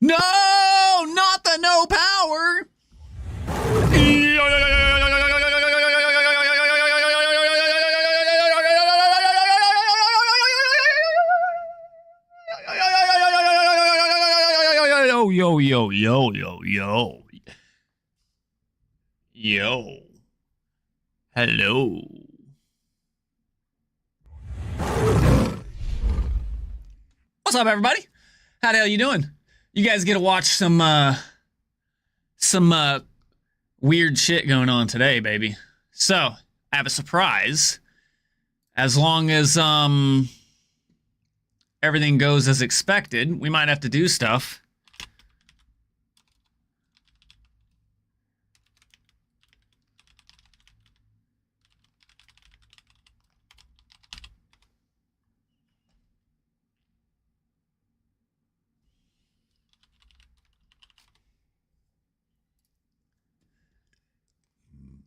No, not the no power. Yo, yo, yo, yo, yo. Yo. Hello. What's up, everybody? How the hell you doing? You guys get to watch some weird shit going on today, baby. So, I have a surprise. As long as everything goes as expected, we might have to do stuff.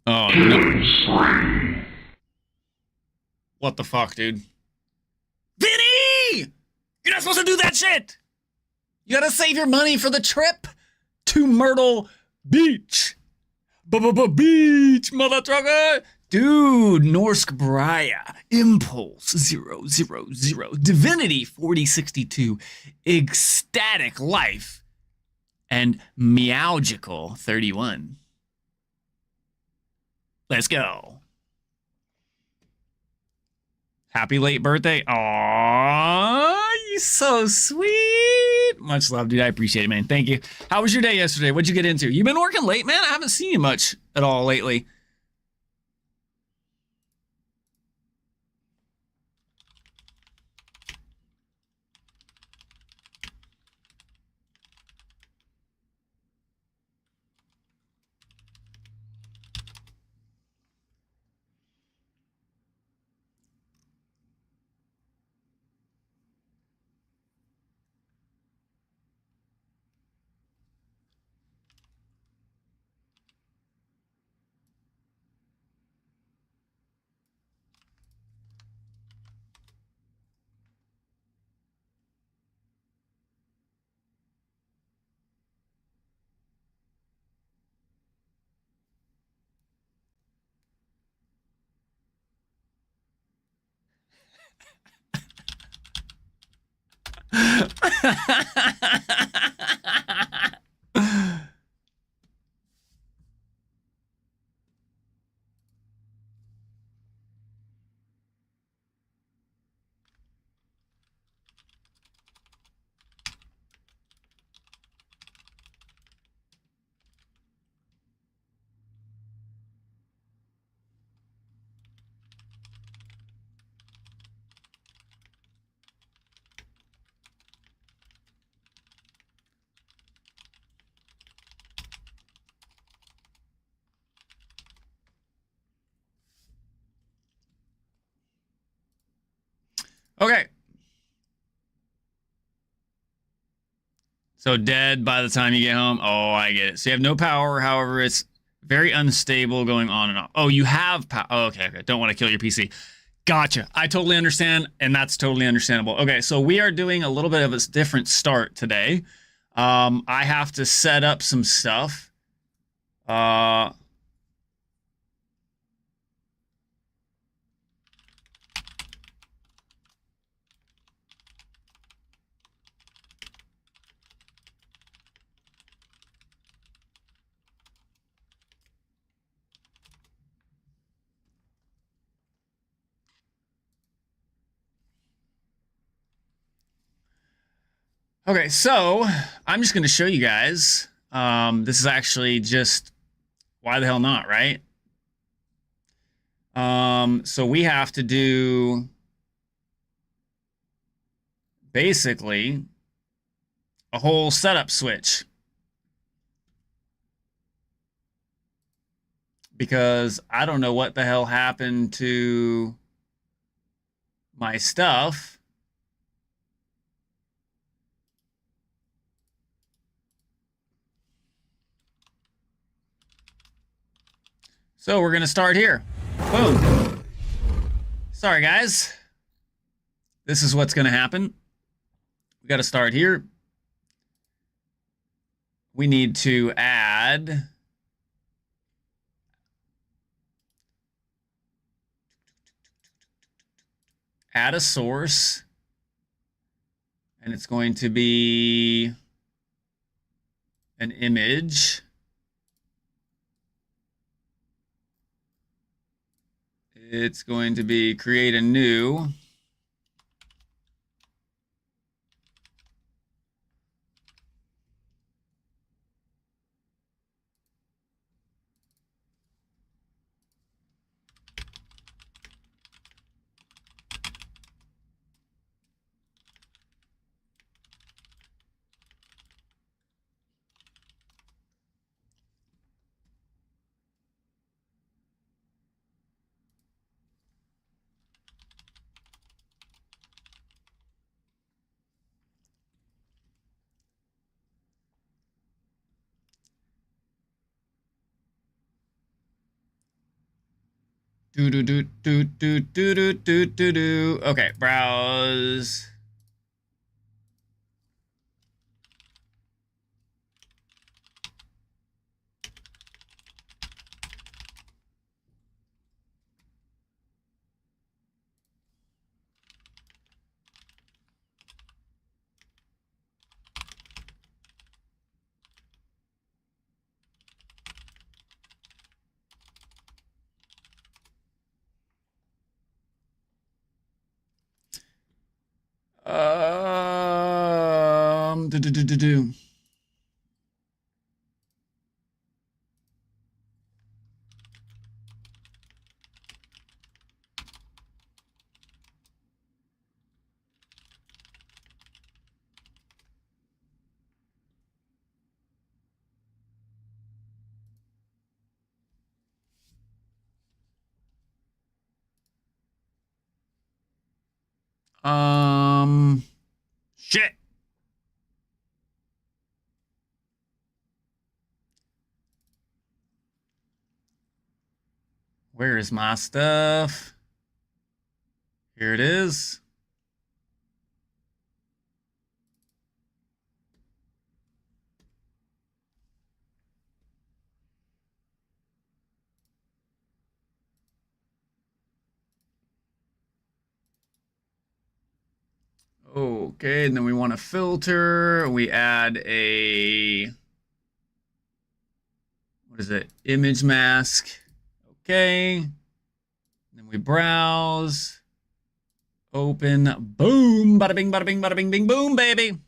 Oh, no. What the fuck, dude? Vinny! You're not supposed to do that shit! You gotta save your money for the trip to Myrtle Beach. Beach, mother trucker! Dude, Norsk Braya, Impulse 000, Divinity 4062, Ecstatic Life, and Meowgical 31. Let's go. Happy late birthday. Aww, you're so sweet. Much love, dude. I appreciate it, man. Thank you. How was your day yesterday? What'd you get into? You been working late, man? I haven't seen you much at all lately. Okay. So dead by the time you get home. Oh, I get it. So you have no power. However, it's very unstable going on and off. Oh, you have power. Oh, okay. Don't want to kill your PC. Gotcha. I totally understand, and that's totally understandable. Okay, so we are doing a little bit of a different start today. I have to set up some stuff. Okay, so I'm just going to show you guys. This is actually just, why the hell not, right? So we have to do basically a whole setup switch. Because I don't know what the hell happened to my stuff. So we're going to start here. Boom. Sorry, guys. This is what's going to happen. We got to start here. we need to add a source, and it's going to be an image. It's going to be create a new. Okay, browse. Do, do, do, do, do. Shit. Where is my stuff? Here it is. Okay, and then we want to filter. We add a, what is it? Image mask. Okay. Then we browse. Open. Boom. Bada bing, bada bing, bada bing, bing, boom, baby.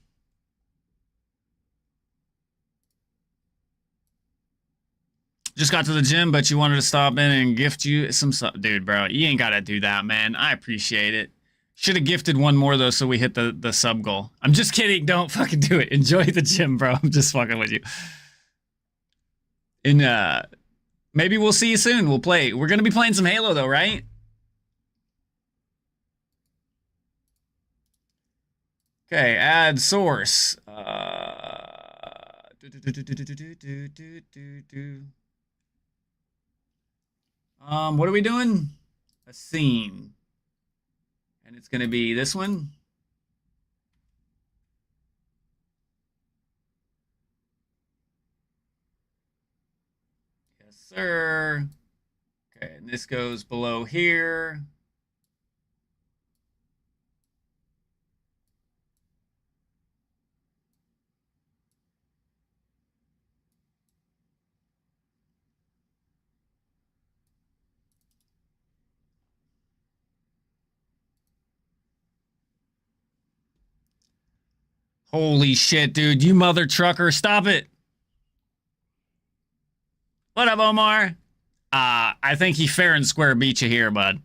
Just got to the gym, but you wanted to stop in and gift you some stuff. Dude, bro, you ain't got to do that, man. I appreciate it. Should have gifted one more, though, so we hit the sub goal. I'm just kidding. Don't fucking do it. Enjoy the gym, bro. I'm just fucking with you. And maybe we'll see you soon. We'll play. We're going to be playing some Halo, though, right? Okay, add source. What are we doing? A scene. And it's going to be this one. Yes, sir. Okay, and this goes below here. Holy shit, dude. You mother trucker. Stop it. What up, Omar? I think he fair and square beat you here, bud.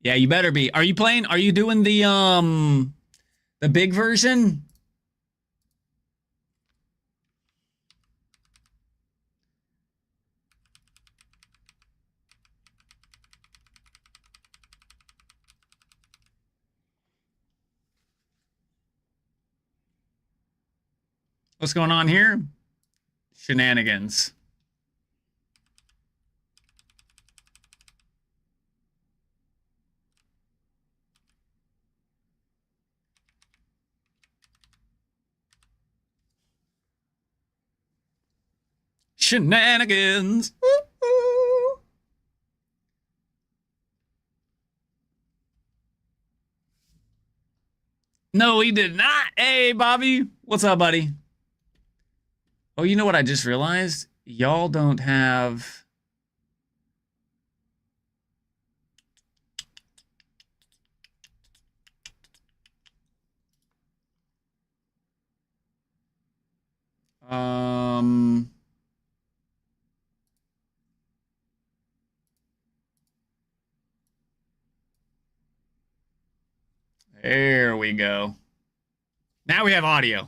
Yeah, you better be. Are you playing? Are you doing the big version? What's going on here? Shenanigans. shenanigans. Woo-hoo. No, he did not. Hey, Bobby. What's up, buddy? Oh, you know what I just realized? Y'all don't have... There we go. Now we have audio.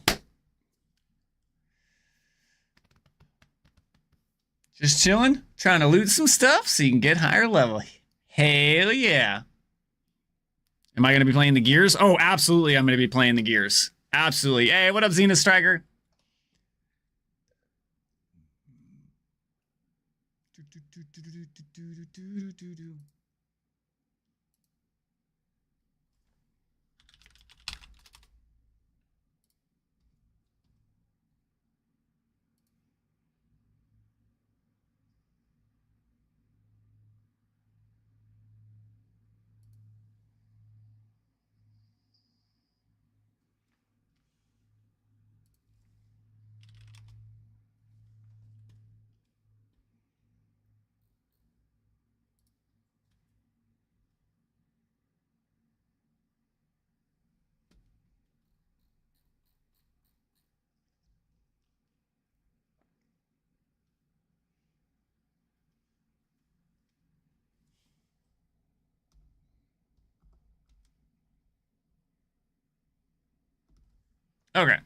Just chilling, trying to loot some stuff so you can get higher level. Hell yeah. Am I going to be playing the gears? Oh, absolutely, I'm going to be playing the gears. Absolutely. Hey, what up, Xena Striker? Okay.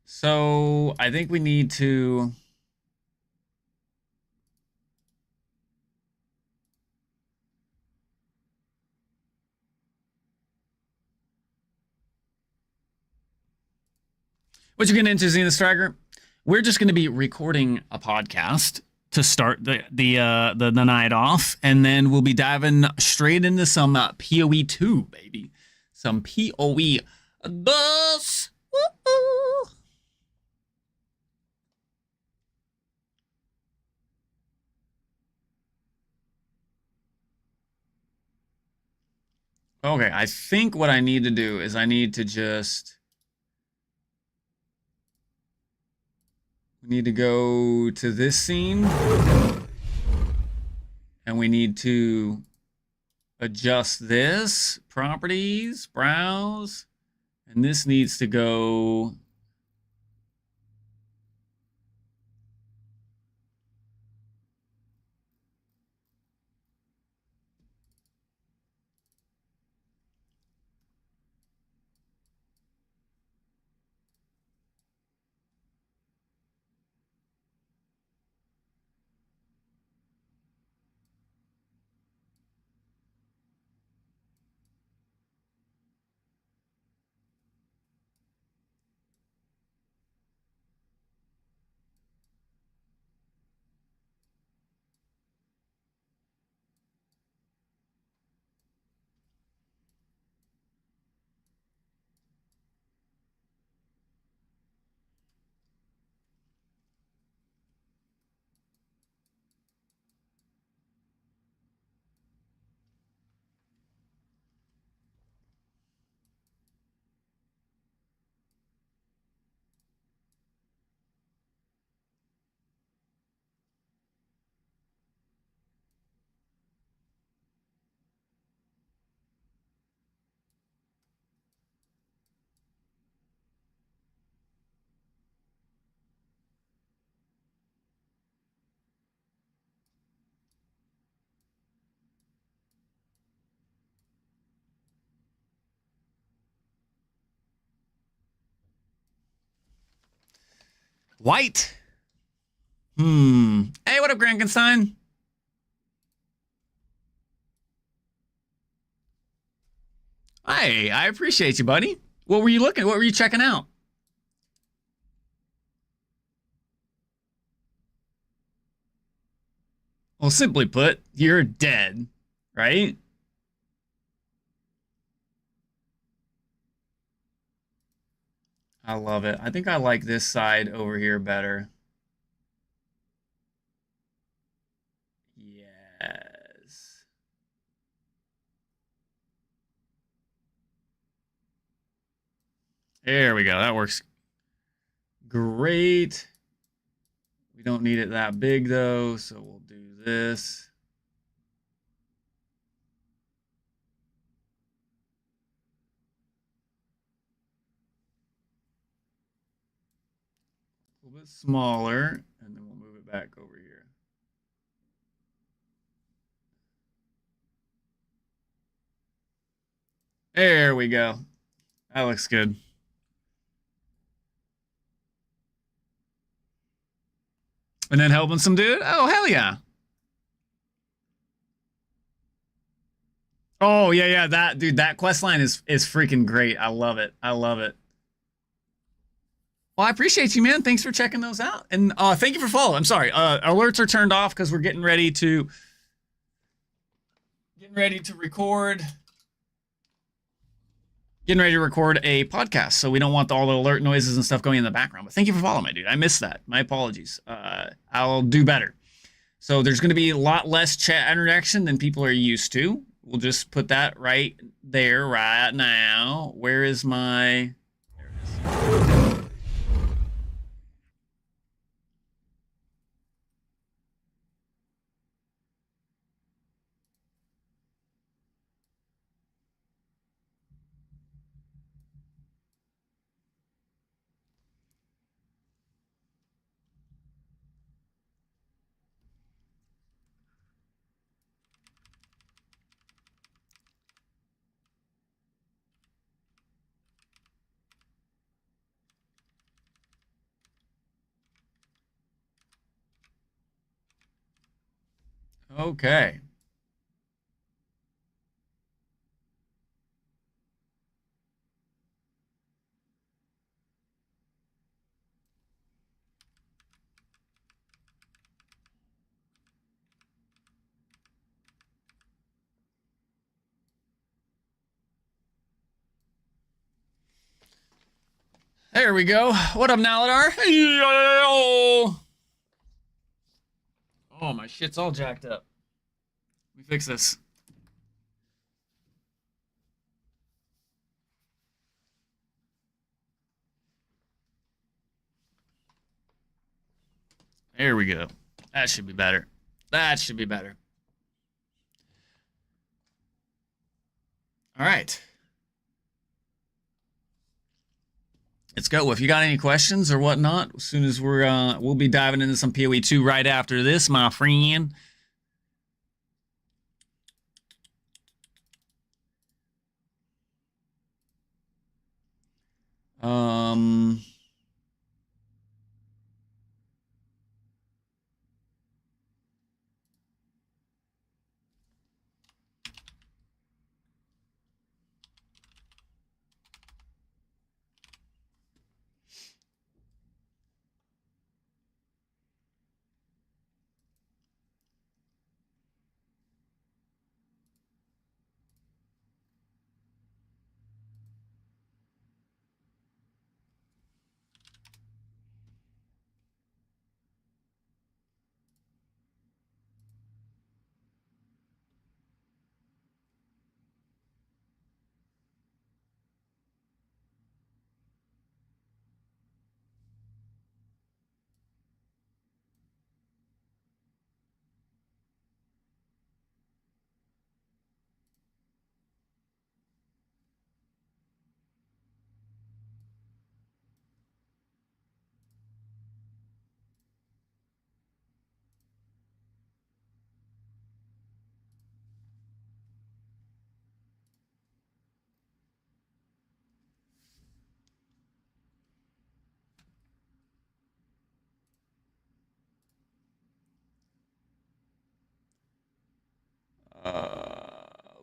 So I think we need to... What you getting into, Xena Striker? We're just going to be recording a podcast to start the night off, and then we'll be diving straight into some PoE 2, baby. Some PoE dos. Woo-hoo. Okay, I think what I need to do is I need to just... We need to go to this scene. And we need to adjust this. Properties, browse. And this needs to go... White. Hey, what up, Frankenstein? Hey, I appreciate you, buddy. What were you looking? What were you checking out? Well, simply put, you're dead, right? I love it. I think I like this side over here better. as there we go. That works great. We don't need it that big though, so we'll do this. A little bit smaller, and then we'll move it back over here. There we go. That looks good. And then helping some dude? Oh, hell yeah. Oh, yeah, that dude, that quest line is freaking great. I love it. I love it. Well, I appreciate you, man. Thanks for checking those out. And thank you for following. I'm sorry. Alerts are turned off because we're getting ready to record. Getting ready to record a podcast, so we don't want all the alert noises and stuff going in the background. But thank you for following, my dude. I missed that. My apologies. I'll do better. So there's going to be a lot less chat interaction than people are used to. We'll just put that right there right now. Where is my... There it is. Okay. There we go. What up, Naladar? Oh, my shit's all jacked up. Let me fix this. There we go. That should be better. That should be better. All right. Let's go. If you got any questions or whatnot, as soon as we'll be diving into some PoE 2 right after this, my friend. Um...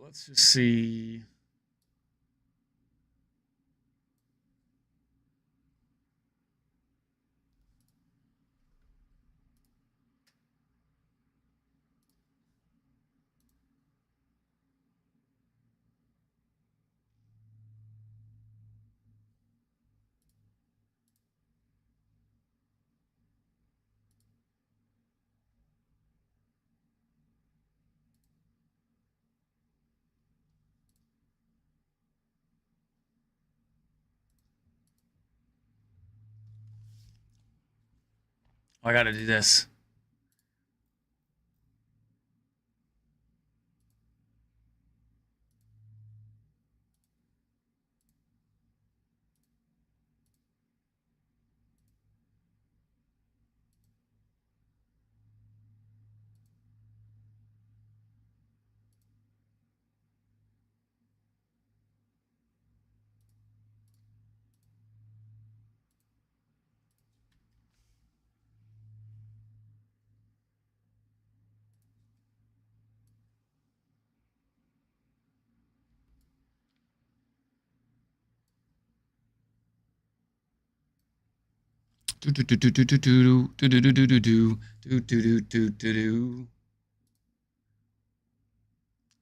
Let's just see. Oh, I gotta do this.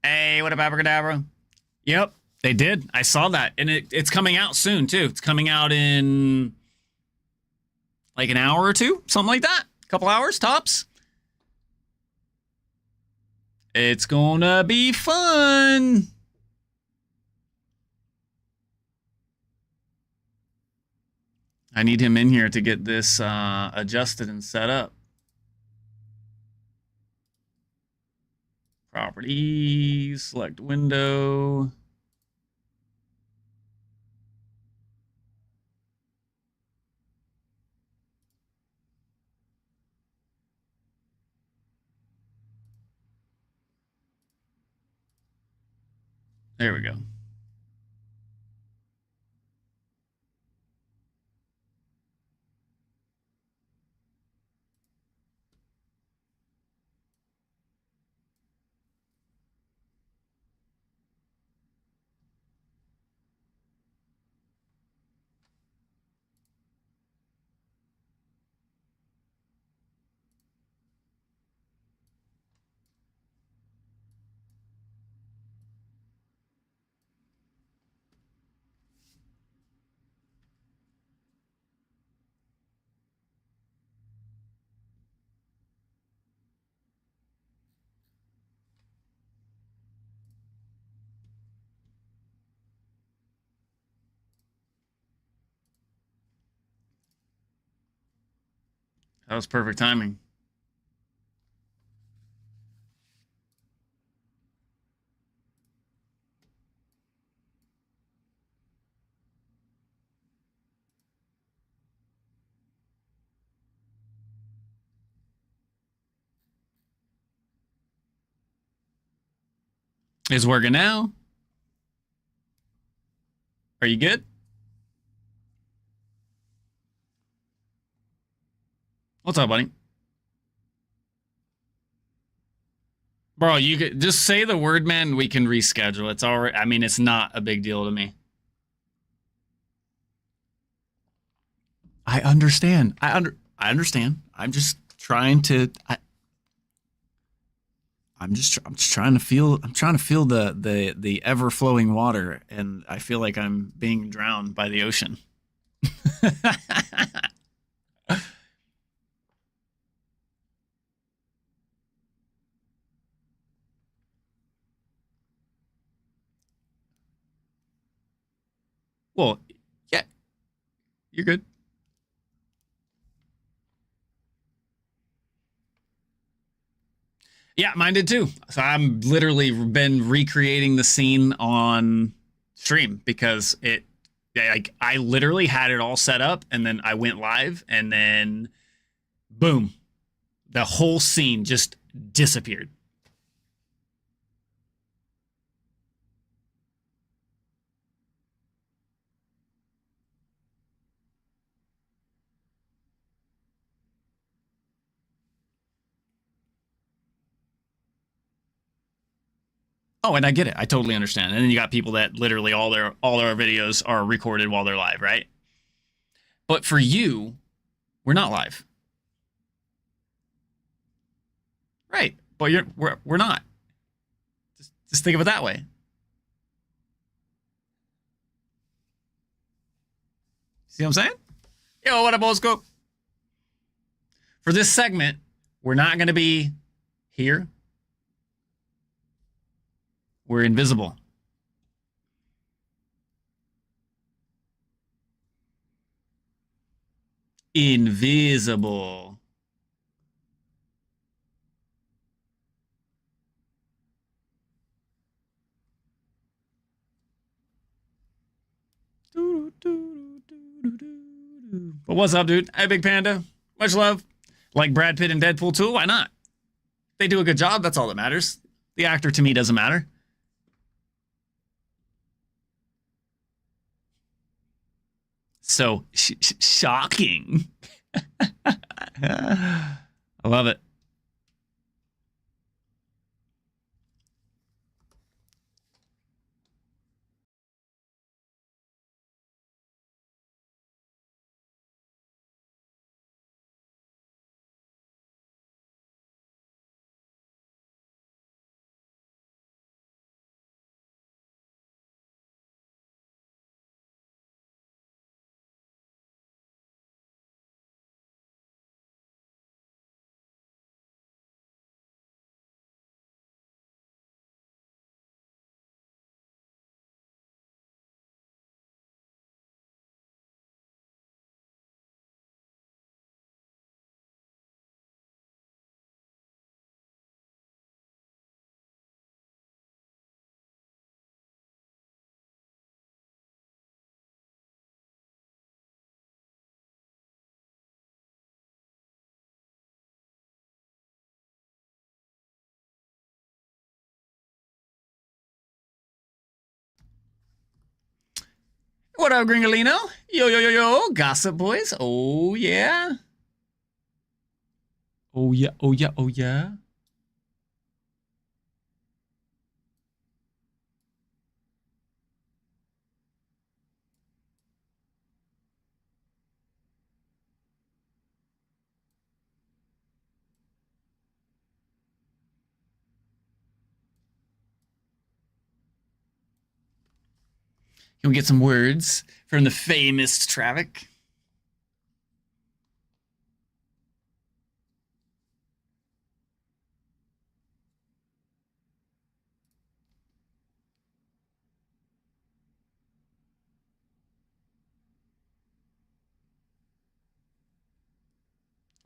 Hey, what up, Abracadabra? Yep, they did. I saw that, and it's coming out soon too. It's coming out in like an hour or two, something like that. A couple hours tops. It's gonna be fun. I need him in here to get this adjusted and set up. Properties, select window. There we go. That was perfect timing. It's working now. Are you good? What's up, buddy? Bro, you could just say the word, man. We can reschedule. It's already. I mean, it's not a big deal to me. I understand. I understand. I'm just trying to. I'm just trying to feel. I'm trying to feel the ever flowing water, and I feel like I'm being drowned by the ocean. Well, yeah, you're good. Yeah, mine did too. So I'm literally been recreating the scene on stream because it, like, I literally had it all set up and then I went live and then boom, the whole scene just disappeared. Oh, and I get it. I totally understand. And then you got people that literally all their videos are recorded while they're live, right? But for you, we're not live. Right. But we're not. Just think of it that way. See what I'm saying? Yo, what up, old scope? For this segment, we're not going to be here. We're invisible. Invisible. But what's up, dude? Hey, Big Panda. Much love. Like Brad Pitt and Deadpool 2? Why not? They do a good job. That's all that matters. The actor to me doesn't matter. So shocking. I love it. What up, Gringolino? Yo, yo, yo, yo. Gossip boys. Oh, yeah. Oh, yeah. Oh, yeah. Oh, yeah. Can we get some words from the famous Travic?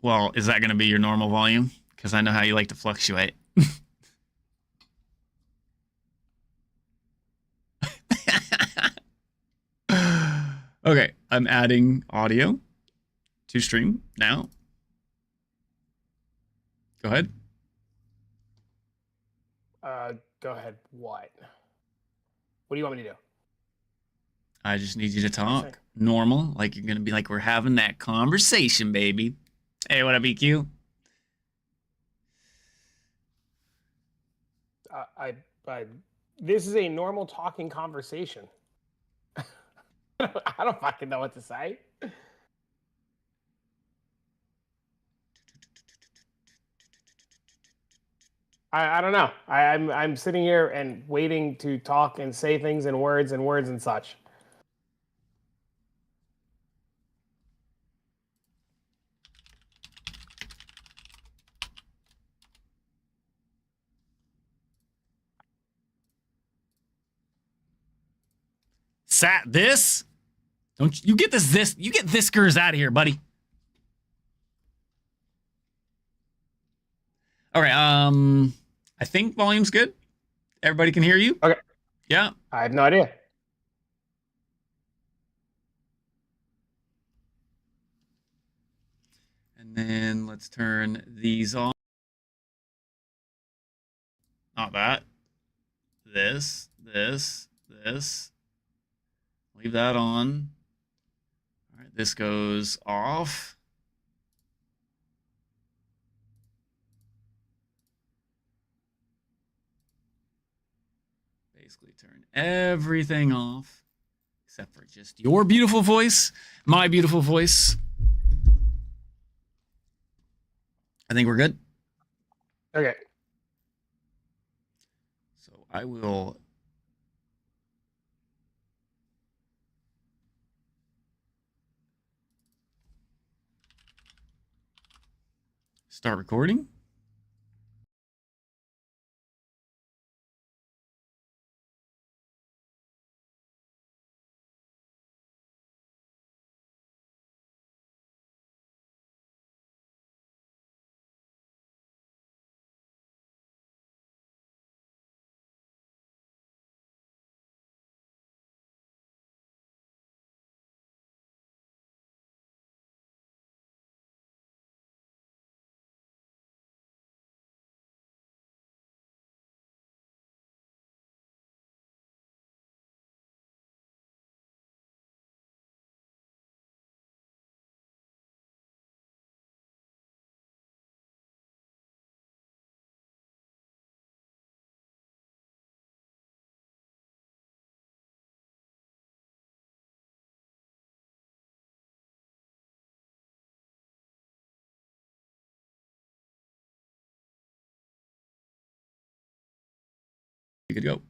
Well, is that going to be your normal volume? Because I know how you like to fluctuate. Okay, I'm adding audio to stream now. Go ahead. Go ahead. What? What do you want me to do? I just need you to talk normal, like you're gonna be like we're having that conversation, baby. Hey, what up, EQ? This is a normal talking conversation. I don't fucking know what to say. I don't know. I'm sitting here and waiting to talk and say things in words and such. This? Don't you get this? You get Thiskers out of here, buddy. All right. I think volume's good. Everybody can hear you. Okay. Yeah. I have no idea. And then let's turn these on. Not that. This. Leave that on. All right, this goes off. Basically turn everything off except for just your beautiful voice, my beautiful voice. I think we're good. Okay. So I will start recording. good to go.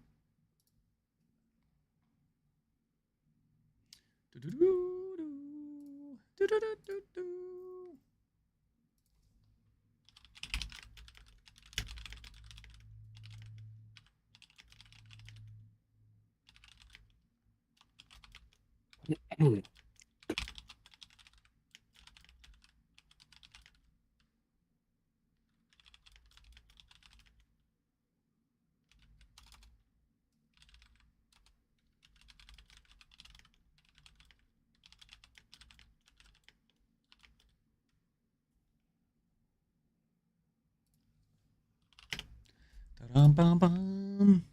Da-dum-bum-bum.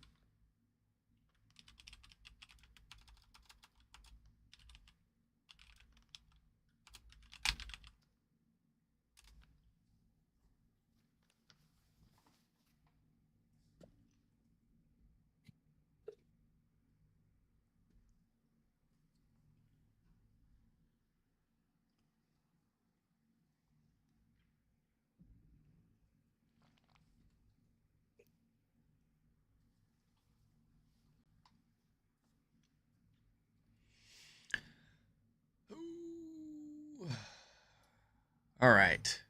All right.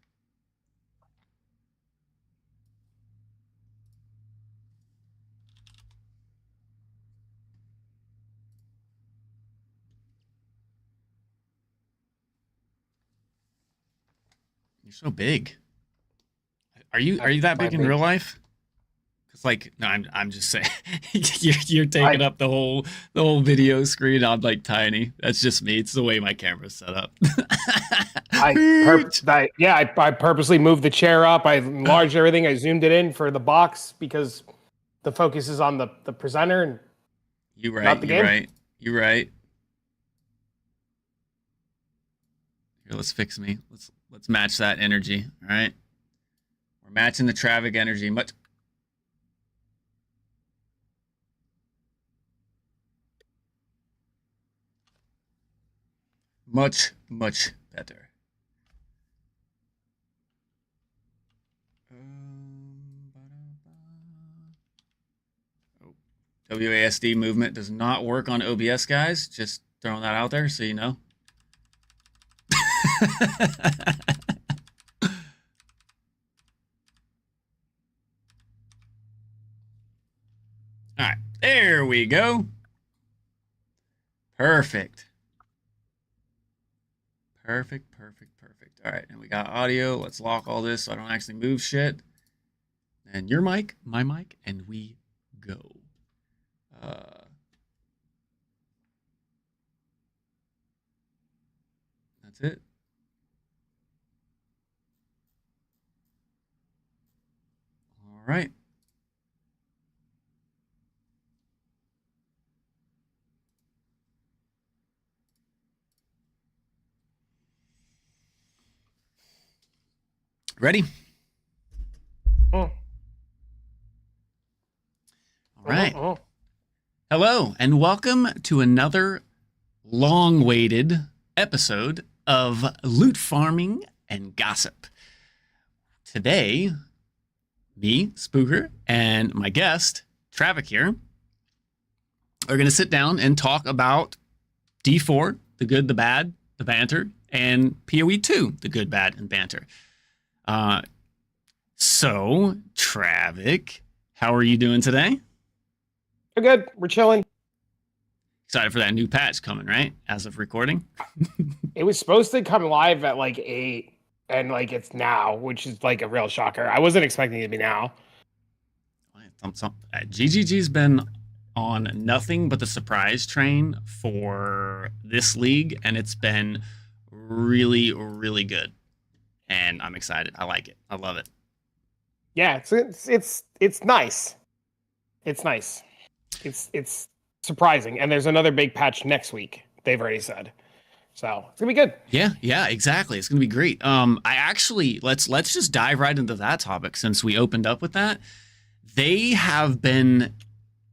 You're so big. Are you that big in real life? Cause like no, I'm just saying you're taking up the whole video screen. I'm like tiny. That's just me. It's the way my camera's set up. I purposely moved the chair up. I enlarged everything. I zoomed it in for the box because the focus is on the presenter and you're right. not the game. Right. You're right. Here, let's fix me. Let's match that energy. All right. We're matching the traffic energy much better. Oh, WASD movement does not work on OBS, guys. Just throwing that out there so you know. All right, there we go. Perfect. All right, and we got audio. Let's lock all this so I don't actually move shit. And your mic, my mic, and we go. That's it. All right. Ready? All right. Hello, and welcome to another long-awaited episode of Loot Farming and Gossip. Today, me, Spooker, and my guest, Travic here, are going to sit down and talk about D4, the good, the bad, the banter, and PoE 2, the good, bad, and banter. So, Travic, how are you doing today? We're good. We're chilling. Excited for that new patch coming, right? As of recording. It was supposed to come live at like 8, and like it's now, which is like a real shocker. I wasn't expecting it to be now. GGG's been on nothing but the surprise train for this league, and it's been really, really good. And I'm excited. I like it. I love it. Yeah, it's nice. It's nice. It's surprising. And there's another big patch next week, they've already said. So it's gonna be good. Yeah, exactly. It's gonna be great. I actually let's just dive right into that topic since we opened up with that. They have been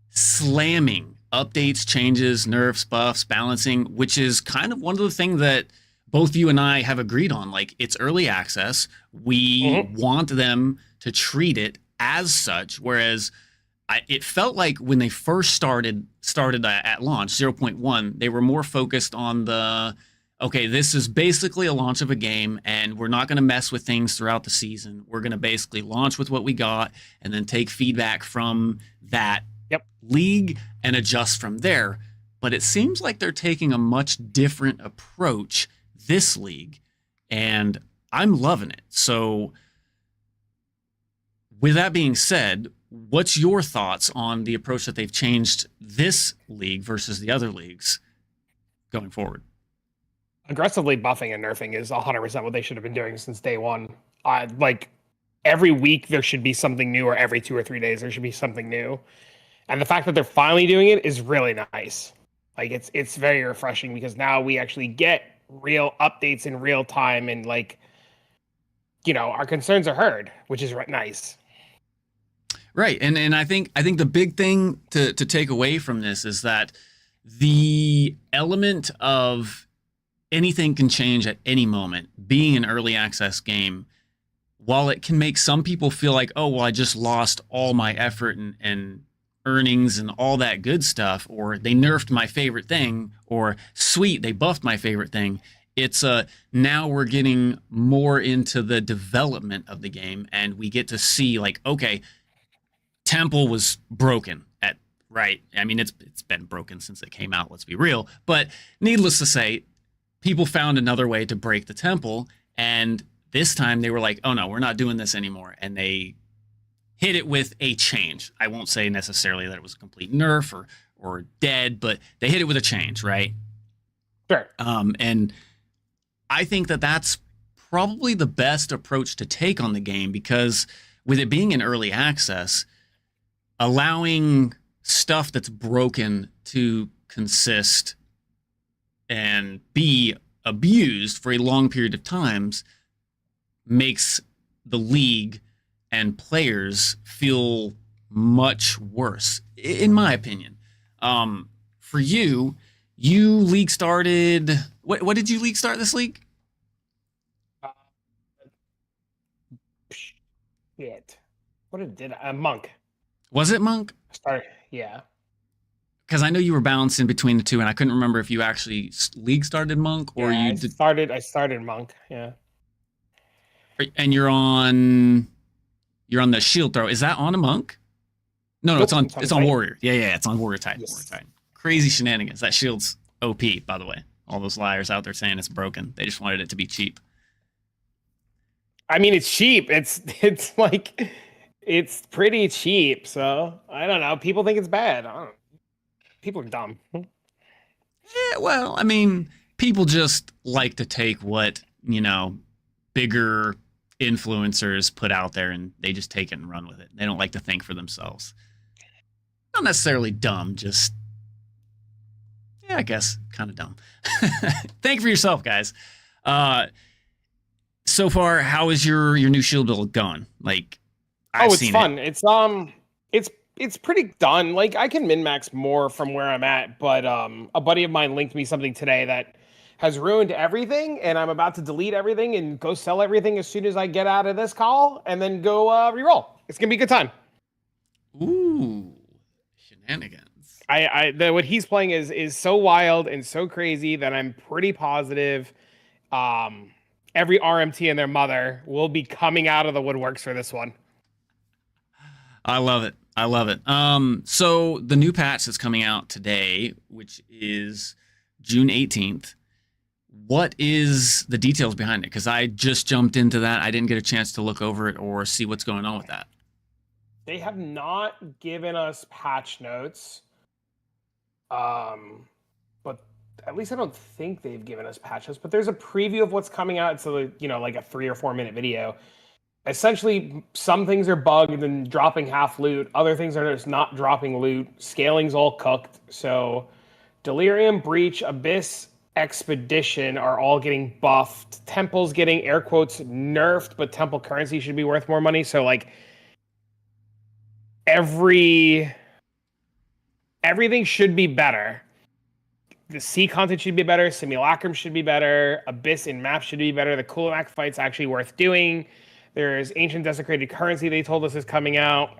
slamming updates, changes, nerfs, buffs, balancing, which is kind of one of the things that both you and I have agreed on. Like, it's early access. We want them to treat it as such, whereas it felt like when they first started at launch 0.1, they were more focused on the okay, this is basically a launch of a game, and we're not going to mess with things throughout the season. We're going to basically launch with what we got, and then take feedback from that league and adjust from there. But it seems like they're taking a much different approach this league, and I'm loving it. So, with that being said, what's your thoughts on the approach that they've changed this league versus the other leagues going forward? Aggressively buffing and nerfing is 100% what they should have been doing since day one. Like every week there should be something new, or every 2 or 3 days there should be something new. And the fact that they're finally doing it is really nice. Like it's very refreshing, because now we actually get real updates in real time, and like, you know, our concerns are heard, which is nice. Right. And I think the big thing to take away from this is that the element of anything can change at any moment, being an early access game, while it can make some people feel like, oh, well, I just lost all my effort and earnings and all that good stuff, or they nerfed my favorite thing, or sweet, they buffed my favorite thing. It's now we're getting more into the development of the game, and we get to see like, okay, Temple was broken at right. I mean, it's been broken since it came out, let's be real. But needless to say, people found another way to break the temple, and this time they were like, oh no, we're not doing this anymore. And they hit it with a change. I won't say necessarily that it was a complete nerf or dead, but they hit it with a change, right? Sure. And I think that that's probably the best approach to take on the game, because with it being in early access, allowing stuff that's broken to consist and be abused for a long period of times makes the league and players feel much worse, in my opinion. For you league started. What did you league start this league? Shit. What did I Monk? Was it Monk? Start. Yeah. Because I know you were balanced in between the two, and I couldn't remember if you actually league started Monk or yeah, you did. I started Monk. Yeah. And you're on the shield throw. Is that on a Monk? No, Nope, it's on Warrior. Yeah, it's on Warrior Titan. Yes. Warrior Titan. Crazy shenanigans. That shield's OP, by the way. All those liars out there saying it's broken. They just wanted it to be cheap. I mean, it's cheap. It's like it's pretty cheap. So I don't know. People think it's bad. People are dumb. Yeah, well, I mean, people just like to take what, bigger influencers put out there, and they just take it and run with it. They don't like to think for themselves. Not necessarily dumb, just, yeah, I guess kind of dumb. Think for yourself, guys. So far, how is your new shield build going? Like, it's fun. It's pretty done. Like, I can min-max more from where I'm at, but a buddy of mine linked me something today that has ruined everything, and I'm about to delete everything and go sell everything as soon as I get out of this call, and then go reroll. It's gonna be a good time. Ooh, shenanigans. What he's playing is so wild and so crazy that I'm pretty positive every RMT and their mother will be coming out of the woodworks for this one. I love it. So the new patch that's coming out today, which is June 18th, what is the details behind it? Because I just jumped into that. I didn't get a chance to look over it or see what's going on with that. They have not given us patch notes. But at least I don't think they've given us patch notes. But there's a preview of what's coming out. It's like a 3 or 4 minute video. Essentially, some things are bugged and dropping half loot. Other things are just not dropping loot. Scaling's all cooked. So Delirium, Breach, Abyss, Expedition are all getting buffed. Temple's getting, air quotes, nerfed, but Temple currency should be worth more money. So, like, everything should be better. The sea content should be better. Simulacrum should be better. Abyss in map should be better. The Kulak fight's actually worth doing. There's Ancient Desecrated Currency they told us is coming out.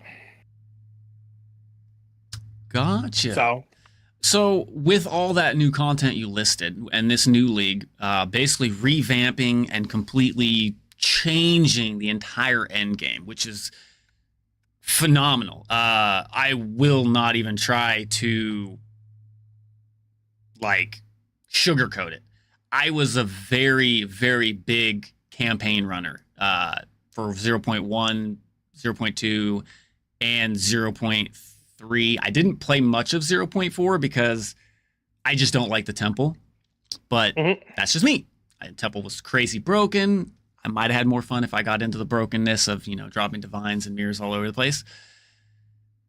Gotcha. So with all that new content you listed and this new league, basically revamping and completely changing the entire end game, which is phenomenal. I will not even try to like sugarcoat it. I was a very, very big campaign runner for 0.1, 0.2, and 0.3. I didn't play much of 0.4 because I just don't like the temple. But that's just me. The temple was crazy broken. I might have had more fun if I got into the brokenness of, dropping divines and mirrors all over the place.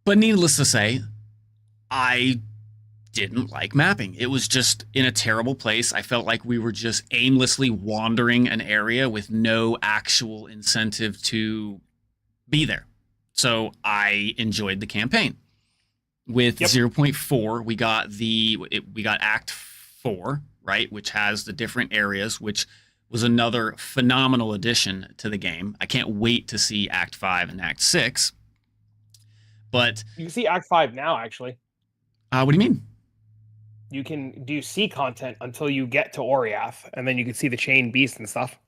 But needless to say, I didn't like mapping. It was just in a terrible place. I felt like we were just aimlessly wandering an area with no actual incentive to be there. So I enjoyed the campaign. With 0.4, we got Act 4, right, which has the different areas, which was another phenomenal addition to the game. I can't wait to see Act 5 and Act 6. But you can see Act 5 now, actually. What do you mean? You can do C content until you get to Oriath, and then you can see the Chain Beast and stuff.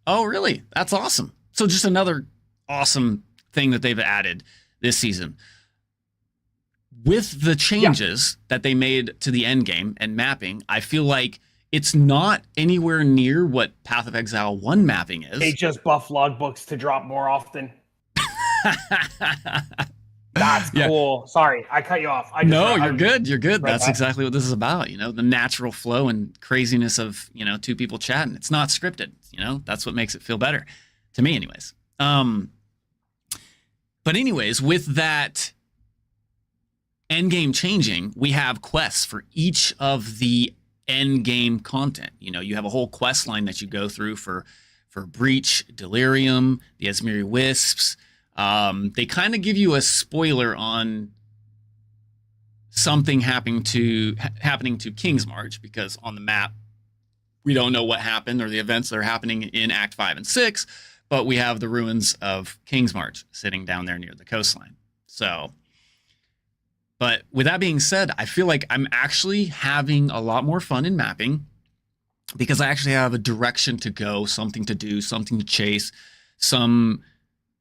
Oh, really? That's awesome. So just another awesome thing that they've added this season. With the changes that they made to the end game and mapping, I feel like it's not anywhere near what Path of Exile 1 mapping is. They just buff logbooks to drop more often. That's cool. Sorry, I cut you off. You're good. You're good. That's exactly what this is about. The natural flow and craziness of, two people chatting. It's not scripted. That's what makes it feel better to me anyways. But anyways, with that end game changing, we have quests for each of the end game content. You have a whole quest line that you go through for Breach, Delirium, the Esmiri Wisps. They kind of give you a spoiler on something happening to King's March, because on the map we don't know what happened or the events that are happening in Act 5 and 6, but we have the ruins of King's March sitting down there near the coastline. So, but with that being said, I feel like I'm actually having a lot more fun in mapping because I actually have a direction to go, something to do, something to chase, some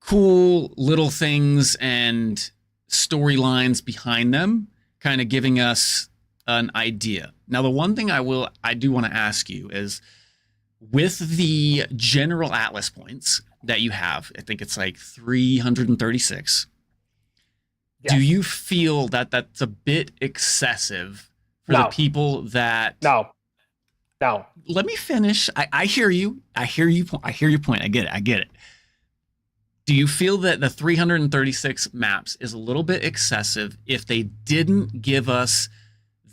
cool little things and storylines behind them, kind of giving us an idea. Now, the one thing I do want to ask you is, with the general Atlas points that you have, I think it's like 336. Yes. Do you feel that that's a bit excessive for the people that? No. Let me finish. I hear you. I hear your point. I get it. Do you feel that the 336 maps is a little bit excessive if they didn't give us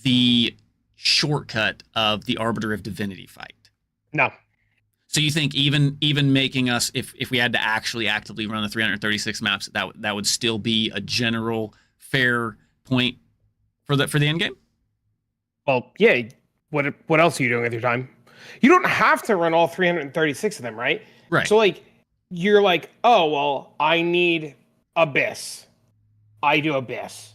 the shortcut of the Arbiter of Divinity fight? No. So you think even making us, if we had to actually actively run the 336 maps, that would still be a general fair point for the end game? Well, yeah. What else are you doing with your time? You don't have to run all 336 of them, right? Right. So you're like, oh, well, I need Abyss. I do Abyss.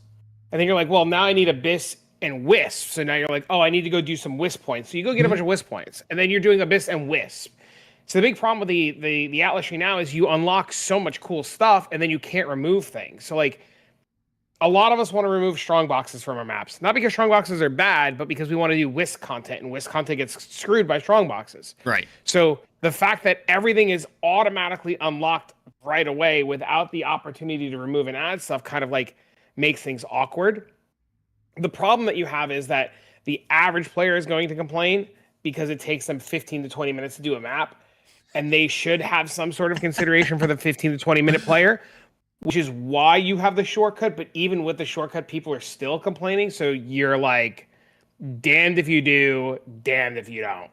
And then you're like, well, now I need Abyss and Wisp. So now you're like, oh, I need to go do some Wisp points. So you go get a bunch of Wisp points. And then you're doing Abyss and Wisp. So the big problem with the Atlas tree now is you unlock so much cool stuff and then you can't remove things. So a lot of us want to remove strong boxes from our maps. Not because strong boxes are bad, but because we want to do Wisp content, and Wisp content gets screwed by strong boxes. Right. So the fact that everything is automatically unlocked right away without the opportunity to remove and add stuff kind of makes things awkward. The problem that you have is that the average player is going to complain because it takes them 15 to 20 minutes to do a map, and they should have some sort of consideration for the 15 to 20 minute player, which is why you have the shortcut. But even with the shortcut, people are still complaining. So you're damned if you do, damned if you don't.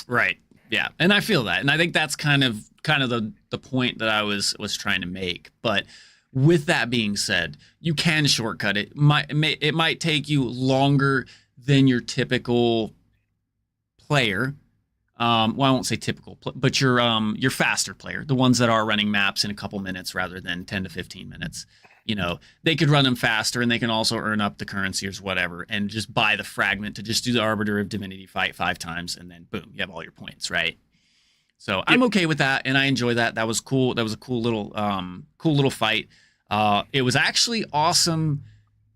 Right. Yeah. And I feel that. And I think that's kind of the point that I was trying to make. But with that being said, you can shortcut it. It might take you longer than your typical player. Well, I won't say typical, but your faster player, the ones that are running maps in a couple minutes rather than 10 to 15 minutes. you know, they could run them faster and they can also earn up the currency or whatever and just buy the fragment to just do the Arbiter of Divinity fight 5 times and then boom, you have all your points, right? So I'm okay with that and I enjoy that. That was cool. That was a cool little fight. It was actually awesome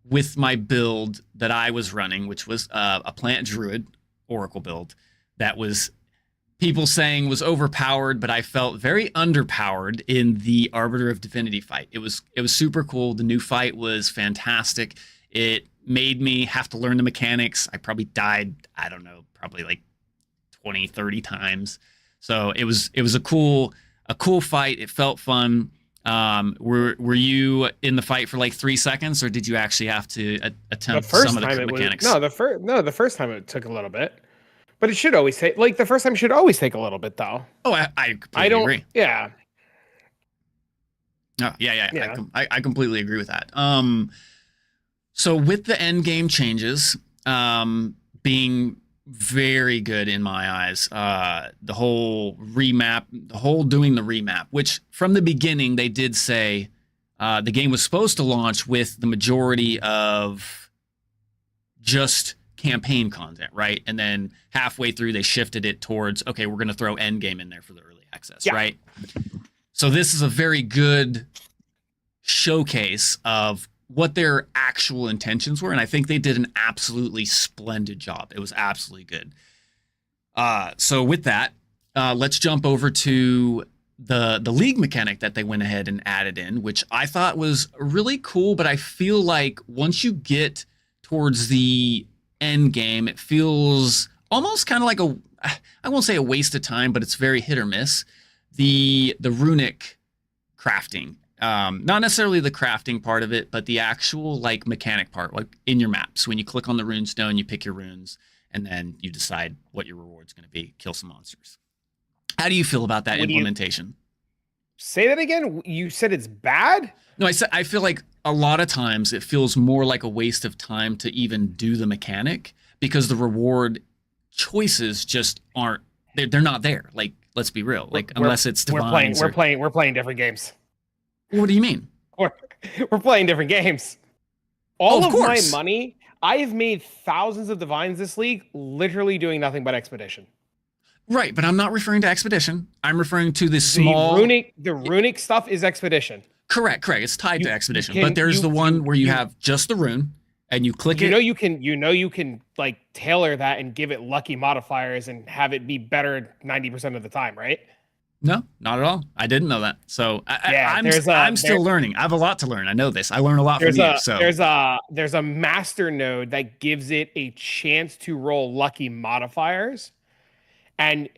with my build that I was running, which was a Plant Druid Oracle build that was people saying was overpowered, but I felt very underpowered in the Arbiter of Divinity fight. It was super cool. The new fight was fantastic. It made me have to learn the mechanics. I probably died, I don't know, probably like 20, 30 times. So it was a cool fight. It felt fun. Were you in the fight for like 3 seconds, or did you actually have to attempt some of the mechanics? The first time it took a little bit. But it should always take, like, the first time should always take a little bit, though. Oh, I completely agree. Yeah. Oh, yeah. I completely agree with that. So with the end game changes being very good in my eyes, the whole remap, doing the remap, which from the beginning they did say the game was supposed to launch with the majority of just campaign content, right? And then halfway through they shifted it towards, okay, we're going to throw end game in there for the early access, right? So this is a very good showcase of what their actual intentions were, and I think they did an absolutely splendid job. It was absolutely good. So with that, let's jump over to the league mechanic that they went ahead and added in, which I thought was really cool, but I feel like once you get towards the end game, it feels almost kind of like I won't say a waste of time, but it's very hit or miss. The runic crafting, not necessarily the crafting part of it, but the actual like mechanic part, like in your maps. When you click on the rune stone, you pick your runes, and then you decide what your reward's going to be. Kill some monsters. How do you feel about that implementation? Say that again. You said it's bad? No, I feel like a lot of times it feels more like a waste of time to even do the mechanic because the reward choices just aren't, they're not there. Like, let's be real. Like, unless it's divines. We're playing different games. What do you mean? We're playing different games. All of my money, I have made thousands of divines this league, literally doing nothing but expedition. Right, but I'm not referring to expedition. I'm referring to this small. The runic stuff is expedition. Correct. It's tied to expedition, but there's the one where you have just the rune and you click it. You can like tailor that and give it lucky modifiers and have it be better 90% of the time, right? No, not at all. I didn't know that. So I'm still learning. I have a lot to learn. I know this. I learn a lot from you. So there's a master node that gives it a chance to roll lucky modifiers. And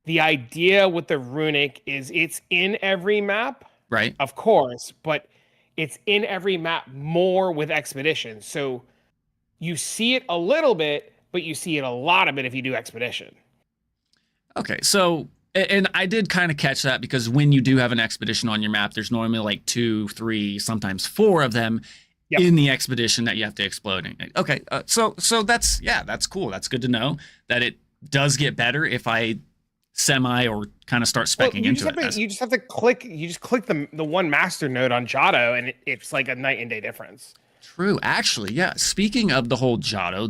the idea with the runic is it's in every map. Right. Of course, but it's in every map more with expedition. So you see it a little bit, but you see it a lot of it if you do expedition. Okay, so, and I did kind of catch that because when you do have an expedition on your map, there's normally like 2, 3, sometimes 4 of them in the expedition that you have to explode. Okay, so that's cool. That's good to know that it does get better if I semi or kind of start specking into it. You just have to click. You just click the one master node on Giotto, and it's like a night and day difference. True, actually, yeah. Speaking of the whole Giotto,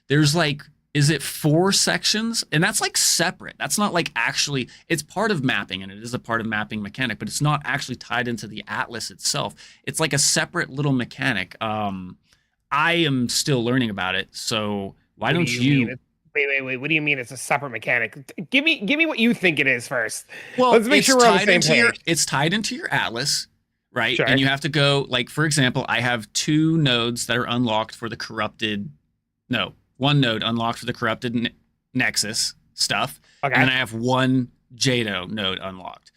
there's like, is it 4 sections? And that's like separate. That's not like actually. It's part of mapping, and it is a part of mapping mechanic, but it's not actually tied into the atlas itself. It's like a separate little mechanic. I am still learning about it, so why don't you? Wait. What do you mean it's a separate mechanic? Give me what you think it is first. Well, let's make sure we're on the same page. It's tied into your atlas, right? Sure. And you have to go, like, for example, I have 2 nodes that are unlocked for the corrupted. No, 1 node unlocked for the corrupted Nexus stuff. Okay. And then I have 1 Jado node unlocked.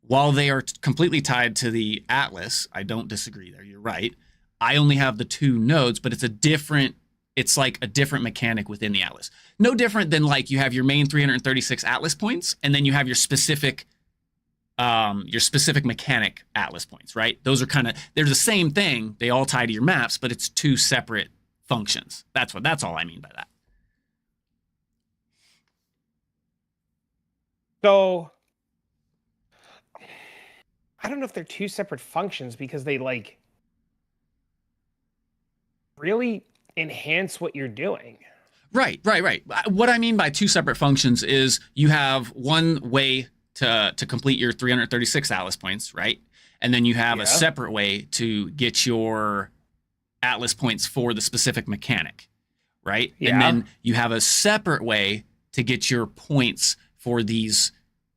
While they are completely tied to the atlas, I don't disagree there. You're right. I only have the 2 nodes, but it's like a different mechanic within the atlas. No different than like you have your main 336 atlas points, and then you have your specific mechanic atlas points, right? Those are they're the same thing. They all tie to your maps, but it's 2 separate functions. That's all I mean by that. So I don't know if they're 2 separate functions because they like really enhance what you're doing. Right. What I mean by two separate functions is you have one way to complete your 336 Atlas points, right? And then you have a separate way to get your Atlas points for the specific mechanic, right? Yeah. And then you have a separate way to get your points for the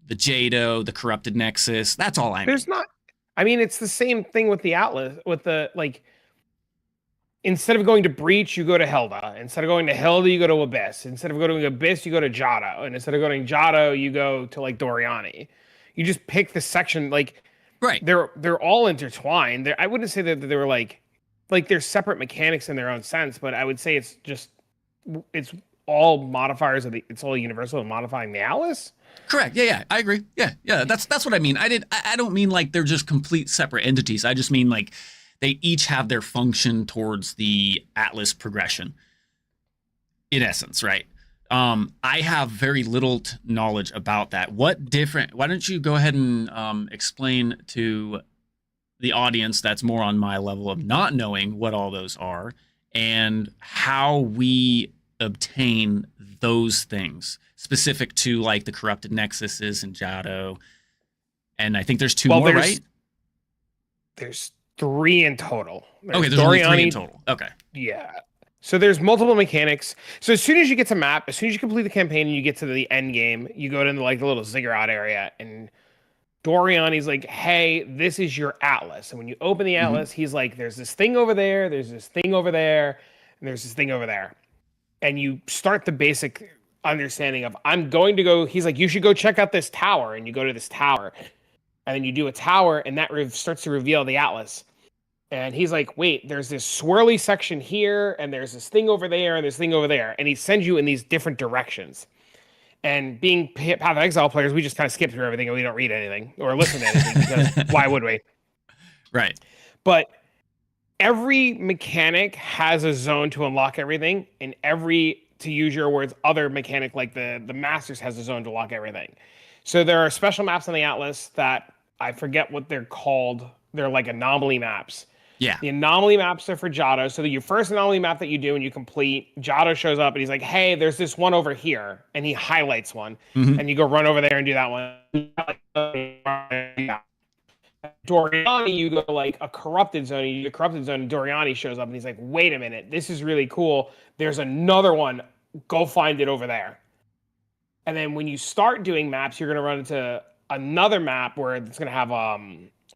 Jado, the Corrupted Nexus. That's all I mean. It's the same thing with the Atlas, with the, like, instead of going to Breach, you go to Hilda. Instead of going to Hilda, you go to Abyss. Instead of going to Abyss, you go to Jado. And instead of going to Jado, you go to, like, Doriani. You just pick the section, like, right. They're all intertwined. I wouldn't say that they were like they're separate mechanics in their own sense, but I would say it's all modifiers it's all universal in modifying the Atlas. Correct. Yeah, I agree. Yeah. That's what I mean. I don't mean like they're just complete separate entities. I just mean like they each have their function towards the Atlas progression. In essence, right? I have very little knowledge about that. Why don't you go ahead and explain to the audience that's more on my level of not knowing what all those are and how we obtain those things specific to like the Corrupted Nexuses and Jado. And I think there's two more, right? There's 3 in total. There's only 3 in total. Okay. Yeah. So there's multiple mechanics. So as soon as you get to map, as soon as you complete the campaign and you get to the end game, you go into like the little ziggurat area, and Doriani's like, hey, this is your Atlas. And when you open the Atlas, he's like, there's this thing over there, there's this thing over there, and there's this thing over there. And you start the basic understanding of, I'm going to go, he's like, you should go check out this tower. And you go to this tower. And then you do a tower, and that starts to reveal the Atlas. And he's like, wait, there's this swirly section here, and there's this thing over there, and this thing over there. And he sends you in these different directions. And being Path of Exile players, we just kind of skip through everything, and we don't read anything or listen to anything, because why would we? Right. But every mechanic has a zone to unlock everything, and every, to use your words, other mechanic, like the Masters, has a zone to lock everything. So there are special maps on the Atlas that I forget what they're called. They're like anomaly maps. Yeah. The anomaly maps are for Jado. So your first anomaly map that you do and you complete, Jado shows up and he's like, hey, there's this one over here. And he highlights one. And you go run over there and do that one. Doriani, you go like a corrupted zone. You do a corrupted zone, and Doriani shows up and he's like, wait a minute, this is really cool. There's another one. Go find it over there. And then when you start doing maps, you're going to run into another map where it's going to have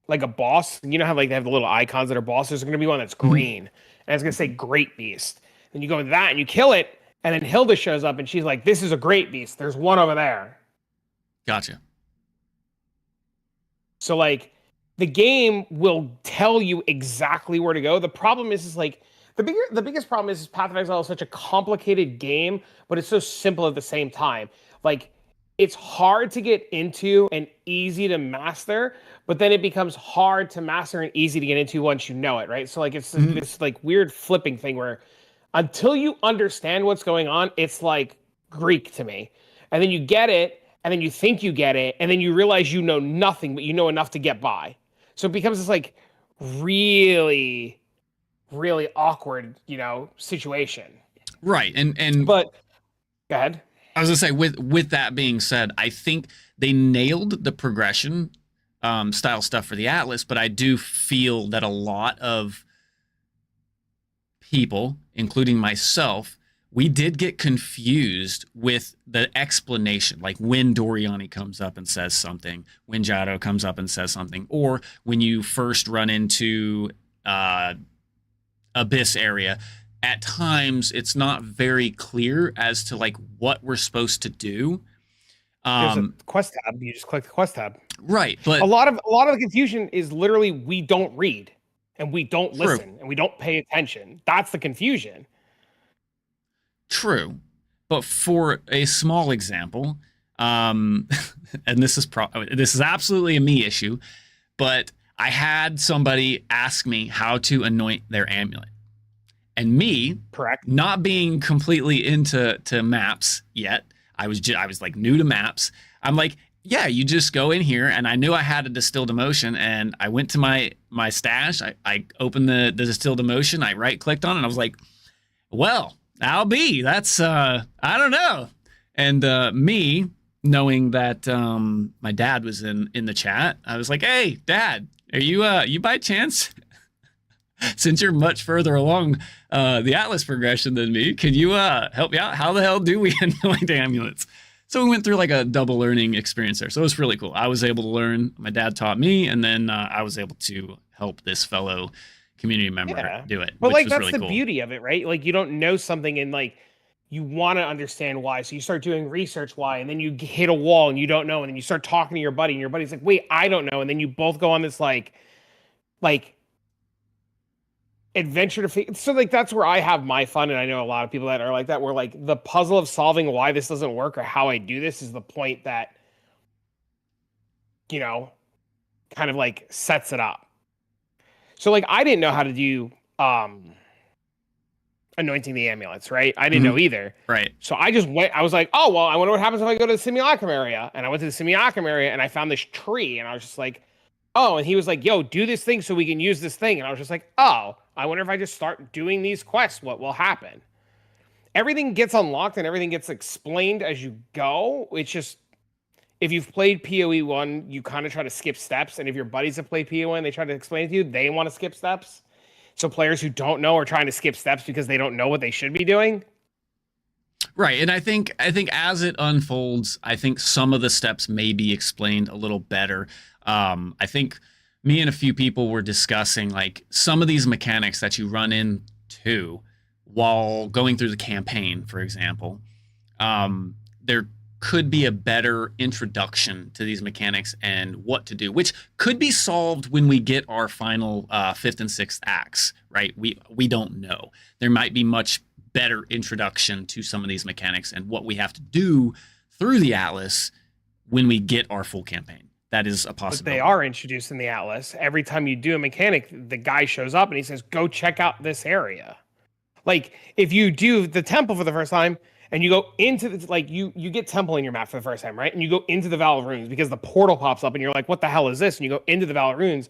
like a boss. You know how like they have the little icons that are bosses? There's going to be one that's green, and it's going to say Great Beast. And you go into that and you kill it, and then Hilda shows up and she's like, this is a Great Beast. There's one over there. Gotcha. So like the game will tell you exactly where to go. The problem is like the biggest problem is Path of Exile is such a complicated game, but it's so simple at the same time. Like, it's hard to get into and easy to master, but then it becomes hard to master and easy to get into once you know it, right? So like it's this like weird flipping thing where until you understand what's going on, it's like Greek to me. And then you get it, and then you think you get it, and then you realize you know nothing, but you know enough to get by. So it becomes this like really, really awkward, situation. Right. But go ahead. I was gonna say, with that being said, I think they nailed the progression style stuff for the Atlas, but I do feel that a lot of people, including myself, we did get confused with the explanation, like when Doriani comes up and says something, when Jado comes up and says something, or when you first run into Abyss area. At times, it's not very clear as to like what we're supposed to do. There's a quest tab. You just click the quest tab. Right, but a lot of the confusion is literally we don't read and we don't listen and we don't pay attention. That's the confusion. True, but for a small example, and this is absolutely a me issue, but I had somebody ask me how to anoint their amulet. And me, correct, not being completely into maps yet, I was like new to maps. I'm like, Yeah, you just go in here, and I knew I had a distilled emotion, and I went to my stash. I opened the distilled emotion. I right clicked on it, and I was like, well, I'll be. That's I don't know. And me knowing that my dad was in the chat, I was like, hey, Dad, are you by chance? Since you're much further along the Atlas progression than me, can you help me out? How the hell do we anoint amulets? So we went through like a double learning experience there. So it was really cool. I was able to learn. My dad taught me, and then I was able to help this fellow community member do it. But which like was that's really the cool. beauty of it, right? Like you don't know something and like you want to understand why. So you start doing research why, and then you hit a wall and you don't know, and then you start talking to your buddy, and your buddy's like, wait, I don't know. And then you both go on this like adventure to figure. So like that's where I have my fun, and I know a lot of people that are like that, where like the puzzle of solving why this doesn't work or how I do this is the point that, you know, kind of like sets it up. So like I didn't know how to do anointing the amulets, right? I didn't know either. Right. So I just went, I was like, oh well, I wonder what happens if I go to the simulacrum area. And I went to the simulacrum area and I found this tree, and I was just like, oh, and he was like, yo, do this thing so we can use this thing. And I was just like, oh, I wonder if I just start doing these quests, what will happen? Everything gets unlocked and everything gets explained as you go. It's just, if you've played PoE 1, you kind of try to skip steps. And if your buddies have played PoE 1, they try to explain it to you, they want to skip steps. So players who don't know are trying to skip steps because they don't know what they should be doing. Right. And I think as it unfolds, I think some of the steps may be explained a little better. I think me and a few people were discussing like some of these mechanics that you run into while going through the campaign, for example. There could be a better introduction to these mechanics and what to do, which could be solved when we get our final fifth and sixth acts, right? We don't know. There might be much better introduction to some of these mechanics and what we have to do through the Atlas when we get our full campaign. That is a possibility. But they are introduced in the Atlas. Every time you do a mechanic, the guy shows up and he says, go check out this area. Like if you do the temple for the first time and you go into the, like you get temple in your map for the first time, right? And you go into the Vale of Runes because the portal pops up and you're like, what the hell is this? And you go into the Vale of Runes,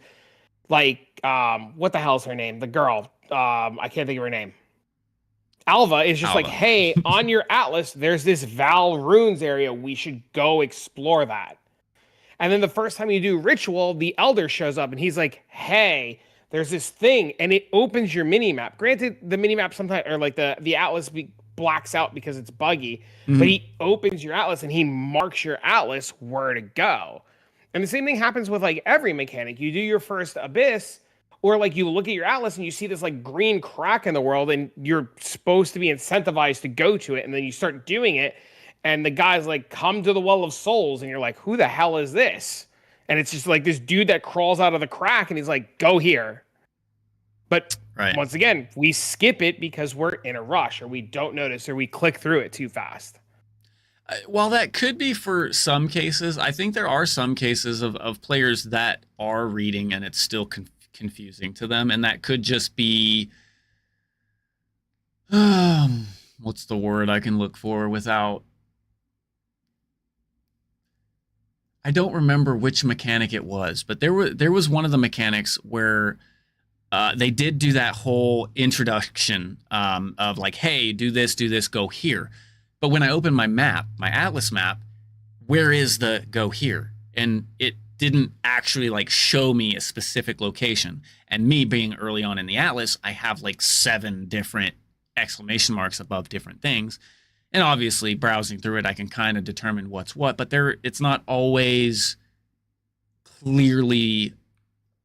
like what the hell is her name? The girl. I can't think of her name. Alva is just like, hey, on your Atlas, there's this Val Runes area. We should go explore that. And then the first time you do ritual, the elder shows up and he's like, hey, there's this thing, and it opens your mini map. Granted, the mini map sometimes, or like the Atlas blacks out because it's buggy, but he opens your Atlas and he marks your Atlas where to go. And the same thing happens with like every mechanic. You do your first abyss, or like you look at your Atlas and you see this like green crack in the world and you're supposed to be incentivized to go to it. And then you start doing it and the guy's like, come to the Well of Souls. And you're like, who the hell is this? And it's just like this dude that crawls out of the crack and he's like, go here. But once again, we skip it because we're in a rush or we don't notice or we click through it too fast. While that could be for some cases, I think there are some cases of players that are reading and it's still confusing to them. And that could just be, what's the word I can look for without, I don't remember which mechanic it was, but there was one of the mechanics where they did do that whole introduction of like, hey, do this, go here. But when I opened my map, my Atlas map, where is the go here? And it didn't actually like show me a specific location. And me being early on in the Atlas, I have like 7 different exclamation marks above different things. And obviously browsing through it, I can kind of determine what's what, but it's not always clearly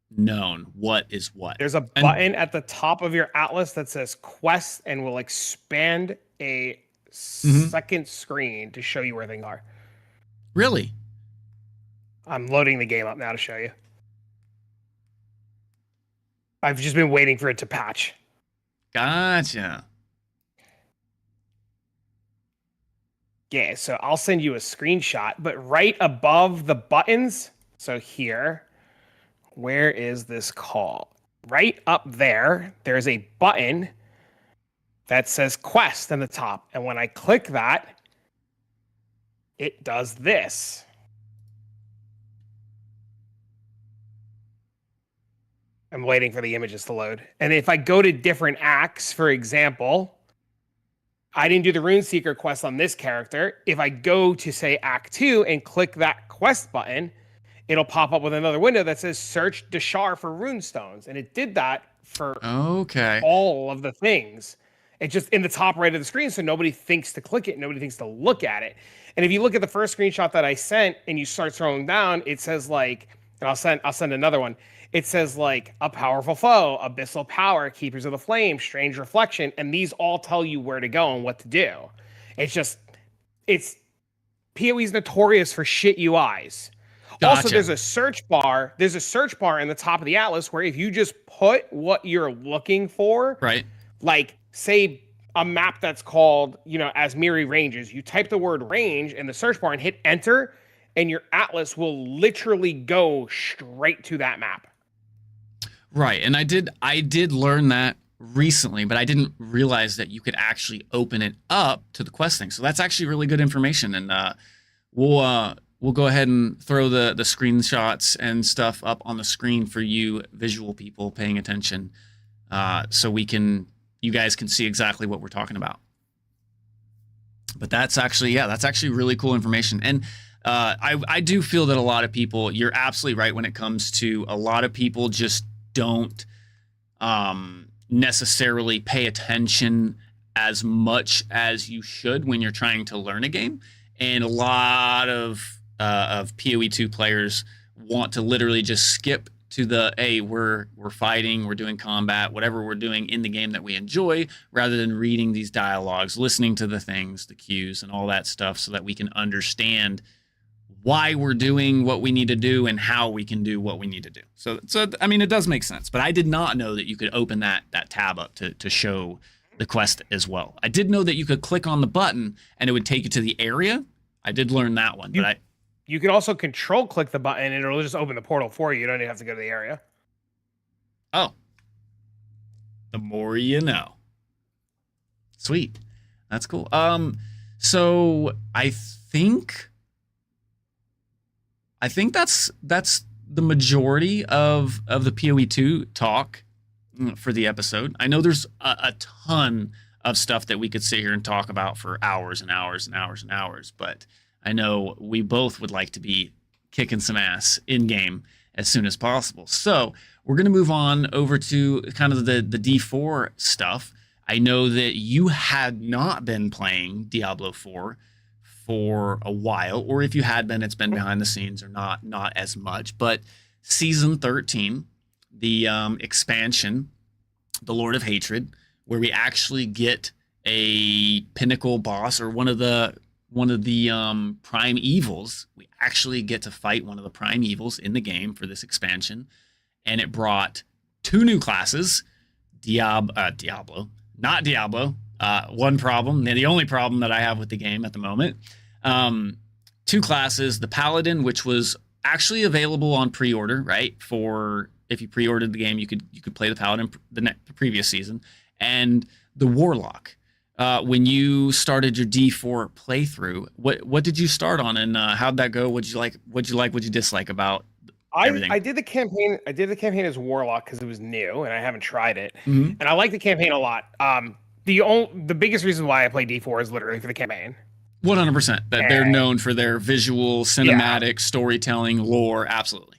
known what is what. There's a button at the top of your Atlas that says quest and will expand a second screen to show you where things are. Really? I'm loading the game up now to show you. I've just been waiting for it to patch. Gotcha. Yeah, so I'll send you a screenshot, but right above the buttons, so here, where is this call? Right up there, there's a button that says quest in the top. And when I click that, it does this. I'm waiting for the images to load. And if I go to different acts, for example, I didn't do the Runeseeker quest on this character. If I go to, say, Act 2 and click that quest button, it'll pop up with another window that says search Deshar for runestones. And it did that for all of the things. It's just in the top right of the screen, so nobody thinks to click it, nobody thinks to look at it. And if you look at the first screenshot that I sent and you start scrolling down, it says like, and I'll send another one. It says like a powerful foe, abyssal power, keepers of the flame, strange reflection, and these all tell you where to go and what to do. It's PoE's notorious for shit UIs. Gotcha. Also, there's a search bar. There's a search bar in the top of the atlas where if you just put what you're looking for, right? Like say a map that's called, Asmiri Ranges, you type the word range in the search bar and hit enter, and your atlas will literally go straight to that map. Right, and I did learn that recently, but I didn't realize that you could actually open it up to the quest thing. So that's actually really good information, and we'll go ahead and throw the screenshots and stuff up on the screen for you visual people paying attention, so you guys can see exactly what we're talking about. But that's actually really cool information, and I do feel that a lot of people, you're absolutely right when it comes to a lot of people just don't necessarily pay attention as much as you should when you're trying to learn a game. And a lot of PoE2 players want to literally just skip to the, hey, we're fighting, we're doing combat, whatever we're doing in the game that we enjoy, rather than reading these dialogues, listening to the things, the cues, and all that stuff, so that we can understand why we're doing what we need to do and how we can do what we need to do. So I mean, it does make sense, but I did not know that you could open that tab up to show the quest as well. I did know that you could click on the button and it would take you to the area. I did learn that one, but you can also control click the button and it'll just open the portal for you. You don't even have to go to the area. Oh, the more you know. Sweet, that's cool. So I think that's the majority of the PoE2 talk for the episode. I know there's a ton of stuff that we could sit here and talk about for hours and hours and hours and hours, but I know we both would like to be kicking some ass in game as soon as possible. So we're going to move on over to kind of the D4 stuff. I know that you had not been playing Diablo 4 for a while, or if you had been, it's been behind the scenes or not as much. But season 13, the expansion, the Lord of Hatred, where we actually get a pinnacle boss or one of the prime evils. We actually get to fight one of the prime evils in the game for this expansion, and it brought 2 new classes, Diablo, not Diablo. One problem, and the only problem that I have with the game at the moment, 2 classes, the Paladin, which was actually available on pre-order, right? For if you pre-ordered the game, you could play the Paladin the previous season, and the Warlock. When you started your D4 playthrough, what did you start on, and how'd that go? What'd you like? What'd you dislike about everything? I did the campaign. I did the campaign as Warlock because it was new and I haven't tried it, and I like the campaign a lot. The biggest reason why I play D4 is literally for the campaign. 100%. That they're known for their visual, cinematic, storytelling, lore. Absolutely.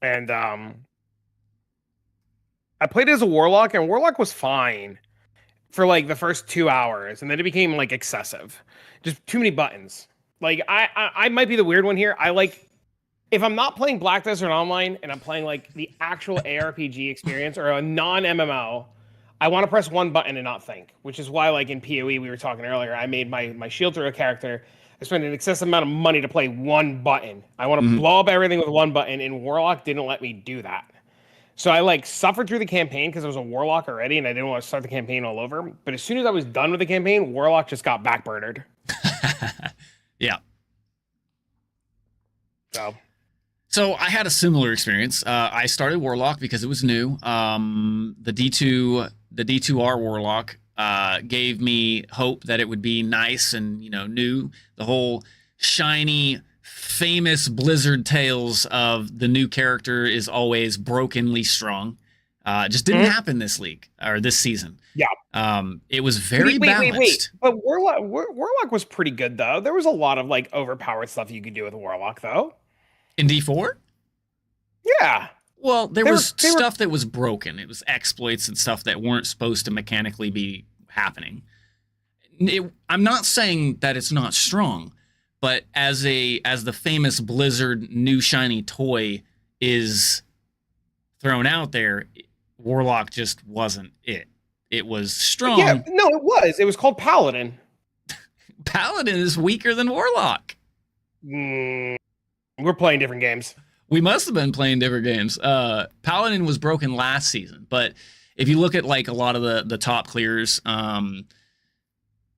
And I played as a Warlock, and Warlock was fine for like the first 2 hours, and then it became like excessive. Just too many buttons. Like I might be the weird one here. I like, if I'm not playing Black Desert Online and I'm playing like the actual ARPG experience or a non-MMO, I want to press one button and not think, which is why, like in PoE, we were talking earlier, I made my shield thrower character. I spent an excessive amount of money to play one button. I want to blow up everything with one button, and Warlock didn't let me do that. So I like suffered through the campaign because I was a Warlock already, and I didn't want to start the campaign all over. But as soon as I was done with the campaign, Warlock just got backburnered. Yeah. So I had a similar experience. I started Warlock because it was new. The D2R Warlock gave me hope that it would be nice and new. The whole shiny, famous Blizzard tales of the new character is always brokenly strong. Just didn't happen this league or this season. Yeah. It was very balanced. But Warlock was pretty good though. There was a lot of like overpowered stuff you could do with Warlock though. In D4? Yeah. Well, there was stuff that was broken. It was exploits and stuff that weren't supposed to mechanically be happening. I'm not saying that it's not strong, but as the famous Blizzard new shiny toy is thrown out there, Warlock just wasn't it. It was strong. Yeah, no, it was. It was called Paladin. Paladin is weaker than Warlock. We're playing different games. We must have been playing different games. Paladin was broken last season, but if you look at like a lot of the top clears,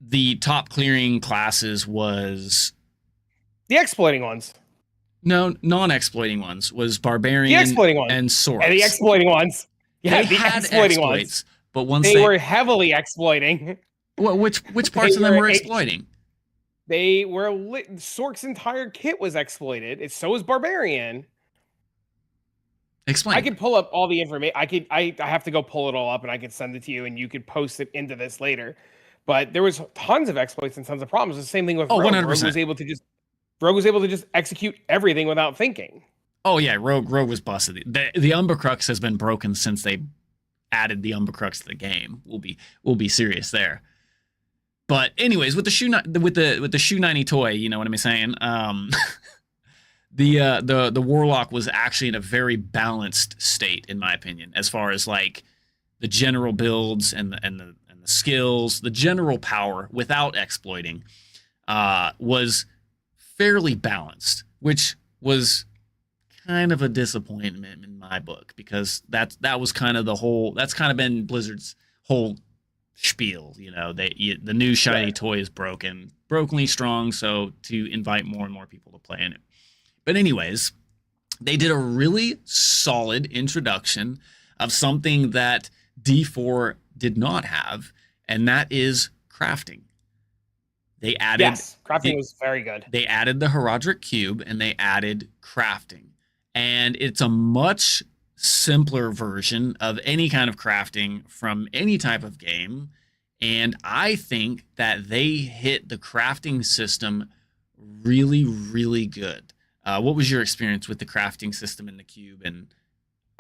the top clearing classes was the exploiting ones. No, non-exploiting ones was Barbarian, the exploiting ones, and Swords. And the exploiting ones. Yeah, they had exploiting ones. But once they were heavily exploiting. Well, which parts of them were exploiting? They were Sork's entire kit was exploited. So was Barbarian. Explain. I can pull up all the information. I have to go pull it all up and I can send it to you and you could post it into this later. But there was tons of exploits and tons of problems. The same thing with Rogue. 100%. Rogue was able to just execute everything without thinking. Oh yeah, Rogue was busted. The Umbra has been broken since they added the Umbra to the game. We'll be serious there. But anyways, with the shoe 90 toy, you know what I'm saying? The Warlock was actually in a very balanced state, in my opinion, as far as like the general builds and the skills, the general power without exploiting, was fairly balanced, which was kind of a disappointment in my book because that was kind of that's kind of been Blizzard's whole spiel. You know, the new shiny toy is brokenly strong, so to invite more and more people to play in it. But anyways, they did a really solid introduction of something that D4 did not have, and that is crafting. They added crafting was very good. They added the Herodric Cube and they added crafting. And it's a much simpler version of any kind of crafting from any type of game. And I think that they hit the crafting system really, really good. What was your experience with the crafting system in the cube? And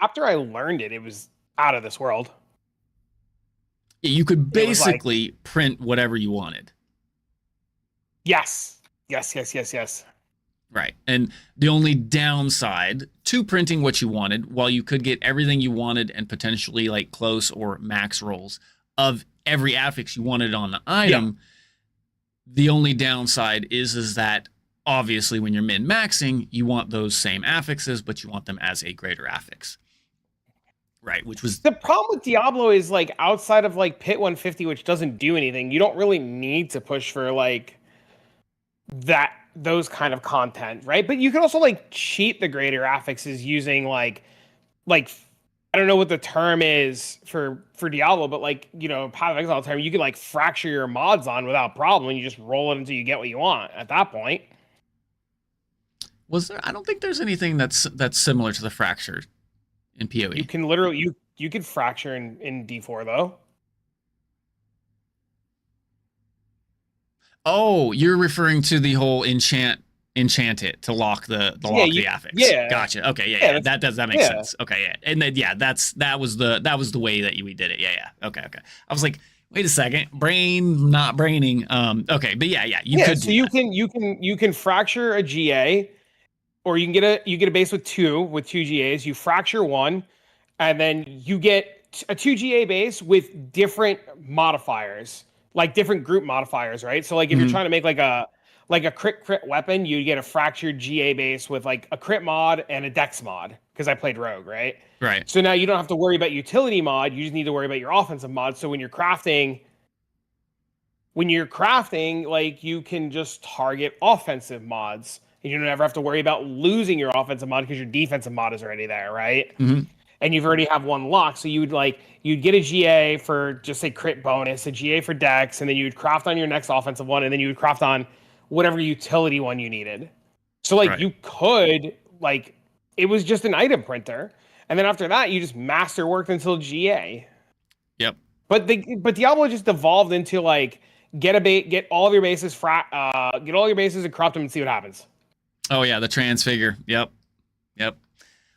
after I learned it, it was out of this world. You could basically print whatever you wanted. Yes. Right. And the only downside to printing what you wanted, while you could get everything you wanted and potentially like close or max rolls of every affix you wanted on the item, the only downside is that obviously when you're min-maxing, you want those same affixes, but you want them as a greater affix. Right, which was... The problem with Diablo is like outside of like Pit 150, which doesn't do anything, you don't really need to push for like those kind of content, right? But you can also like cheat the greater affixes using like I don't know what the term is for Diablo, but like, you know, Path of Exile term, you can like fracture your mods on without problem and you just roll it until you get what you want at that point. Was there? I don't think there's anything that's similar to the fracture in PoE. You can literally you could fracture in D4 though. Oh, you're referring to the whole enchant it to lock the affix. Yeah. Gotcha. Okay, that makes sense. Okay, yeah. And then that was the way that we did it. Yeah. Okay. I was like, wait a second, brain not braining. Okay, but yeah, you could. So you can fracture a GA, or you get a base with two GAs. You fracture one, and then you get a 2 GA base with different modifiers, like different group modifiers, right? So like if you're trying to make like a crit weapon, you get a fractured GA base with like a crit mod and a dex mod, because I played rogue, right? Right. So now you don't have to worry about utility mod, you just need to worry about your offensive mod. So when you're crafting, like you can just target offensive mods and you don't ever have to worry about losing your offensive mod because your defensive mod is already there, right? Mm-hmm. And you've already have one lock. So you'd get a GA for just say crit bonus, a GA for dex, and then you would craft on your next offensive one, and then you would craft on whatever utility one you needed. So like Right. you could like it was just an item printer, and then after that you just masterworked until GA. Yep. But Diablo just evolved into like get all of your bases get all your bases and crop them and see what happens. Oh yeah, the transfigure. Yep. Yep.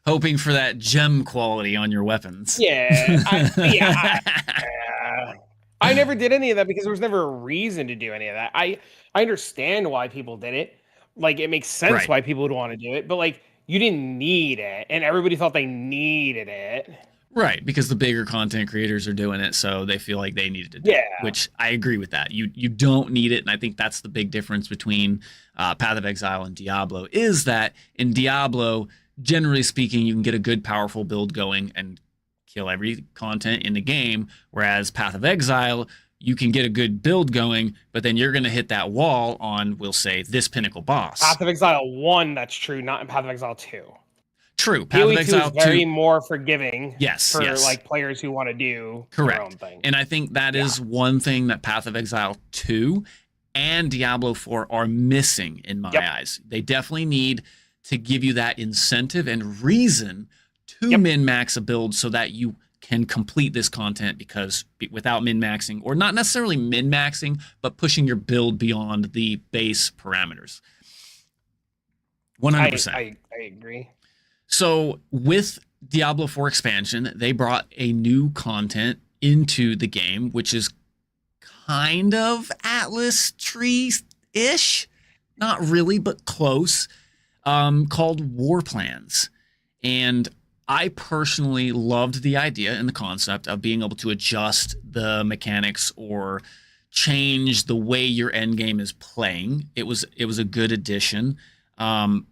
Hoping for that gem quality on your weapons. Yeah, I never did any of that because there was never a reason to do any of that. I understand why people did it. Like it makes sense Right. why people would want to do it, but like you didn't need it, and everybody thought they needed it. Right, because the bigger content creators are doing it, so they feel like they needed to do it, which I agree with that. You don't need it, and I think that's the big difference between Path of Exile and Diablo, is that in Diablo, generally speaking, you can get a good, powerful build going and kill every content in the game, whereas Path of Exile, you can get a good build going, but then you're going to hit that wall on, we'll say, this pinnacle boss. Path of Exile 1, that's true, not in Path of Exile 2. True. Path of Exile 2 is very more forgiving for yes. like players who want to do Correct. their own thing. And I think that is one thing that Path of Exile 2 and Diablo 4 are missing in my eyes. They definitely need to give you that incentive and reason to min-max a build so that you can complete this content, because without min-maxing, or not necessarily min-maxing, but pushing your build beyond the base parameters. 100%. I agree. So with Diablo 4 expansion, they brought a new content into the game, which is kind of Atlas tree-ish. Not really, but close, called War Plans. And I personally loved the idea and the concept of being able to adjust the mechanics or change the way your end game is playing. It was a good addition.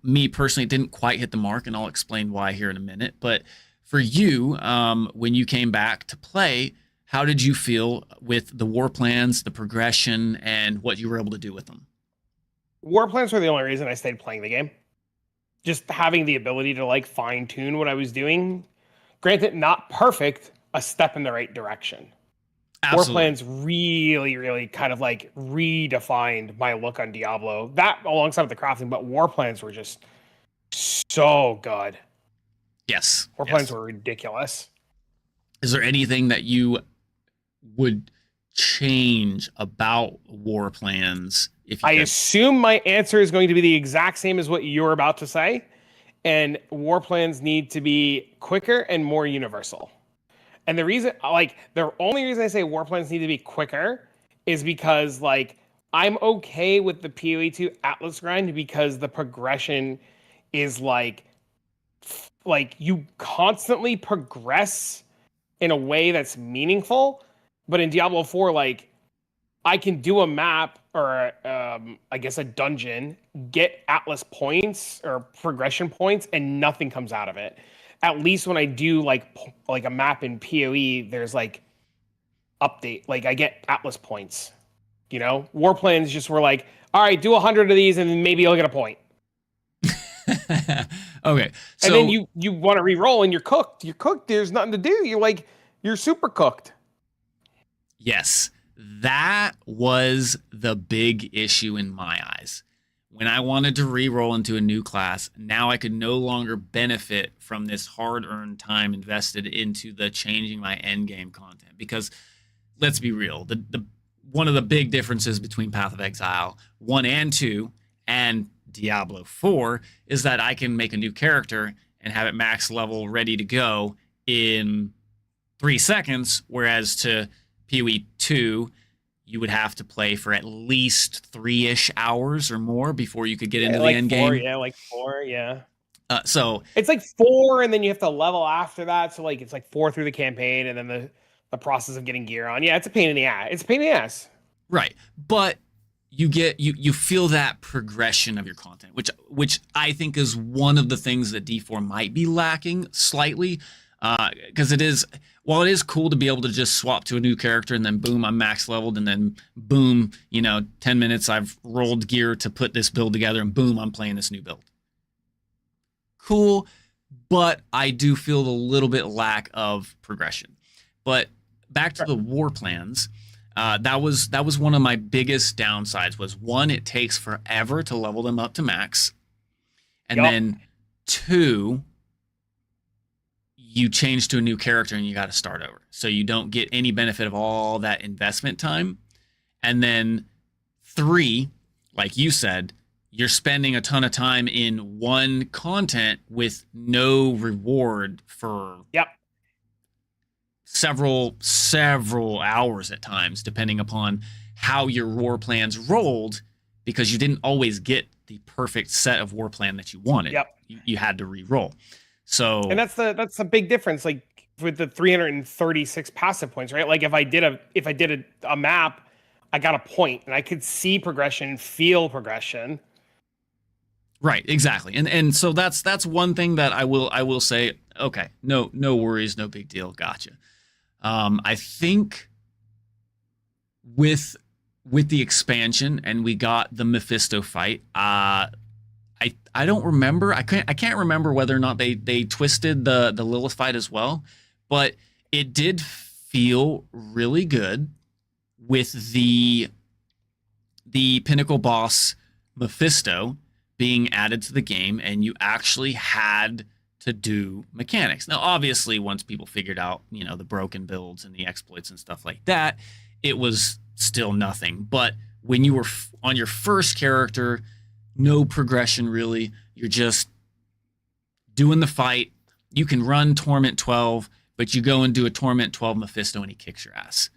Me personally, it didn't quite hit the mark, and I'll explain why here in a minute. But for you, when you came back to play, how did you feel with the war plans, the progression, and what you were able to do with them? War plans were the only reason I stayed playing the game. Just having the ability to like fine tune what I was doing. Granted, not perfect, a step in the right direction. Absolutely. War plans really, really kind of like redefined my look on Diablo. That alongside with the crafting, but war plans were just so good. Yes. War plans were ridiculous. Is there anything that you would change about war plans? If you assume my answer is going to be the exact same as what you're about to say, and war plans need to be quicker and more universal. And the only reason I say war plans need to be quicker is because like I'm okay with the PoE2 Atlas grind because the progression is like you constantly progress in a way that's meaningful. But in Diablo 4, like I can do a map or I guess a dungeon, get Atlas points or progression points, and nothing comes out of it. At least when I do like a map in PoE, there's like update, like I get Atlas points. You know, war plans just were like, all right, do 100 of these and then maybe you'll get a point. Okay. So, and then you want to re-roll and you're cooked. You're cooked. There's nothing to do. You're super cooked. Yes, that was the big issue in my eyes. When I wanted to re-roll into a new class, now I could no longer benefit from this hard-earned time invested into the changing my endgame content. Because let's be real, the one of the big differences between Path of Exile 1 and 2 and Diablo 4 is that I can make a new character and have it max level ready to go in 3 seconds, whereas to PoE 2, you would have to play for at least 3-ish hours or more before you could get into the end game. Like 4, yeah. So it's like 4, and then you have to level after that. So like it's like 4 through the campaign, and then the process of getting gear on. Yeah, it's a pain in the ass. It's a pain in the ass. Right, but you feel that progression of your content, which I think is one of the things that D4 might be lacking slightly, because while it is cool to be able to just swap to a new character and then boom, I'm max leveled, and then boom, 10 minutes I've rolled gear to put this build together, and boom, I'm playing this new build. Cool, but I do feel a little bit lack of progression. But back to the war plans, that was one of my biggest downsides. Was one, it takes forever to level them up to max. And then 2, you change to a new character and you got to start over. So you don't get any benefit of all that investment time. And then 3, like you said, you're spending a ton of time in one content with no reward for several hours at times, depending upon how your war plans rolled, because you didn't always get the perfect set of war plan that you wanted. You had to re-roll. So, and that's the big difference, like with the 336 passive points, right? Like if I did a map, I got a point and I could see progression, feel progression. Right, exactly. And so that's one thing that I will say, okay, no worries, no big deal, gotcha. I think with the expansion and we got the Mephisto fight, I don't remember. I can't remember whether or not they twisted the Lilith fight as well, but it did feel really good with the pinnacle boss Mephisto being added to the game, and you actually had to do mechanics. Now, obviously, once people figured out, the broken builds and the exploits and stuff like that, it was still nothing. But when you were on your first character, no progression really. You're just doing the fight. You can run Torment 12, but you go and do a Torment 12 Mephisto and he kicks your ass.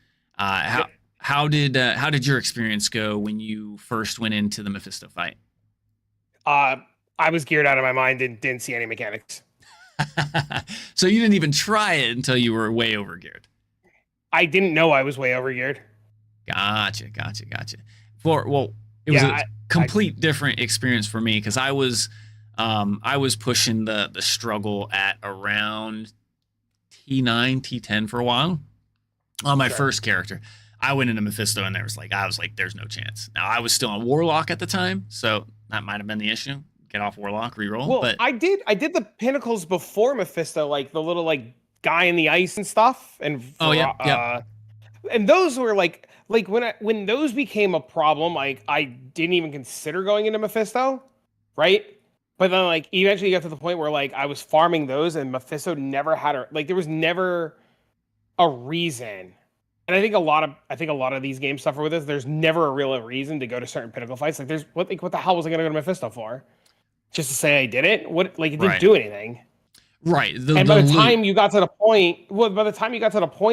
How did your experience go when you first went into the Mephisto fight? I was geared out of my mind and didn't see any mechanics. So you didn't even try it until you were way overgeared. I didn't know I was way overgeared. Gotcha. It was a complete different experience for me, because I was pushing the struggle at around T9, T10 for a while on my first character. I went into Mephisto and I was like, there's no chance. Now, I was still on Warlock at the time, so that might have been the issue. Get off Warlock, reroll. Well, but I did the pinnacles before Mephisto, like the little guy in the ice and stuff, and and those were like when those became a problem, I didn't even consider going into Mephisto, right? But then eventually you got to the point where I was farming those, and Mephisto never had there was never a reason. And I think a lot of these games suffer with this. There's never a real reason to go to certain pinnacle fights. What the hell was I gonna go to Mephisto for? Just to say I did it? It didn't do anything. Right. By the time you got to the point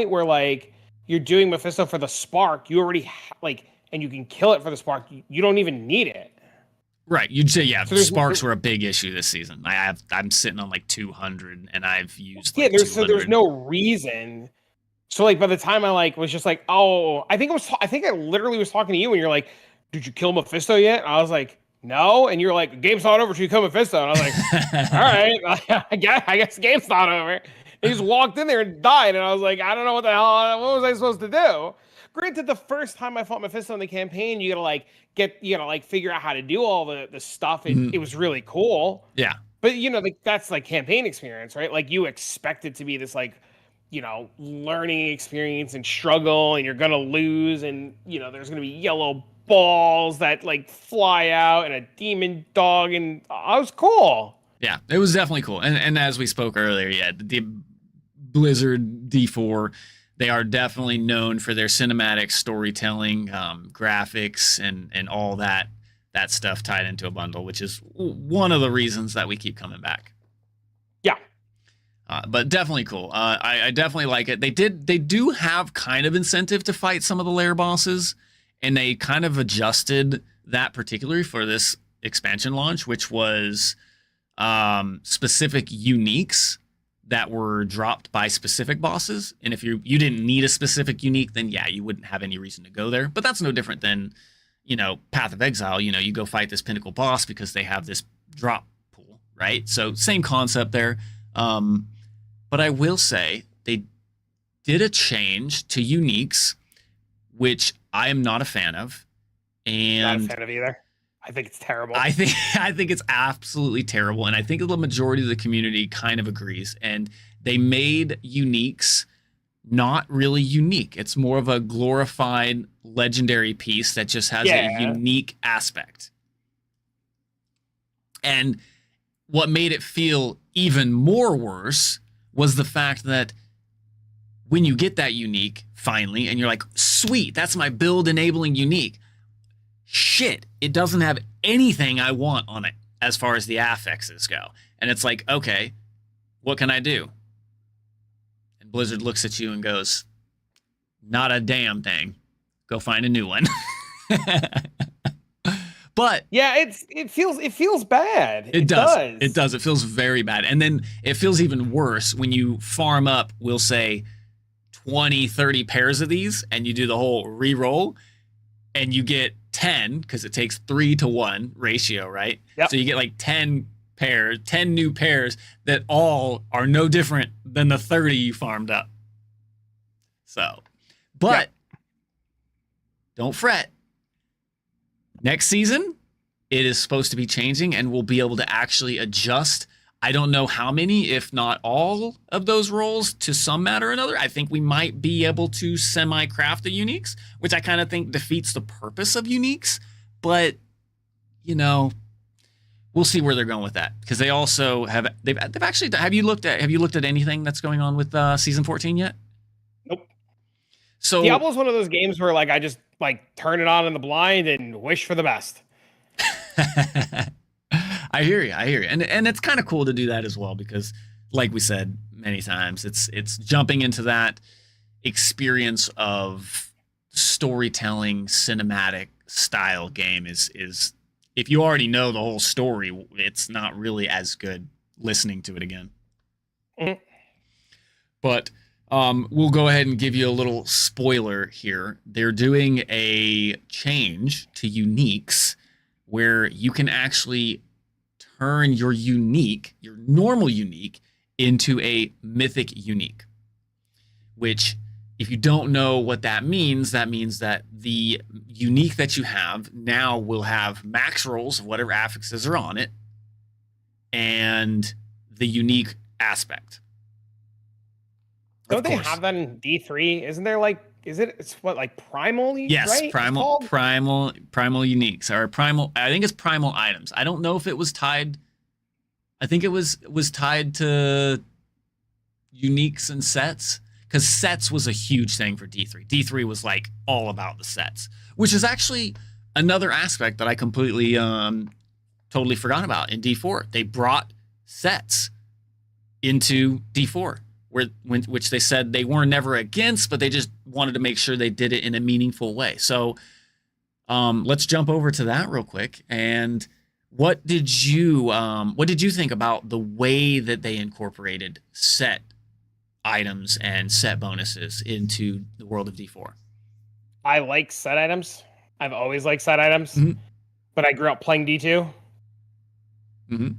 where you're doing Mephisto for the spark, you already and you can kill it for the spark. You don't even need it. Right. You'd say, so sparks were a big issue this season. I'm sitting on 200 and I've used there's no reason. So by the time I was just oh, I think I literally was talking to you and you're like, did you kill Mephisto yet? And I was like, no. And you're like, game's not over till you kill Mephisto. And I was like, all right, I guess the game's not over. He just walked in there and died. And I was like, I don't know what was I supposed to do? Granted, the first time I fought Mephisto in the campaign, you gotta figure out how to do all the stuff. It was really cool. Yeah. But that's campaign experience, right? You expect it to be this learning experience and struggle, and you're gonna lose, and there's gonna be yellow balls that fly out and a demon dog, and it was cool. Yeah, it was definitely cool. And as we spoke earlier, the Blizzard D4, they are definitely known for their cinematic storytelling, graphics, and all that stuff tied into a bundle, which is one of the reasons that we keep coming back. Yeah. But definitely cool. I definitely like it. They do have kind of incentive to fight some of the lair bosses, and they kind of adjusted that particularly for this expansion launch, which was specific uniques that were dropped by specific bosses. And if you didn't need a specific unique, then you wouldn't have any reason to go there. But that's no different than, Path of Exile. You go fight this pinnacle boss because they have this drop pool, right? So same concept there. But I will say they did a change to uniques, which I am not a fan of. And not a fan of either. I think it's terrible. I think it's absolutely terrible. And I think the majority of the community kind of agrees. And they made uniques not really unique. It's more of a glorified legendary piece that just has a unique aspect. And what made it feel even more worse was the fact that when you get that unique finally, and you're like, sweet, that's my build enabling unique. Shit, it doesn't have anything I want on it as far as the affixes go. And it's like, okay, what can I do? And Blizzard looks at you and goes, not a damn thing. Go find a new one. But yeah, it feels bad. It does. It does. It feels very bad. And then it feels even worse when you farm up, we'll say 20, 30 pairs of these, and you do the whole re-roll, and you get 10, because it takes 3-to-1 ratio, right? Yep. So you get like 10 pairs, 10 new pairs that all are no different than the 30 you farmed up. So, but don't fret. Next season, it is supposed to be changing, and we'll be able to actually adjust. I don't know how many, if not all, of those roles to some matter or another. I think we might be able to semi-craft the uniques, which I kind of think defeats the purpose of uniques. But, you know, we'll see where they're going with that, because they also they've actually, have you looked at anything that's going on with season 14 yet? Nope. So Diablo's one of those games where like I just like turn it on in the blind and wish for the best. I hear you. And it's kind of cool to do that as well, because like we said many times, it's jumping into that experience of storytelling, cinematic style game is if you already know the whole story, it's not really as good listening to it again. Mm-hmm. But we'll go ahead and give you a little spoiler here. They're doing a change to uniques where you can actually turn your unique, your normal unique, into a mythic unique. Which, if you don't know what that means that the unique that you have now will have max rolls of whatever affixes are on it, and the unique aspect. Don't they have that in D3? Isn't there like, it's what, like primal? Yes, right? primal uniques, or primal. I think it's primal items. I don't know if it was tied. I think it was tied to uniques and sets, because sets was a huge thing for D3. D3 was like all about the sets, which is actually another aspect that I completely totally forgot about in D4. They brought sets into D4. Which they said they weren't never against, but they just wanted to make sure they did it in a meaningful way. So let's jump over to that real quick. And what did you think about the way that they incorporated set items and set bonuses into the world of D4? I like set items. I've always liked set items, but I grew up playing D2. Mm-hmm.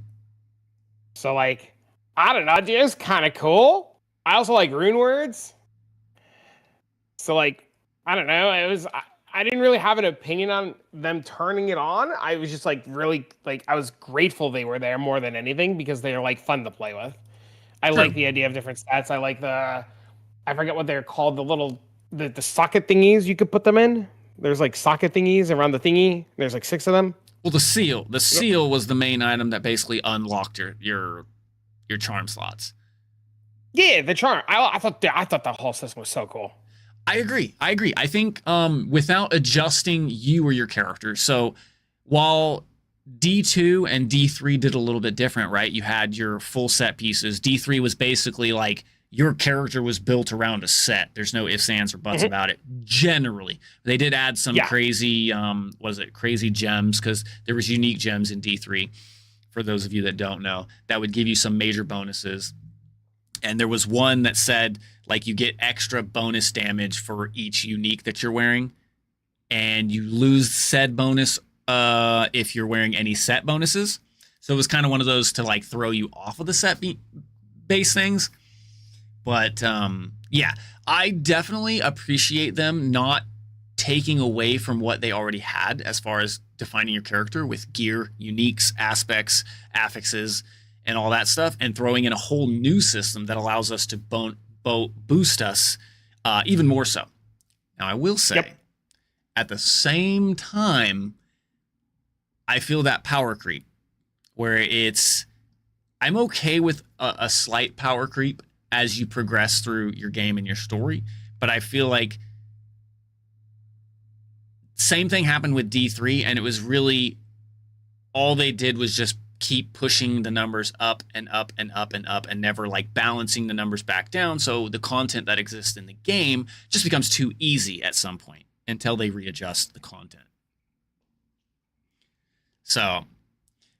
So like, I don't know, it's kind of cool. I also like rune words. So like, I don't know. I didn't really have an opinion on them turning it on. I was just like really like, I was grateful they were there more than anything, because they're like fun to play with. I like the idea of different stats. I like I forget what they're called, the socket thingies you could put them in. There's like socket thingies around the thingy. There's like 6 of them. Well, the seal was the main item that basically unlocked your charm slots. Yeah, the charm. I thought the whole system was so cool. I agree. I think without adjusting you or your character. So while D2 and D3 did a little bit different, right? You had your full set pieces. D3 was basically like your character was built around a set. There's no ifs, ands, or buts about it. Generally, they did add some crazy, crazy gems, because there was unique gems in D3. For those of you that don't know, that would give you some major bonuses. And there was one that said, like, you get extra bonus damage for each unique that you're wearing, and you lose said bonus if you're wearing any set bonuses. So it was kind of one of those to like throw you off of the set base things. But yeah, I definitely appreciate them not taking away from what they already had as far as defining your character with gear, uniques, aspects, affixes, and all that stuff, and throwing in a whole new system that allows us to boost us even more so. Now, I will say, at the same time, I feel that power creep, where it's I'm okay with a slight power creep as you progress through your game and your story, but I feel like same thing happened with D3, and it was really all they did was just keep pushing the numbers up and up and up and up and never like balancing the numbers back down. So the content that exists in the game just becomes too easy at some point until they readjust the content. So,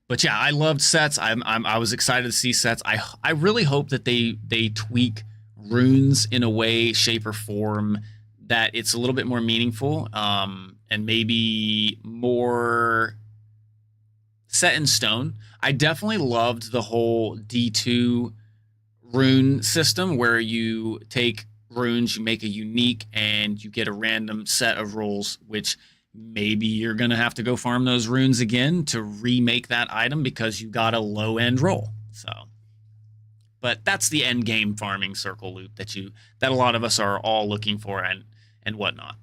but yeah, I loved sets. I was excited to see sets. I really hope that they tweak runes in a way, shape, or form that it's a little bit more meaningful, and maybe more set in stone. I definitely loved the whole D2 rune system where you take runes, you make a unique, and you get a random set of rolls, which maybe you're going to have to go farm those runes again to remake that item because you got a low end roll. So, but that's the end game farming circle loop that a lot of us are all looking for and whatnot.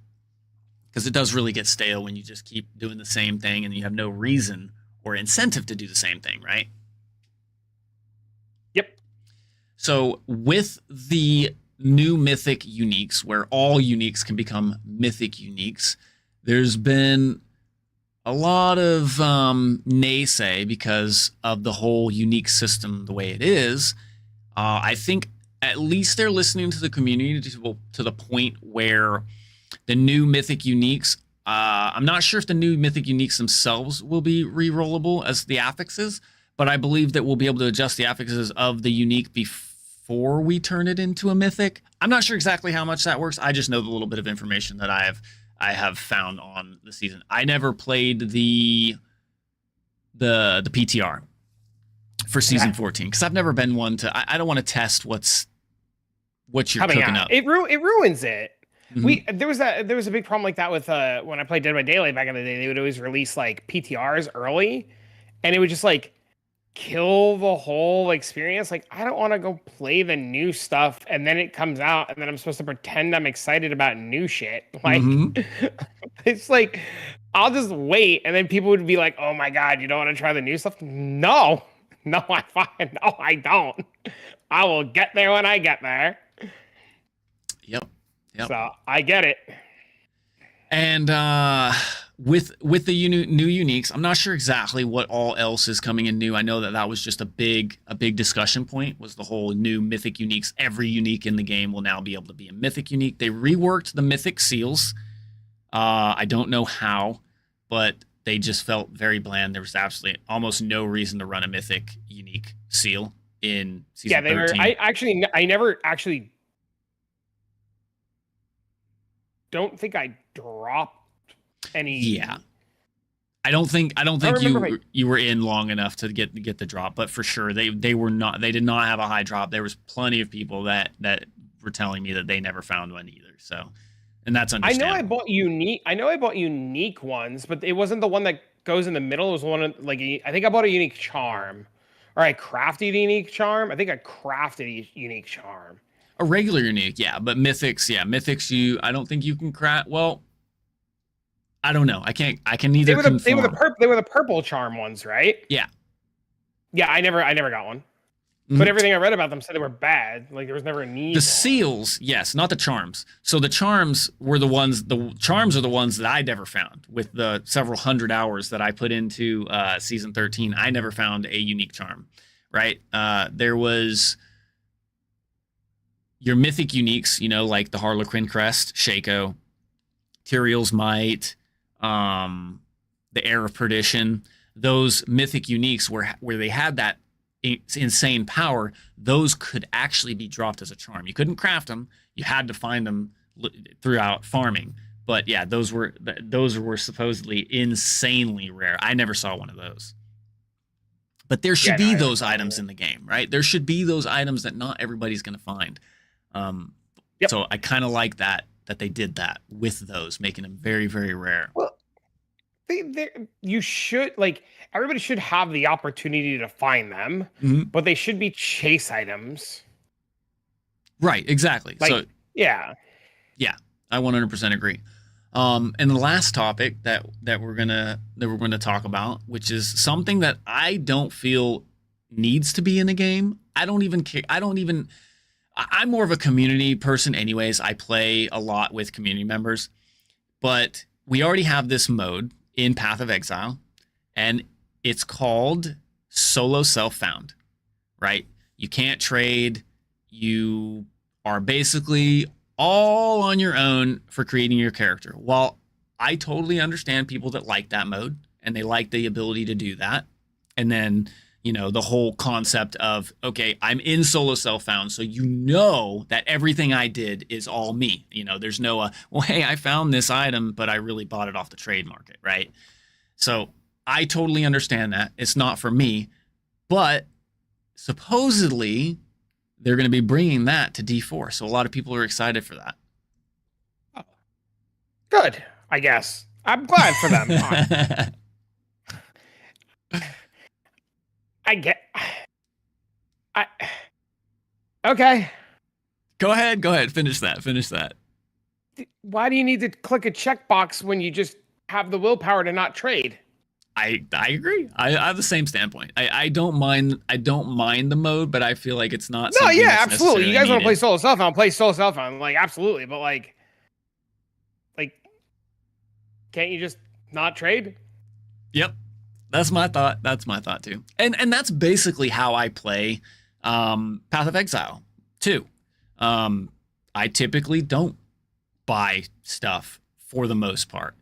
Because it does really get stale when you just keep doing the same thing and you have no reason or incentive to do the same thing, right? Yep. So with the new mythic uniques, where all uniques can become mythic uniques, there's been a lot of naysay because of the whole unique system the way it is. I think at least they're listening to the community to the point where the new mythic uniques, I'm not sure if the new mythic uniques themselves will be re-rollable as the affixes, but I believe that we'll be able to adjust the affixes of the unique before we turn it into a mythic. I'm not sure exactly how much that works. I just know the little bit of information that I have found on the season. I never played the PTR for season 14 because I've never been one to. I don't want to test what you're coming cooking out. up. It ruins it. Mm-hmm. There was a big problem like that with when I played Dead by Daylight back in the day. They would always release like PTRs early, and it would just like kill the whole experience. Like, I don't want to go play the new stuff and then it comes out and then I'm supposed to pretend I'm excited about new shit. Like, it's like, I'll just wait. And then people would be like, oh my God, you don't want to try the new stuff? No, I don't. I will get there when I get there. Yep. So I get it. And with the new uniques, I'm not sure exactly what all else is coming in new. I know that was just a big discussion point, was the whole new mythic uniques. Every unique in the game will now be able to be a mythic unique. They reworked the mythic seals. I don't know how, but they just felt very bland. There was absolutely almost no reason to run a mythic unique seal in season 13. I never actually don't think I dropped any. Yeah, I don't think you were in long enough to get the drop, but for sure they did not have a high drop. There was plenty of people that were telling me that they never found one either. So, and that's understandable. I know I bought unique ones, but it wasn't the one that goes in the middle. It was one like I think I bought a unique charm, or I crafted a unique charm. I think I crafted a unique charm. A regular unique, yeah, but mythics, I don't think you can craft. Well, I don't know. I can neither. They were the purple charm ones, right? Yeah. Yeah, I never got one. Mm-hmm. But everything I read about them said they were bad. Like there was never a need. The seals, yes, not the charms. So the charms were the ones. The charms are the ones that I never found. With the several hundred hours that I put into season 13, I never found a unique charm. Right? There was your mythic uniques, like the Harlequin Crest, Shaco, Tyrael's Might, the Heir of Perdition. Those mythic uniques where they had that insane power, those could actually be dropped as a charm. You couldn't craft them. You had to find them throughout farming. But yeah, those were supposedly insanely rare. I never saw one of those. But there should be those items in the game, right? There should be those items that not everybody's going to find. So I kind of like that they did that with those, making them very, very rare. Well, you should, like, everybody should have the opportunity to find them, but they should be chase items. Right, exactly. Like, so yeah, I 100% agree. And the last topic that we're gonna talk about, which is something that I don't feel needs to be in the game. I don't even care. I'm more of a community person anyways. I play a lot with community members, but we already have this mode in Path of Exile, and it's called Solo Self-Found, right? You can't trade. You are basically all on your own for creating your character. While I totally understand people that like that mode and they like the ability to do that. And then, the whole concept of, okay, I'm in Solo Self-Found, so that everything I did is all me. There's no, well, hey, I found this item, but I really bought it off the trade market, right? So I totally understand that. It's not for me, but supposedly they're going to be bringing that to D4. So a lot of people are excited for that. Good, I guess. I'm glad for them. Okay. Go ahead. Finish that. Why do you need to click a checkbox when you just have the willpower to not trade? I agree. I have the same standpoint. I don't mind the mode, but I feel like it's not. No, yeah, absolutely. You guys want to play Solo Self-Found? Play Solo Self-Found. Like, absolutely. But like, can't you just not trade? Yep. That's my thought too. And that's basically how I play Path of Exile too. I typically don't buy stuff for the most part.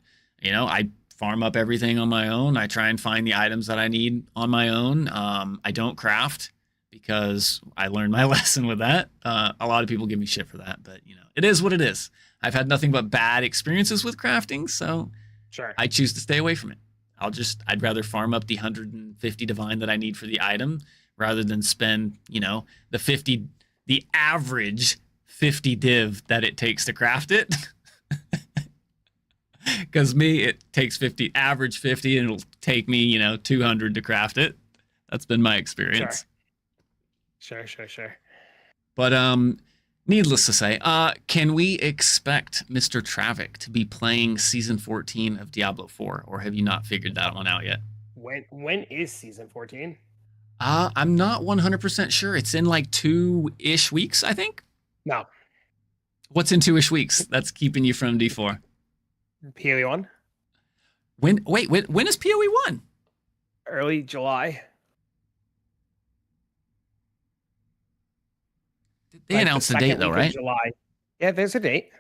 I farm up everything on my own. I try and find the items that I need on my own. I don't craft because I learned my lesson with that. A lot of people give me shit for that, but it is what it is. I've had nothing but bad experiences with crafting, so sure. I choose to stay away from it. I'd rather farm up the 150 divine that I need for the item rather than spend, the average 50 div that it takes to craft it. Because it takes average 50, and it'll take me, 200 to craft it. That's been my experience. Sure. But needless to say, can we expect Mr. Travick to be playing Season 14 of Diablo 4, or have you not figured that one out yet? When is Season 14? I'm not 100% sure. It's in like 2-ish weeks, I think. No. What's in 2-ish weeks that's keeping you from D4? PoE 1. When is PoE 1? Early July. They announced the date though, right? July. Yeah, there's a date.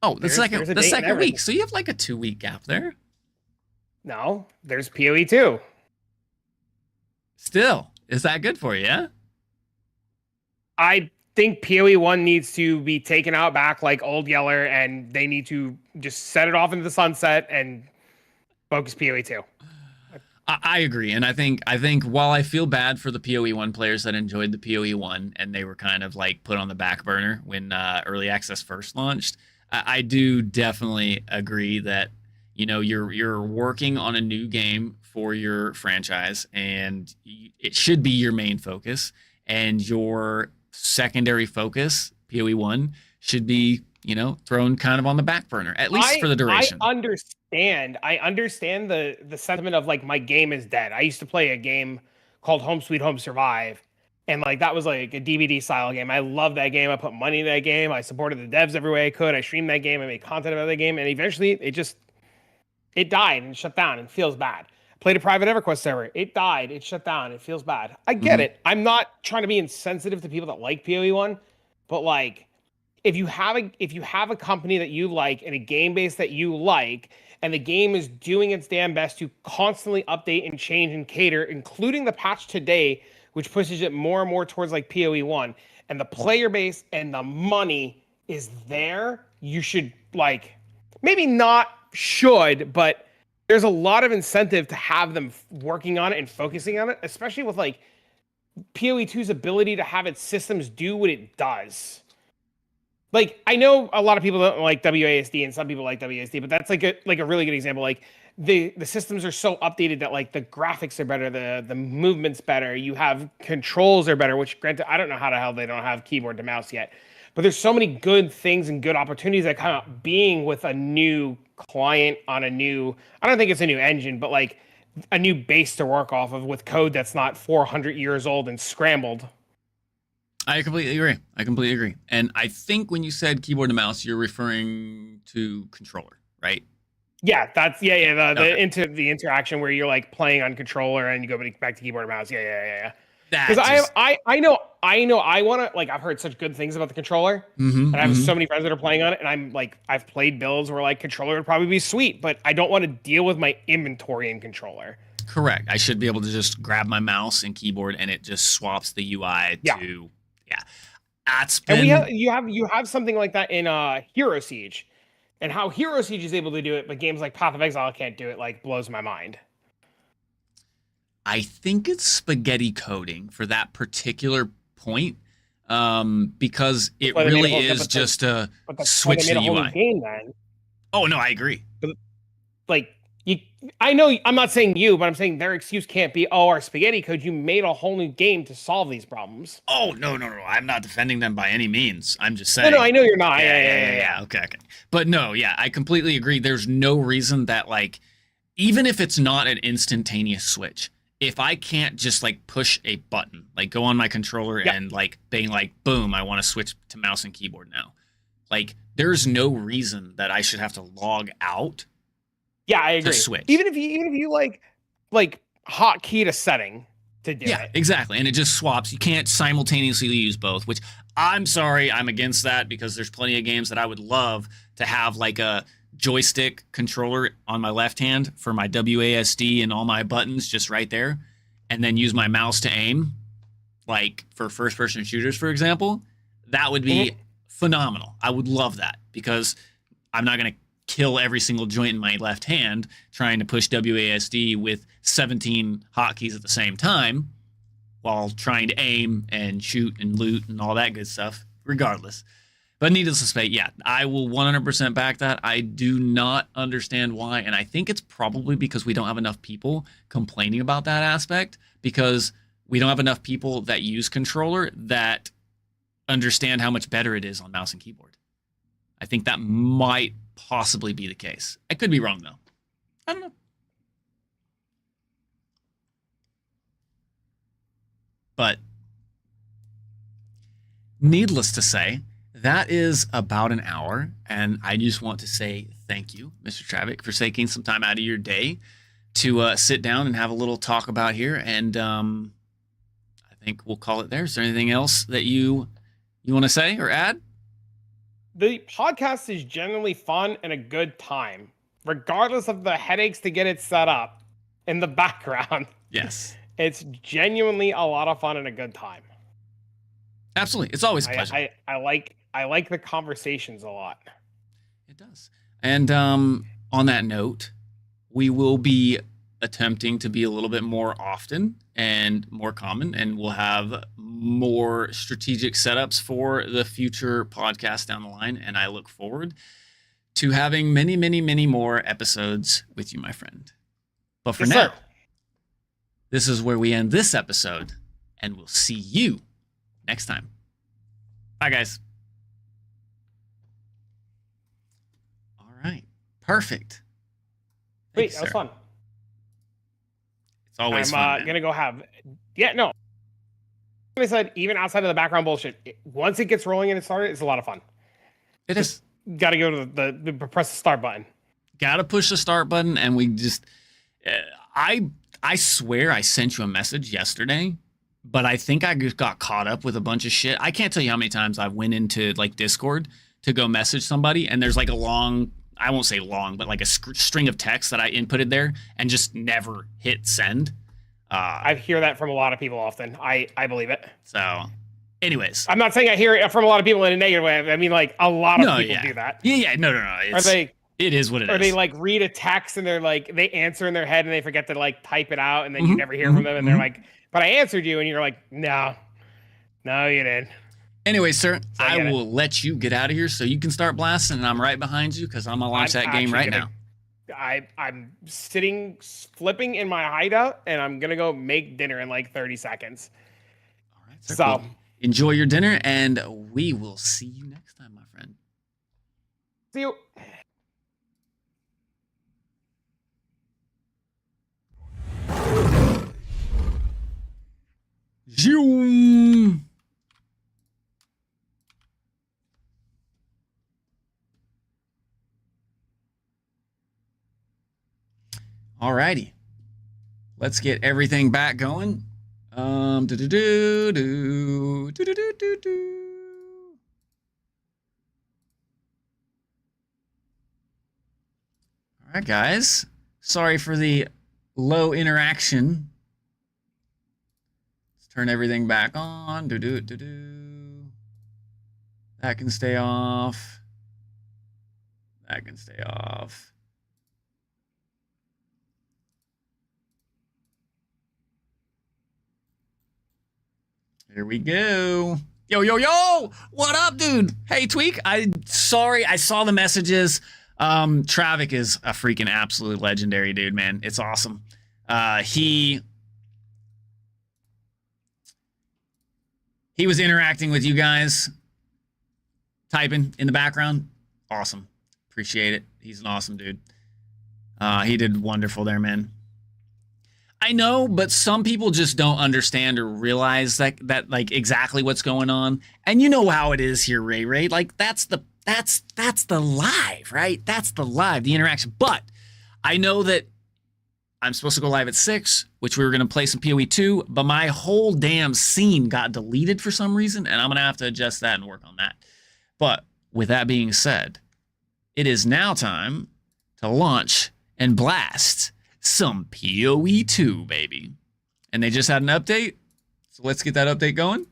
Oh, the second week. So you have like a 2-week gap there. No, there's PoE 2. Still, is that good for you? Yeah. I think PoE 1 needs to be taken out back like Old Yeller, and they need to just set it off into the sunset and focus PoE 2. I agree, and I think while I feel bad for the PoE 1 players that enjoyed the PoE 1 and they were kind of like put on the back burner when early access first launched, I do definitely agree that you're working on a new game for your franchise, and it should be your main focus, and your secondary focus, PoE 1, should be thrown kind of on the back burner, at least for the duration. I understand the sentiment of like, my game is dead. I used to play a game called Home Sweet Home Survive, and like that was like a DVD style game. I love that game. I put money in that game. I supported the devs every way I could. I streamed that game. I made content about that game, and eventually it died and shut down and feels bad. Played a private EverQuest server. It died. It shut down. It feels bad. I get it. I'm not trying to be insensitive to people that like PoE 1, but like, if you have a company that you like and a game base that you like, and the game is doing its damn best to constantly update and change and cater, including the patch today, which pushes it more and more towards like PoE 1, and the player base and the money is there, you should like, maybe not should, but there's a lot of incentive to have them working on it and focusing on it, especially with like PoE 2's ability to have its systems do what it does. Like, I know a lot of people don't like WASD and some people like WASD, but that's like a really good example. Like the systems are so updated that like the graphics are better, the movement's better, you have controls are better, which granted, I don't know how the hell they don't have keyboard to mouse yet. But there's so many good things and good opportunities that come out being with a new client on a new, I don't think it's a new engine, but like a new base to work off of with code that's not 400 years old and scrambled. I completely agree. And I think when you said keyboard and mouse, you're referring to controller, right? Yeah, that's the Okay. the interaction where you're like playing on controller and you go back to keyboard and mouse. Yeah. That Because just I know I want to, like, I've heard such good things about the controller, and I have so many friends that are playing on it, and I'm like, I've played builds where like controller would probably be sweet, but I don't want to deal with my inventory in controller. correct. I should be able to just grab my mouse and keyboard and it just swaps the UI Yeah. to yeah. That's And been you have something like that in Hero Siege, and how Hero Siege is able to do it, but games like Path of Exile can't do it, like, blows my mind. I think it's spaghetti coding for that particular point. Because it really is just a switch the UI. Game then. Oh no, I agree. Like, I know I'm not saying you, but I'm saying their excuse can't be, oh, our spaghetti code. You made a whole new game to solve these problems. Oh no. I'm not defending them by any means. I'm just saying. No, I know you're not. Yeah. Okay. But no, yeah, I completely agree. There's no reason that, like, even if it's not an instantaneous switch, if I can't just like push a button, like go on my controller and like being like, boom, I want to switch to mouse and keyboard now. Like, there's no reason that I should have to log out. Yeah, I agree. To switch. Even if you like hotkey to setting to do it. Yeah, exactly. And it just swaps. You can't simultaneously use both, which I'm sorry, I'm against that, because there's plenty of games that I would love to have like a joystick controller on my left hand for my WASD and all my buttons just right there, and then use my mouse to aim, like for first-person shooters, for example. That would be phenomenal. I would love that, because I'm not going to kill every single joint in my left hand trying to push WASD with 17 hotkeys at the same time while trying to aim and shoot and loot and all that good stuff, regardless. But needless to say, yeah, I will 100% back that. I do not understand why, and I think it's probably because we don't have enough people complaining about that aspect, because we don't have enough people that use controller that understand how much better it is on mouse and keyboard. I think that might possibly be the case. I could be wrong, though. I don't know. But needless to say, that is about an hour, and I just want to say thank you, Mr. Travick, for taking some time out of your day to sit down and have a little talk about here, and I think we'll call it there. Is there anything else that you want to say or add? The podcast is generally fun and a good time, regardless of the headaches to get it set up in the background. Yes. It's genuinely a lot of fun and a good time. Absolutely. It's always a pleasure. I like the conversations a lot. It does. And on that note, we will be attempting to be a little bit more often and more common, and we'll have more strategic setups for the future podcast down the line. And I look forward to having many, many, many more episodes with you, my friend. But for now, this is where we end this episode, and we'll see you next time. Bye, guys. All right. Perfect. Wait, that was fun. It's always fun. I'm going to go have... Yeah, no. Like I said, even outside of the background bullshit, once it gets rolling and it started, it's a lot of fun. It is. Got to go to the press the start button. Got to push the start button, and we just... I swear I sent you a message yesterday, but I think I just got caught up with a bunch of shit. I can't tell you how many times I went into like Discord to go message somebody, and there's like a long, I won't say long, but like a string of text that I inputted there and just never hit send. I hear that from a lot of people often. I believe it. So anyways. I'm not saying I hear it from a lot of people in a negative way. I mean, like, a lot of people do that. Yeah. No. It is what it is. Or they like read a text and they're like, they answer in their head and they forget to like type it out, and then you never hear from them, and they're like, but I answered you, and you're like, no, you didn't. Anyway, sir, so I will let you get out of here so you can start blasting, and I'm right behind you because I'm gonna launch that game right now. I'm sitting flipping in my hideout, and I'm gonna go make dinner in like 30 seconds. All right, sir, so cool. Enjoy your dinner, and we will see you next time, my friend. See you. Zoom. Alrighty. Let's get everything back going. All right, guys. Sorry for the low interaction. Let's turn everything back on. That can stay off. That can stay off. Here we go. Yo, yo, yo! What up, dude? Hey, Tweak. Sorry, I saw the messages. Travic is a freaking absolute legendary dude, man. It's awesome. He was interacting with you guys, typing in the background. Awesome. Appreciate it. He's an awesome dude. He did wonderful there, man. I know, but some people just don't understand or realize that like exactly what's going on. And you know how it is here, Ray. Like that's the live, right? That's the live, the interaction. But I know that I'm supposed to go live at 6, which we were going to play some PoE 2, but my whole damn scene got deleted for some reason, and I'm going to have to adjust that and work on that. But with that being said, it is now time to launch and blast some PoE 2, baby. And they just had an update, so let's get that update going.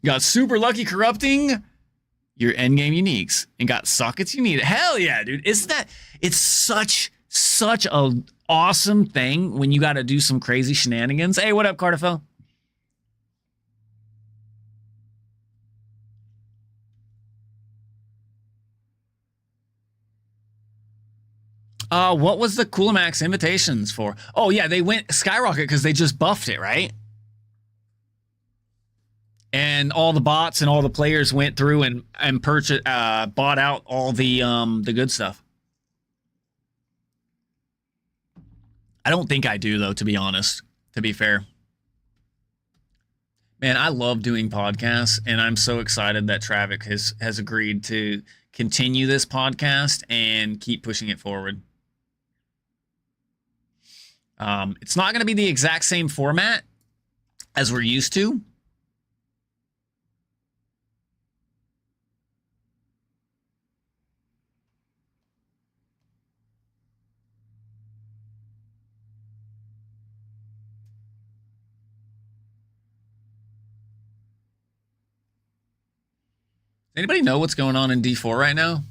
Got super lucky corrupting your endgame uniques and got sockets you need. Hell yeah, dude. Isn't that, it's such a awesome thing when you got to do some crazy shenanigans. Hey, what up, Carterfell? What was the Coolamax invitations for? Oh yeah, they went skyrocket because they just buffed it, right? And all the bots and all the players went through and purchased, bought out all the good stuff. I don't think I do though, to be honest. To be fair, man, I love doing podcasts, and I'm so excited that Travic has agreed to continue this podcast and keep pushing it forward. It's not going to be the exact same format as we're used to. Does anybody know what's going on in D4 right now?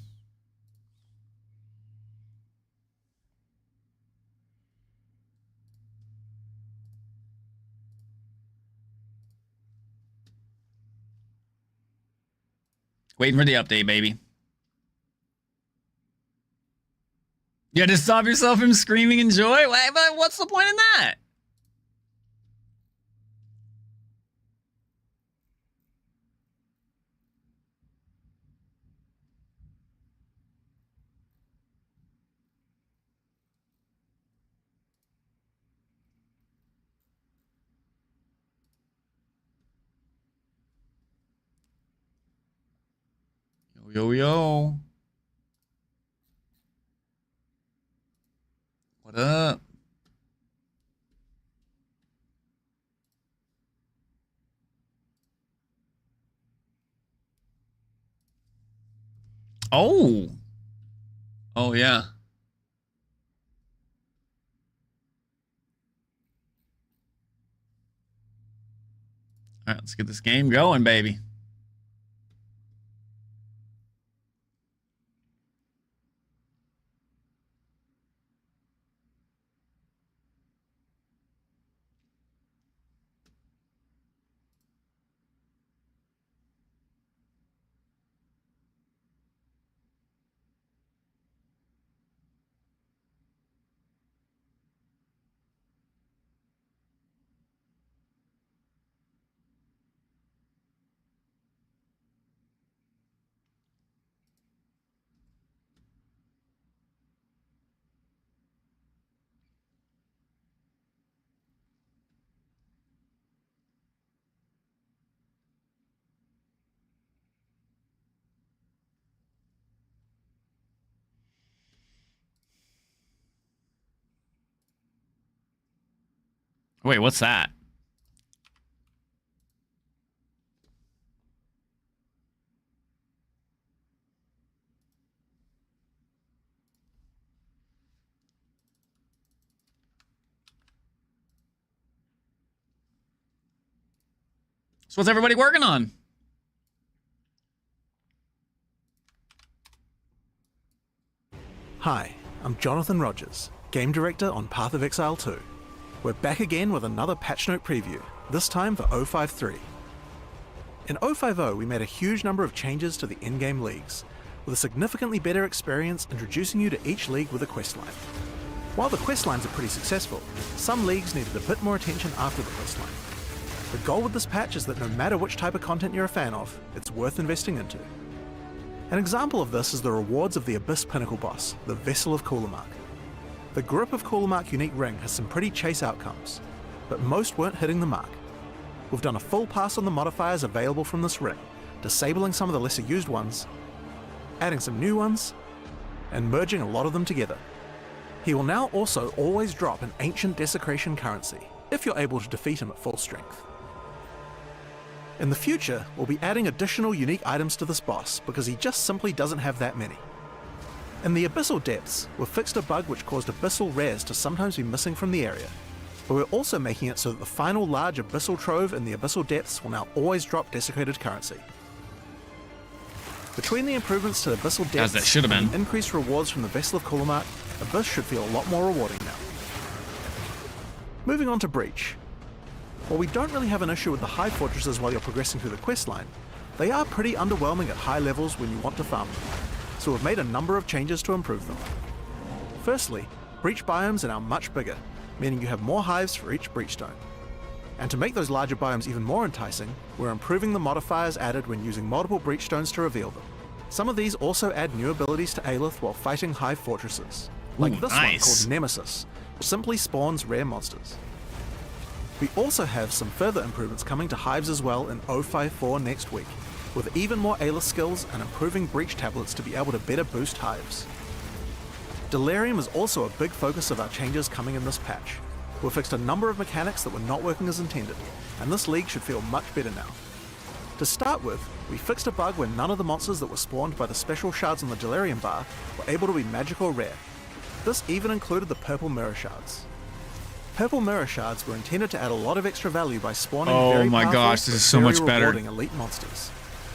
Waiting for the update, baby. You had to stop yourself from screaming in joy? What's the point in that? Yo, yo. What up? Oh. Oh, yeah. All right, let's get this game going, baby. Wait, what's that? So what's everybody working on? Hi, I'm Jonathan Rogers, Game Director on Path of Exile 2. We're back again with another patch note preview, this time for 053. In 050, we made a huge number of changes to the in-game leagues, with a significantly better experience introducing you to each league with a questline. While the questlines are pretty successful, some leagues needed a bit more attention after the questline. The goal with this patch is that no matter which type of content you're a fan of, it's worth investing into. An example of this is the rewards of the Abyss Pinnacle boss, the Vessel of Coolamark. The Grip of Coolamark unique ring has some pretty chase outcomes, but most weren't hitting the mark. We've done a full pass on the modifiers available from this ring, disabling some of the lesser used ones, adding some new ones, and merging a lot of them together. He will now also always drop an Ancient Desecration currency, if you're able to defeat him at full strength. In the future, we'll be adding additional unique items to this boss because he just simply doesn't have that many. In the Abyssal Depths, we've fixed a bug which caused Abyssal rares to sometimes be missing from the area, but we're also making it so that the final large Abyssal Trove in the Abyssal Depths will now always drop desecrated currency. Between the improvements to the Abyssal Depths that should have been. and increased rewards from the Vessel of Coolamark, Abyss should feel a lot more rewarding now. Moving on to Breach. While we don't really have an issue with the Hive Fortresses while you're progressing through the questline, they are pretty underwhelming at high levels when you want to farm them, so we've made a number of changes to improve them. Firstly, Breach biomes are now much bigger, meaning you have more hives for each Breachstone. And to make those larger biomes even more enticing, we're improving the modifiers added when using multiple Breachstones to reveal them. Some of these also add new abilities to Aelith while fighting Hive Fortresses, like Ooh, this nice. one called Nemesis, which simply spawns rare monsters. We also have some further improvements coming to Hives as well in 054 next week, with even more Aelith skills and improving Breach tablets to be able to better boost Hives. Delirium is also a big focus of our changes coming in this patch. We've fixed a number of mechanics that were not working as intended, and this league should feel much better now. To start with, we fixed a bug where none of the monsters that were spawned by the special shards on the Delirium bar were able to be magic or rare. This even included the purple mirror shards. Purple mirror shards were intended to add a lot of extra value by spawning very my powerful gosh, this but is so very much better. rewarding elite monsters.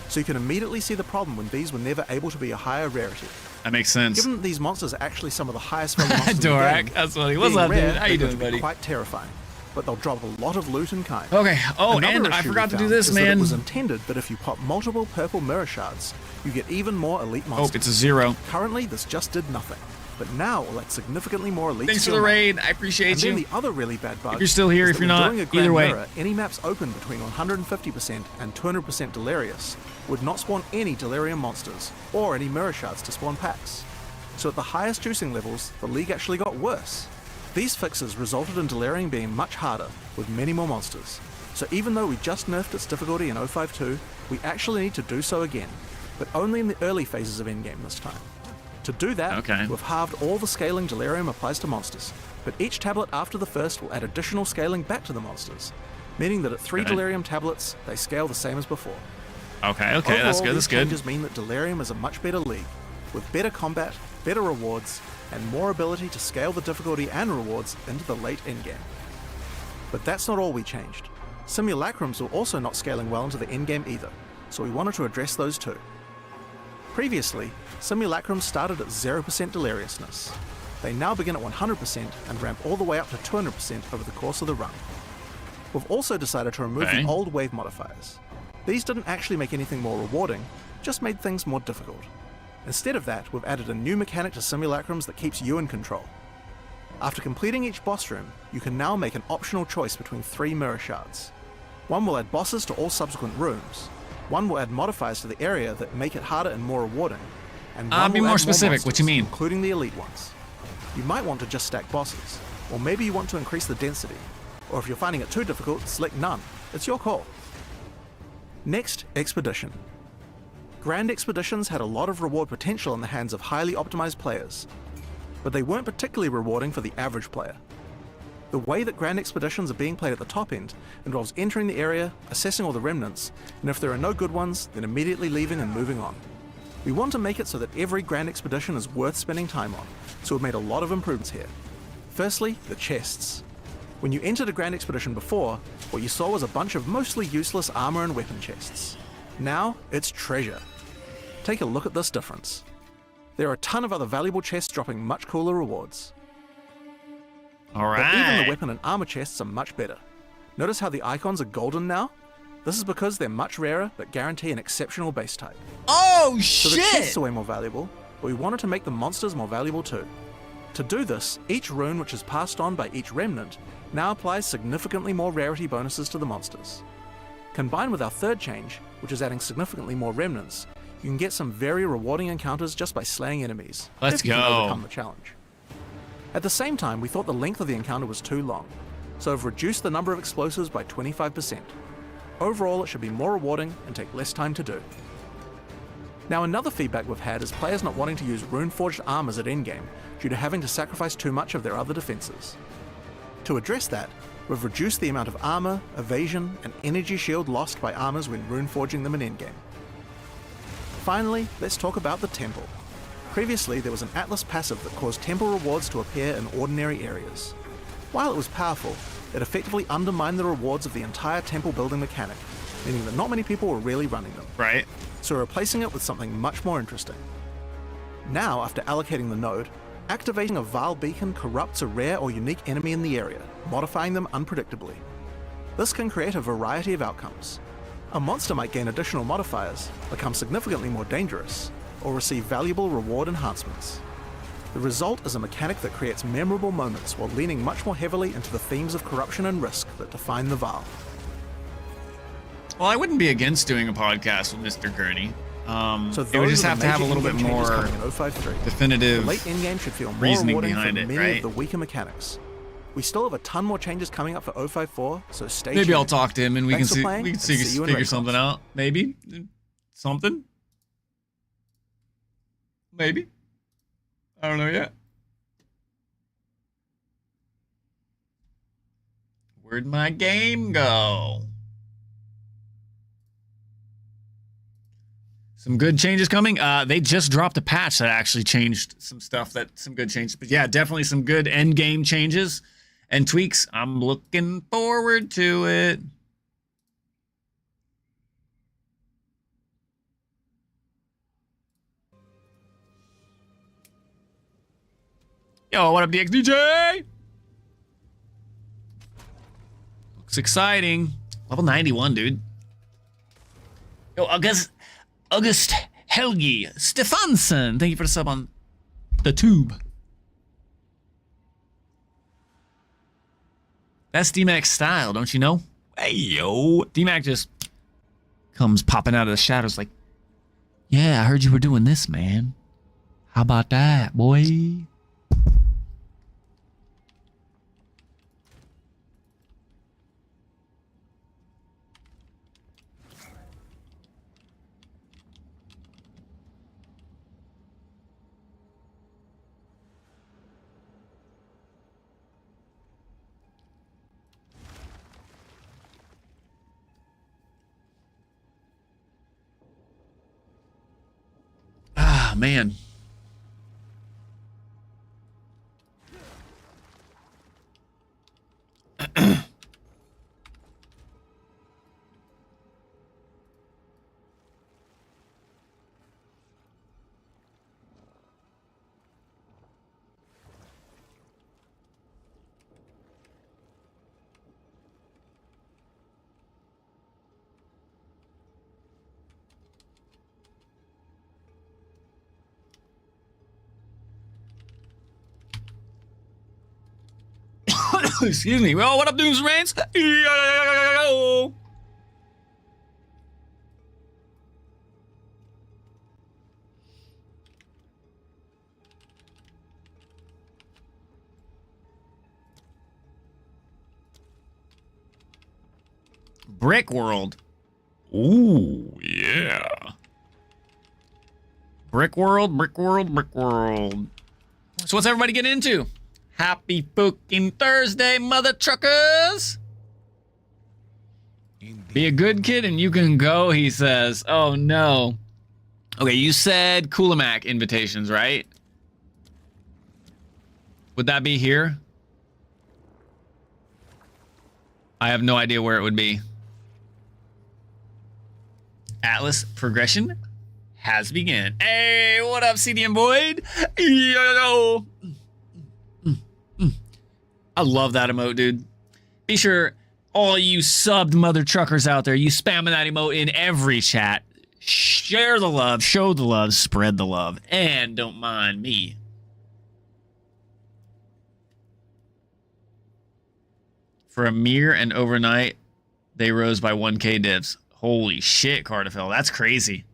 So you can immediately see the problem when these were never able to be a higher rarity. That makes sense. Given that these monsters are actually some of the highest value monsters in the Dorak, game, that's funny. What's being up, dude? rare, How you they're doing, going to be buddy? quite terrifying, but they'll drop a lot of loot in kind. Okay. Oh, Another and I issue forgot we to do found this, is that man. It was intended that if you pop multiple purple mirror shards, you get even more elite Oh, monsters. it's a 0. Currently, this just did nothing, but now it will add significantly more elite Thanks for skill the now. raid. I And appreciate then you. the other really bad bug If you're still here, is if that you're when not, doing a Grand either way. Mirror, any maps open between 150% and 200% Delirious would not spawn any Delirium monsters, or any mirror shards to spawn packs. So at the highest juicing levels, the league actually got worse. These fixes resulted in Delirium being much harder, with many more monsters. So even though we just nerfed its difficulty in 052, we actually need to do so again, but only in the early phases of endgame this time. To do that, Okay. we've halved all the scaling Delirium applies to monsters, but each tablet after the first will add additional scaling back to the monsters, meaning that at 3 Okay. Delirium tablets, they scale the same as before. Okay, that's Overall, good, that's these good. changes mean that Delirium is a much better league, with better combat, better rewards, and more ability to scale the difficulty and rewards into the late endgame. But that's not all we changed. Simulacrums were also not scaling well into the endgame either, so we wanted to address those too. Previously, Simulacrums started at 0% Deliriousness. They now begin at 100% and ramp all the way up to 200% over the course of the run. We've also decided to remove Okay. the old wave modifiers. These didn't actually make anything more rewarding, just made things more difficult. Instead of that, we've added a new mechanic to Simulacrums that keeps you in control. After completing each boss room, you can now make an optional choice between 3 mirror shards. One will add bosses to all subsequent rooms, one will add modifiers to the area that make it harder and more rewarding, and one Be will more add specific, what you monsters, mean? including the elite ones. You might want to just stack bosses, or maybe you want to increase the density, or if you're finding it too difficult, select none. It's your call. Next, Expedition. Grand Expeditions had a lot of reward potential in the hands of highly optimized players, but they weren't particularly rewarding for the average player. The way that Grand Expeditions are being played at the top end involves entering the area, assessing all the remnants, and if there are no good ones, then immediately leaving and moving on. We want to make it so that every Grand Expedition is worth spending time on, so we've made a lot of improvements here. Firstly, the chests. When you entered a Grand Expedition before, what you saw was a bunch of mostly useless armor and weapon chests. Now, it's treasure. Take a look at this difference. There are a ton of other valuable chests dropping much cooler rewards. Alright. But even the weapon and armor chests are much better. Notice how the icons are golden now? This is because they're much rarer, but guarantee an exceptional base type. Oh, So the chests shit! are way more valuable, but we wanted to make the monsters more valuable too. To do this, each rune which is passed on by each remnant now applies significantly more rarity bonuses to the monsters. Combined with our third change, which is adding significantly more remnants, you can get some very rewarding encounters just by slaying enemies. Let's if you can go. overcome the challenge. At the same time, we thought the length of the encounter was too long, so have reduced the number of explosives by 25%. Overall, it should be more rewarding and take less time to do. Now, another feedback we've had is players not wanting to use rune-forged armors at endgame due to having to sacrifice too much of their other defenses. To address that, we've reduced the amount of armor, evasion, and energy shield lost by armors when rune-forging them in endgame. Finally, let's talk about the temple. Previously, there was an Atlas passive that caused temple rewards to appear in ordinary areas. While it was powerful, it effectively undermined the rewards of the entire temple building mechanic, meaning that not many people were really running them. Right. So we're replacing it with something much more interesting. Now, after allocating the node, activating a Vaal beacon corrupts a rare or unique enemy in the area, modifying them unpredictably. This can create a variety of outcomes. A monster might gain additional modifiers, become significantly more dangerous, or receive valuable reward enhancements. The result is a mechanic that creates memorable moments while leaning much more heavily into the themes of corruption and risk that define the Vaal. Well, I wouldn't be against doing a podcast with Mr. Gurney. So It would those just are have the to have a major little bit in-game changes more coming in 053. definitive The late endgame should feel more reasoning rewarding behind for it, many right? of the weaker mechanics. We still have a ton more changes coming up for 054, so stay tuned. Maybe I'll talk to him and we Thanks can for see playing, we can and see you in figure Raid something Box. out. Maybe something. Maybe. I don't know yet. Where'd my game go? Some good changes coming. They just dropped a patch that actually changed some stuff. Some good changes. But yeah, definitely some good end game changes and tweaks. I'm looking forward to it. Yo, what up, DXDJ? Looks exciting. Level 91, dude. Yo, August Helgi Stefansson. Thank you for the sub on the tube. That's DMAC's style, don't you know? Hey, yo. DMAC just comes popping out of the shadows like, yeah, I heard you were doing this, man. How about that, boy? Ah, man. Excuse me. Well, what up, Dooms Reigns? Yo. Brick World. Ooh, yeah. Brick World, Brick World, Brick World. So what's everybody getting into? Happy fucking Thursday, mother truckers. Be a good kid and you can go, he says. Oh, no. Okay, you said Coolamac invitations, right? Would that be here? I have no idea where it would be. Atlas progression has begun. Hey, what up, CDM Boyd? Yo. I love that emote, dude. Be sure all you subbed mother truckers out there, you spamming that emote in every chat. Share the love, show the love, spread the love, and don't mind me. For a mere and overnight, they rose by 1K divs. Holy shit, Cardafel. That's crazy.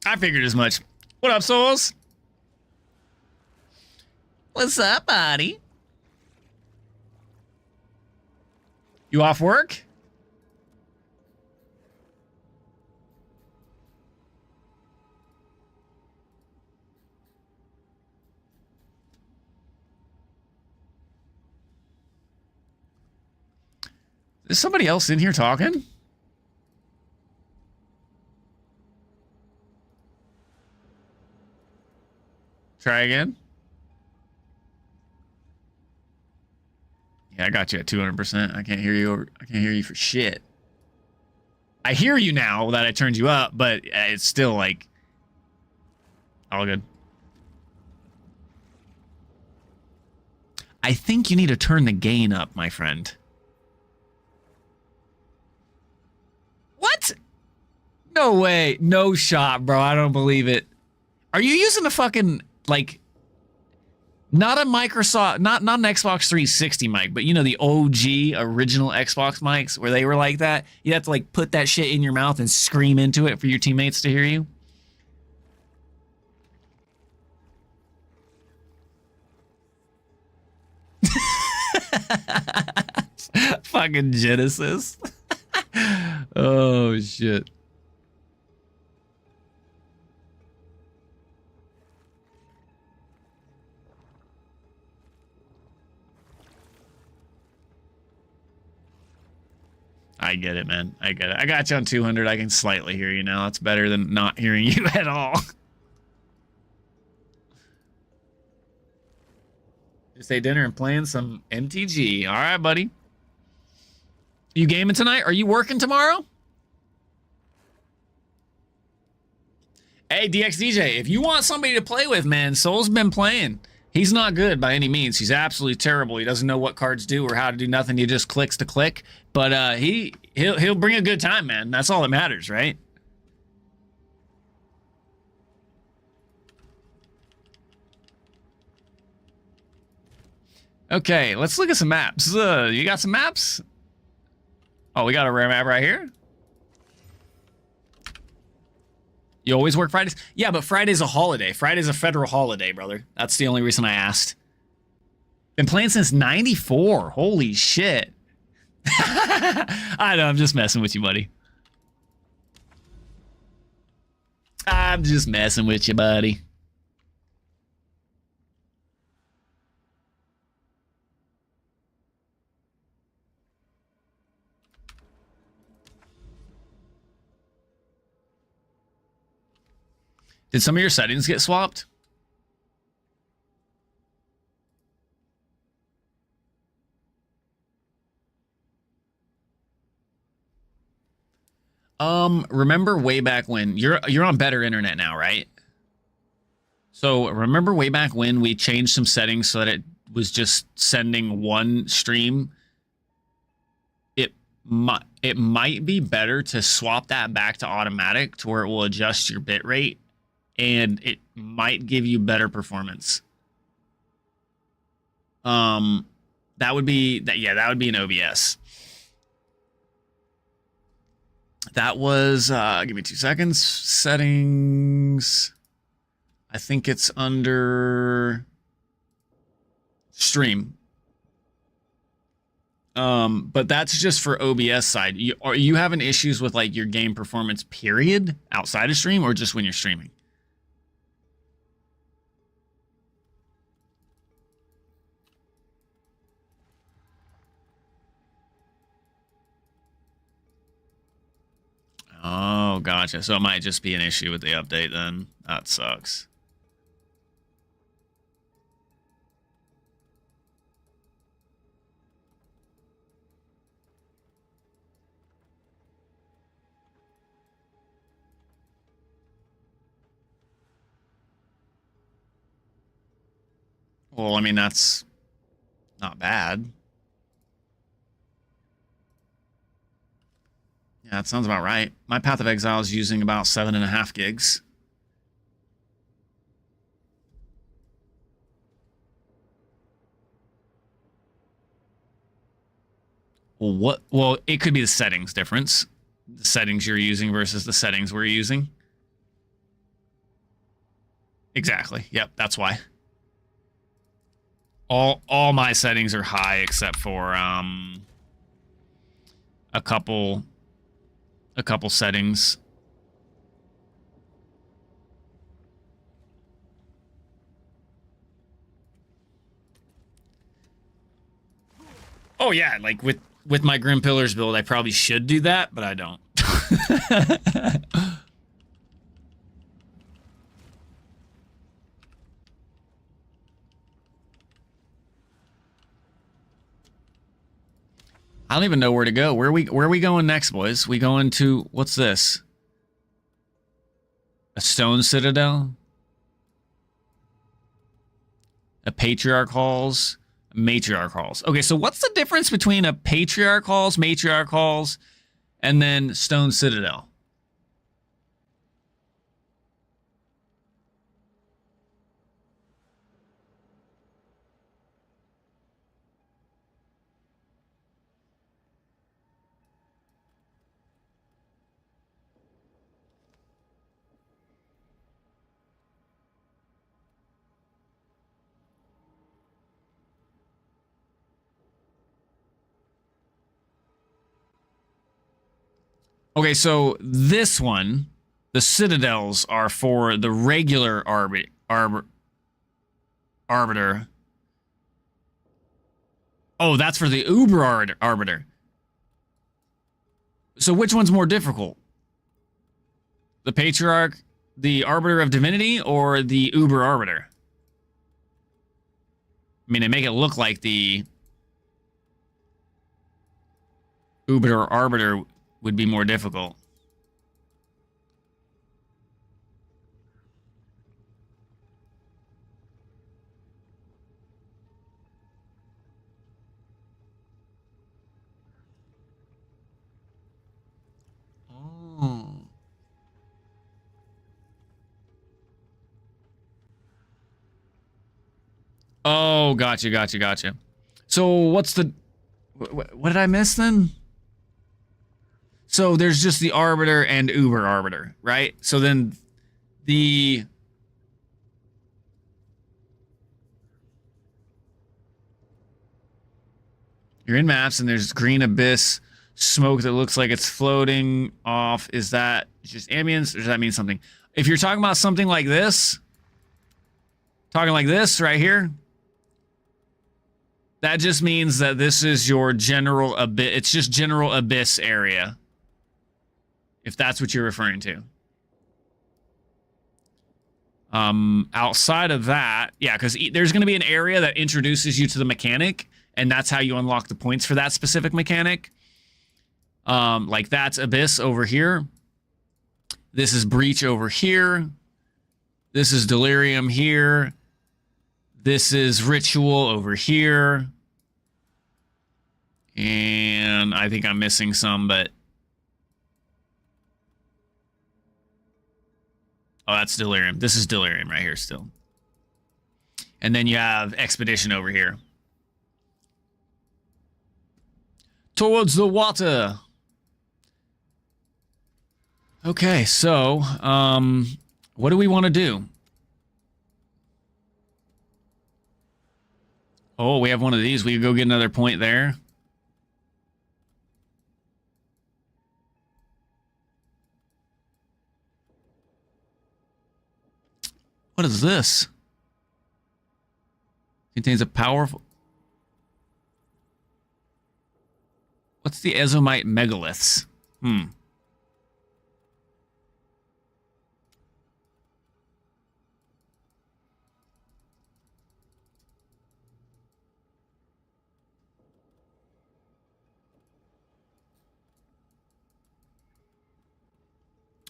I figured as much. What up, souls? What's up, buddy? You off work? Is somebody else in here talking? Try again. Yeah, I got you at 200%. I can't hear you over. I can't hear you for shit. I hear you now that I turned you up, but it's still like all good. I think you need to turn the gain up, my friend. What? No way. No shot, bro. I don't believe it. Are you using the fucking, like, not a Microsoft, not an Xbox 360 mic, but you know, the OG original Xbox mics where they were like that? You have to like put that shit in your mouth and scream into it for your teammates to hear you? Fucking Genesis. Oh, shit. I get it, man. I get it. I got you on 200. I can slightly hear you now. That's better than not hearing you at all. Just ate dinner and playing some MTG. All right, buddy. You gaming tonight? Are you working tomorrow? Hey, DXDJ, if you want somebody to play with, man, Soul's been playing. He's not good by any means. He's absolutely terrible. He doesn't know what cards do or how to do nothing. He just clicks to click. But he'll bring a good time, man. That's all that matters, right? Okay, let's look at some maps. You got some maps? Oh, we got a rare map right here. You always work Fridays? Yeah, but Friday's a holiday. Friday's a federal holiday, brother. That's the only reason I asked. Been playing since 94. Holy shit. I know, I'm just messing with you, buddy. I'm just messing with you, buddy. Did some of your settings get swapped? Remember way back when you're on better internet now, right? So remember way back when we changed some settings so that it was just sending one stream? It might be better to swap that back to automatic to where it will adjust your bit rate. And it might give you better performance. That would be that. Yeah, that would be an OBS. That was. Give me 2 seconds. Settings. I think it's under stream. But that's just for OBS side. Are you having issues with like your game performance period outside of stream, or just when you're streaming? gotcha. So it might just be an issue with the update then. That sucks. Well, I mean, that's not bad. Yeah, that sounds about right. My Path of Exile is using about 7.5 gigs. Well, what? Well, it could be the settings difference. The settings you're using versus the settings we're using. Exactly. Yep, that's why. All my settings are high except for a couple settings. Oh yeah, like with my Grim Pillars build, I probably should do that, but I don't. I don't even know where to go. Where are we going next, boys? We going to, what's this? A stone citadel? A patriarch halls? Matriarch halls. Okay, so what's the difference between a patriarch halls, matriarch halls, and then stone citadel? Okay, so this one, the citadels are for the regular arbiter. Oh, that's for the Uber arbiter. So which one's more difficult? The Patriarch, the Arbiter of Divinity, or the Uber Arbiter? I mean, they make it look like the Uber Arbiter would be more difficult. Oh. Oh, gotcha. So what's the... What did I miss then? So there's just the Arbiter and Uber Arbiter, right? So then the... You're in maps and there's green abyss smoke that looks like it's floating off. Is that just ambience or does that mean something? If you're talking about something like this, right here, that just means that this is your general abyss. It's just general abyss area. If that's what you're referring to. Outside of that, yeah, because there's going to be an area that introduces you to the mechanic, and that's how you unlock the points for that specific mechanic. Like that's Abyss over here. This is Breach over here. This is Delirium here. This is Ritual over here. And I think I'm missing some, but... Oh, that's Delirium. This is Delirium right here still. And then you have Expedition over here. Towards the water. Okay, so, what do we want to do? Oh, we have one of these. We could go get another point there. What is this? Contains a powerful... What's the Ezomite megaliths?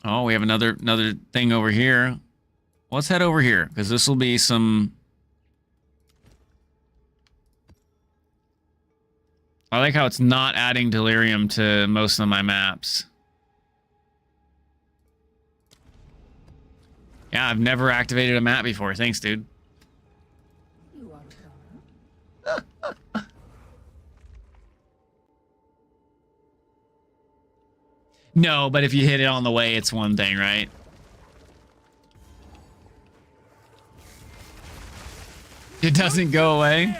Oh, we have another thing over here. Let's head over here, because this will be some... I like how it's not adding delirium to most of my maps. Yeah, I've never activated a map before. Thanks, dude. No, but if you hit it on the way, it's one thing, right? It doesn't go away.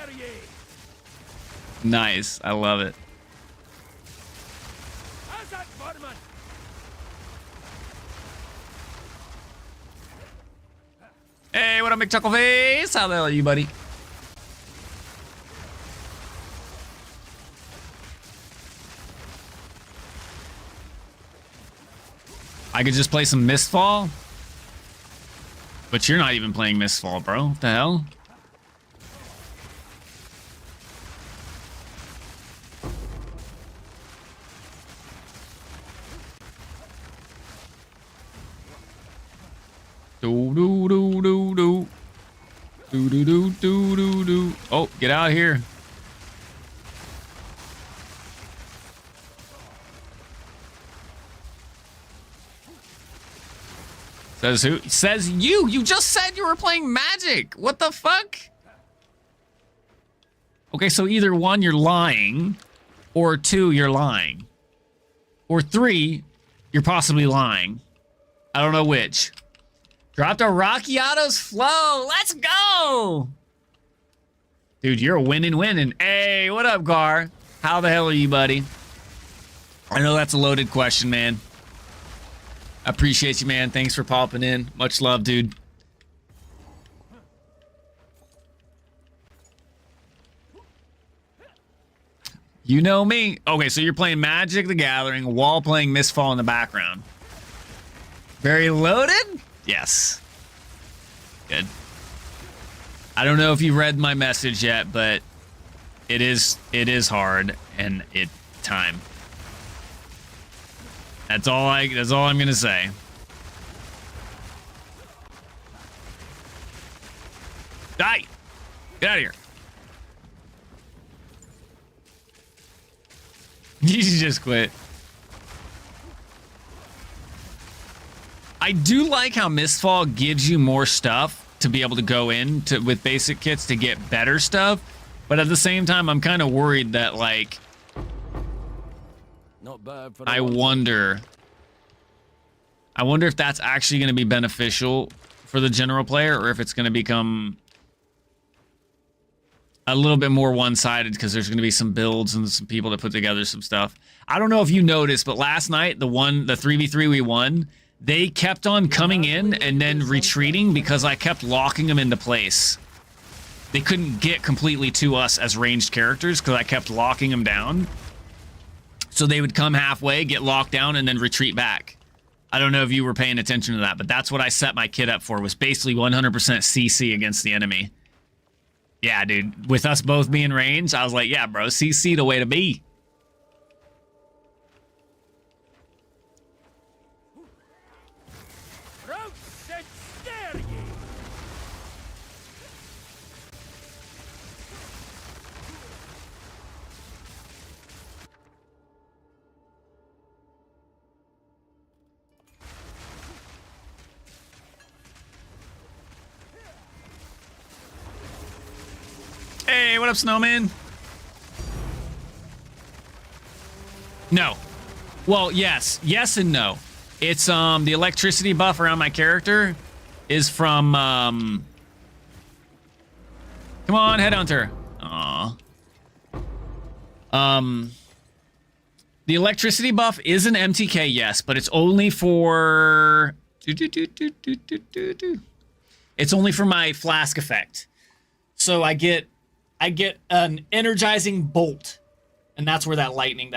Nice. I love it. Hey, what up, McChuckleface? How the hell are you, buddy? I could just play some Mistfall. But you're not even playing Mistfall, bro. What the hell? Do do do do do. Do do do do do do. Oh, get out of here. Says who? Says you. You just said you were playing Magic. What the fuck? Okay, so either one, you're lying, or two, you're lying, or three, you're possibly lying. I don't know which. Dropped a Rockiatos flow. Let's go. Dude, you're winning. Hey, what up, Gar? How the hell are you, buddy? I know that's a loaded question, man. I appreciate you, man. Thanks for popping in. Much love, dude. You know me. Okay, so you're playing Magic the Gathering while playing Mistfall in the background. Very loaded? Yes. Good. I don't know if you read my message yet, but it is hard and it time. That's all I'm gonna say. Die! Get out of here. You should just quit. I do like how Mistfall gives you more stuff to be able to go in to with basic kits to get better stuff, but at the same time, I'm kind of worried that, like, not bad for I wonder if that's actually going to be beneficial for the general player, or if it's going to become a little bit more one-sided because there's going to be some builds and some people to put together some stuff. I don't know if you noticed, but last night, the 3v3 we won, they kept on coming in and then retreating because I kept locking them into place. They couldn't get completely to us as ranged characters because I kept locking them down. So they would come halfway, get locked down, and then retreat back. I don't know if you were paying attention to that, but that's what I set my kit up for, was basically 100% CC against the enemy. Yeah, dude, with us both being ranged, I was like, yeah, bro, CC the way to be. Hey, what up, Snowman? No. Well, yes. Yes and no. It's, the electricity buff around my character is from, come on, Headhunter. Aw. The electricity buff is an MTK, yes, but it's only for... It's only for my flask effect. So I get an energizing bolt, and that's where that lightning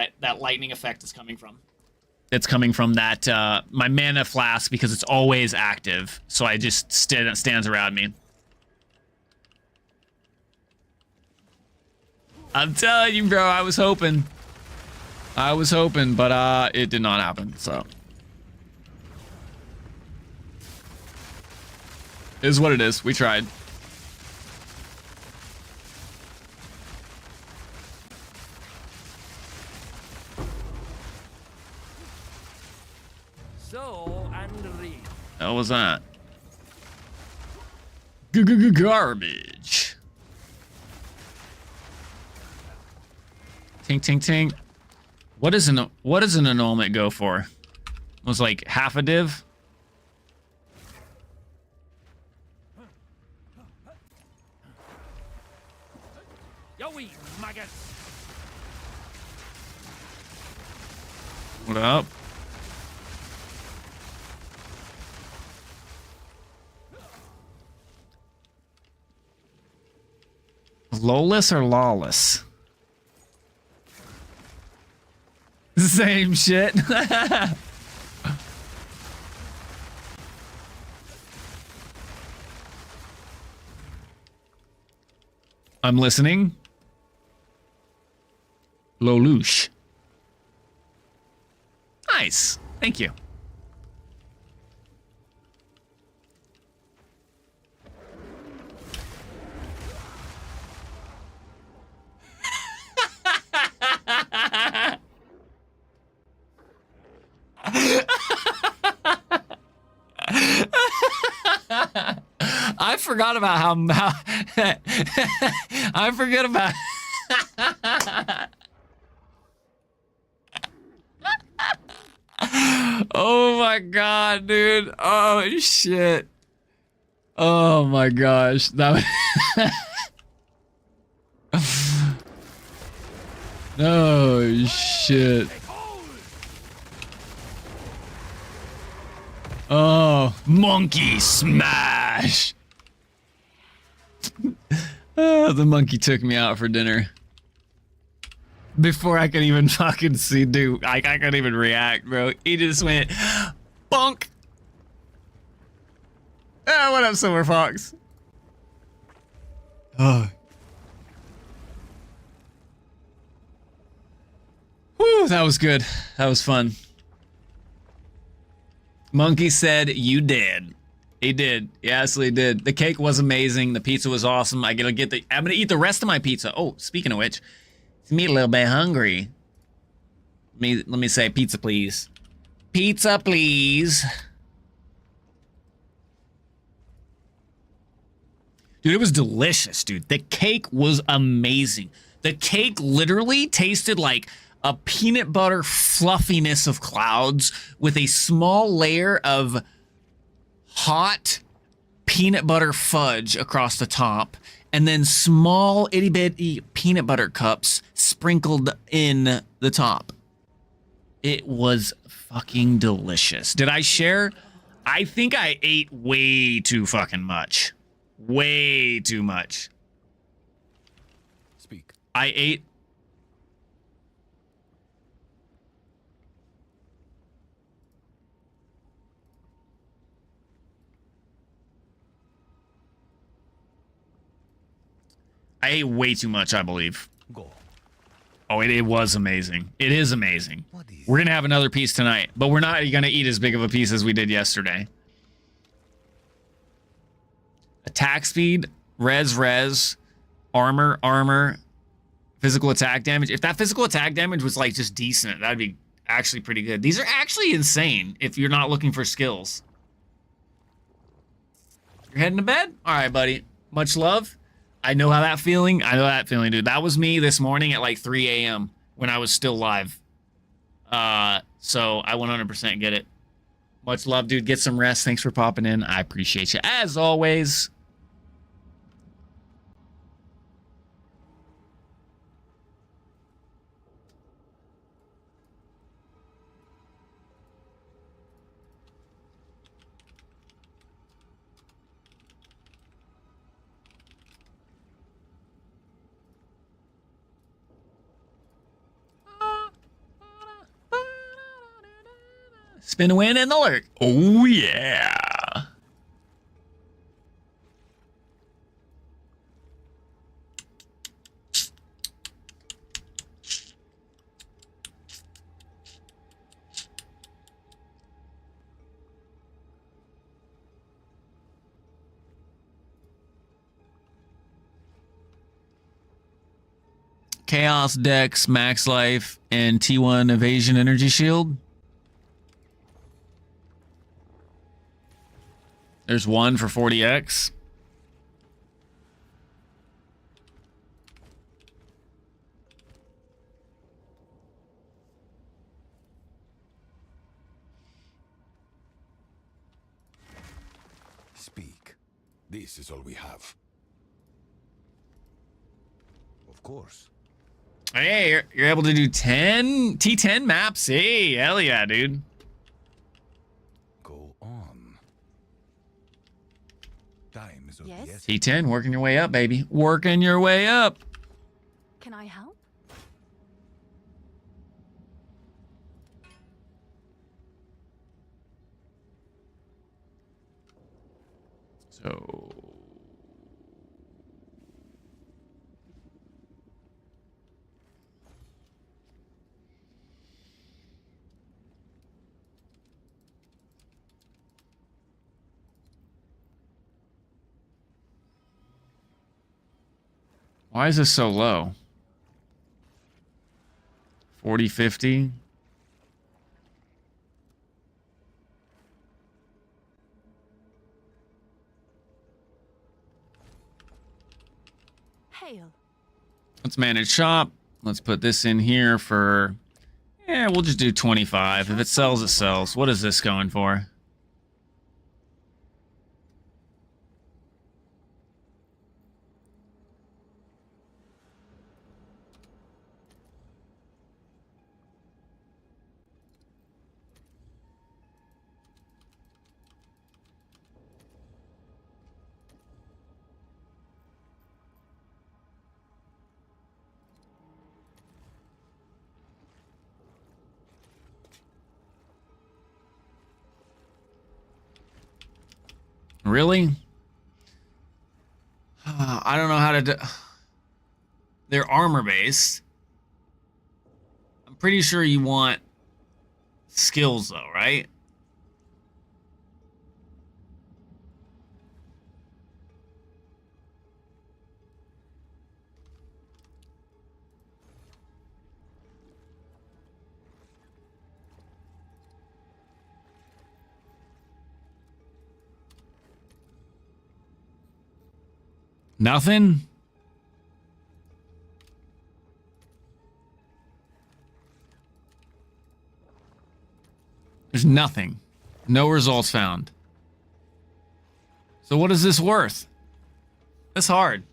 effect is coming from. It's coming from that my mana flask, because it's always active, so I just stands around me. I'm telling you, bro, I was hoping, but it did not happen. So It is what it is. We tried. So and read. What was that? Garbage. Tink, tink, tink. What does an annulment go for? It was like half a div. Yo, we maggots. What up? Lawless or lawless? Same shit. I'm listening. Lolush. Nice. Thank you. I forgot about how I forget about oh my god, dude. Oh shit. Oh my gosh. That oh shit. Oh, monkey smash. Oh, the monkey took me out for dinner. Before I could even fucking see, dude, I couldn't even react, bro. He just went, bonk. Oh, what up, Silver Fox? Oh. Whew, that was good. That was fun. Monkey said, you did. He did. He absolutely did. The cake was amazing. The pizza was awesome. I'm gonna eat the rest of my pizza. Oh, speaking of which, it's me a little bit hungry. Let me say pizza, please. Pizza, please. Dude, it was delicious, dude. The cake was amazing. The cake literally tasted like a peanut butter fluffiness of clouds with a small layer of hot peanut butter fudge across the top, and then small itty bitty peanut butter cups sprinkled in the top. It was fucking delicious. Did I share? I think I ate way too fucking much. Way too much. Speak. I ate. I ate way too much, I believe. Go. Oh, it was amazing. It is amazing. What is We're going to have another piece tonight, but we're not going to eat as big of a piece as we did yesterday. Attack speed, res, armor, physical attack damage. If that physical attack damage was like just decent, that'd be actually pretty good. These are actually insane if you're not looking for skills. You're heading to bed? All right, buddy. Much love. I know how that feeling. I know that feeling, dude. That was me this morning at like 3 a.m. when I was still live. So I 100% get it. Much love, dude. Get some rest. Thanks for popping in. I appreciate you as always. Spin a win and the lurk. Oh, yeah. Chaos Dex, Max Life, and T1 Evasion Energy Shield. There's one for 40x. Speak. This is all we have. Of course. Hey, you're able to do 10 T10 maps. Hey, hell yeah, dude. Go on. Time is of the Yes? essence. T10, working your way up, baby. Working your way up. Can I help? So... Why is this so low? 40, 50? Hail. Let's manage shop. Let's put this in here for... Yeah, we'll just do 25. If it sells, it sells. What is this going for? Really? I don't know how to do... They're armor-based. I'm pretty sure you want skills, though, right? Nothing? There's nothing. No results found. So what is this worth? That's hard.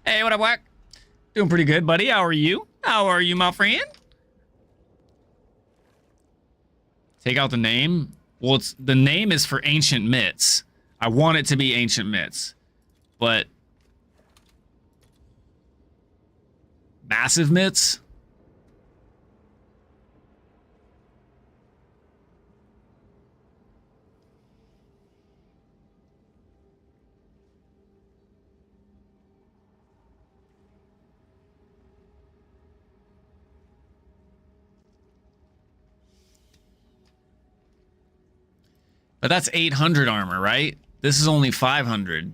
Hey, what up, Wack? Doing pretty good, buddy. How are you? How are you, my friend? Take out the name. Well, the name is for Ancient Myths. I want it to be Ancient Myths. But Massive Myths? But that's 800 armor, right? This is only 500.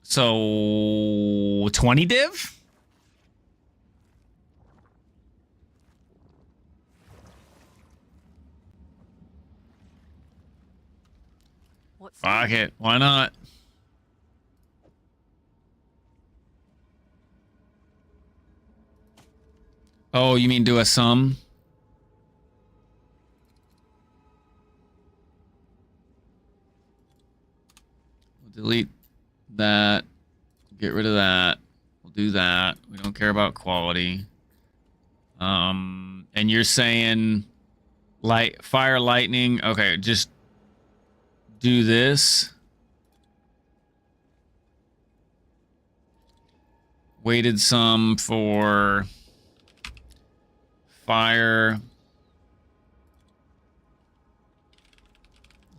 So 20 div? What's Fuck new? it. Why not? Oh, you mean do a sum? We'll delete that. Get rid of that. We'll do that. We don't care about quality. And you're saying fire lightning. Okay, just do this. Weighted sum for fire,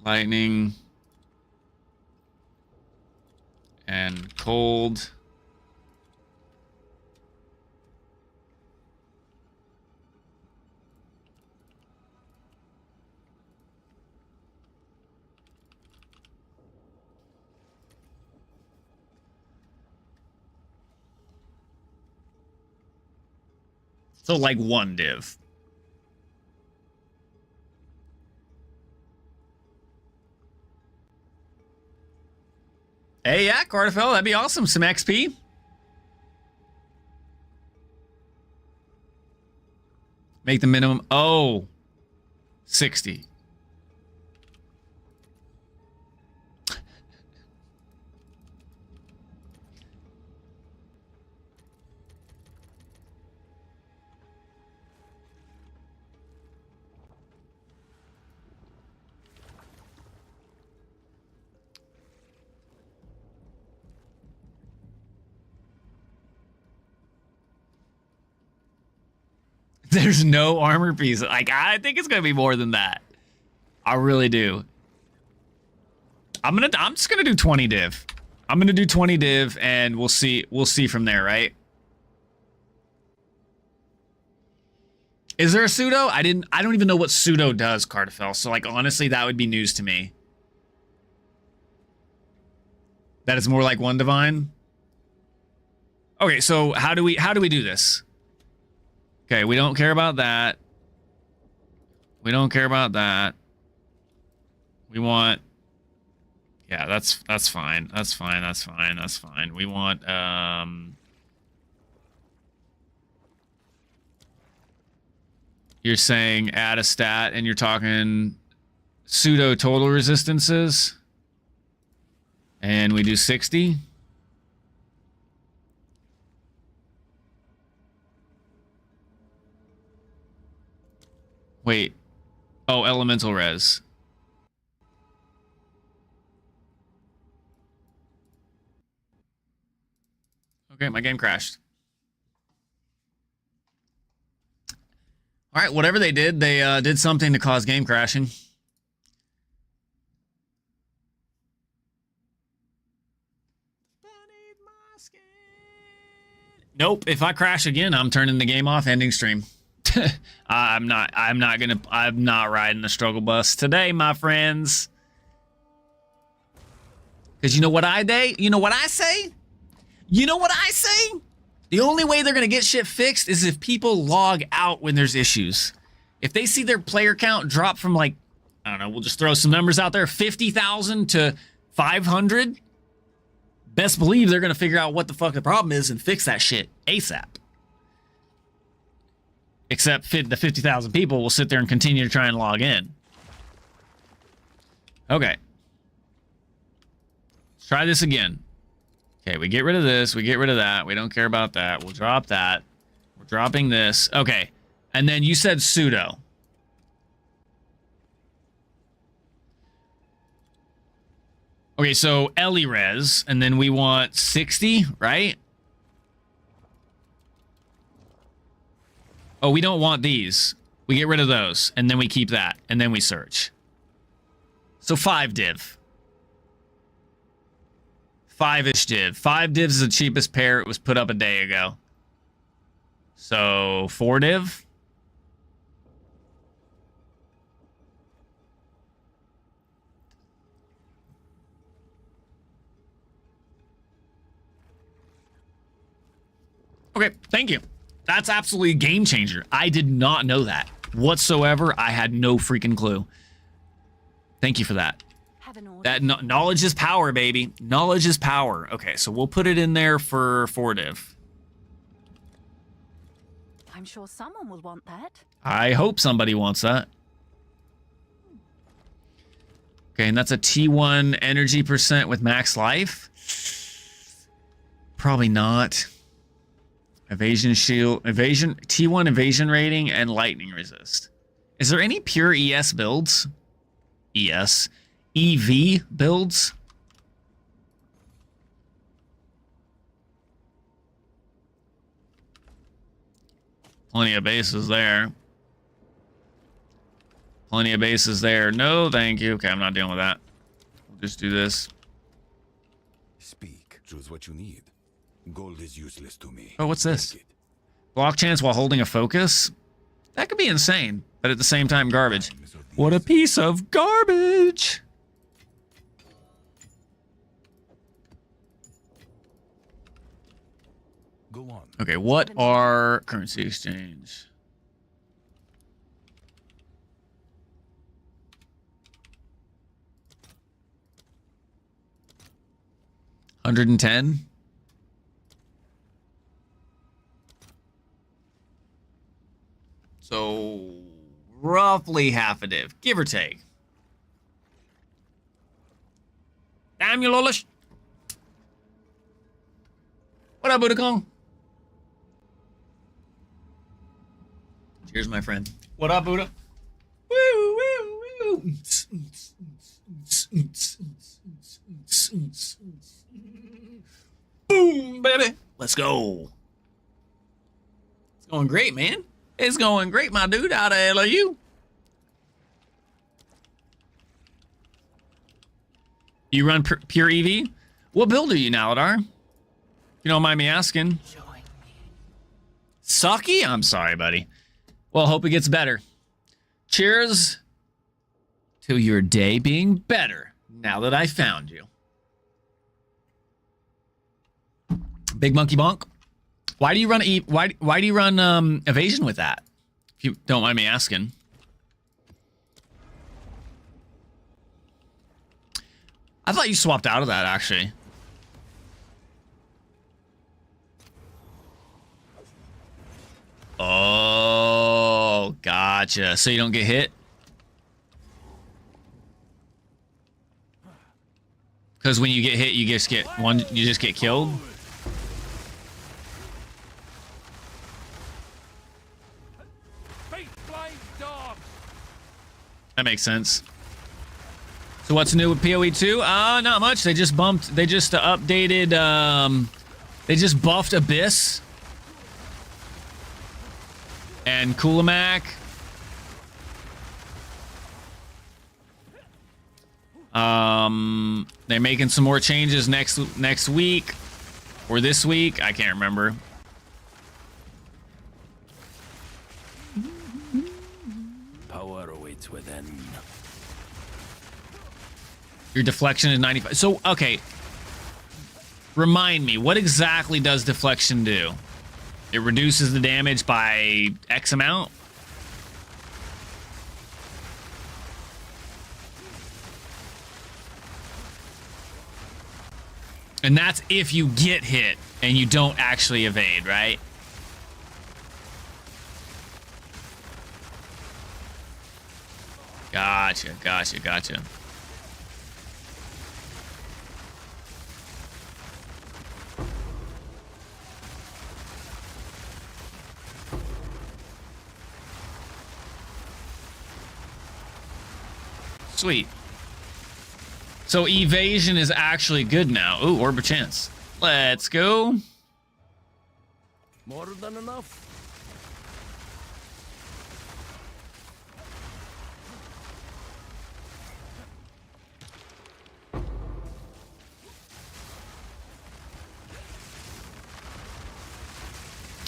lightning, and cold. So like 1 div. Hey, yeah, Cardafel, that'd be awesome. Some XP. Make the minimum. Oh, 60. There's no armor piece. Like, I think it's gonna be more than that. I really do. I'm just gonna do 20 div. I'm gonna do 20 div, and we'll see from there, right? Is there a pseudo? I don't even know what pseudo does, Cardafel. So like, honestly, that would be news to me. That is more like 1 divine. Okay, so how do we do this? Okay, we don't care about that. We don't care about that. We want... Yeah, that's fine. That's fine. That's fine. That's fine. We want... You're saying add a stat, and you're talking pseudo total resistances. And we do 60. Wait. Oh, elemental res. Okay, my game crashed. All right, whatever they did did something to cause game crashing. Nope, if I crash again, I'm turning the game off, ending stream. I'm not riding the struggle bus today, my friends. Because you know what I say? You know what I say? You know what I say? The only way they're going to get shit fixed is if people log out when there's issues. If they see their player count drop from like, I don't know, we'll just throw some numbers out there, 50,000 to 500, best believe they're going to figure out what the fuck the problem is and fix that shit ASAP. Except the 50,000 people will sit there and continue to try and log in. Okay. Let's try this again. Okay, we get rid of this. We get rid of that. We don't care about that. We'll drop that. We're dropping this. Okay. And then you said pseudo. Okay, so Ellie res, and then we want 60, right? Oh, we don't want these. We get rid of those, and then we keep that, and then we search. So 5 div. 5-ish div. 5 divs is the cheapest pair. It was put up a day ago. So 4 div. Okay, thank you. That's absolutely a game changer. I did not know that whatsoever. I had no freaking clue. Thank you for that. That knowledge is power, baby. Knowledge is power. Okay, so we'll put it in there for 4 div. I'm sure someone will want that. I hope somebody wants that. Okay, and that's a T1 energy percent with max life. Probably not. Evasion shield, evasion, T1 evasion rating, and lightning resist. Is there any pure ES builds? ES. EV builds? Plenty of bases there. Plenty of bases there. No, thank you. Okay, I'm not dealing with that. We'll just do this. Speak. Choose what you need. Gold is useless to me. Oh, what's this? Block chance while holding a focus? That could be insane, but at the same time, garbage. What a piece of garbage! Go on. Okay, what are currency exchange? $110. So roughly half a div, give or take. Damn you, Lolish. What up, Buddha Kong? Cheers, my friend. What up, Buddha? Woo, woo, woo. Boom, baby. Let's go. It's going great, man. It's going great, my dude, out of LAU. You run pure EV? What build are you now, Adar? If you don't mind me asking. Sucky? I'm sorry, buddy. Well, hope it gets better. Cheers to your day being better now that I found you. Big monkey bonk. Why do you run why do you run evasion with that? If you don't mind me asking. I thought you swapped out of that actually. Oh, gotcha. So you don't get hit? Because when you get hit, you just get killed? That makes sense. So what's new with PoE 2? Not much. They just updated, they just buffed Abyss and Kulamac. They're making some more changes next week or this week. I can't remember. Power awaits within. Your deflection is 95. So, okay. Remind me, what exactly does deflection do? It reduces the damage by X amount? And that's if you get hit and you don't actually evade, right? Gotcha, gotcha, gotcha. Sweet. So evasion is actually good now. Ooh, orb of chance. Let's go. More than enough.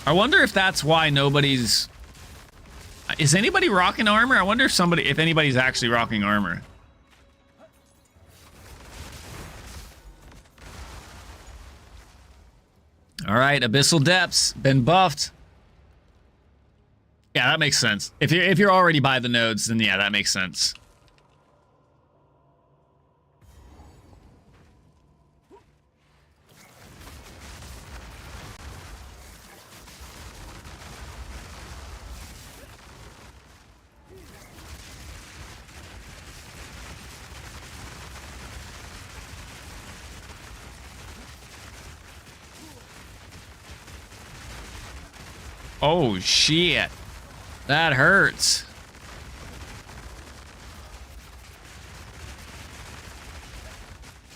I wonder if that's why nobody's... Is anybody rocking armor? I wonder if anybody's actually rocking armor. All right, Abyssal Depths been buffed. Yeah, that makes sense. If you're already by the nodes, then yeah, that makes sense. Oh, shit. That hurts.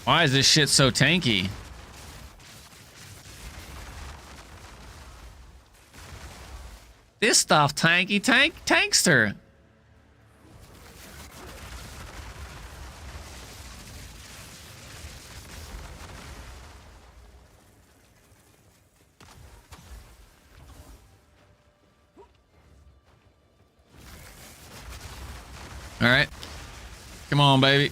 Why is this shit so tanky? This stuff tankster. All right. Come on, baby.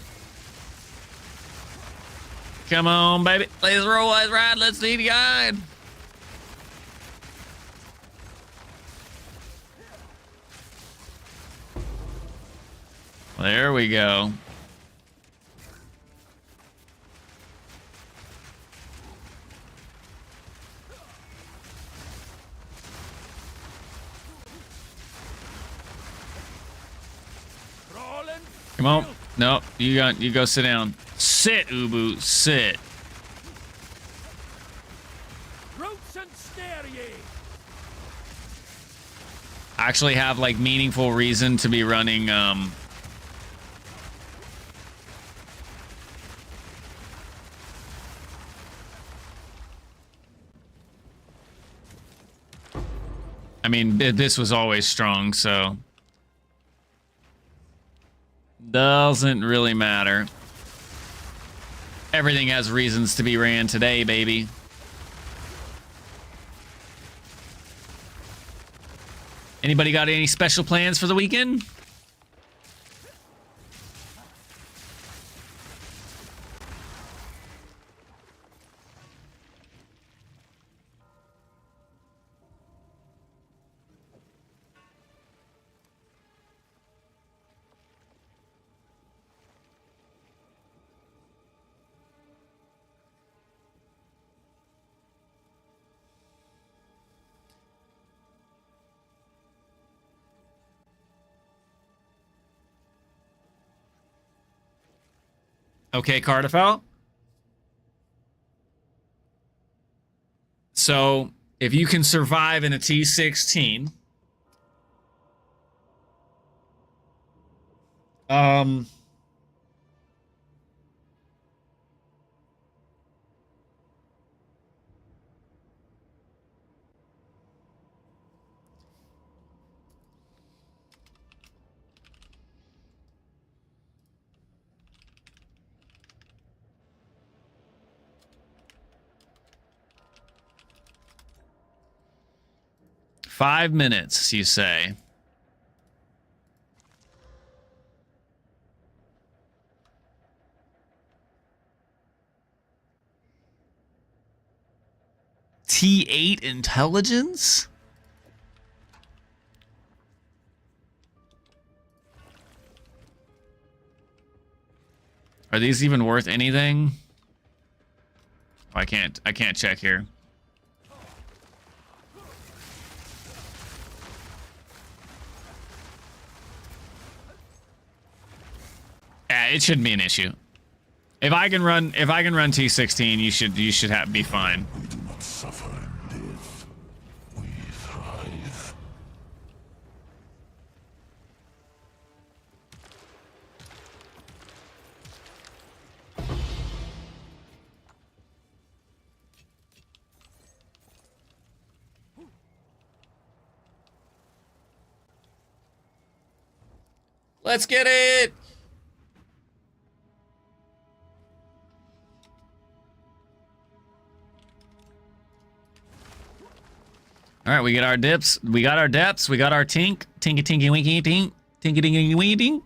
Come on, baby. Let's roll, let's ride, let's lead the guide. There we go. Come on. No, you go sit down. Sit, Ubu, sit. Roots and snare ye. I actually have like meaningful reason to be running I mean, this was always strong, so doesn't really matter. Everything has reasons to be ran today, baby. Anybody got any special plans for the weekend? Okay, Cardifal. So, if you can survive in a T16, five minutes, you say? T8 intelligence? Are these even worth anything? Oh, I can't check here. Yeah, it shouldn't be an issue. If I can run T16, you should be fine. We do not suffer and live. We thrive. Let's get it. All right, we get our dips. We got our depths. We got our tink. Tinky tinky winky tink. Tinky tinky winky tink.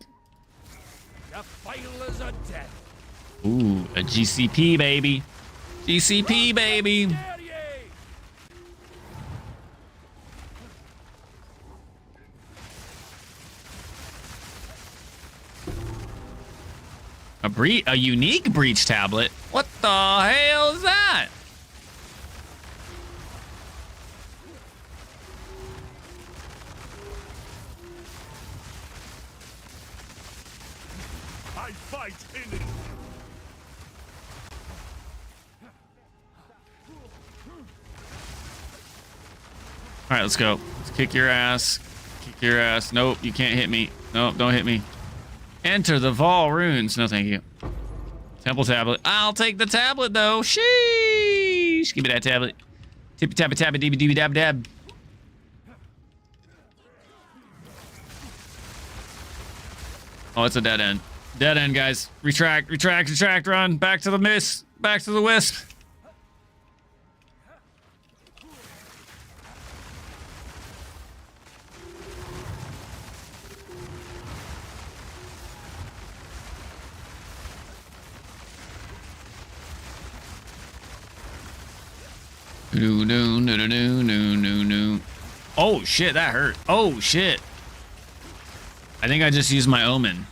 The file is a death. Ooh, a GCP, baby. GCP, baby. Snare ye. A unique breach tablet? What the hell is that? I fight in it. All right, let's go. Let's kick your ass. Kick your ass. Nope, you can't hit me. Nope, don't hit me. Enter the Vol runes. No, thank you. Temple tablet. I'll take the tablet, though. Sheesh. Give me that tablet. Tippy tappy tappy deeby deeby dab dab. Oh, it's a dead end. Dead end, guys. Retract, retract, retract, run. Back to the miss. Back to the wisp. No, no, no, no, no, no, no. Oh, shit, that hurt. Oh, shit. I think I just used my omen.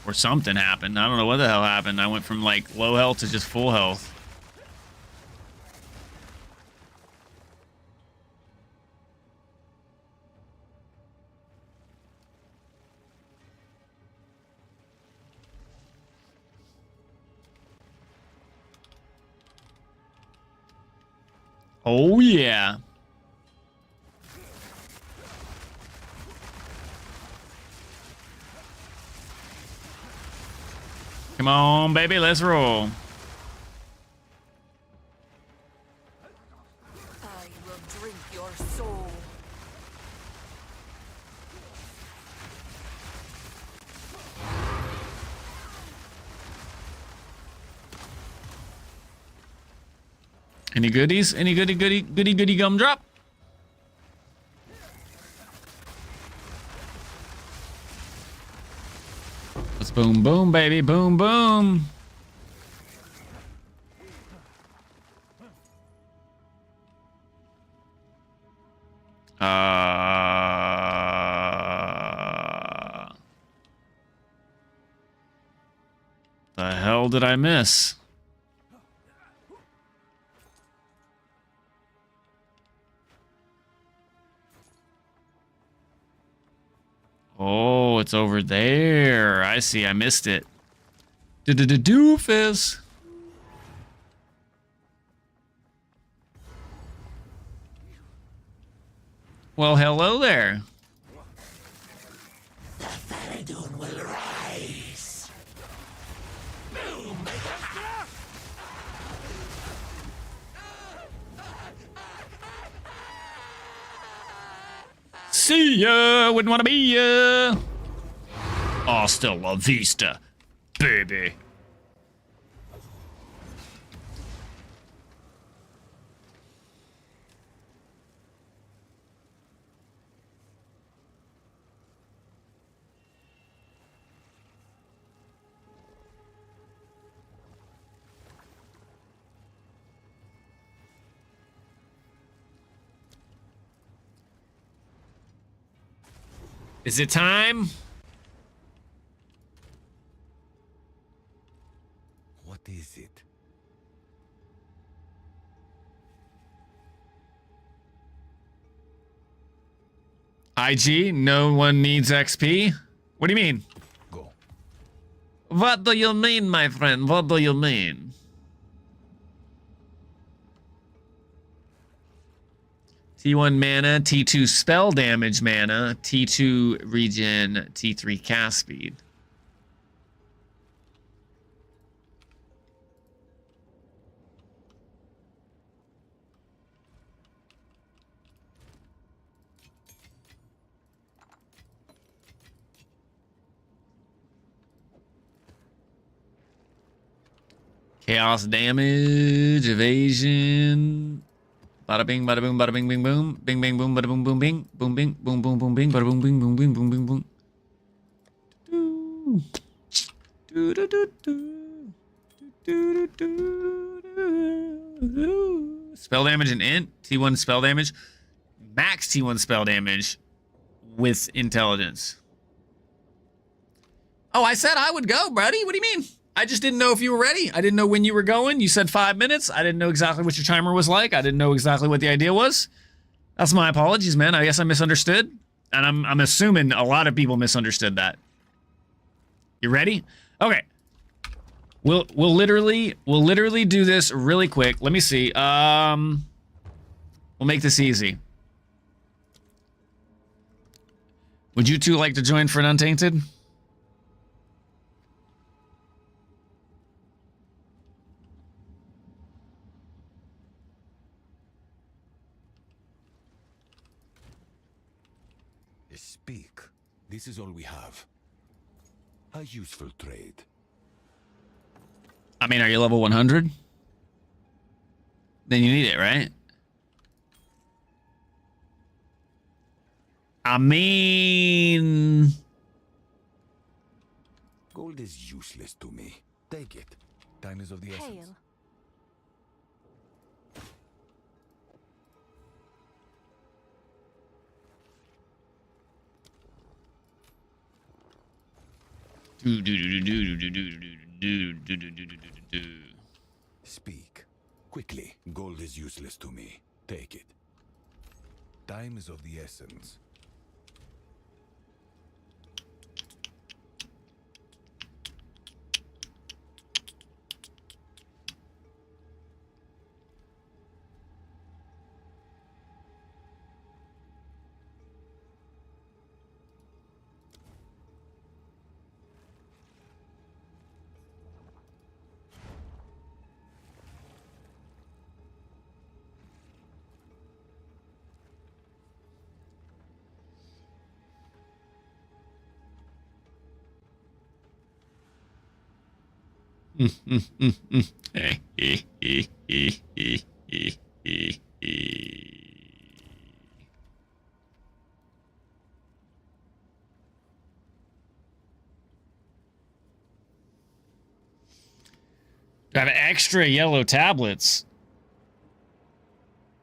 Or something happened. I don't know what the hell happened. I went from like low health to just full health. Oh yeah. Come on, baby, let's roll. I will drink your soul. Any goodies? Any goody gumdrop? Let's boom, boom, baby, boom, boom. The hell did I miss? Oh, it's over there. I see. I missed it. Doofus. Well, hello there. The Faradun will rise. See ya. Wouldn't want to be ya. Hasta la vista, baby. Is it time? What is it? IG, no one needs XP? What do you mean? Go. What do you mean, my friend? What do you mean? T1 mana, T2 spell damage mana, T2 regen, T3 cast speed. Chaos damage, evasion. Bada bing, bada boom, bada bing, bing, boom. Bing, bing, boom, bada boom, boom, bing. Boom, bing, boom, boom, boom, bing. Bada boom, bing, boom, bing, boom, bing, boom. Do, do, do, do. Do, do, do, do. Spell damage and int. T1 spell damage. Max T1 spell damage with intelligence. Oh, I said I would go, buddy. What do you mean? I just didn't know if you were ready. I didn't know when you were going. You said 5 minutes. I didn't know exactly what your timer was like. I didn't know exactly what the idea was. That's my apologies, man. I guess I misunderstood. And I'm assuming a lot of people misunderstood that. You ready? Okay. We'll literally do this really quick. Let me see. We'll make this easy. Would you two like to join for an Untainted? Speak. This is all we have. A useful trade. I mean, are you level 100? Then you need it, right? I mean... Gold is useless to me. Take it. Time is of the essence. Hail. Speak. Quickly. Gold is useless to me. Take it. Time is of the essence. Do I have extra yellow tablets?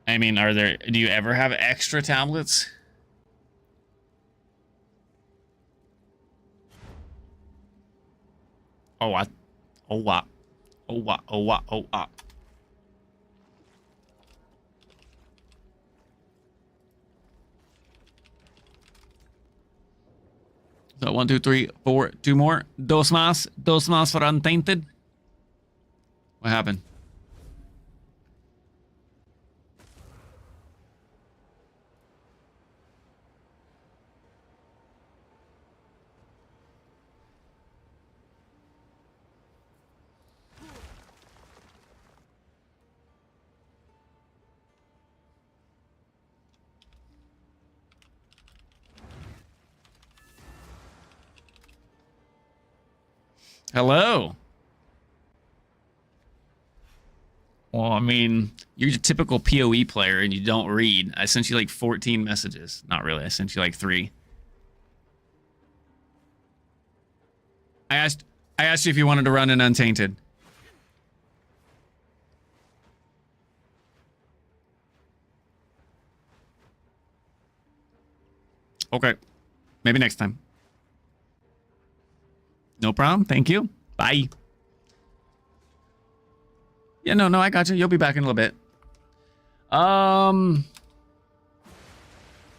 I mean, do you ever have extra tablets? Oh, what? Oh, what? Oh, what? Oh, what? Oh, what? So 1, 2, 3, 4, 2 more. Dos más for untainted. What happened? Hello. Well, I mean, you're your typical PoE player and you don't read. I sent you like 14 messages. Not really. I sent you like 3. I asked you if you wanted to run an untainted. Okay. Maybe next time. No problem. Thank you. Bye. Yeah, no, I got you. You'll be back in a little bit.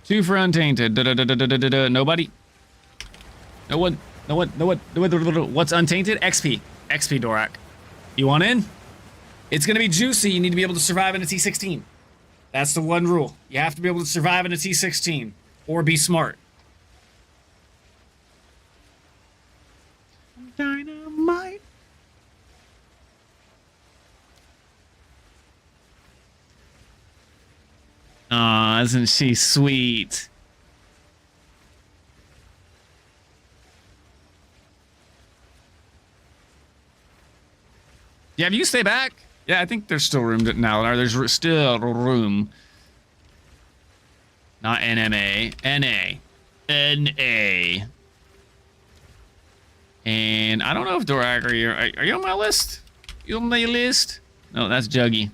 2 for untainted. Nobody. No one. What's untainted? XP. XP, Dorak. You want in? It's gonna be juicy. You need to be able to survive in a T16. That's the one rule. You have to be able to survive in a T16 or be smart. Dynamite. Aw, isn't she sweet? Yeah, if you stay back. Yeah, I think there's still room now. There's still room. Not NMA. NA. NA. And I don't know if Dorak, are you on my list? You on my list? No, that's Juggy.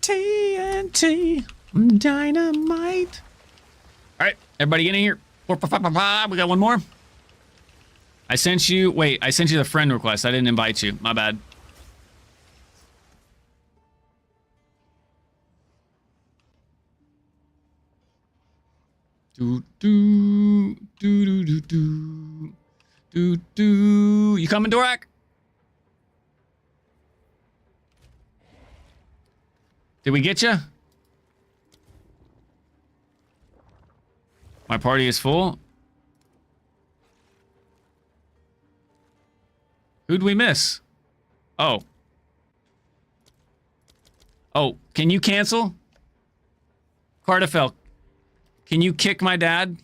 TNT dynamite. All right, everybody get in here. 4, 5, 5, 5, 5. We got one more. I sent you. Wait, I sent you the friend request. I didn't invite you. My bad. Do do do do do do do do. You coming, Dorak? Did we get you? My party is full. Who'd we miss? Oh. Oh, can you cancel? Cardafel, can you kick my dad?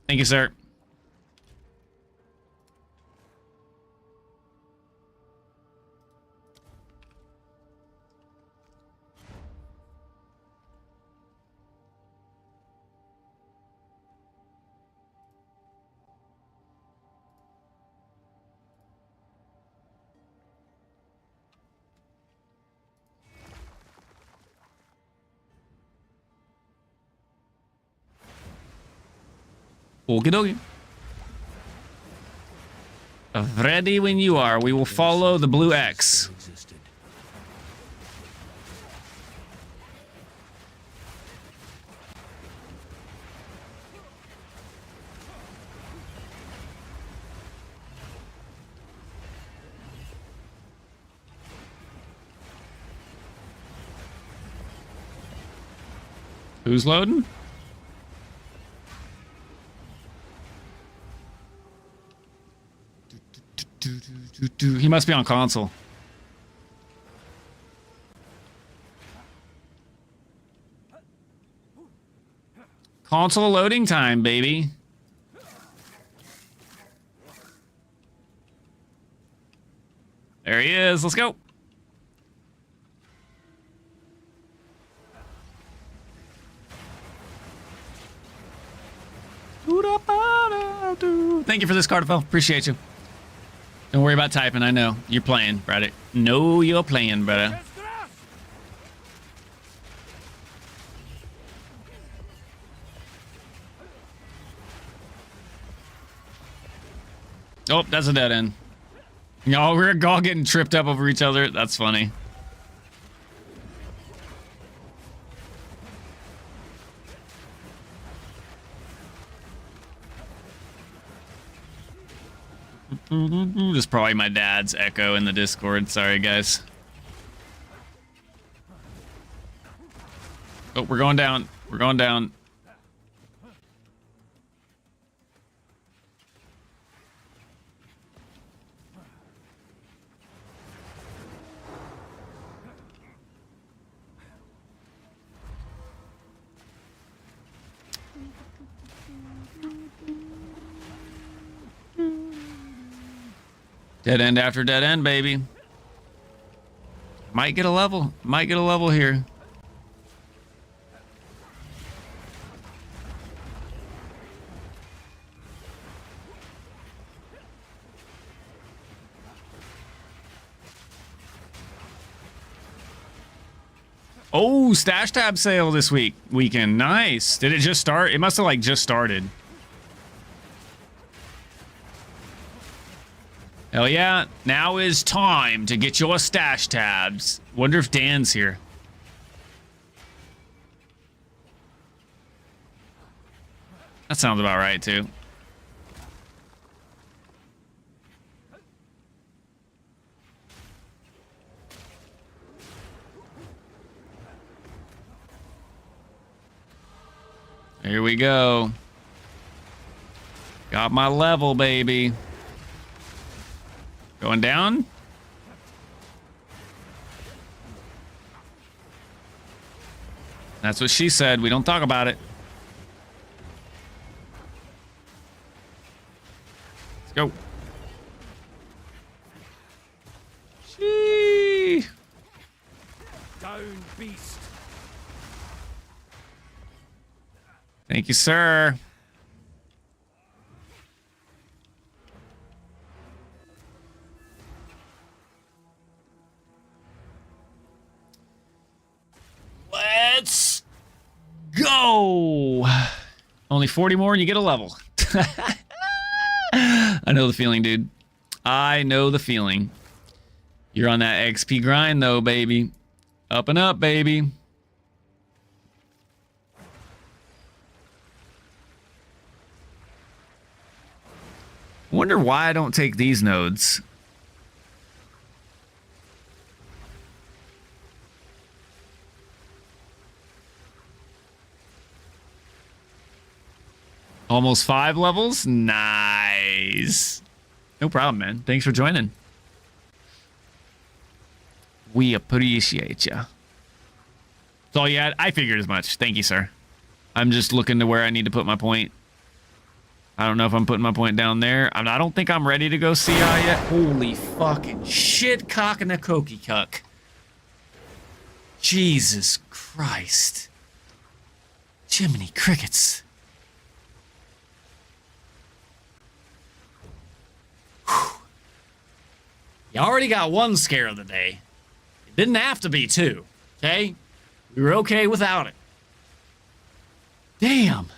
Thank you, sir. Okie dokie. Ready when you are. We will follow the blue X. Existed. Who's loading? He must be on console. Console loading time, baby. There he is. Let's go. Thank you for this, Carterfell. Appreciate you. Don't worry about typing. I know. You're playing, brother. No, you're playing, brother. Oh, that's a dead end. Y'all, we're all getting tripped up over each other. That's funny. This is probably my dad's echo in the Discord. Sorry, guys. Oh, we're going down. We're going down. Dead end after dead end, baby. Might get a level. Might get a level here. Oh, stash tab sale this weekend. Nice. Did it just start? It must have like just started. Hell yeah, now is time to get your stash tabs. Wonder if Dan's here. That sounds about right, too. Here we go. Got my level, baby. Going down. That's what she said. We don't talk about it. Let's go. Shee. Down, beast. Thank you, sir. Let's go. Only 40 more and you get a level. I know the feeling, dude. I know the feeling. You're on that XP grind, though, baby. Up and up, baby. Wonder why I don't take these nodes. Almost 5 levels? Nice. No problem, man. Thanks for joining. We appreciate you. That's all you had? I figured as much. Thank you, sir. I'm just looking to where I need to put my point. I don't know if I'm putting my point down there. I don't think I'm ready to go CI yet. Holy fucking shit, cock and a cokey cuck. Jesus Christ. Jiminy crickets. Whew. You already got one scare of the day. It didn't have to be two, okay? We were okay without it. Damn.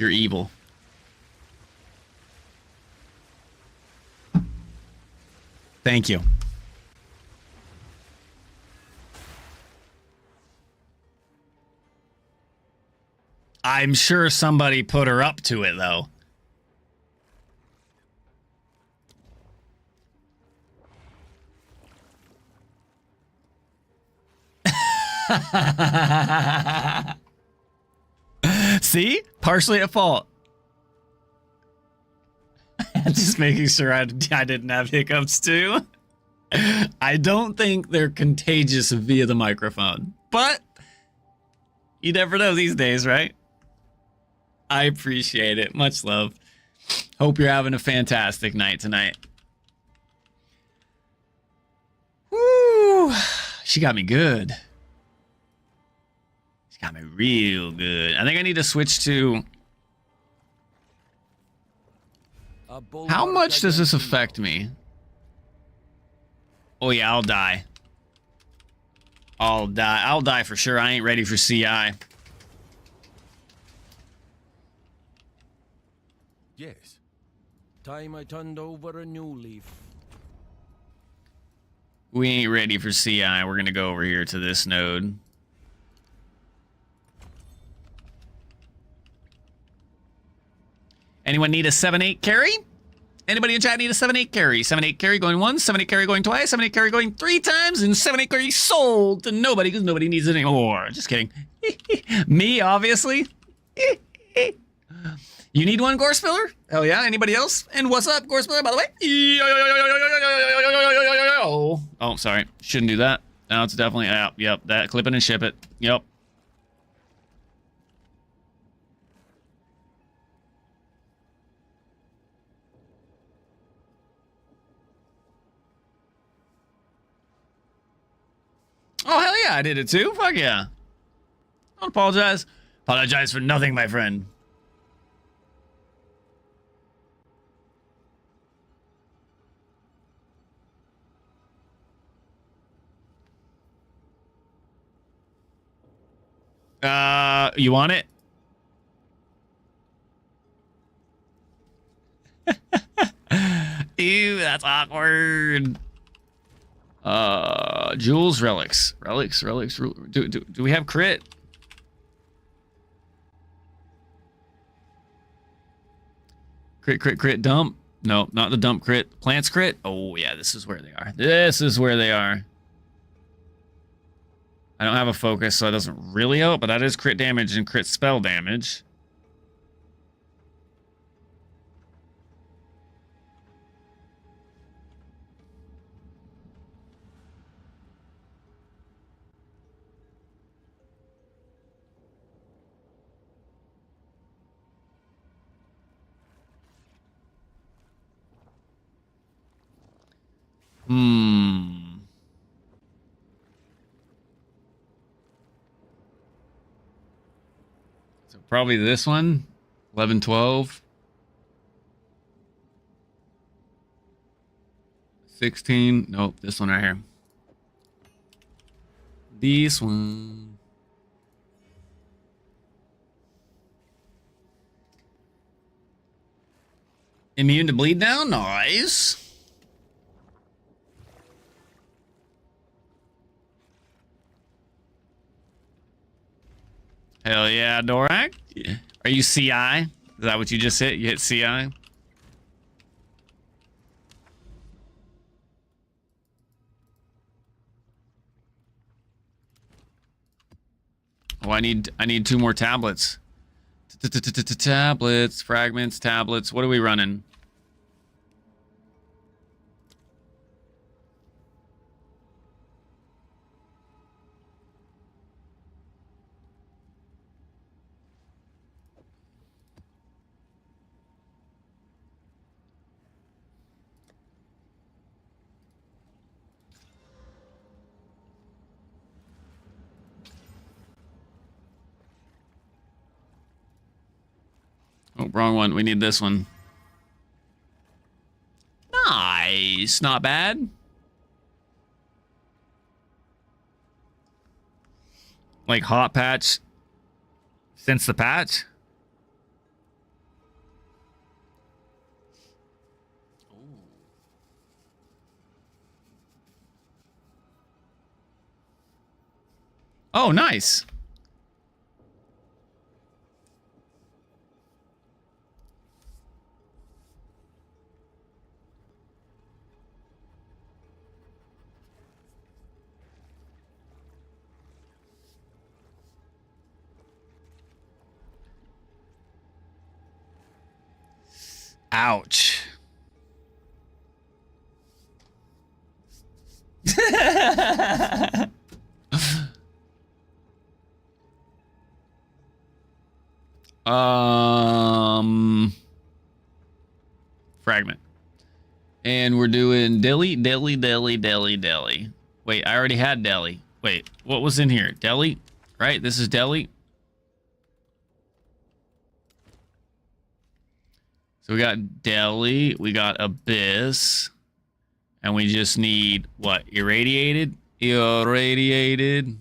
You're evil. Thank you. I'm sure somebody put her up to it, though. See? Partially at fault. Just making sure I didn't have hiccups, too. I don't think they're contagious via the microphone. But you never know these days, right? I appreciate it. Much love. Hope you're having a fantastic night tonight. Woo! She got me good. She got me real good. I think I need to switch to... How much does this affect me? Oh yeah, I'll die. I'll die for sure. I ain't ready for CI. Yes. Time I turned over a new leaf. We ain't ready for CI. We're gonna go over here to this node. Anyone need a 7-8 carry? Anybody in chat need a 7-8 carry? 7-8 carry going once, 7-8 carry going twice, 7-8 carry going 3 times, and 7-8 carry sold to nobody because nobody needs it anymore. Just kidding. Me, obviously. You need one, Gore Spiller? Hell yeah. Anybody else? And what's up, Gore Spiller, by the way? Oh, sorry. Shouldn't do that. No, it's definitely, yep, that. Clip it and ship it. Yep. Oh, hell yeah, I did it too. Fuck yeah. Don't apologize. Apologize for nothing, my friend. You want it? Ew, that's awkward. Jules relics. Do we have crit? Crit dump? No, not the dump crit. Plants crit? Oh yeah, this is where they are. This is where they are. I don't have a focus, so it doesn't really help, but that is crit damage and crit spell damage. So probably this one. 11, 12. 16. Nope, this one right here. This one. Immune to bleed now? Nice. Hell yeah, Dorak. Are you CI? Is that what you just hit? You hit CI? Oh, I need 2 more tablets. Tablets, fragments, tablets. What are we running? Oh, wrong one. We need this one. Nice. Not bad. Like hot patch since the patch. Oh, nice. Ouch. Fragment. And we're doing Delhi. Wait, I already had Delhi. Wait, what was in here? Delhi? Right? This is Delhi. So we got Delhi, we got Abyss, and we just need, what, Irradiated? Irradiated.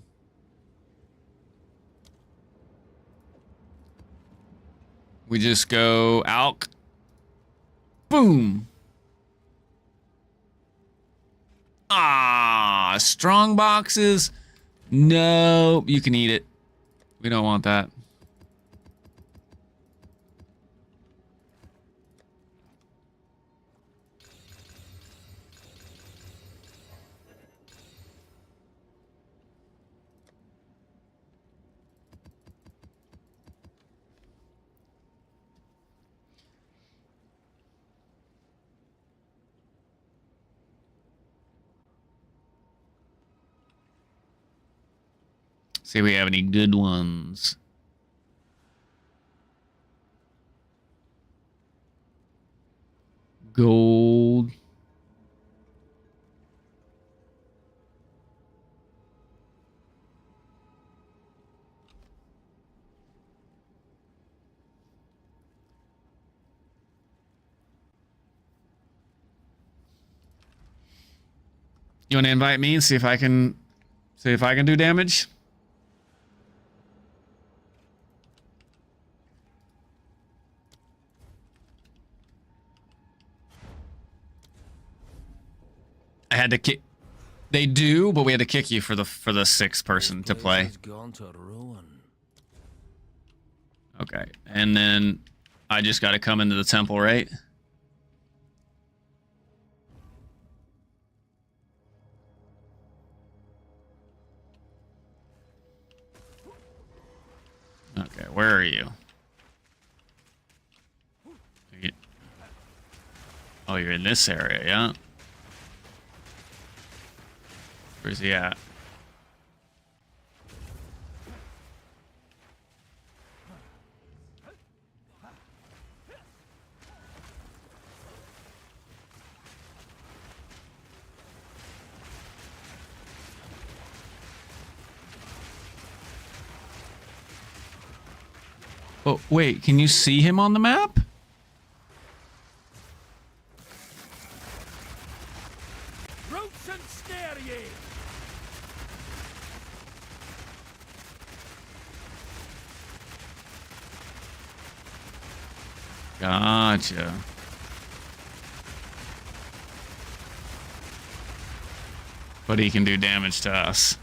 We just go Alk. Boom. Ah, strong boxes. No, you can eat it. We don't want that. See if we have any good ones. Gold. You want to invite me and see if I can do damage? I had to kick. They do, but we had to kick you for the sixth person to play. Has gone to ruin. Okay, and then I just got to come into the temple, right? Okay, where are you? Oh, you're in this area, yeah? Where's he at? Oh, wait, can you see him on the map? Roots and scare ye! Gotcha. But he can do damage to us.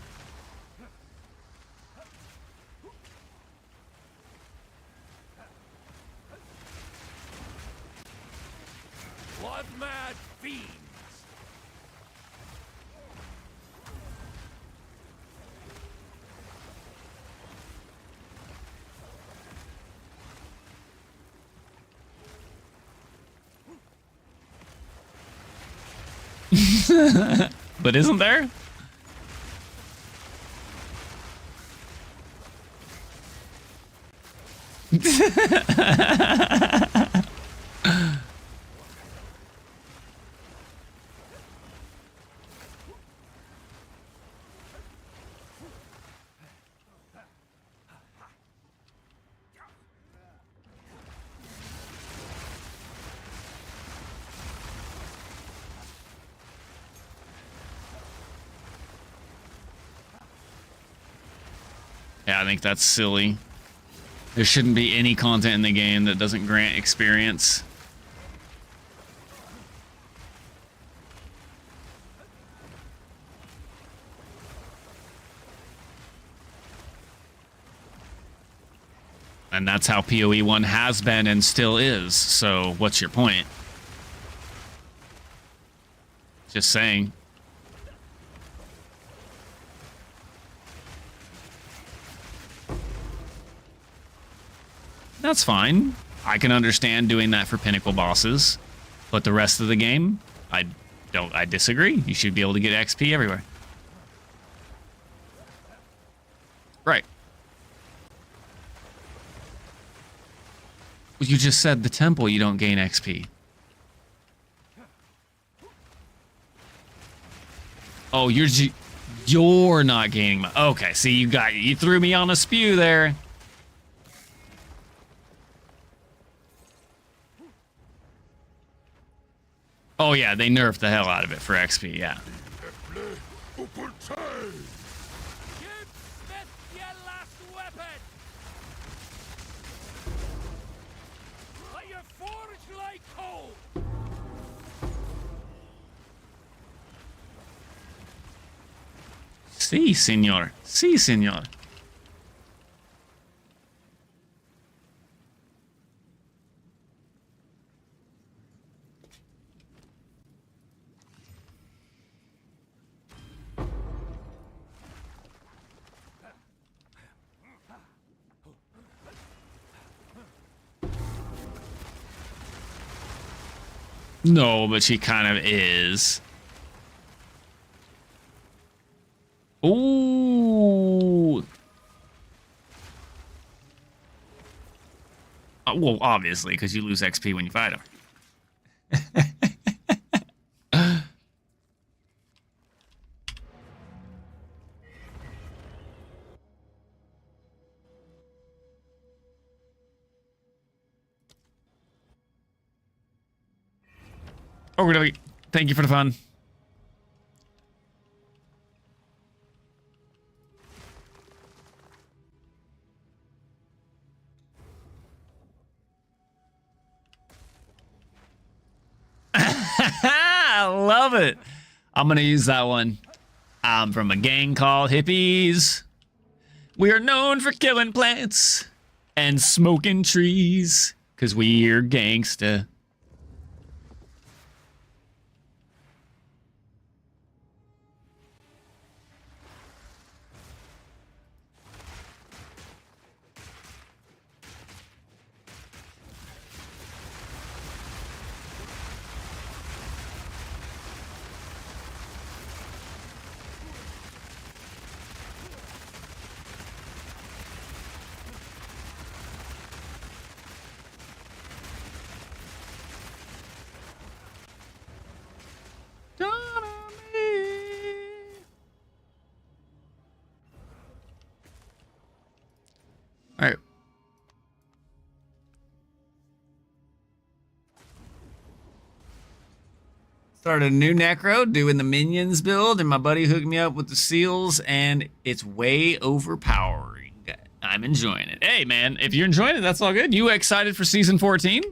Blood mad fiends! But isn't there? Yeah, I think that's silly. There shouldn't be any content in the game that doesn't grant experience. And that's how PoE 1 has been and still is. So what's your point? Just saying. That's fine. I can understand doing that for pinnacle bosses. But the rest of the game, I disagree. You should be able to get XP everywhere. Right. You just said the temple you don't gain XP. Oh, you're not gaining my... Okay, see, you threw me on a spew there. Oh yeah, they nerfed the hell out of it for XP, yeah. Give Smith your last weapon! Let your forge like coal! Sí, señor. Sí, señor. No, but she kind of is. Ooh. Well, obviously, because you lose XP when you fight him. Oh, really? Thank you for the fun. I love it. I'm going to use that one. I'm from a gang called Hippies. We are known for killing plants and smoking trees because we're gangsta. All right. Started a new necro doing the minions build, and my buddy hooked me up with the seals, and it's way overpowering. I'm enjoying it. Hey, man, if you're enjoying it, that's all good. You excited for season 14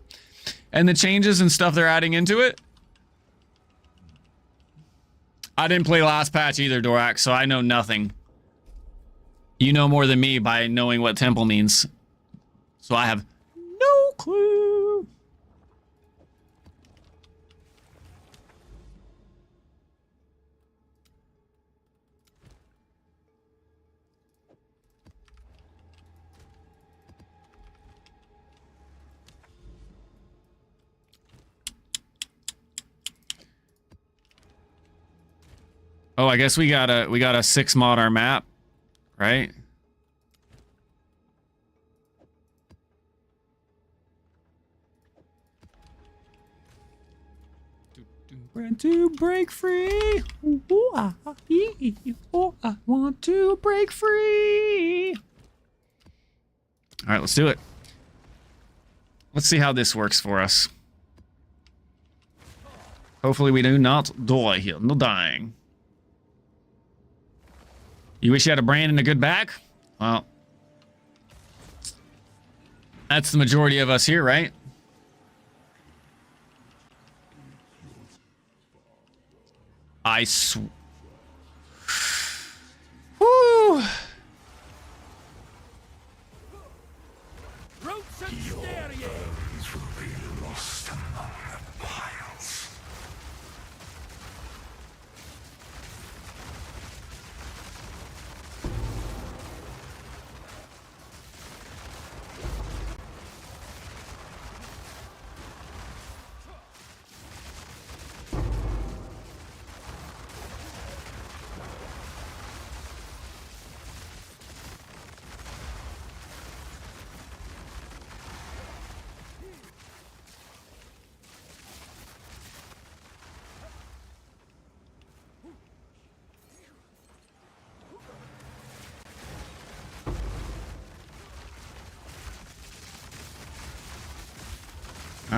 and the changes and stuff they're adding into it? I didn't play last patch either, Dorak, so I know nothing. You know more than me by knowing what temple means. So I have no clue. Oh, I guess we gotta 6 mod our map, right? To break free. Ooh, I want to break free. All right, let's do it. Let's see how this works for us. Hopefully we do not die here. No dying. You wish you had a brand and a good back? Well, that's the majority of us here, right? Woo!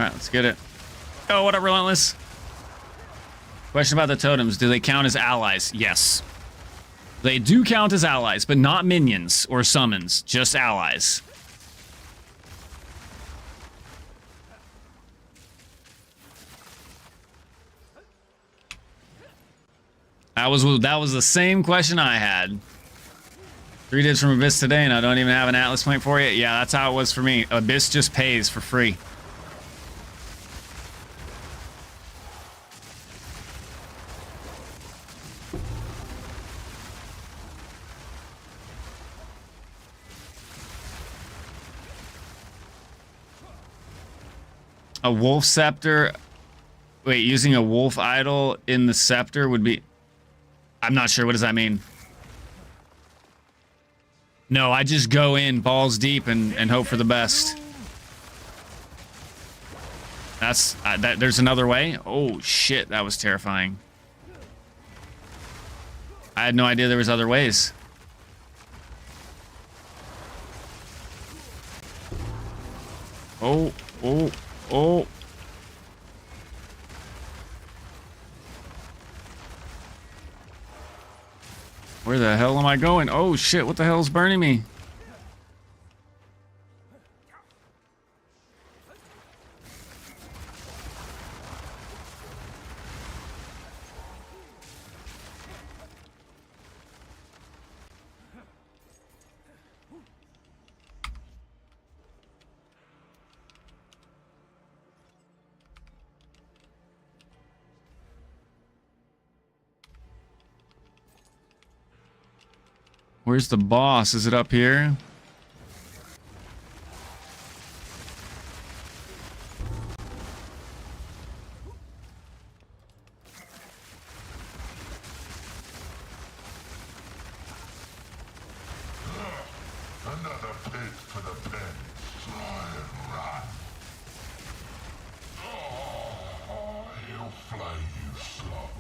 right, let's get it. Oh, what up, Relentless? Question about the totems. Do they count as allies? Yes. They do count as allies, but not minions or summons, just allies. That was the same question I had. 3 days from Abyss today, and I don't even have an Atlas point for you. Yeah, that's how it was for me. Abyss just pays for free. A wolf scepter. Wait, using a wolf idol in the scepter would be... I'm not sure. What does that mean? No, I just go in balls deep and hope for the best. That's... there's another way? Oh, shit. That was terrifying. I had no idea there was other ways. Oh, oh, oh. Where the hell am I going? Oh shit, what the hell is burning me? Where's the boss? Is it up here? Another pig for the pen. Fly and run. Oh, he'll flay you slow.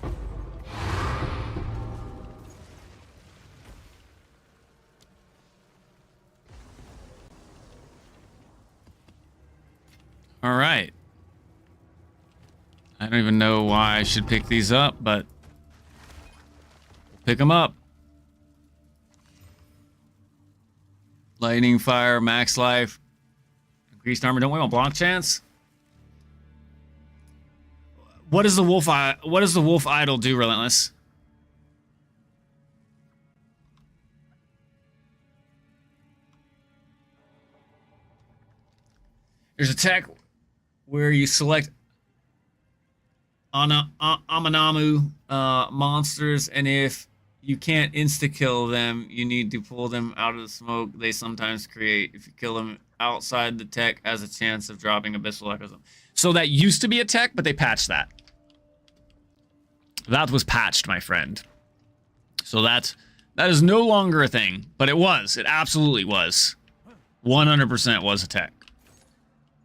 All right. I don't even know why I should pick these up, but pick them up. Lightning, fire, max life, increased armor. Don't we want block chance? What does the wolf idol do, Relentless? There's a tech where you select Amanamu monsters, and if you can't insta-kill them, you need to pull them out of the smoke they sometimes create. If you kill them outside the tech, has a chance of dropping Abyssal Echoes. So that used to be a tech, but they patched that. That was patched, my friend. So that is no longer a thing, but it was. It absolutely was. 100% was a tech.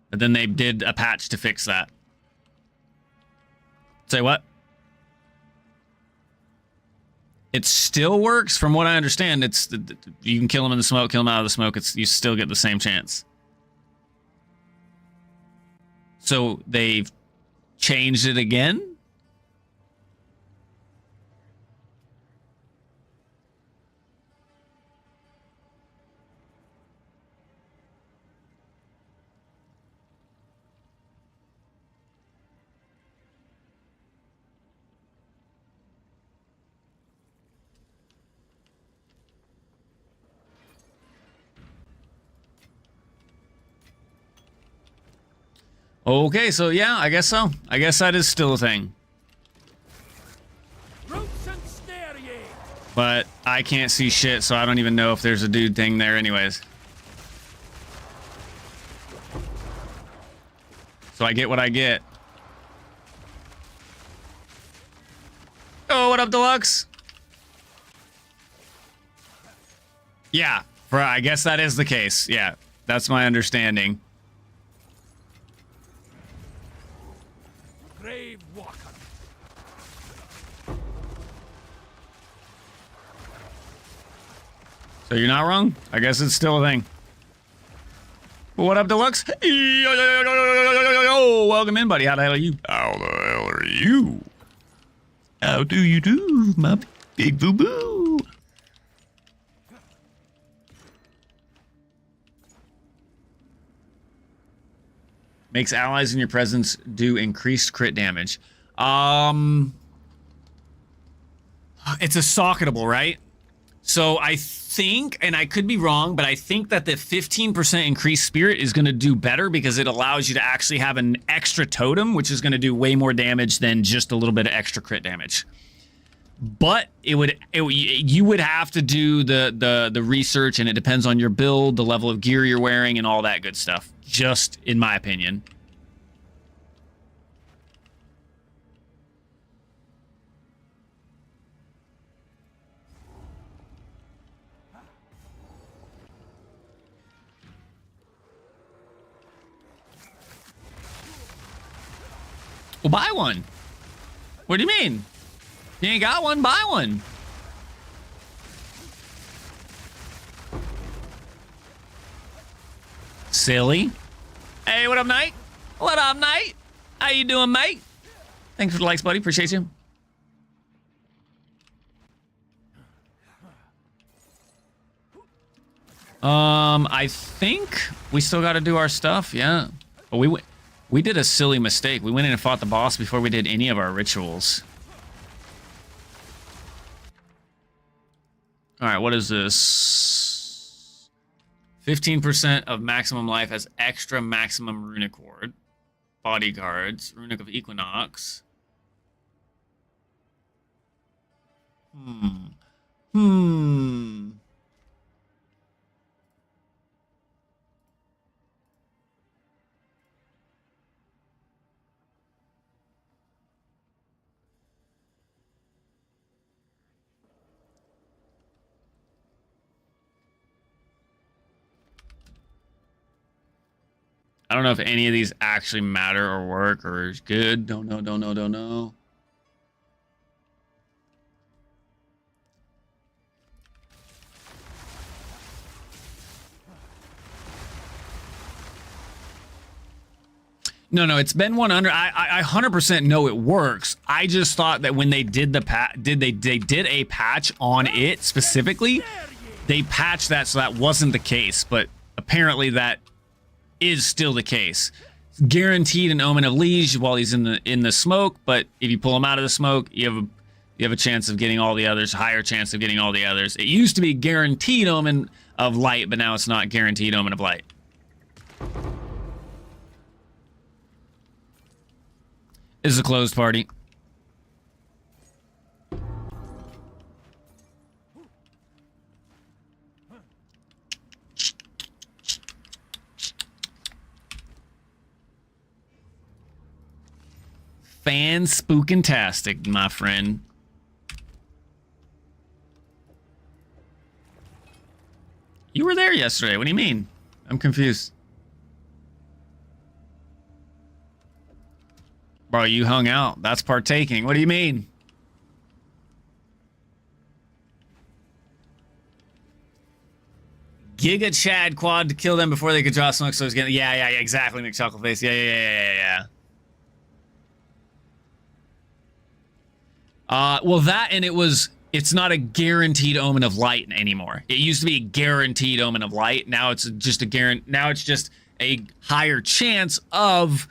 But then they did a patch to fix that. Say what? It still works, from what I understand. It's you can kill them in the smoke, kill them out of the smoke. You still get the same chance. So they've changed it again. Okay, so yeah, I guess so. I guess that is still a thing. Roots and snare ye. But I can't see shit, so I don't even know if there's a dude thing there anyways. So I get what I get. Oh, what up, Deluxe? Yeah, I guess that is the case. Yeah, that's my understanding. Grave walker. So you're not wrong? I guess it's still a thing. What up, Deluxe? Yo, welcome in, buddy. How the hell are you? How the hell are you? How do you do, my big boo-boo? Makes allies in your presence do increased crit damage. It's a socketable, right? So I think, and I could be wrong, but I think that the 15% increased spirit is going to do better because it allows you to actually have an extra totem, which is going to do way more damage than just a little bit of extra crit damage. But you would have to do the research, and it depends on your build, the level of gear you're wearing, and all that good stuff. Just in my opinion. Well, buy one. What do you mean? You ain't got one, buy one. Silly. Hey, what up, Knight? What up, Knight? How you doing, mate? Thanks for the likes, buddy. Appreciate you. I think we still got to do our stuff, yeah. But we did a silly mistake. We went in and fought the boss before we did any of our rituals. All right, what is this? 15% of maximum life has extra maximum runic ward. Bodyguards, runic of Equinox. I don't know if any of these actually matter or work or is good. Don't know. No, it's been 100. I 100% know it works. I just thought that when they did they did a patch on it specifically, they patched that so that wasn't the case, but apparently that is still the case. It's guaranteed an Omen of Liege while he's in the smoke, but if you pull him out of the smoke, you have a chance of getting all the others, higher chance of getting all the others. It used to be guaranteed Omen of Light, but now it's not guaranteed Omen of Light. This is a closed party. Fan spookintastic, my friend. You were there yesterday. What do you mean? I'm confused. Bro, you hung out. That's partaking. What do you mean? Giga Chad quad to kill them before they could draw smoke. So it's getting. Yeah, exactly. McChuckleface. Yeah. Well, that and it's not a guaranteed Omen of Light anymore. It used to be a guaranteed Omen of Light. Now it's just a higher chance of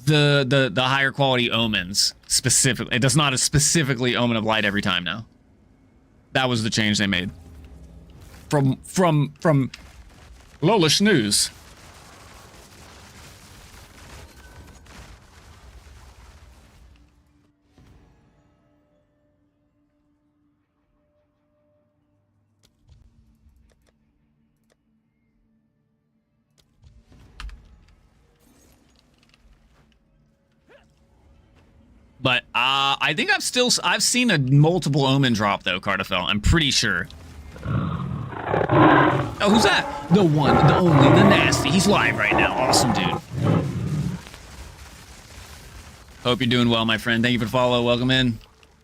the higher quality omens specifically. It does not specifically Omen of Light every time now. That was the change they made. From Lolish News. But I think I've seen a multiple omen drop though, Cardafel. I'm pretty sure. Oh, who's that? The one, the only, the nasty. He's live right now. Awesome, dude. Hope you're doing well, my friend. Thank you for the follow. Welcome in.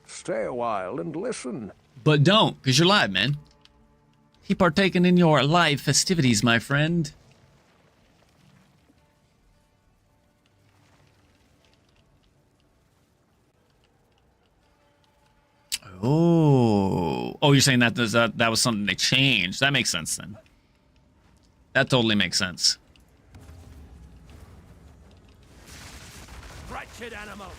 Stay a while and listen. But don't, because you're live, man. Keep partaking in your live festivities, my friend. Oh, you're saying that that was something they changed. That makes sense then. That totally makes sense. Wretched animal.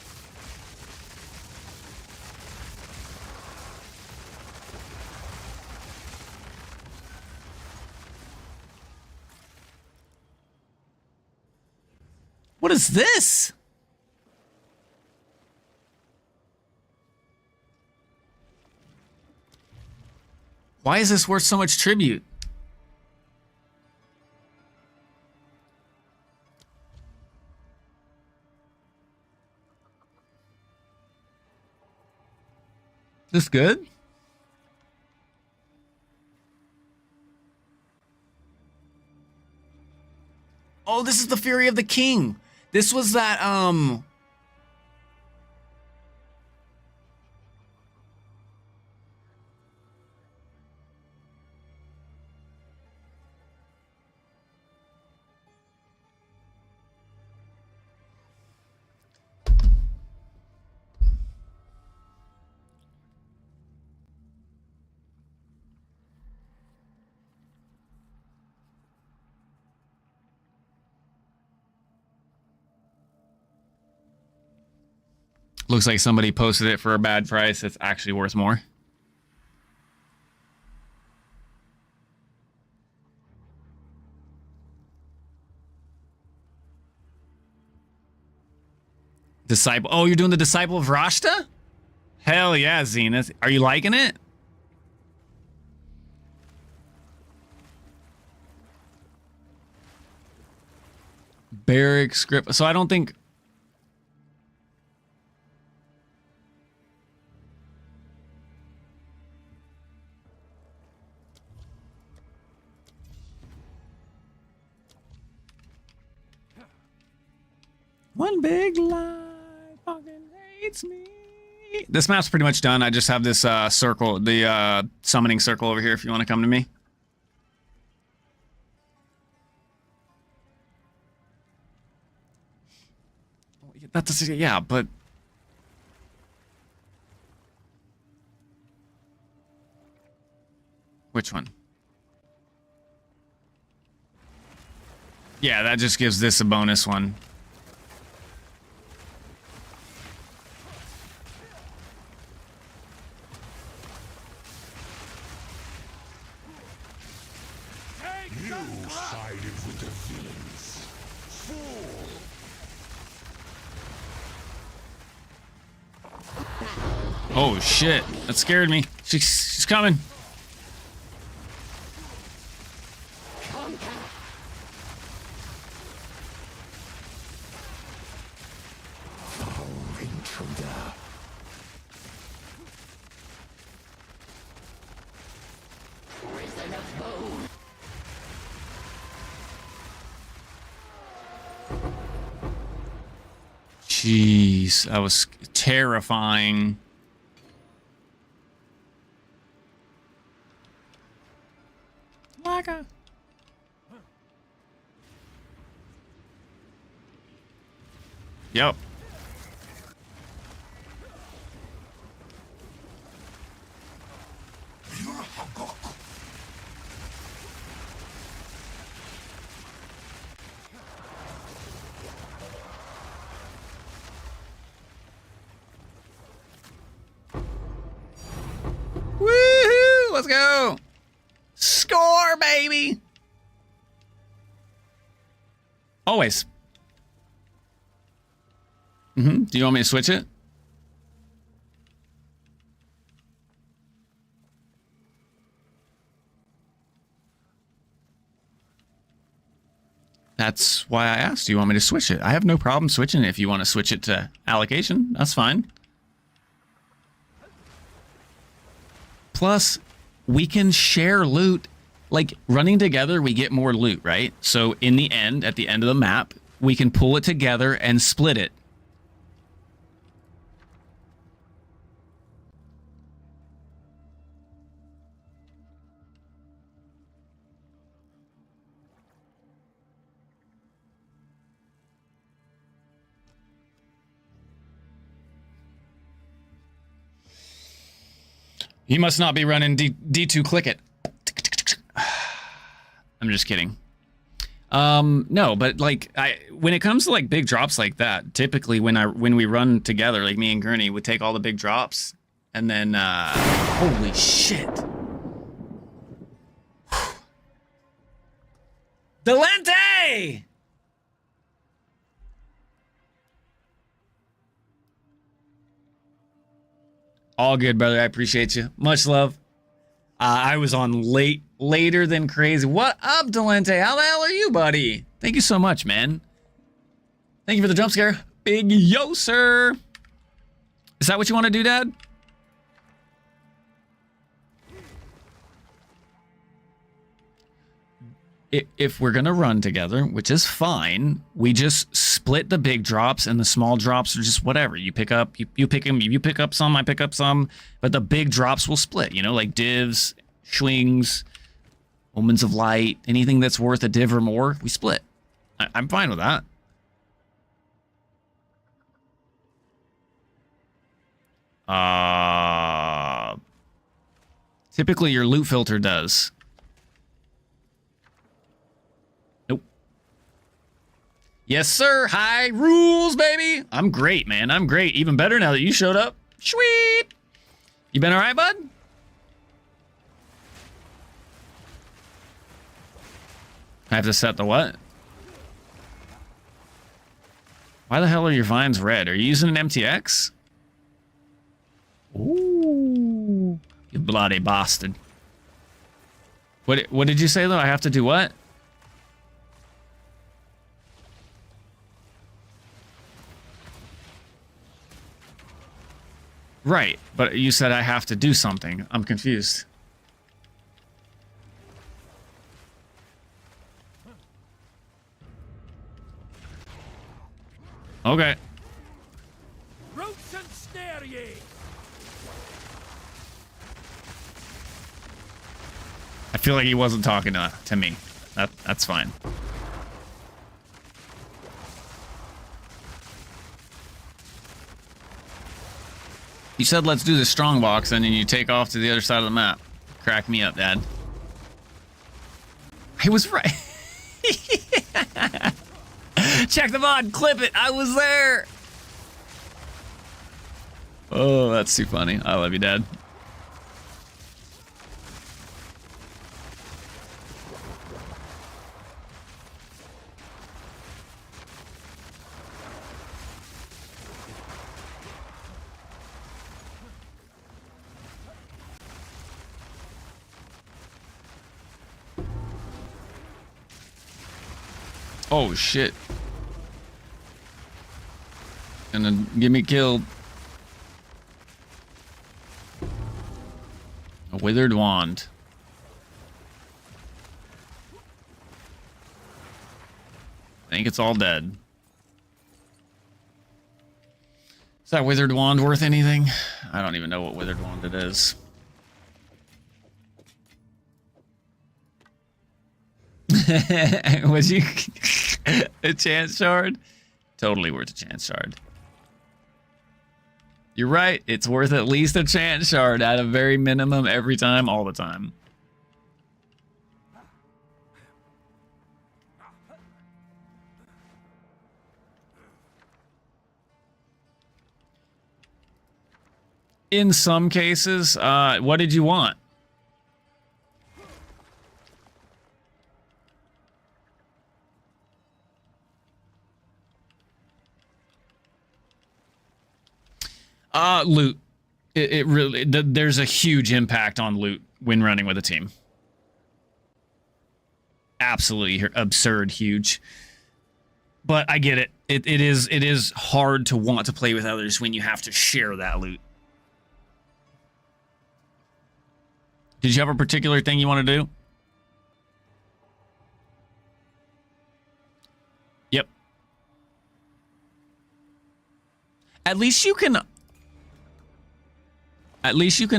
What is this? Why is this worth so much tribute? This good? Oh, this is the Fury of the King. This was that, looks like somebody posted it for a bad price. It's actually worth more. Disciple. Oh, you're doing the Disciple of Rashta? Hell yeah, Zenith. Are you liking it? Barrack script. So I don't think... One big lie fucking hates me. This map's pretty much done. I just have this circle, the summoning circle over here if you want to come to me. That doesn't, yeah, but... Which one? Yeah, that just gives this a bonus one. Oh shit, that scared me. She's coming. Jeez, that was terrifying. Yep. Woohoo! Let's go. Score, baby. Always. Do you want me to switch it? That's why I asked. Do you want me to switch it? I have no problem switching it if you want to switch it to allocation. That's fine. Plus, we can share loot. Like, running together, we get more loot, right? So, in the end, at the end of the map, we can pull it together and split it. He must not be running D2 click it. I'm just kidding. No, but like when it comes to like big drops like that, typically when we run together, like me and Gurney would take all the big drops and then holy shit. Delente! All good, brother. I appreciate you. Much love. I was on later than crazy. What up, Delente? How the hell are you, buddy? Thank you so much, man. Thank you for the jump scare. Big yo, sir. Is that what you want to do, Dad? If we're gonna run together, which is fine, we just split the big drops and the small drops are just whatever. You pick up, you pick them, you pick up some, I pick up some, but the big drops will split, you know, like divs, swings, omens of light, anything that's worth a div or more, we split. I'm fine with that. Typically your loot filter does. Yes, sir. High rules, baby. I'm great, man. I'm great. Even better now that you showed up. Sweet. You been all right, bud? I have to set the what? Why the hell are your vines red? Are you using an MTX? Ooh. You bloody bastard. What did you say, though? I have to do what? Right, but you said I have to do something. I'm confused. Okay. Roots and snare ye! I feel like he wasn't talking to me. That's fine. You said let's do the strong box, and then you take off to the other side of the map. Crack me up, Dad. I was right. Check the VOD, clip it. I was there. Oh, that's too funny. I love you, Dad. Oh shit. Gonna get me killed. A withered wand. I think it's all dead. Is that withered wand worth anything? I don't even know what withered wand it is. Was you a chance shard? Totally worth a chance shard. You're right. It's worth at least a chance shard at a very minimum every time, all the time. In some cases, what did you want? Loot. It really, there's a huge impact on loot when running with a team. Absolutely absurd huge. But I get it. It is hard to want to play with others when you have to share that loot. Did you have a particular thing you want to do? Yep. At least you can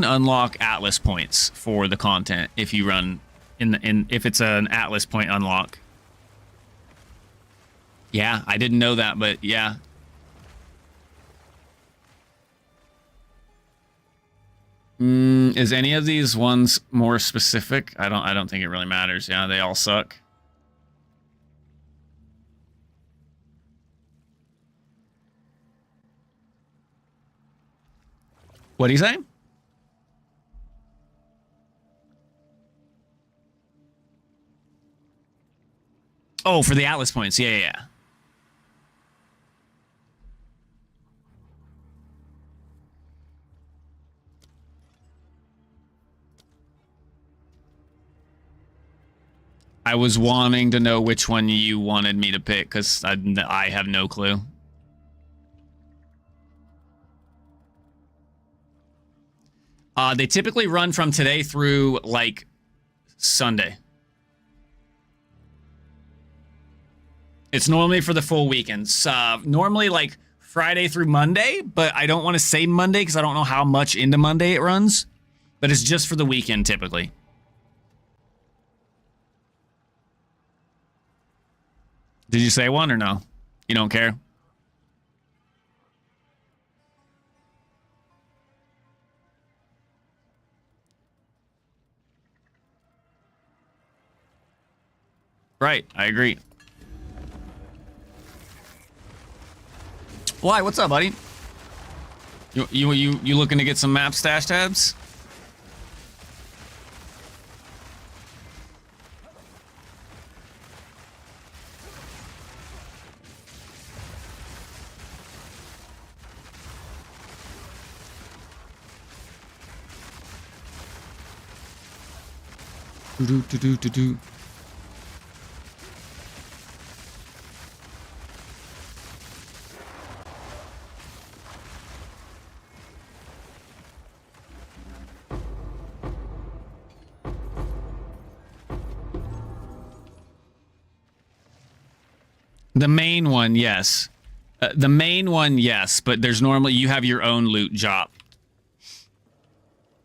unlock Atlas points for the content if you run if it's an Atlas point unlock. Yeah, I didn't know that, but yeah. Is any of these ones more specific? I don't think it really matters. Yeah, they all suck. What do you say? Oh, for the Atlas points. Yeah, yeah, yeah. I was wanting to know which one you wanted me to pick because I have no clue. They typically run from today through like Sunday. It's normally for the full weekends. Normally like Friday through Monday, but I don't want to say Monday because I don't know how much into Monday it runs. But it's just for the weekend typically. Did you say one or no? You don't care? Right, I agree. Why? What's up, buddy? You looking to get some map stash tabs? Do. The main one, yes. The main one, yes, but there's normally you have your own loot drop.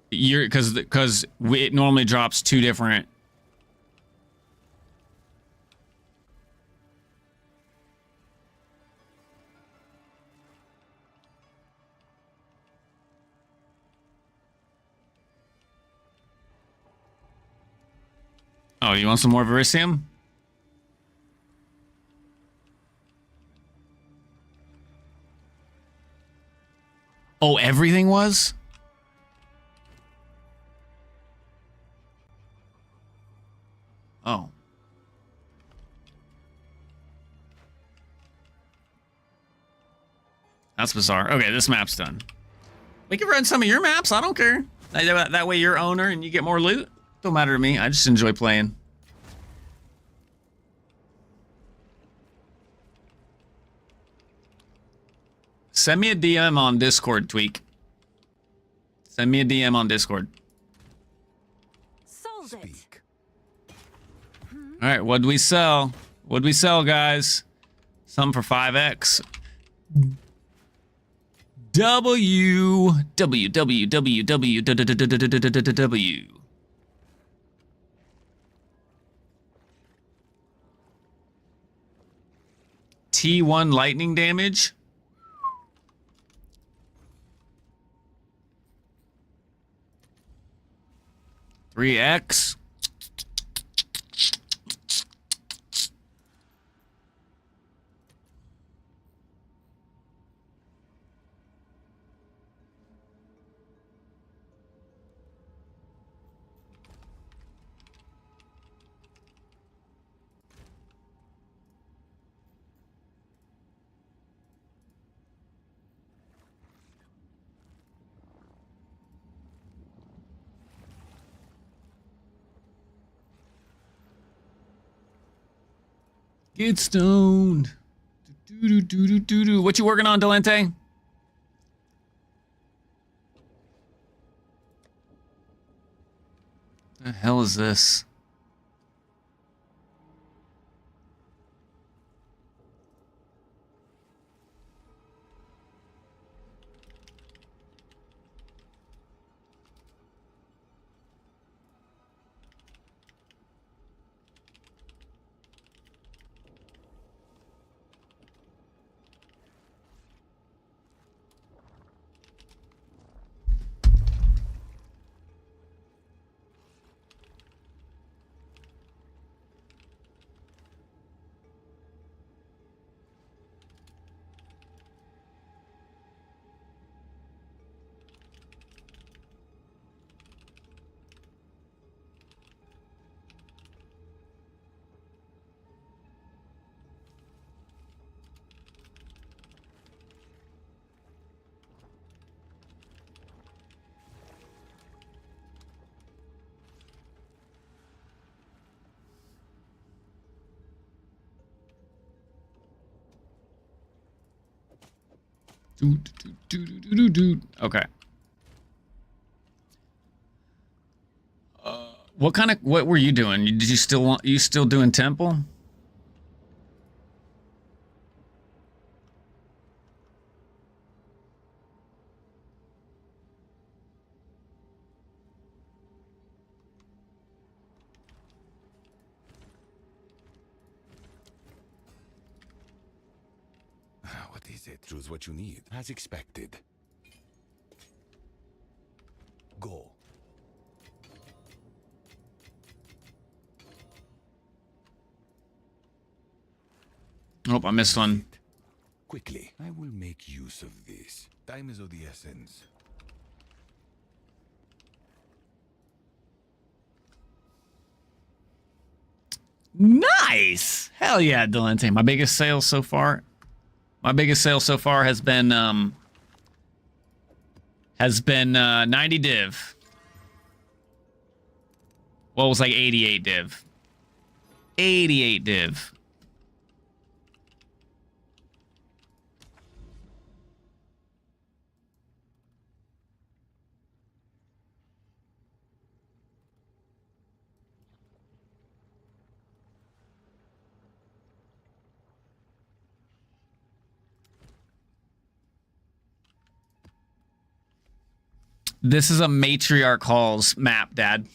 Because it normally drops two different. Oh, you want some more Verisium? Oh, everything was? Oh. That's bizarre. Okay, this map's done. We can run some of your maps. I don't care. That way you're owner and you get more loot. Don't matter to me. I just enjoy playing. Send me a DM on Discord, Tweak. Send me a DM on Discord. Sold it. Speak. All right, what'd we sell? What'd we sell, guys? Something for 5x. W. T1 lightning damage. $3X. Get stoned. What you working on, Delente? The hell is this? Okay. What were you doing? Did you still doing temple? What is it? Choose what you need, as expected. Go. Oh, I missed one. Quickly, I will make use of this. Time is of the essence. Nice! Hell yeah, Delente. My biggest sale so far. My biggest sale so far has been 90 div. Well, it was like 88 div. 88 div. This is a Matriarch Halls map, Dad.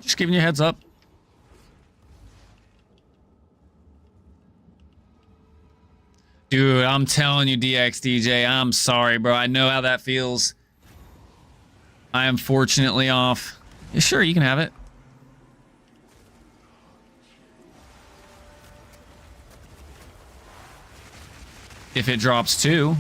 Just giving you a heads up. Dude, I'm telling you, DXDJ, I'm sorry, bro. I know how that feels. I am fortunately off. Yeah, sure, you can have it. If it drops 2.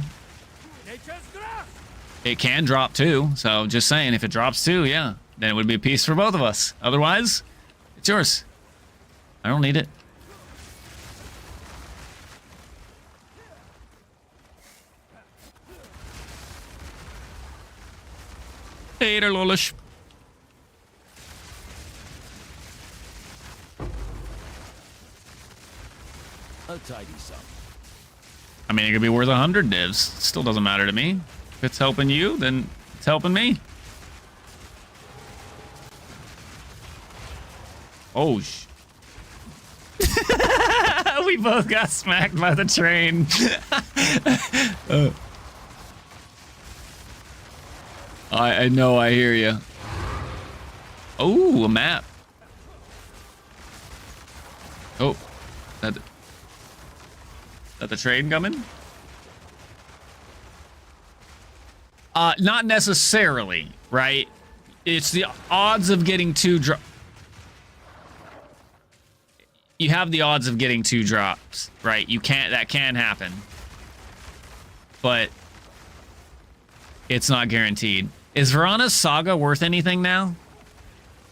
It can drop 2, so just saying, if it drops 2, yeah, then it would be a piece for both of us. Otherwise, it's yours. I don't need it. Later, Lolish. I'll tidy some. I mean, it could be worth 100 divs. Still doesn't matter to me. If it's helping you, then it's helping me. Oh, we both got smacked by the train. I know, I hear you. Oh, a map. Oh, that the train coming? Not necessarily, right? It's the odds of getting 2 you have the odds of getting 2 drops, right? That can happen. But it's not guaranteed. Is Verana's Saga worth anything now?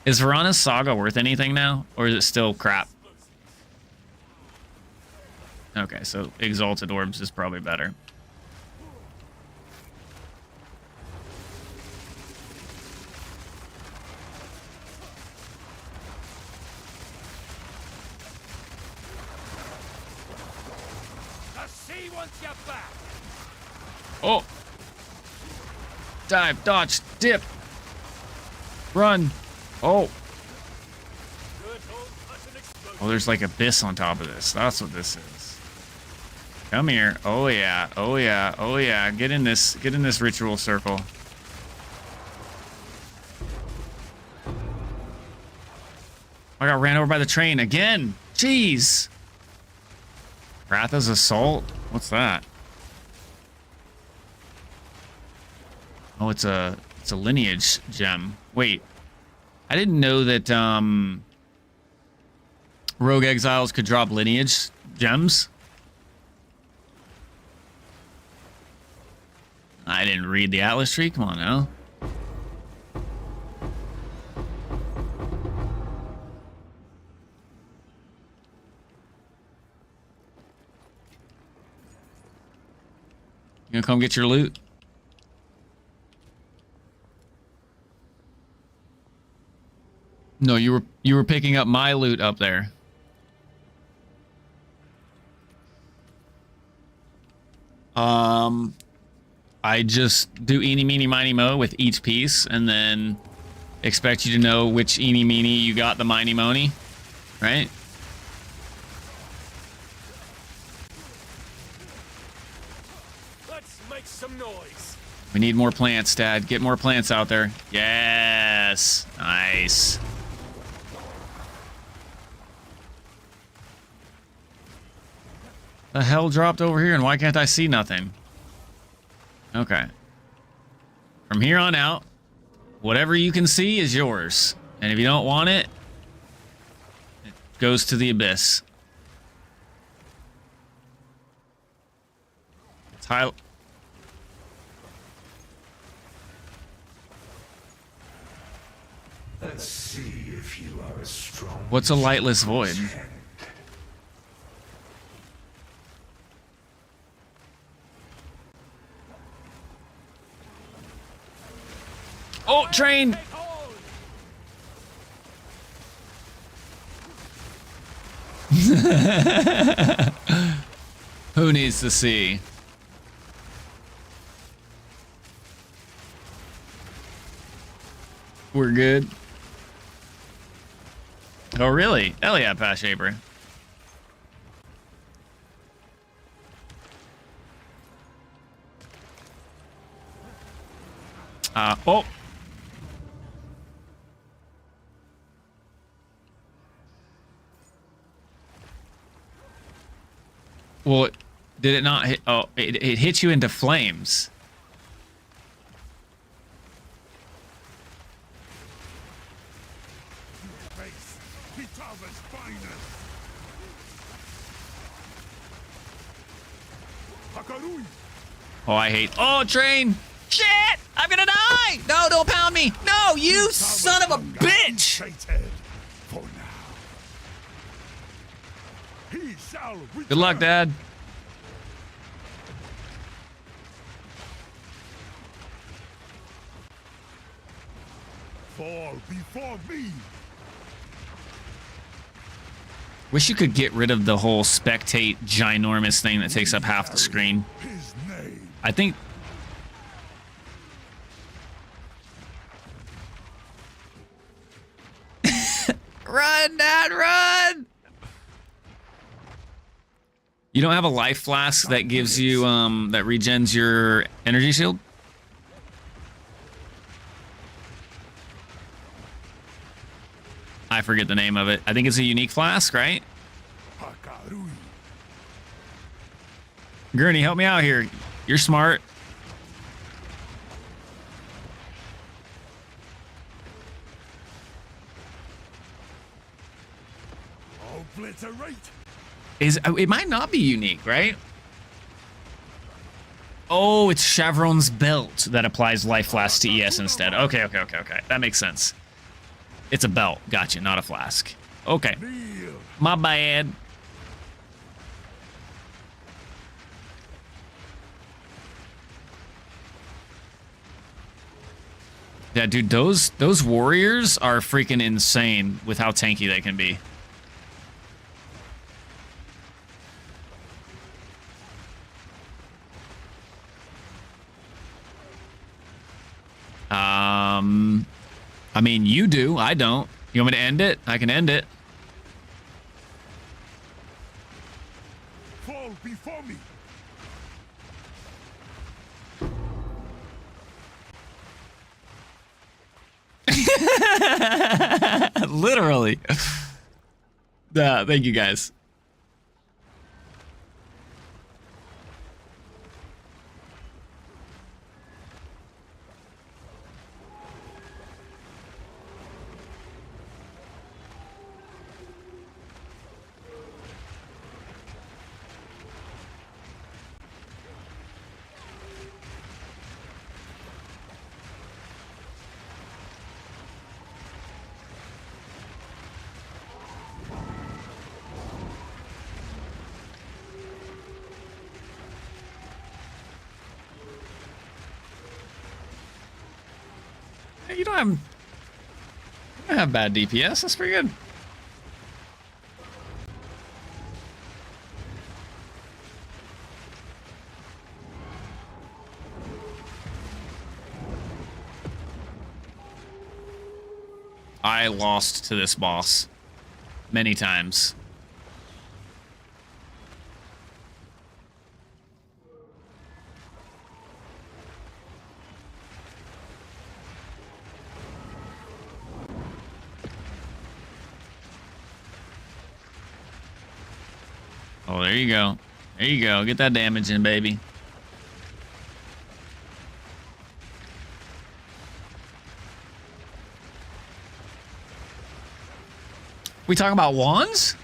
Is Verana's Saga worth anything now? Or is it still crap? Okay, so Exalted Orbs is probably better. Oh! Dive, dodge, dip! Run! Oh! Oh, there's like abyss on top of this. That's what this is. Come here. Oh yeah. Oh yeah. Oh yeah. Get in this ritual circle. I got ran over by the train again. Jeez. Ratha's Assault? What's that? Oh, it's a lineage gem. Wait. I didn't know that Rogue Exiles could drop lineage gems. I didn't read the Atlas tree. Come on now. You gonna come get your loot? No, you were picking up my loot up there. I just do eeny, meeny, miny, mo with each piece, and then expect you to know which eeny, meeny you got the miny, mony, right? Let's make some noise. We need more plants, Dad. Get more plants out there. Yes. Nice. The hell dropped over here, and why can't I see nothing? Okay. From here on out, whatever you can see is yours. And if you don't want it, it goes to the abyss. It's high. Let's see if you are as strong. What's a lightless void? Oh, train! Who needs to see? We're good. Oh, really? Hell yeah, Pat Shaper. Oh. Well, did it not hit? Oh, it hit you into flames. Oh, I hate. Oh, train! Shit! I'm gonna die! No, don't pound me! No, you son of a bitch! Good luck, Dad. Fall before me. Wish you could get rid of the whole spectate ginormous thing that takes up half the screen. His name. I think... Run, Dad, run! You don't have a life flask that gives you, that regens your energy shield? I forget the name of it. I think it's a unique flask, right? Gurney, help me out here. You're smart. Obliterate. It might not be unique, right? Oh, it's Chevron's belt that applies life flask to ES instead. Okay. That makes sense. It's a belt. Gotcha, not a flask. Okay. My bad. Yeah, dude, those warriors are freaking insane with how tanky they can be. I mean, you do. I don't. You want me to end it? I can end it. Fall before me. Literally. Thank you, guys. You don't have bad DPS. That's pretty good. I lost to this boss many times. Oh, there you go. There you go. Get that damage in, baby. We talking about wands?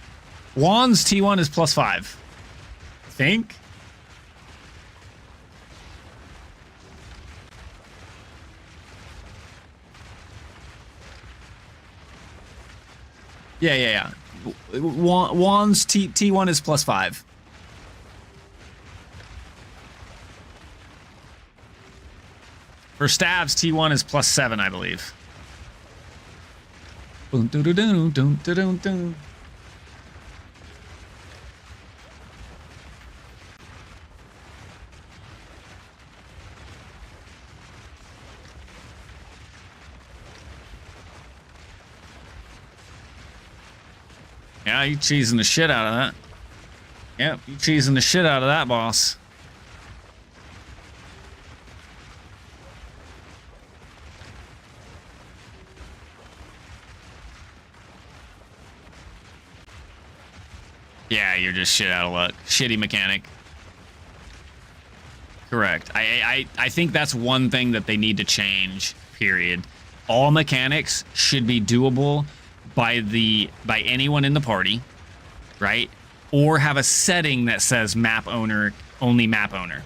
Wands T1 is +5. I think. Yeah. Wands T1 is +5. For stabs, T1 is +7, I believe. Boom, doo, doo, doo, doo, doo, doo, doo. Yeah, you cheesing the shit out of that. Yep, you cheesing the shit out of that, boss. Yeah, you're just shit out of luck. Shitty mechanic. Correct. I think that's one thing that they need to change, period. All mechanics should be doable by anyone in the party, right? Or have a setting that says map owner, only map owner.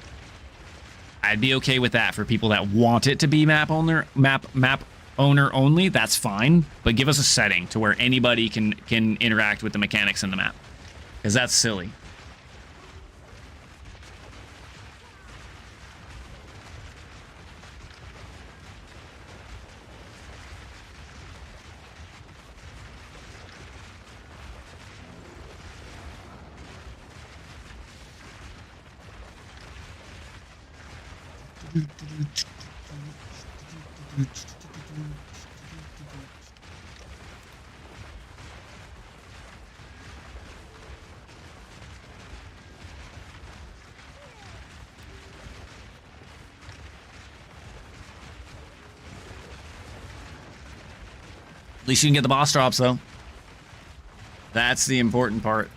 I'd be okay with that for people that want it to be map owner only, that's fine, but give us a setting to where anybody can interact with the mechanics in the map. Because that's silly. At least you can get the boss drops, though. That's the important part.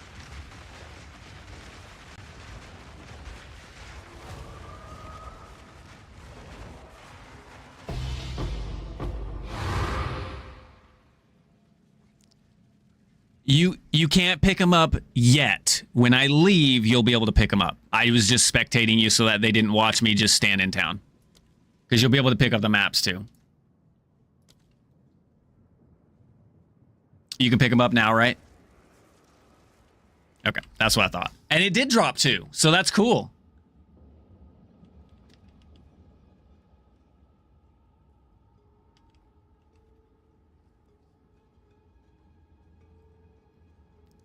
You can't pick them up yet. When I leave, you'll be able to pick them up. I was just spectating you so that they didn't watch me just stand in town. Because you'll be able to pick up the maps, too. You can pick them up now, right? Okay, that's what I thought. And it did drop, too, so that's cool.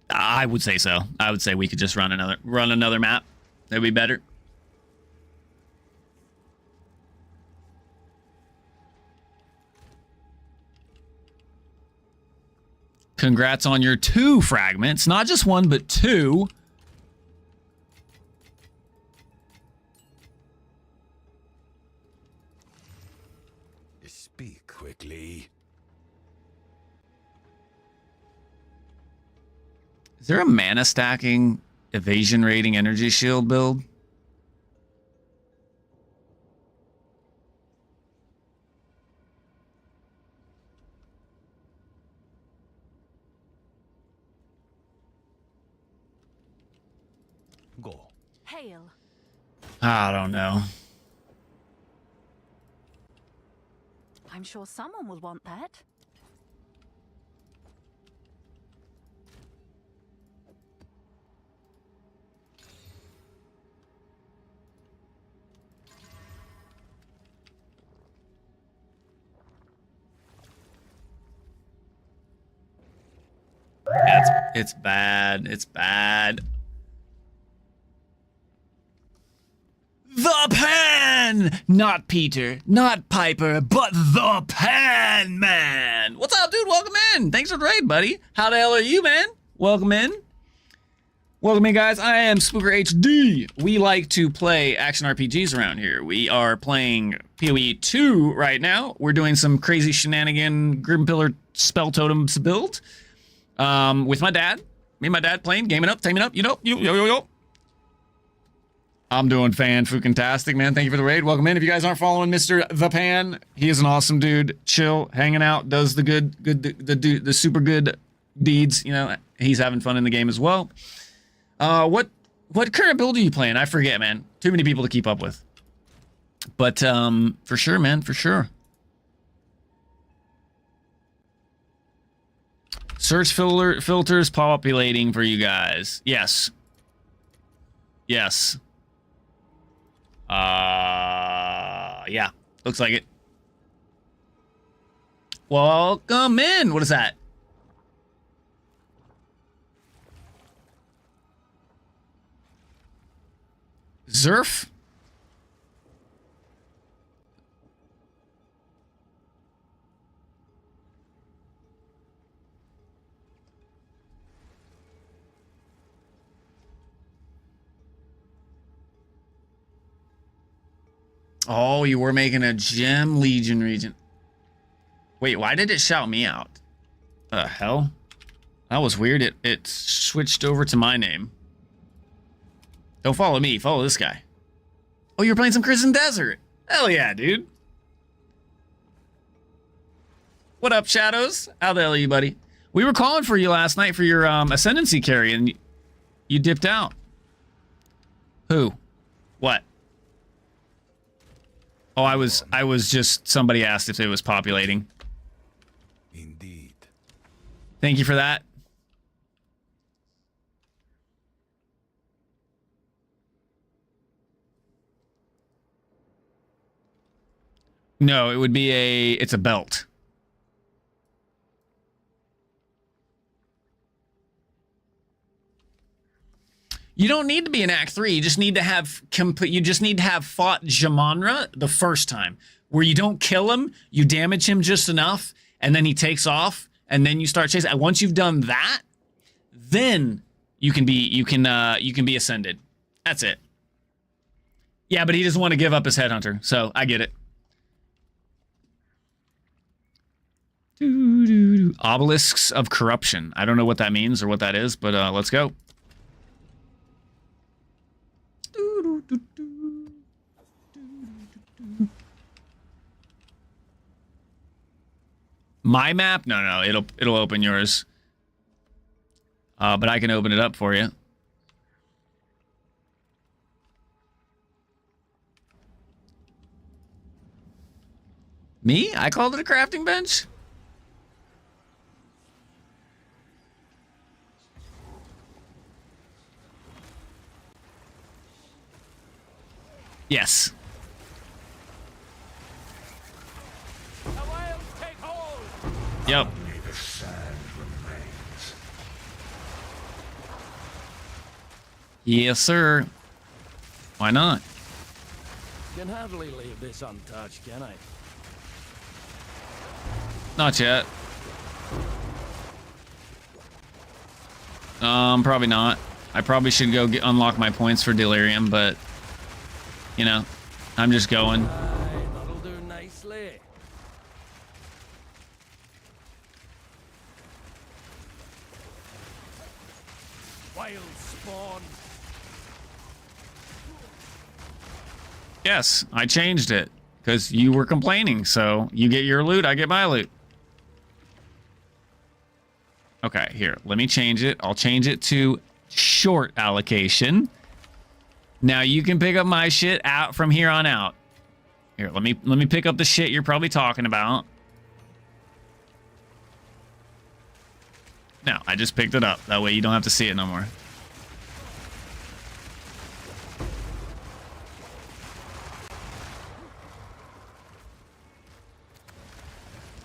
I would say so. I would say we could just run another map. That'd be better. Congrats on your 2 fragments. Not just 1, but 2. Speak quickly. Is there a mana stacking evasion rating energy shield build? Go. Hail. I don't know. I'm sure someone will want that. It's bad. It's bad. The pen! Pan! Not Peter, not Piper, but the Pan Man! What's up, dude? Welcome in! Thanks for the raid, buddy. How the hell are you, man? Welcome in. Welcome in, guys. I am Spooker HD. We like to play action RPGs around here. We are playing PoE 2 right now. We're doing some crazy shenanigan Grim Pillar Spell Totems build with my dad. Me and my dad playing, gaming up, taming up, yo. I'm doing fan-fucking-tastic, man. Thank you for the raid. Welcome in. If you guys aren't following Mr. The Pan, he is an awesome dude. Chill, hanging out, does the the super good deeds. You know, he's having fun in the game as well. What current build are you playing? I forget, man. Too many people to keep up with. But for sure, man, for sure. Search filters populating for you guys. Yes. Yes. Yeah. Looks like it. Welcome in. What is that? Zerf? Oh, you were making a Gem Legion region. Wait, why did it shout me out? Hell? That was weird. It switched over to my name. Don't follow me, follow this guy. Oh, you're playing some Crimson Desert. Hell yeah, dude. What up, Shadows? How the hell are you, buddy? We were calling for you last night for your Ascendancy carry, and you dipped out. Who? What? Oh, I was just, somebody asked if it was populating. Indeed. Thank you for that. No, it would be it's a belt. You don't need to be in Act 3. You just need to have fought Jamanra the first time, where you don't kill him, you damage him just enough, and then he takes off, and then you start chasing. Once you've done that, then you can be ascended. That's it. Yeah, but he doesn't want to give up his headhunter, so I get it. Obelisks of Corruption. I don't know what that means or what that is, but let's go. My map? No, it'll open yours. But I can open it up for you. Me? I called it a crafting bench? Yes. Yep. The sand remains. Yes, sir. Why not? Can hardly leave this untouched, can I? Not yet. Probably not. I probably should go unlock my points for Delirium, but you know, I'm just going. Aye, that'll do nicely. Wild spawn. Yes, I changed it because you were complaining. So you get your loot, I get my loot. Okay, here, let me change it. I'll change it to short allocation. Now you can pick up my shit out from here on out. Here, let me pick up the shit you're probably talking about. No, I just picked it up. That way you don't have to see it no more.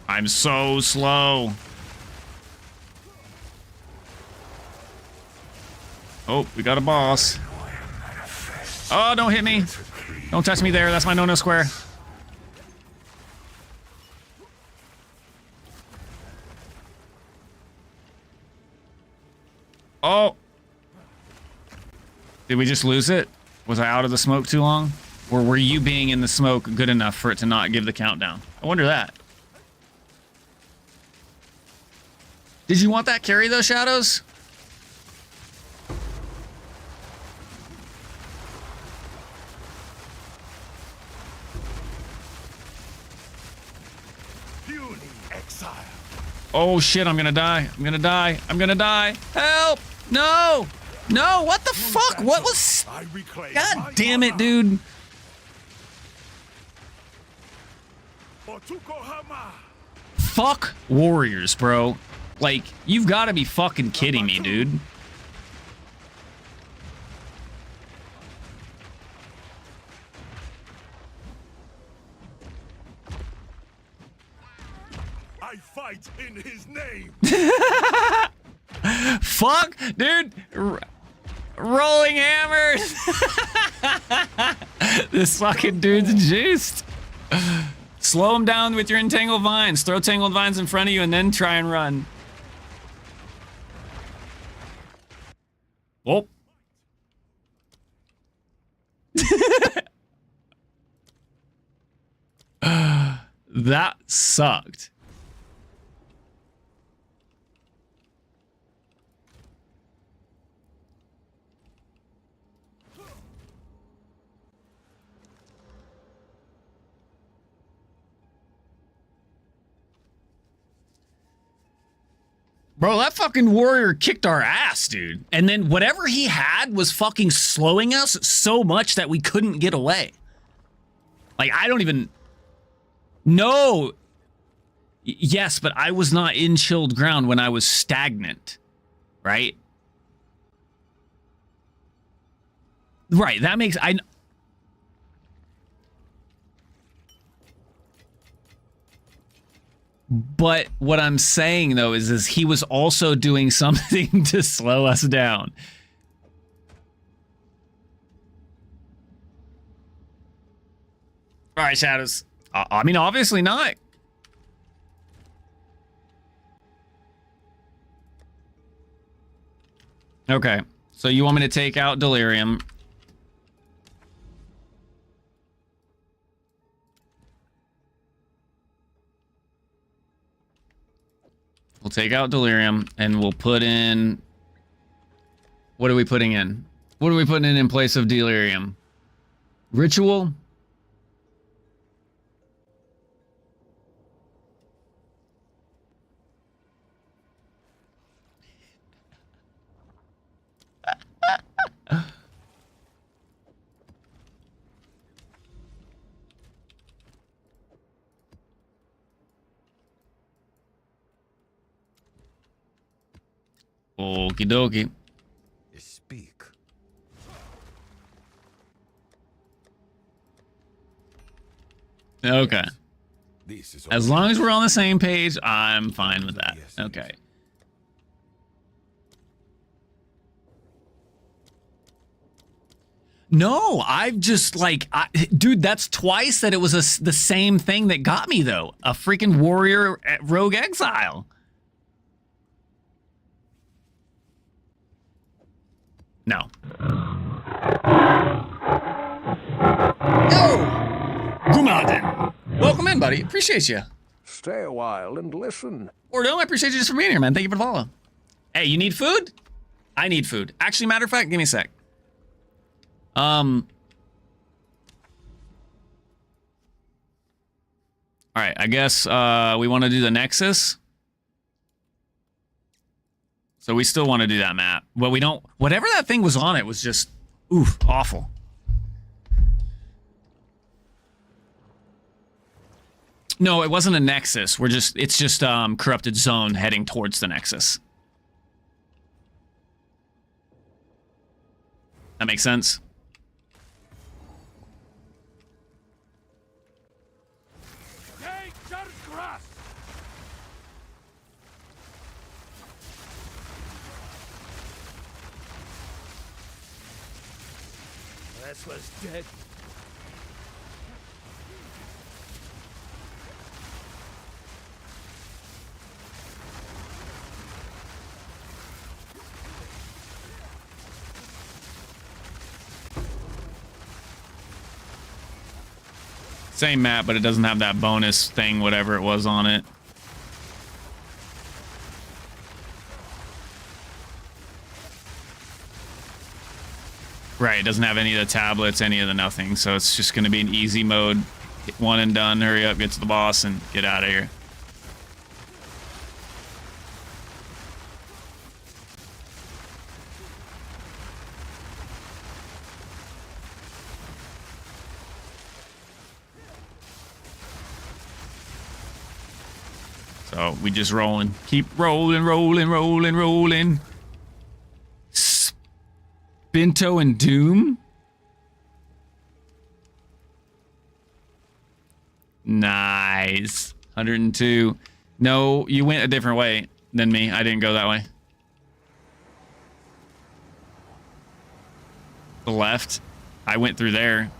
I'm so slow. Oh, we got a boss. Oh, don't hit me. Don't touch me there. That's my no-no square. Oh. Did we just lose it? Was I out of the smoke too long? Or were you being in the smoke good enough for it to not give the countdown? I wonder that. Did you want that carry though, Shadows? Exile. Oh shit, I'm gonna die. I'm gonna die. I'm gonna die. Help! No! No, what the fuck? What was... God damn it, dude. Fuck warriors, bro. Like, you've got to be fucking kidding me, dude. I fight in his name. Fuck, dude. Rolling hammers. This fucking dude's juiced. Slow him down with your entangled vines. Throw tangled vines in front of you and then try and run. Oh. That sucked. Bro, that fucking warrior kicked our ass, dude. And then whatever he had was fucking slowing us so much that we couldn't get away. Like, I don't even... No. Yes, but I was not in chilled ground when I was stagnant. Right? Right, that makes... But what I'm saying, though, is he was also doing something to slow us down. All right, Shadows. I mean, obviously not. Okay. So you want me to take out Delirium. We'll take out Delirium, and we'll put in... What are we putting in? What are we putting in place of Delirium? Ritual? Okie dokie. Speak. Okay. This is As long as we're on the same page, I'm fine with that. Okay. No, I've just like, dude, that's twice that it was the same thing that got me though. A freaking warrior rogue exile. No. Yo! Grumadin. Welcome in, buddy. Appreciate you. Stay a while and listen. Ordo, I appreciate you just for being here, man. Thank you for the follow. Hey, you need food? I need food. Actually, matter of fact, give me a sec. All right, I guess we want to do the Nexus. So we still want to do that map. But we don't... Whatever that thing was on it was just... Oof, awful. No, it wasn't a Nexus. It's just corrupted zone heading towards the Nexus. That makes sense? This was dead. Same map, but it doesn't have that bonus thing, whatever it was on it. Right, it doesn't have any of the tablets, any of the nothing, so it's just going to be an easy mode. Get one and done, hurry up, get to the boss, and get out of here. So we just rolling. Keep rolling, rolling, rolling, rolling. Binto and Doom? Nice. 102. No, you went a different way than me. I didn't go that way. The left. I went through there.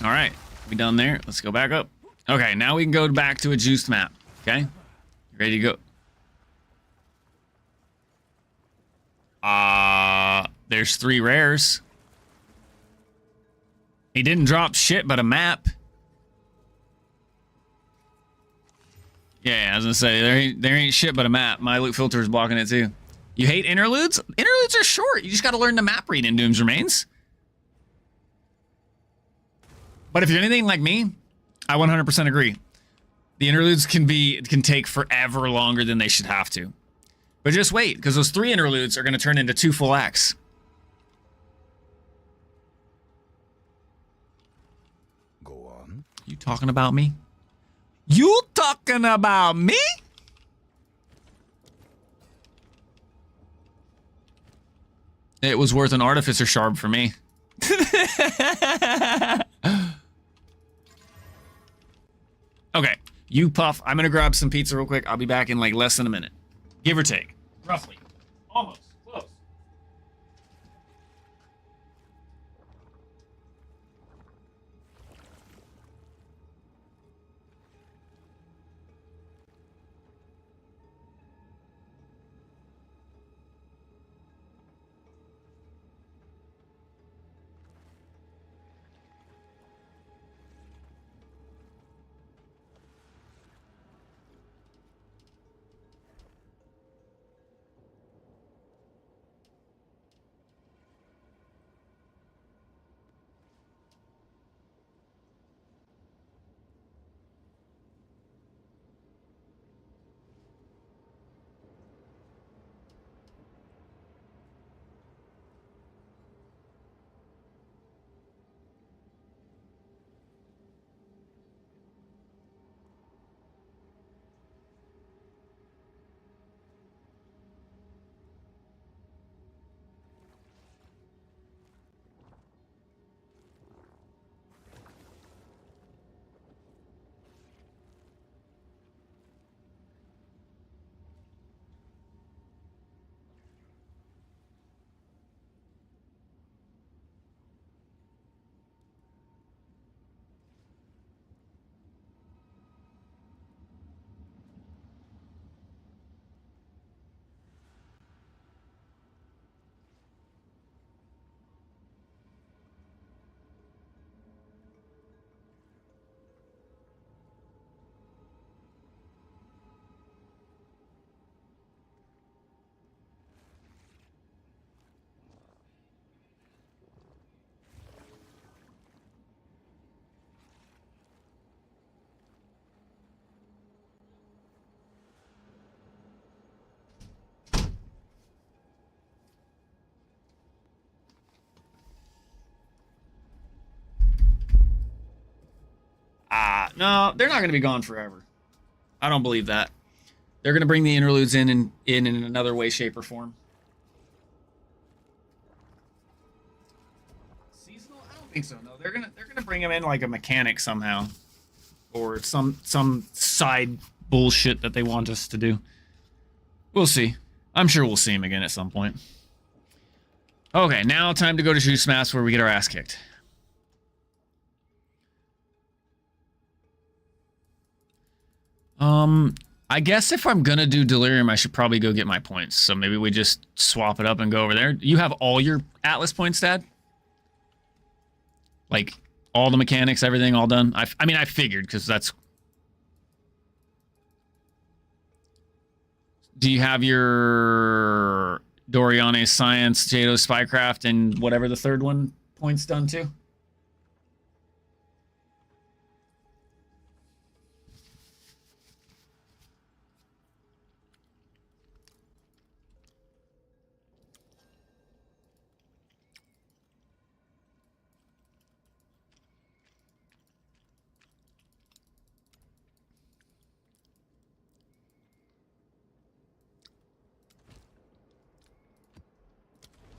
All right, we done there. Let's go back up. Okay, now we can go back to a juiced map. Okay, you ready to go? There's 3 rares. He didn't drop shit but a map. Yeah, I was gonna say there ain't shit but a map. My loot filter is blocking it too. You hate interludes? Interludes are short. You just got to learn the map read in Doom's Remains. But if you're anything like me, I 100% agree. The interludes can take forever longer than they should have to. But just wait, because those 3 interludes are going to turn into 2 full acts. Go on. You talking about me? You talking about me? It was worth an Artificer Shard for me. Okay, you puff. I'm gonna grab some pizza real quick. I'll be back in like less than a minute. Give or take. Roughly. Almost. Close. No, they're not going to be gone forever. I don't believe that. They're going to bring the interludes in another way, shape, or form. Seasonal? I don't think so. No, they're gonna gonna bring him in like a mechanic somehow, or some side bullshit that they want us to do. We'll see. I'm sure we'll see him again at some point. Okay, now time to go to Shoot Smash where we get our ass kicked. I guess if I'm gonna do Delirium, I should probably go get my points. So maybe we just swap it up and go over there. You have all your Atlas points, Dad? Like, all the mechanics, everything all done? I mean, I figured, because that's... Do you have your Doriane Science, Jado Spycraft, and whatever the third one points done too?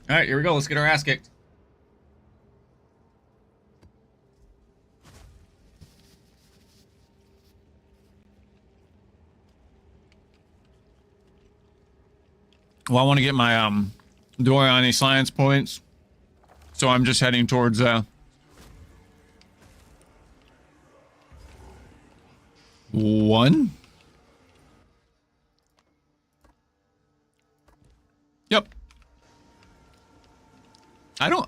All right, here we go. Let's get our ass kicked. Well, I want to get my Doriane Science points, so I'm just heading towards one. Yep.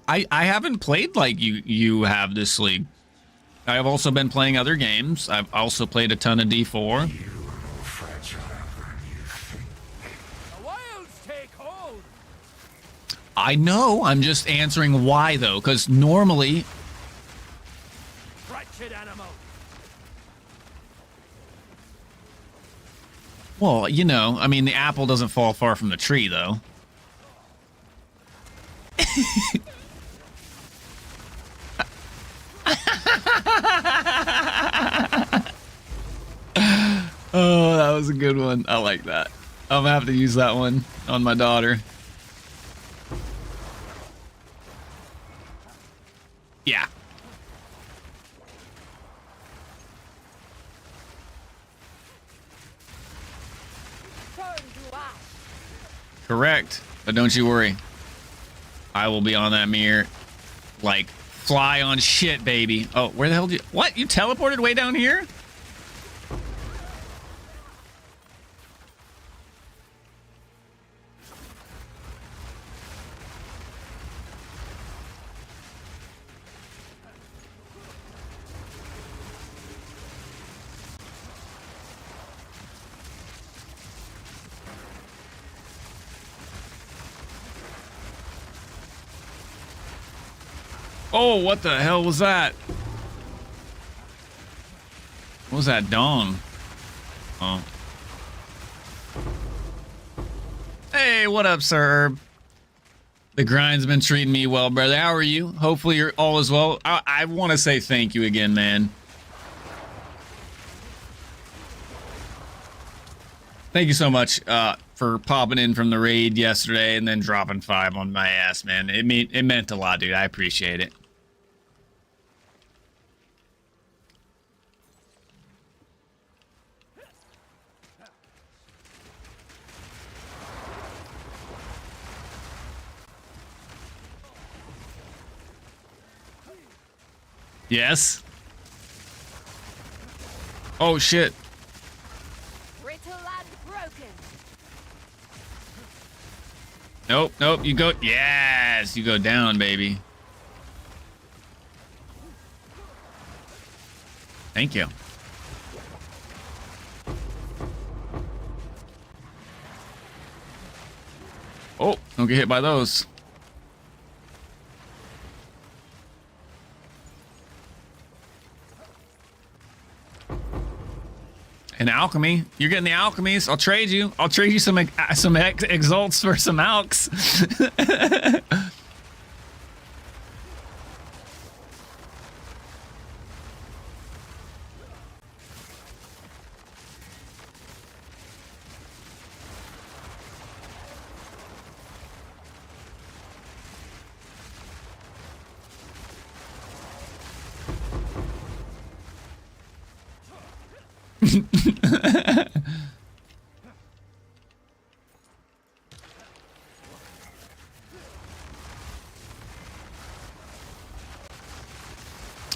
I haven't played like you have this league. I have also been playing other games. I've also played a ton of D4. I know. I'm just answering why though, because normally. Well, you know, I mean, the apple doesn't fall far from the tree, though. Oh, that was a good one. I like that. I'm gonna have to use that one on my daughter. Yeah. Correct. But don't you worry. I will be on that mirror like fly on shit, baby. Oh, where the hell did you... What? You teleported way down here? Oh, what the hell was that? What was that dong? Oh. Hey, what up, Sir Herb? The grind's been treating me well, brother. How are you? Hopefully you're all as well. I want to say thank you again, man. Thank you so much for popping in from the raid yesterday and then dropping 5 on my ass, man. It meant a lot, dude. I appreciate it. Yes. Oh shit. Brittle and broken. Nope, nope. You go. Yes, you go down, baby. Thank you. Oh, don't get hit by those. An alchemy. You're getting the alchemies. I'll trade you. I'll trade you some exalts for some alks.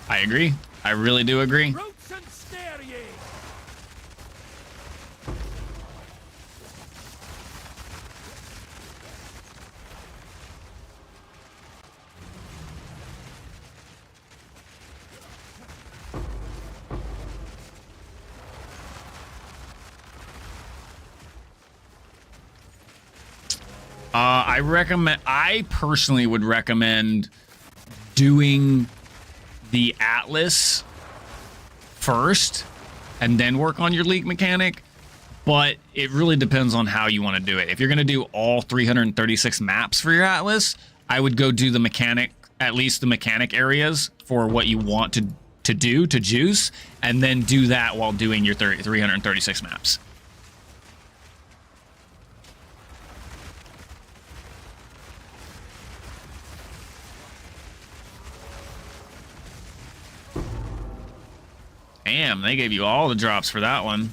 I agree. I really do agree. Roots and stare ye! I personally would recommend doing the Atlas first and then work on your leak mechanic, but it really depends on how you want to do it. If you're going to do all 336 maps for your Atlas, I would go do the mechanic, at least the mechanic areas for what you want to do to juice, and then do that while doing your 336 maps. Damn, they gave you all the drops for that one.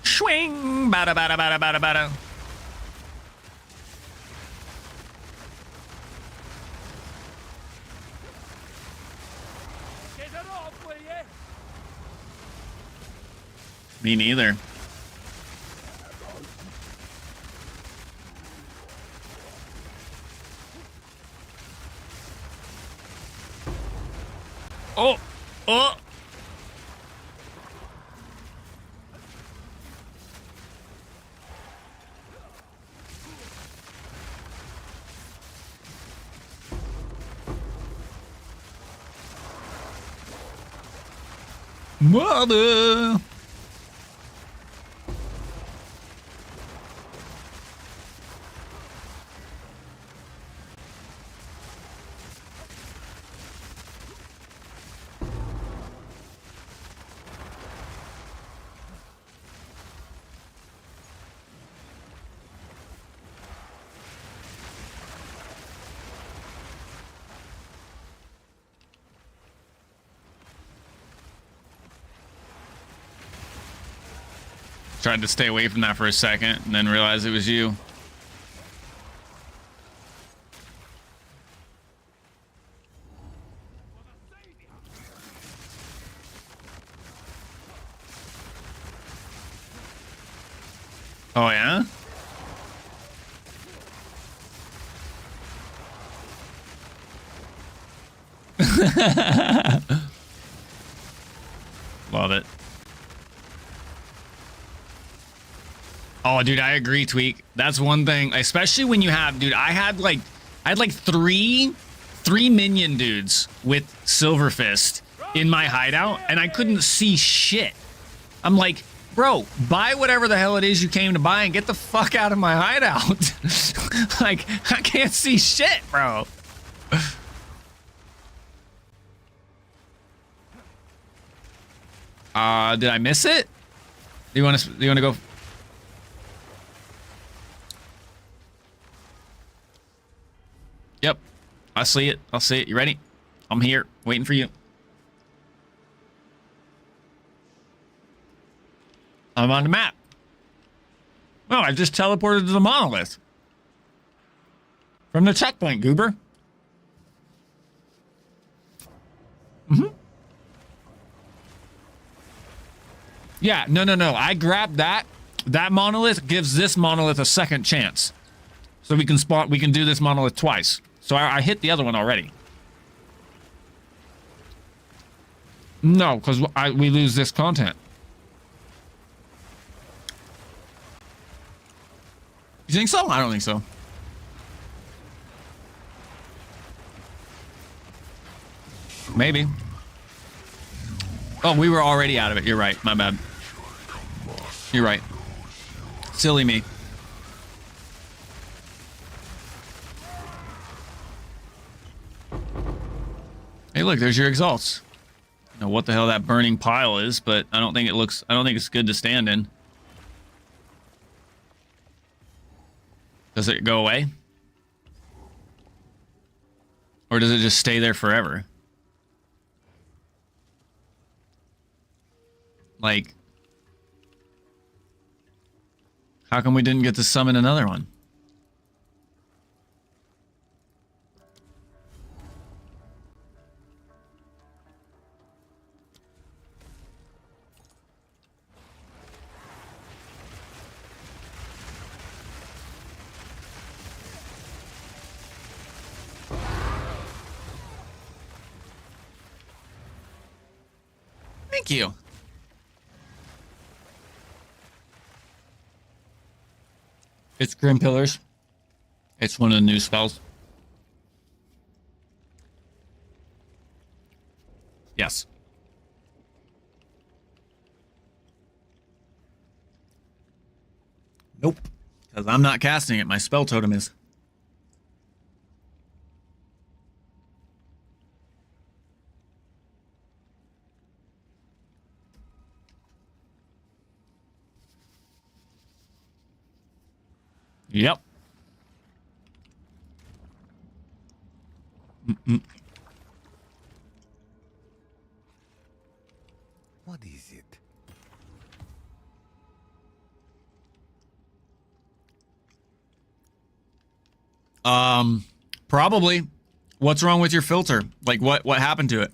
Swing, bada bada bada bada bada. Get it off, will ye? Me neither. Oh, oh. Mother. Tried to stay away from that for a second and then realized it was you. Oh, yeah? Love it. Oh, dude, I agree, Tweak. That's one thing, especially when you have, dude, I had like three minion dudes with Silver Fist in my hideout, and I couldn't see shit. I'm like, bro, buy whatever the hell it is you came to buy and get the fuck out of my hideout. Like, I can't see shit, bro. Did I miss it? Do you want to go? Yep. I see it. I'll see it. You ready? I'm here, waiting for you. I'm on the map. Oh, I just teleported to the monolith. From the checkpoint, goober. Mm-hmm. Yeah, no. I grabbed that. That monolith gives this monolith a second chance. So we can do this monolith twice. So I hit the other one already. No, because we lose this content. You think so? I don't think so. Maybe. Oh, we were already out of it. You're right. My bad. You're right. Silly me. Hey, look, there's your exalts. I don't know what the hell that burning pile is, but I don't think it's good to stand in. Does it go away? Or does it just stay there forever? Like, how come we didn't get to summon another one? Thank you. It's Grim Pillars. It's one of the new spells. Yes. Nope. Because I'm not casting it. My spell totem is. Yep. What is it? Probably. What's wrong with your filter? Like, what happened to it?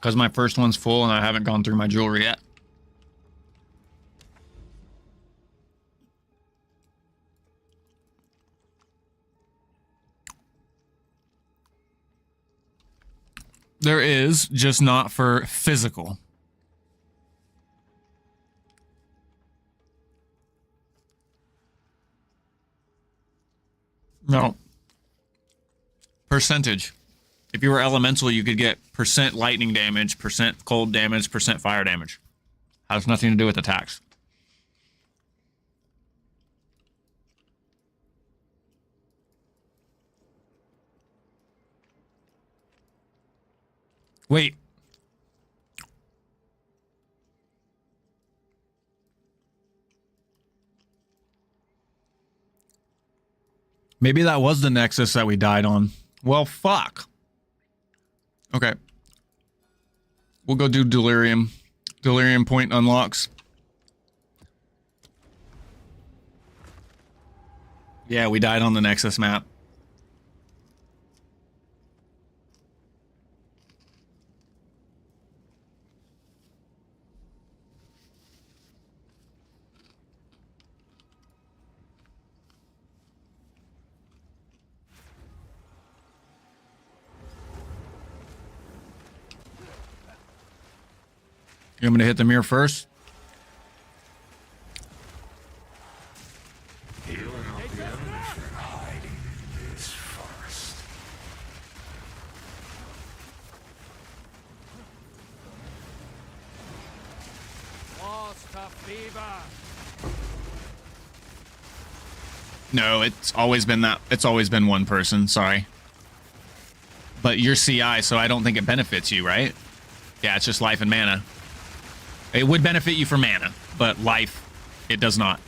Because my first one's full and I haven't gone through my jewelry yet. There is, just not for physical. No. Percentage. If you were elemental, you could get % lightning damage, % cold damage, % fire damage. Has nothing to do with attacks. Wait. Maybe that was the Nexus that we died on. Well, fuck. Okay. We'll go do Delirium. Delirium point unlocks. Yeah, we died on the Nexus map. You want me to hit the mirror first? No, it's always been that. It's always been one person. Sorry. But you're CI, so I don't think it benefits you, right? Yeah, it's just life and mana. It would benefit you for mana, but life, it does not.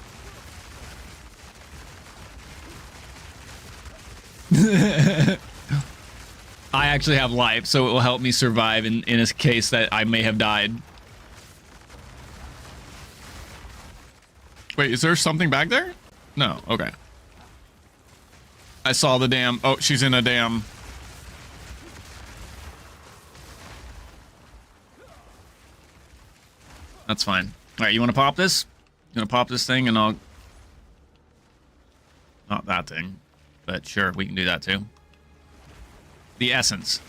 I actually have life, so it will help me survive in a case that I may have died Wait, is there something back there? No, okay. I saw the damn... Oh, she's in a damn... That's fine. Alright, you want to pop this? You want to pop this thing and I'll... Not that thing. But sure, we can do that too. The essence.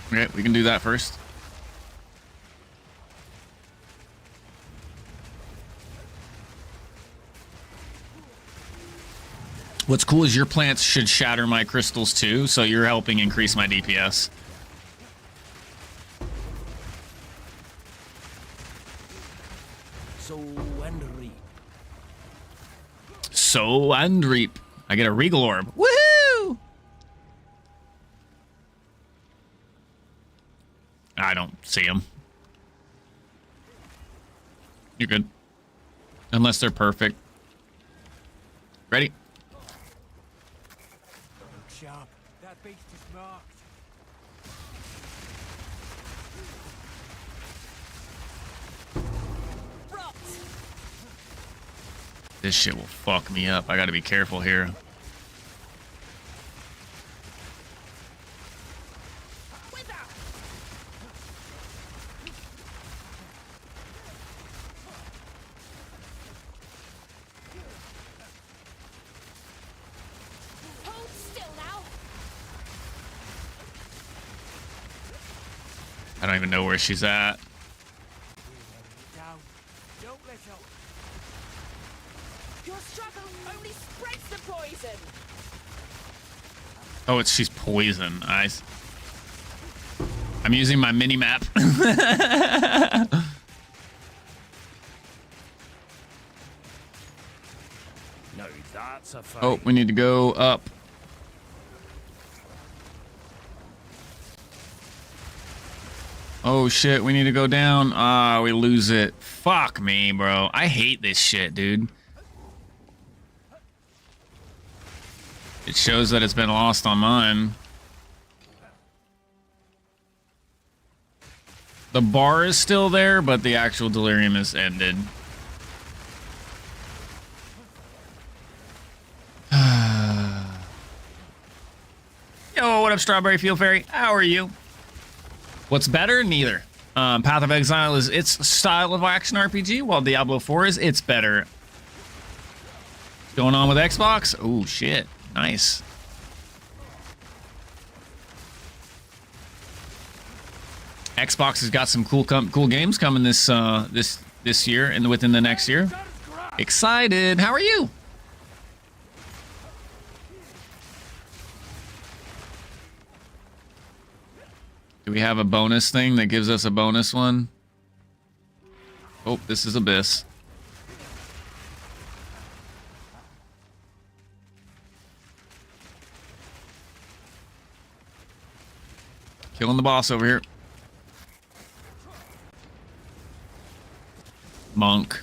Okay, we can do that first. What's cool is your plants should shatter my crystals too, so you're helping increase my DPS. Sow and reap. Sow and reap. I get a regal orb. Woohoo! I don't see him. You're good. Unless they're perfect. Ready? Sharp. That beast is marked. This shit will fuck me up. I gotta be careful here. Hold still now. I don't even know where she's at. Down. Don't let up. Your struggle only spreads the poison. Oh, she's poison. I'm using my mini map. No, that's a fight. Oh, we need to go up. Oh shit, we need to go down. Ah, we lose it. Fuck me, bro. I hate this shit, dude. It shows that it's been lost on mine. The bar is still there, but the actual delirium is ended. Yo, what up, Strawberry Field Fairy? How are you? What's better? Neither. Path of Exile is its style of action RPG, while Diablo 4 is its better. What's going on with Xbox? Oh, shit. Nice. Xbox has got some cool games coming this year and within the next year. Excited. How are you? Do we have a bonus thing that gives us a bonus one? Oh, this is Abyss. Killing the boss over here. Monk.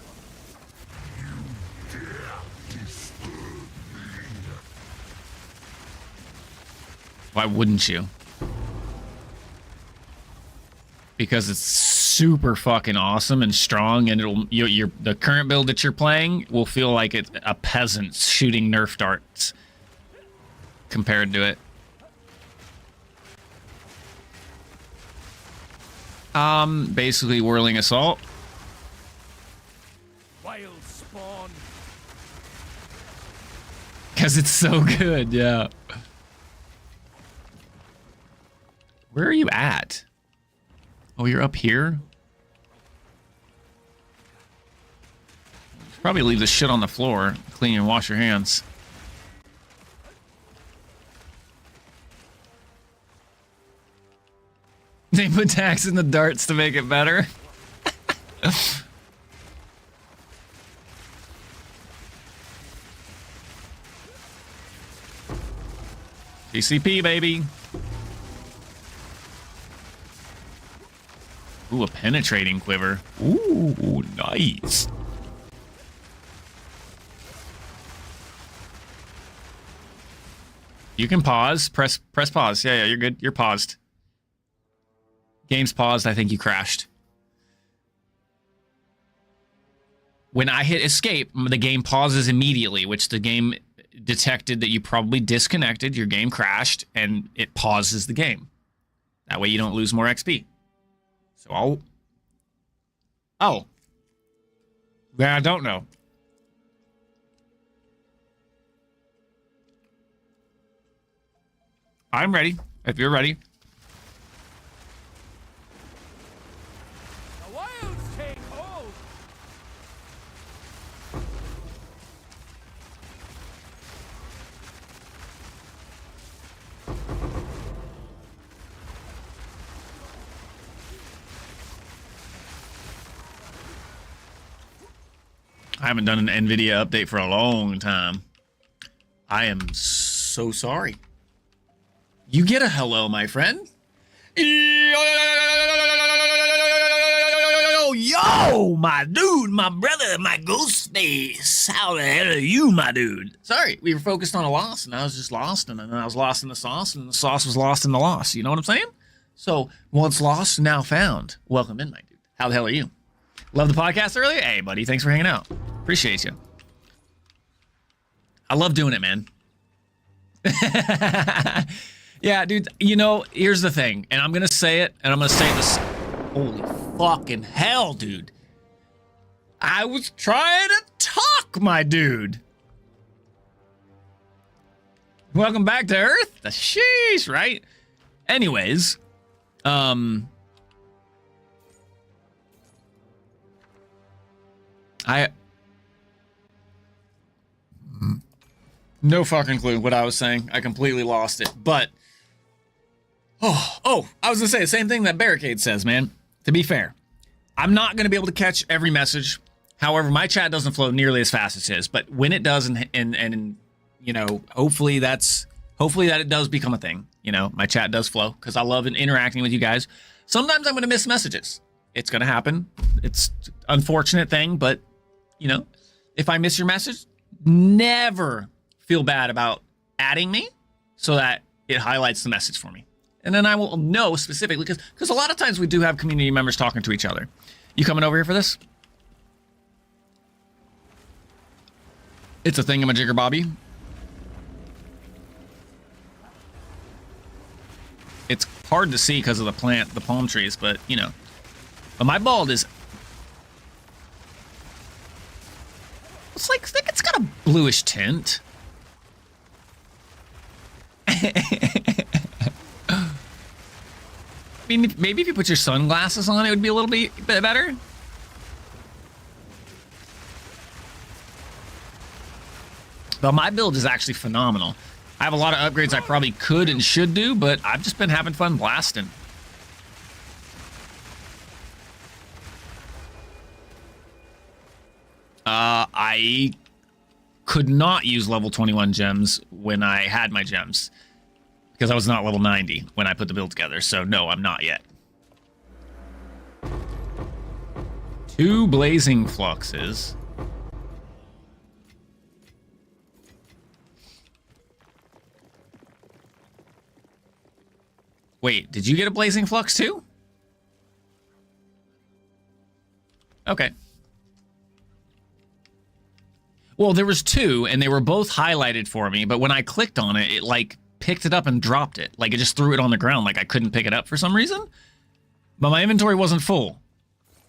Why wouldn't you? Because it's super fucking awesome and strong, and the current build that you're playing will feel like it's a peasant shooting Nerf darts compared to it. Basically Whirling Assault. Wild spawn. Because it's so good, yeah. Where are you at? Oh, you're up here? Probably leave this shit on the floor. Clean and wash your hands. They put tax in the darts to make it better. GCP, baby. Ooh, a penetrating quiver. Ooh, nice. You can pause. Press pause. Yeah, you're good. You're paused. Game's paused. I think you crashed. when I hit escape, the game pauses immediately, which the game detected that you probably disconnected, your game crashed, and it pauses the game. That way you don't lose more XP. So Oh. Yeah, I don't know. I'm ready, if you're ready. The wilds take hold. I haven't done an NVIDIA update for a long time. I am so sorry. You get a hello, my friend. Yo, my dude, my brother, my ghost face. How the hell are you, my dude? Sorry, we were focused on a loss, and I was just lost, and then I was lost in the sauce, and the sauce was lost in the loss. You know what I'm saying? So, once lost, now found. Welcome in, my dude. How the hell are you? Love the podcast earlier? Hey, buddy, thanks for hanging out. Appreciate you. I love doing it, man. Yeah, dude, you know, here's the thing, and I'm going to say it, and I'm going to say this. Holy fucking hell, dude. I was trying to talk, my dude. Welcome back to Earth. The sheesh, right? Anyways, no fucking clue what I was saying. I completely lost it. But I was gonna say the same thing that Barricade says, man. To be fair, I'm not gonna be able to catch every message. However, my chat doesn't flow nearly as fast as his. But when it does, and you know, hopefully that it does become a thing. You know, my chat does flow because I love interacting with you guys. Sometimes I'm gonna miss messages. It's gonna happen. It's an unfortunate thing, but you know, if I miss your message, never feel bad about adding me so that it highlights the message for me. And then I will know specifically, because a lot of times we do have community members talking to each other. You coming over here for this? It's a thingamajigger, Bobby. It's hard to see because of the palm trees, but you know. But my bald is... It's like it's got a bluish tint. I mean, maybe if you put your sunglasses on, it would be a little bit better. But my build is actually phenomenal. I have a lot of upgrades I probably could and should do, but I've just been having fun blasting. I could not use level 21 gems when I had my gems because I was not level 90 when I put the build together. So no, I'm not yet. 2 blazing fluxes. Wait, did you get a blazing flux too? Okay. Well, there was 2, and they were both highlighted for me, but when I clicked on it, it, like, picked it up and dropped it. Like, it just threw it on the ground, like I couldn't pick it up for some reason. But my inventory wasn't full.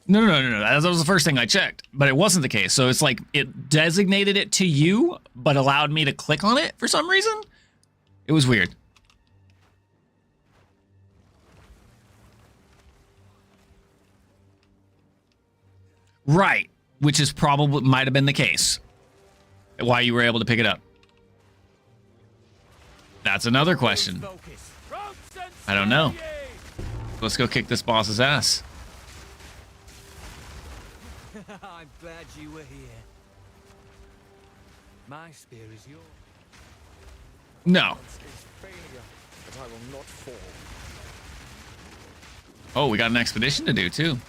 No. That was the first thing I checked, but it wasn't the case. So it's like, it designated it to you, but allowed me to click on it for some reason. It was weird. Right, which is probably, might have been the case. Why you were able to pick it up. That's another question. I don't know. Let's go kick this boss's ass. I'm glad you were here. My spear is yours. No. But I will not fall. Oh, we got an expedition to do too.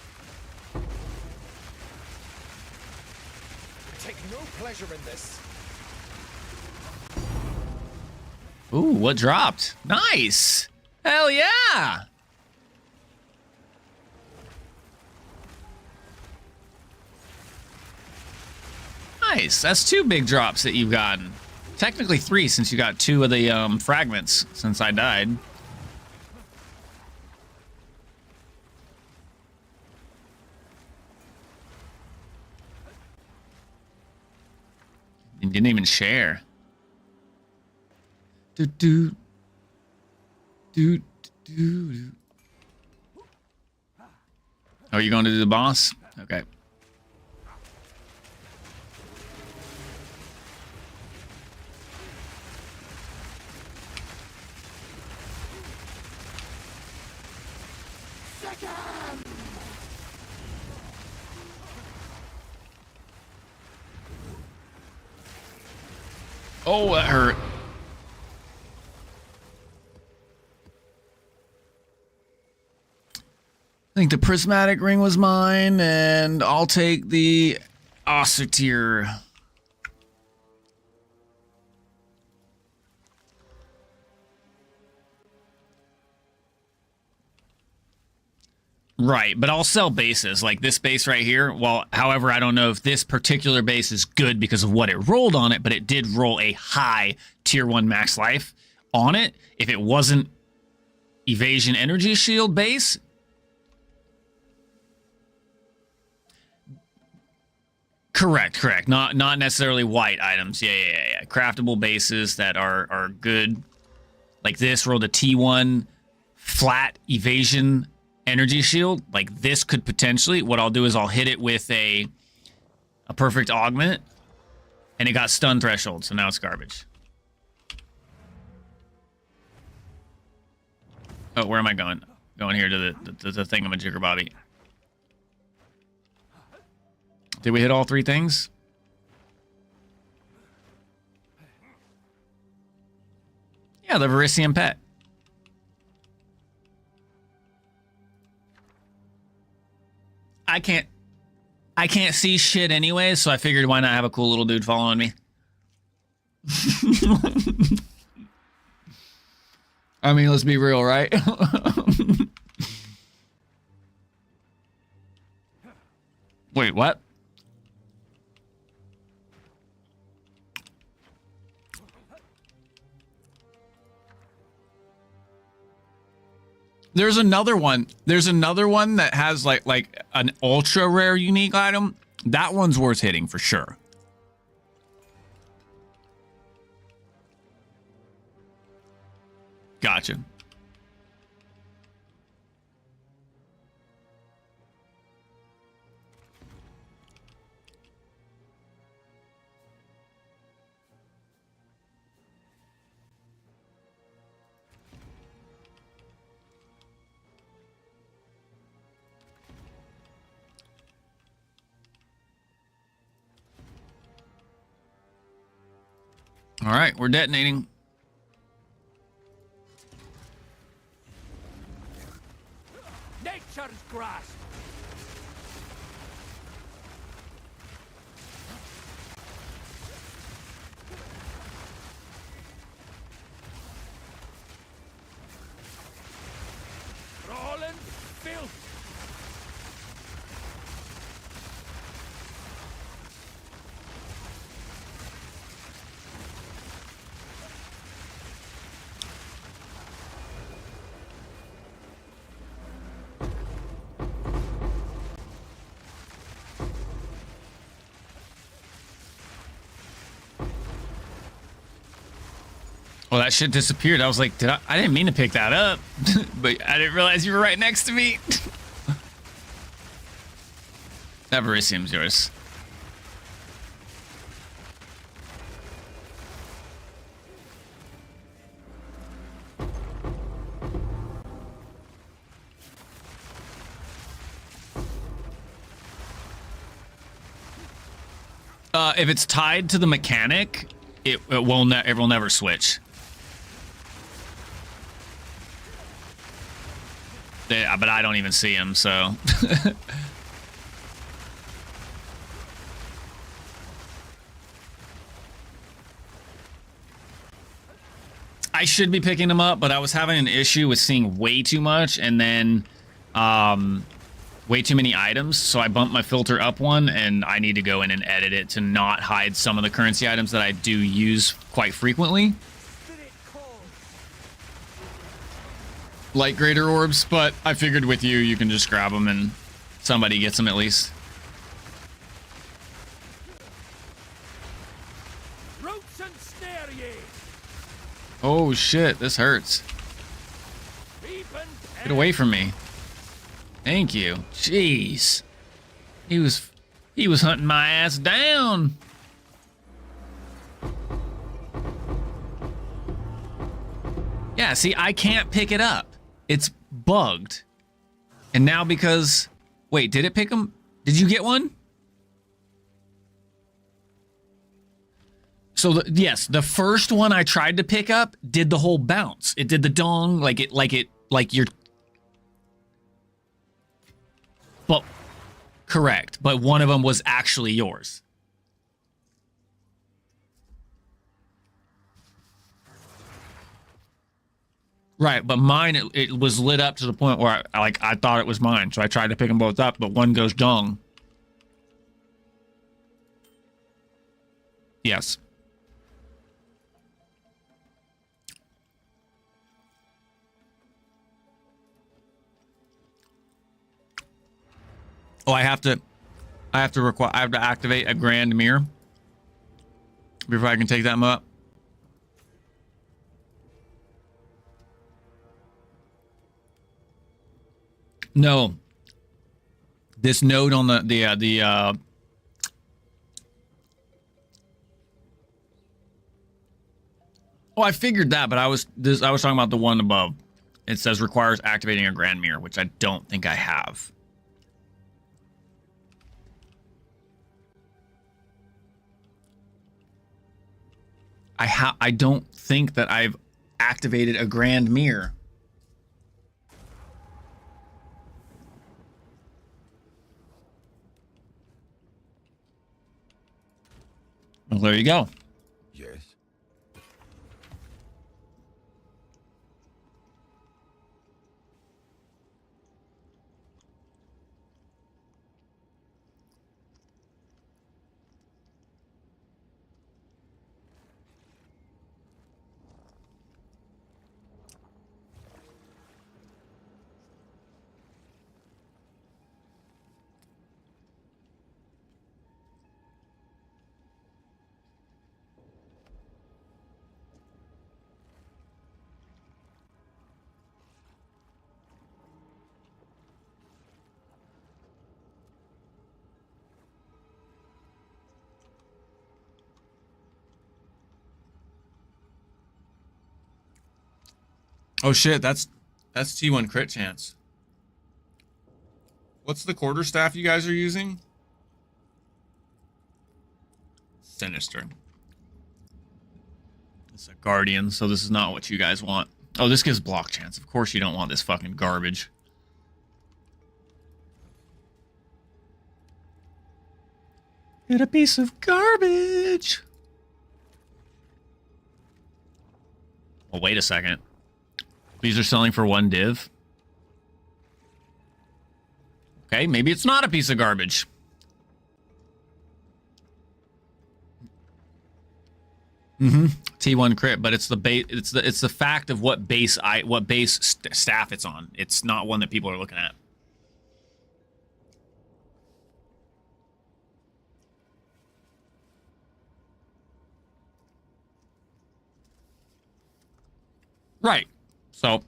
Take no pleasure in this. Ooh, what dropped? Nice. Hell yeah. Nice. That's 2 big drops that you've gotten. Technically 3 since you got 2 of the fragments since I died. You didn't even share. Do do do do do. Oh, you going to do the boss? Okay. Oh, that hurt. I think the prismatic ring was mine, and I'll take the Osseteer. Right, but I'll sell bases like this base right here. Well, however, I don't know if this particular base is good because of what it rolled on it, but it did roll a high tier 1 max life on it. If it wasn't evasion energy shield base, correct. Not necessarily white items. Yeah. Craftable bases that are good. Like this rolled a T1 flat evasion energy shield. Like this could potentially, what I'll do is I'll hit it with a perfect augment, and it got stun threshold, so now it's garbage. Oh, where am I going? Going here to the thingamajigger Bobby. Did we hit all 3 things? Yeah, the Verisium pet. I can't see shit anyway, so I figured why not have a cool little dude following me. I mean, let's be real, right? Wait, what? There's another one. There's another one that has like an ultra rare unique item. That one's worth hitting for sure. Gotcha. All right, we're detonating. Nature's grasp. Rolling filth. Well, that shit disappeared. I was like, I didn't mean to pick that up, but I didn't realize you were right next to me. That Verisium's yours. If it's tied to the mechanic, it will never switch. But I don't even see him, so. I should be picking him up, but I was having an issue with seeing way too much, and then way too many items, so I bumped my filter up one, and I need to go in and edit it to not hide some of the currency items that I do use quite frequently. Light greater orbs, but I figured with you, you can just grab them and somebody gets them at least. Roots and snare ye. Oh shit, this hurts. Get away from me. Thank you. Jeez. He was hunting my ass down. Yeah, see, I can't pick it up. It's bugged. And now because... Wait, did it pick them? Did you get one? So, yes, the first one I tried to pick up did the whole bounce. It did the dong, like you're... But, correct. But one of them was actually yours. Right, but mine, it was lit up to the point where I thought it was mine, so I tried to pick them both up, but one goes dong. Yes. Oh, I have to activate a grand mirror before I can take them up. No. This node on the Oh, I figured that, but I was talking about the one above. It says requires activating a grand mirror, which I don't think I have. I don't think that I've activated a grand mirror. Well, there you go. Yes. Oh shit, that's T1 crit chance. What's the quarterstaff you guys are using? Sinister. It's a guardian, so this is not what you guys want. Oh, this gives block chance. Of course you don't want this fucking garbage. Hit a piece of garbage. Well, wait a second. These are selling for 1 div. Okay, maybe it's not a piece of garbage. T1 crit, but it's the base. It's the fact of what base staff it's on. It's not one that people are looking at. Right. So,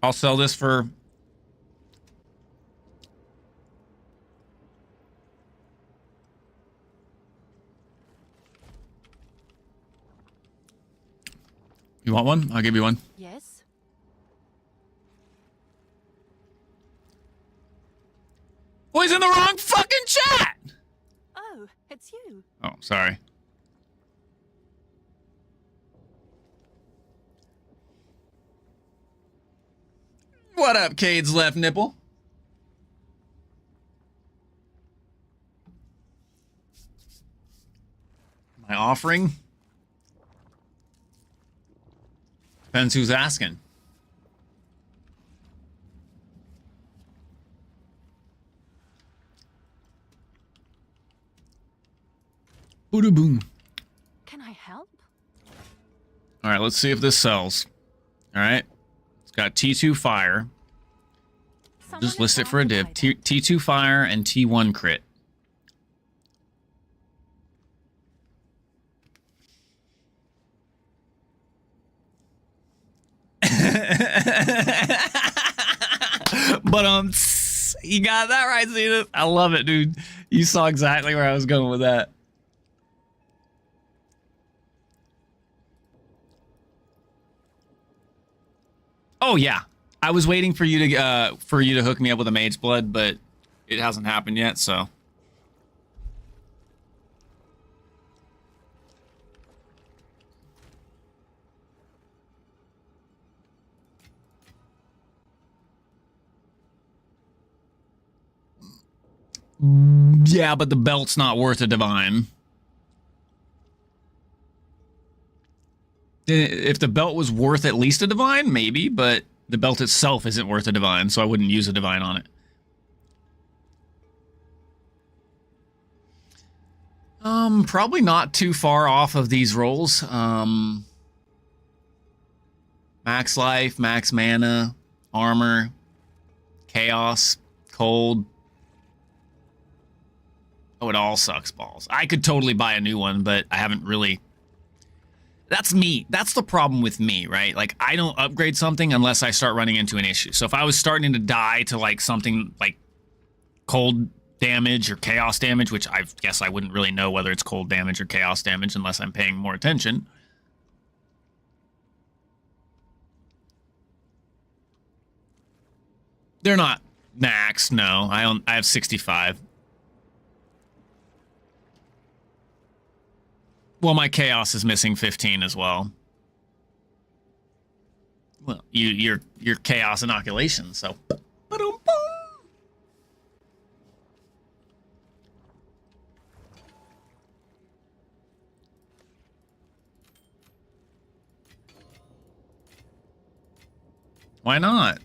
I'll sell this for... You want one? I'll give you one. Yes. Oh, he's in the wrong fucking chat! Oh, it's you. Oh, sorry. What up, Cade's left nipple? My offering? Depends who's asking. Booda boom. Can I help? All right, let's see if this sells. All right. It's got T2 fire. Just list it for a div. T2 fire and T1 crit. But you got that right, Zenith. I love it, dude. You saw exactly where I was going with that. Oh yeah, I was waiting for you to hook me up with a Mage's Blood, but it hasn't happened yet. So yeah, but the belt's not worth a divine. If the belt was worth at least a divine, maybe, but the belt itself isn't worth a divine, so I wouldn't use a divine on it. Probably not too far off of these rolls. Max life, max mana, armor, chaos, cold. Oh, it all sucks balls. I could totally buy a new one, but I haven't really... That's me. That's the problem with me, right? Like, I don't upgrade something unless I start running into an issue. So if I was starting to die to, like, something like cold damage or chaos damage, which I guess I wouldn't really know whether it's cold damage or chaos damage unless I'm paying more attention. They're not max, no. I have 65. Well, my chaos is missing 15 as well. Well, you're chaos inoculation, so. Why not?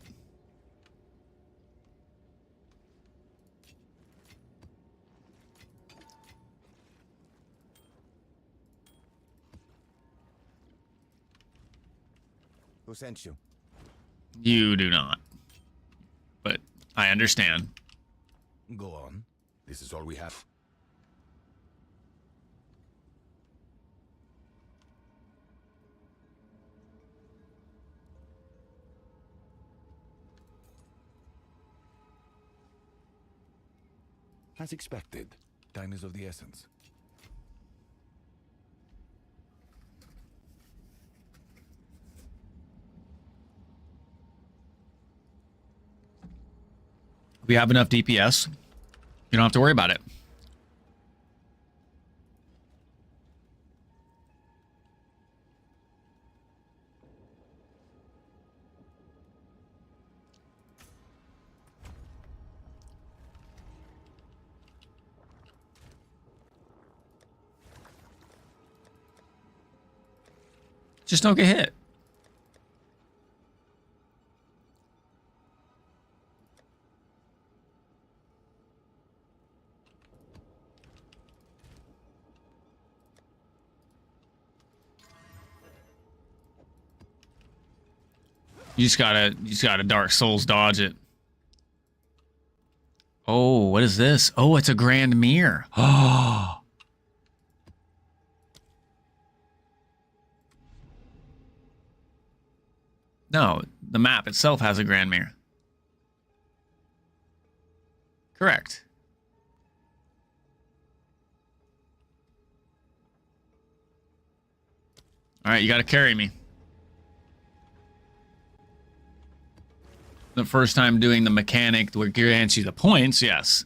Who sent you? You do not. But I understand. Go on. This is all we have. As expected, time is of the essence. We have enough DPS. You don't have to worry about it. Just don't get hit. You just gotta Dark Souls dodge it. Oh, what is this? Oh, it's a Grand Mirror. Oh. No, the map itself has a Grand Mirror. Correct. All right, you gotta carry me. The first time doing the mechanic that grants you the points, yes.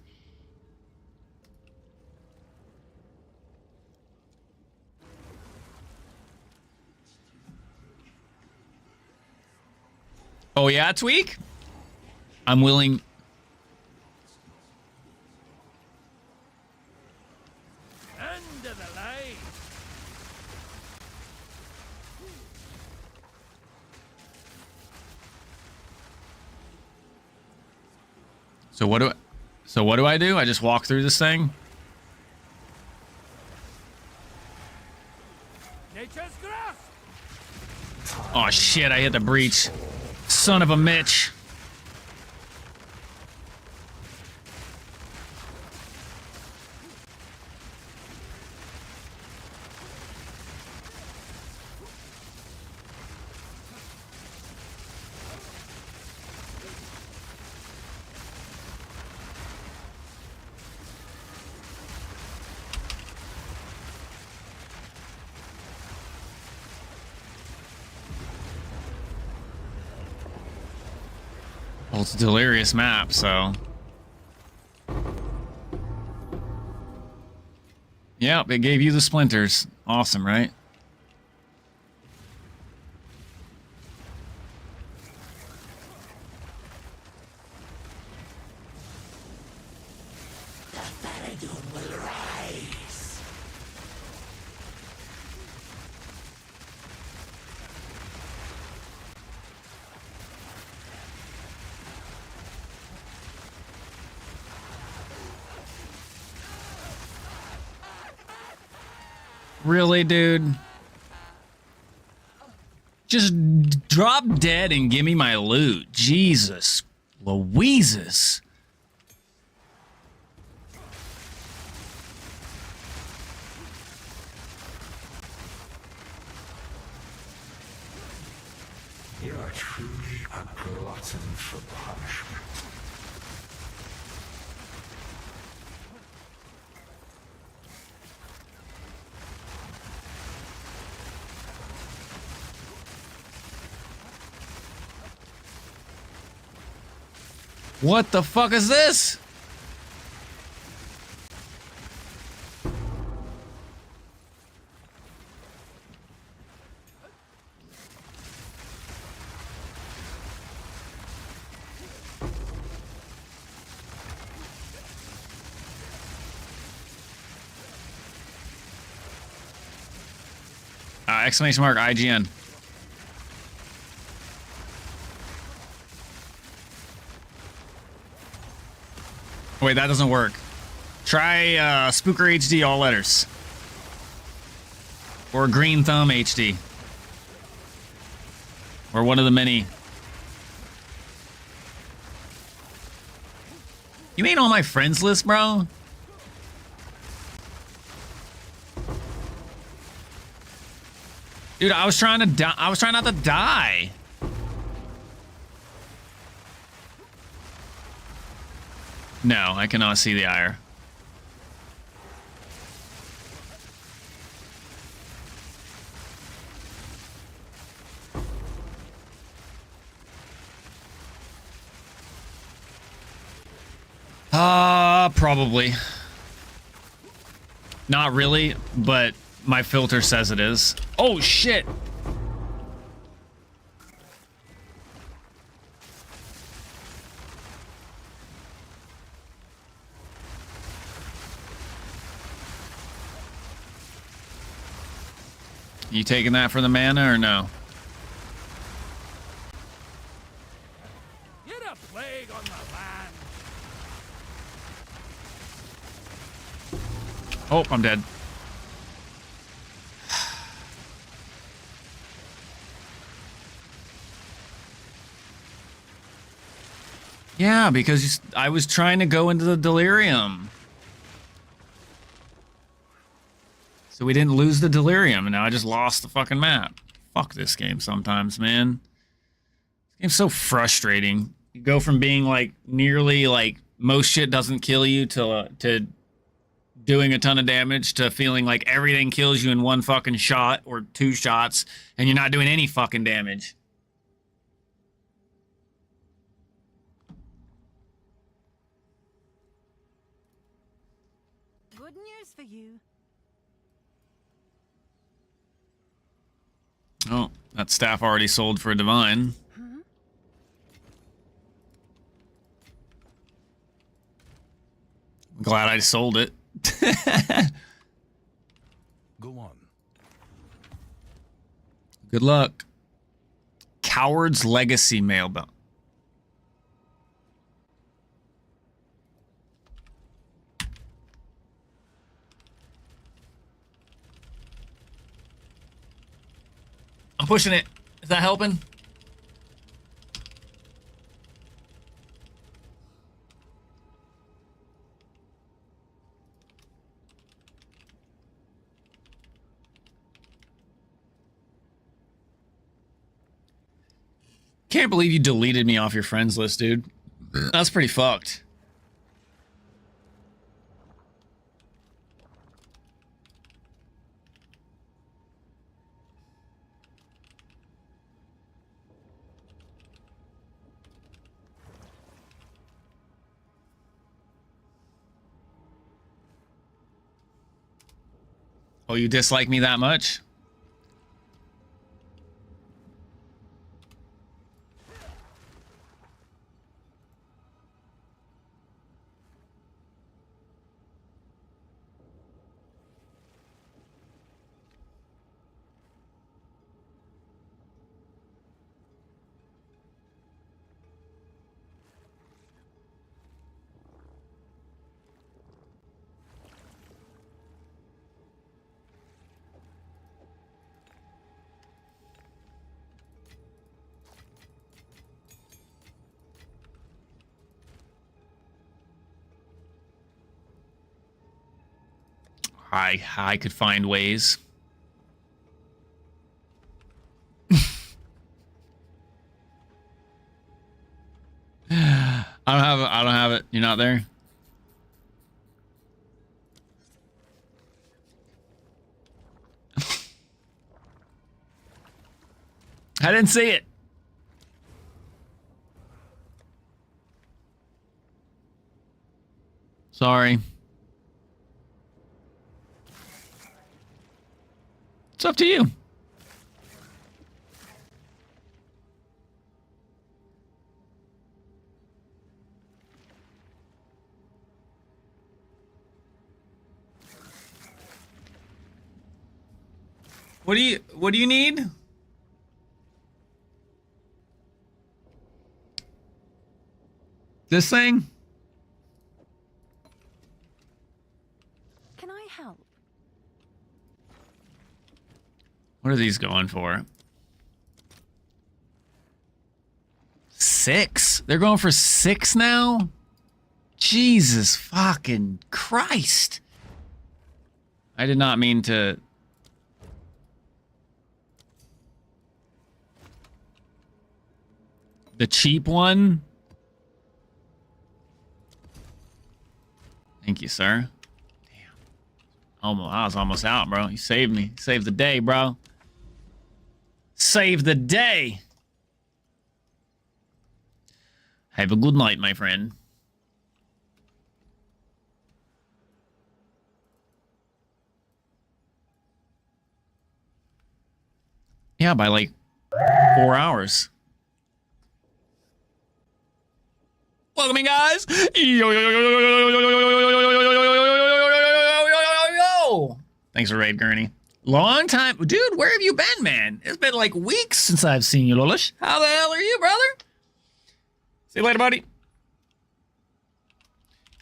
Oh yeah, Tweak? I'm willing. End of the line. So what do I do? I just walk through this thing? Oh shit, I hit the breach. Son of a Mitch. Well, it's a delirious map, so. Yep, it gave you the splinters. Awesome, right? Really, dude? Just drop dead and give me my loot. Jesus Louises. You are truly a glutton for punishment. What the fuck is this? Exclamation mark IGN. Wait, that doesn't work. Try Spooker HD all letters. Or Green Thumb HD. Or one of the many. You made all my friends list, bro? Dude, I was trying to die. I was trying not to die. No, I cannot see the ire. Probably. Not really, but my filter says it is. Oh, shit. You taking that for the mana or no? You're a plague on the land. Oh, I'm dead. Yeah, because I was trying to go into the delirium. So we didn't lose the delirium, and now I just lost the fucking map. Fuck this game sometimes, man. This game's so frustrating. You go from being like nearly like most shit doesn't kill you to doing a ton of damage to feeling like everything kills you in one fucking shot or two shots, and you're not doing any fucking damage. Good news for you. Oh, that staff already sold for a divine. I'm glad I sold it. Go on. Good luck. Coward's Legacy mailbox. I'm pushing it. Is that helping? Can't believe you deleted me off your friends list, dude. That's pretty fucked. Oh, you dislike me that much? I could find ways. I don't have it. You're not there? I didn't see it. Sorry. It's up to you. What do you need? This thing? Can I help? What are these going for? 6? They're going for 6 now? Jesus fucking Christ. I did not mean to... The cheap one? Thank you, sir. Damn. I was almost out, bro. You saved me. Saved the day, bro. Save the day. Have a good night, my friend. Yeah, by like 4 hours. Welcome in, guys. Yo. Thanks for raid, Gurney. Long time. Dude, where have you been, man? It's been like weeks since I've seen you, Lolish. How the hell are you, brother? See you later, buddy. If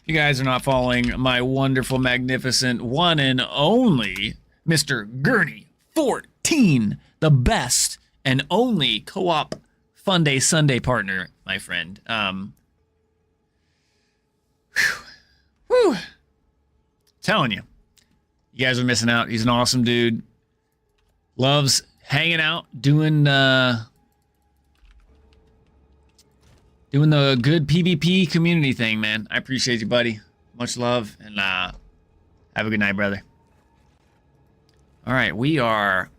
you guys are not following my wonderful, magnificent, one and only Mr. Gurney 14, the best and only co-op Fun Day Sunday partner, my friend. Whew. Telling you. You guys are missing out. He's an awesome dude. Loves hanging out, doing the good PBP community thing, man. I appreciate you, buddy. Much love, and have a good night, brother. All right, we are...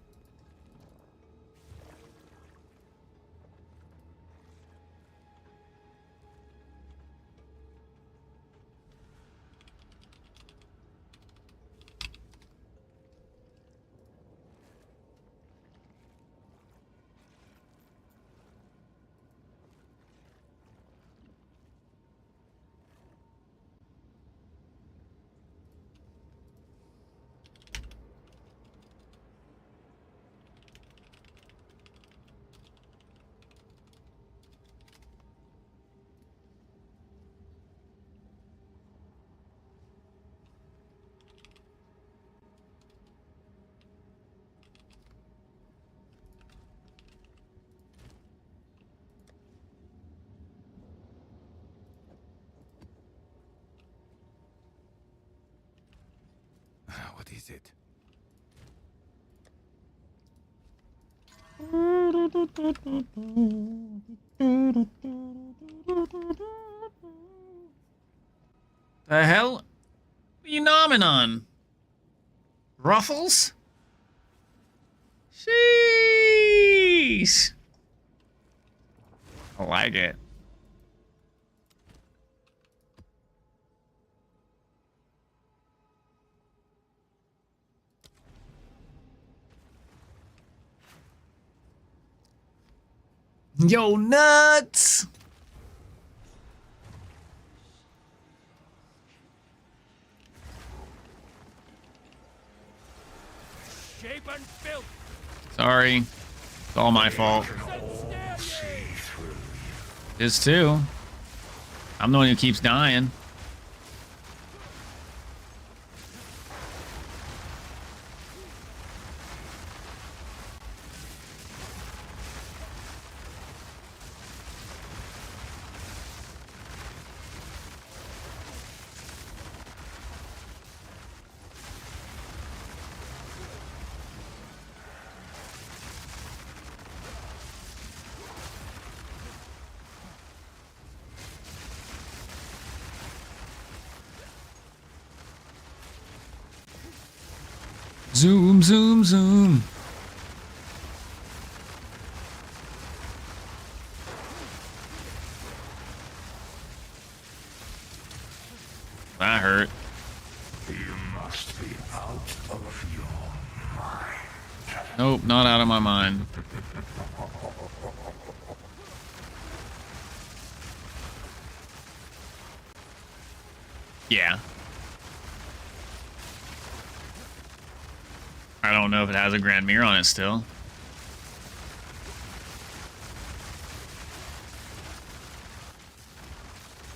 is it? The hell? What are you nomming on? Ruffles? Sheesh. I like it. Yo, nuts! Shape and filth. Sorry. It's all my fault. His too. I'm the one who keeps dying. Zoom, zoom, zoom. That hurt. You must be out of your mind. Nope, not out of my mind. Yeah. I don't know if it has a Grand Mirror on it still.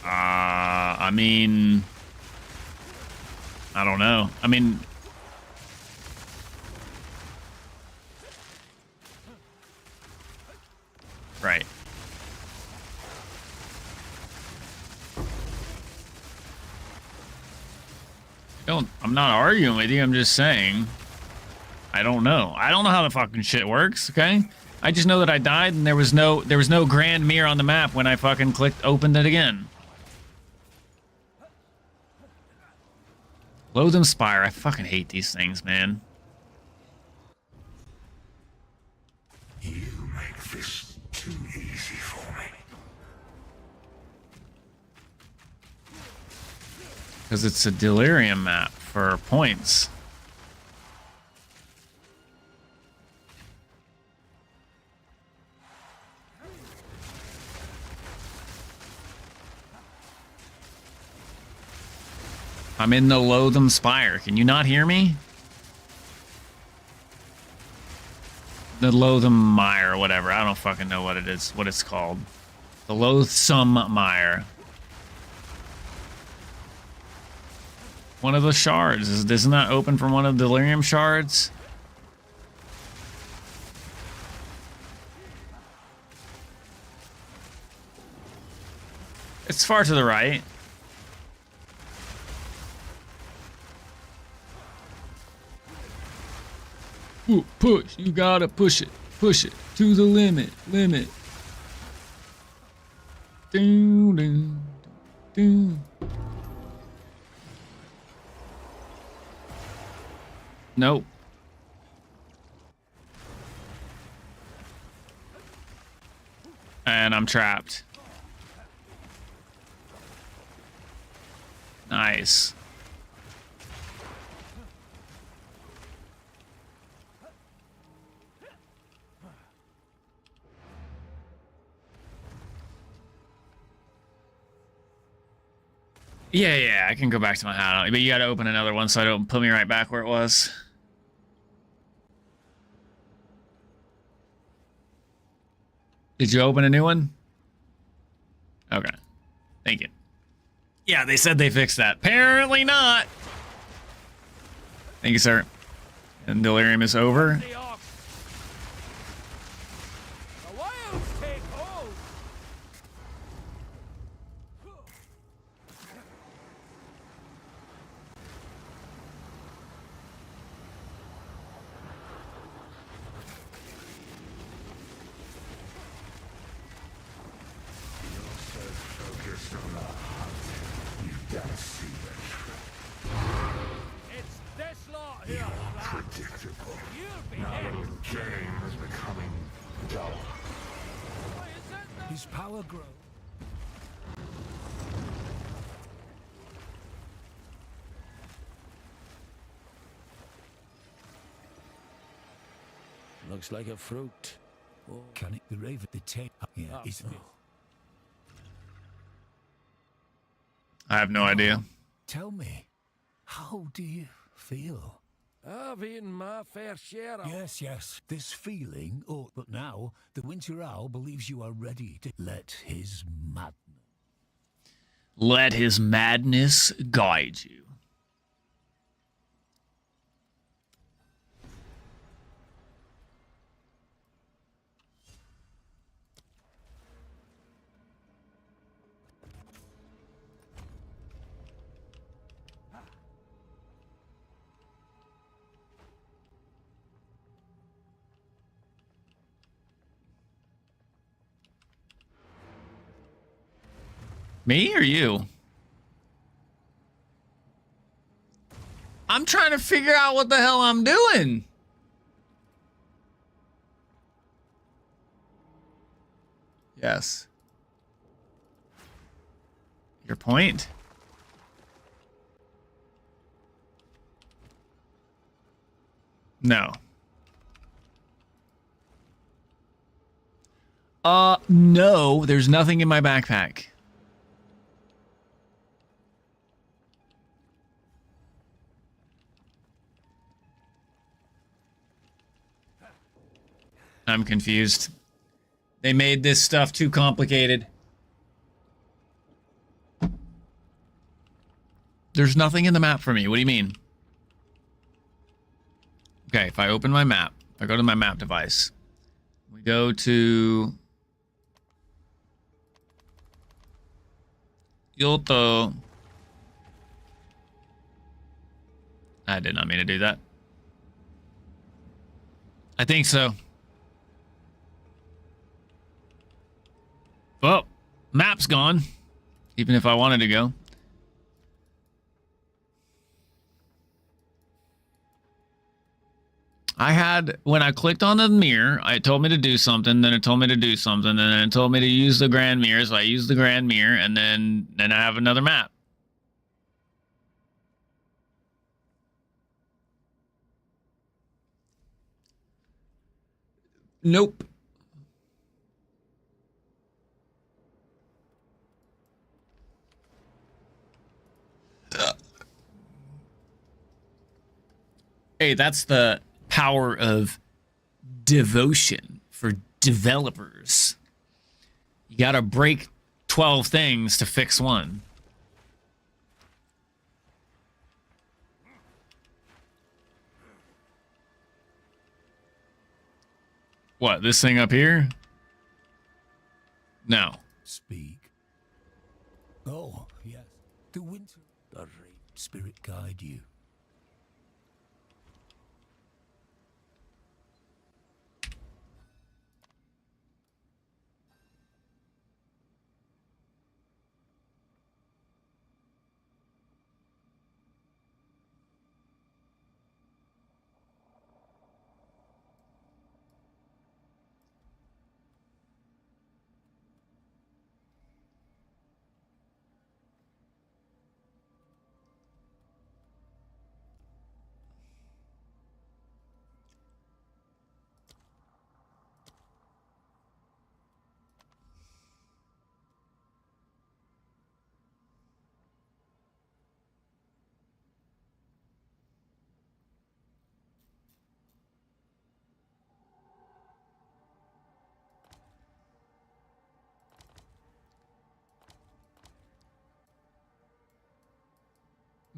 I mean, I don't know. I mean, right. I'm not arguing with you. I'm just saying. I don't know. I don't know how the fucking shit works, okay? I just know that I died and there was no Grand Mirror on the map when I fucking opened it again. Loathsome Spire. I fucking hate these things, man. You make this too easy for me. Because it's a delirium map for points. I'm in the Loathsome Spire. Can you not hear me? The Loathsome Mire or whatever. I don't fucking know what it is, what it's called. The Loathsome Mire. One of the shards. Isn't that open from one of the delirium shards? It's far to the right. Ooh, push. You gotta push it. Push it to the limit. Limit. Doo, doo, doo. Nope. And I'm trapped. Nice. Yeah, I can go back to my hat. But you gotta open another one so I don't put me right back where it was. Did you open a new one? Okay. Thank you. Yeah, they said they fixed that. Apparently not. Thank you, sir. And delirium is over. The ox. The wilds take hold. his power grow. Looks like a fruit. Oh. Can it be raven the tail? Yeah, is it? I have no idea. Tell me, how do you feel? I've eaten my fair share of... Yes, this feeling. Oh, but now the Winter Owl believes you are ready to let his madness. Let his madness guide you. Me or you? I'm trying to figure out what the hell I'm doing. Yes. Your point? No. No, there's nothing in my backpack. I'm confused. They made this stuff too complicated. There's nothing in the map for me. What do you mean? Okay, if I open my map, if I go to my map device, we go to Yoto. I did not mean to do that. I think so. Well, map's gone, even if I wanted to go. I had, when I clicked on the mirror, it told me to do something, then it told me to do something, and then it told me to use the grand mirror, so I used the grand mirror, and then I have another map. Nope. Hey, that's the power of devotion for developers. You gotta break 12 things to fix one. What, this thing up here? No. Speak. Oh, yes. The winter. The great spirit guide you.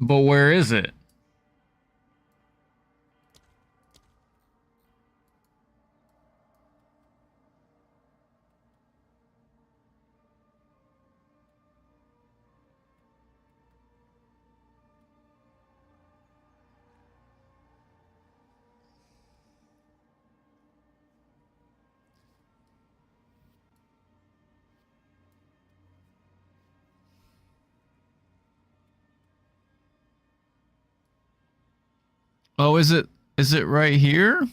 But where is it? Oh, is it right here?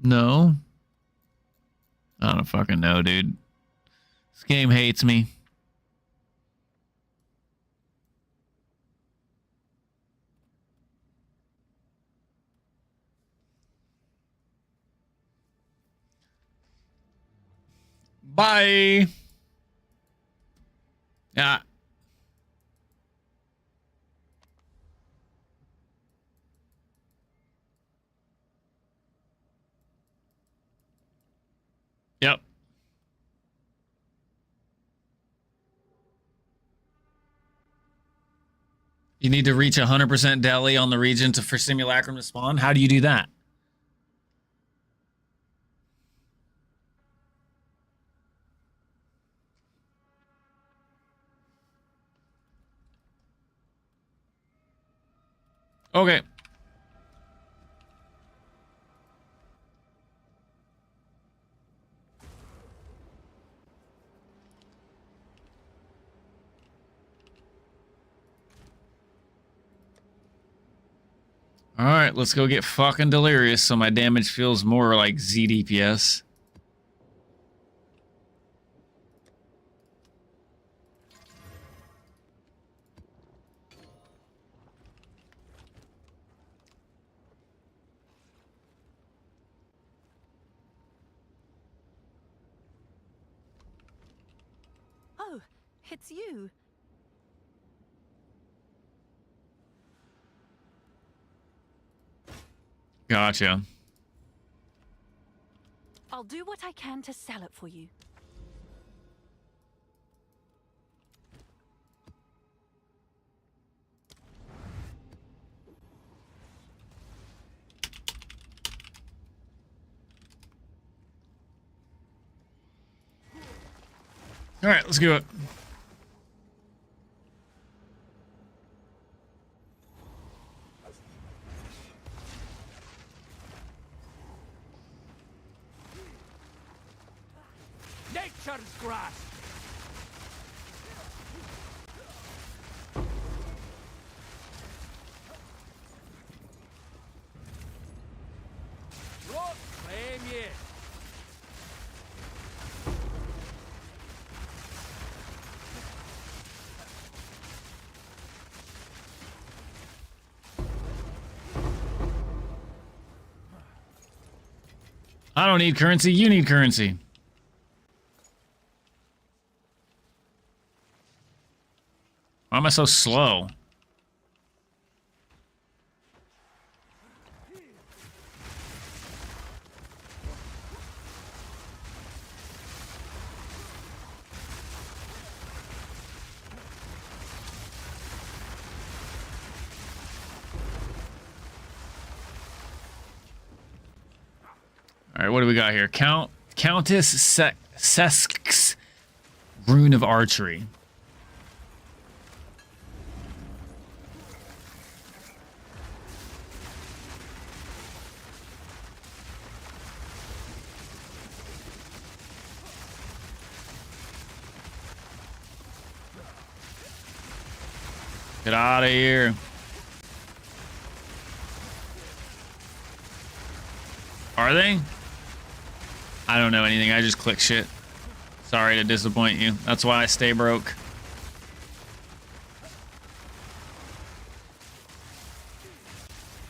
No. don't fucking know, dude. This game hates me. Bye. Yeah. Yep. You need to reach 100% deli on the region for simulacrum to spawn. How do you do that? Okay. All right, let's go get fucking delirious so my damage feels more like ZDPS. Oh, it's you. Gotcha. I'll do what I can to sell it for you. All right, let's do it. Nature's grass. Look, claim ye. I don't need currency. You need currency. Why am I so slow? All right, what do we got here? Countess Sesk's Rune of Archery. Get out of here. Are they? I don't know anything. I just click shit. Sorry to disappoint you. That's why I stay broke.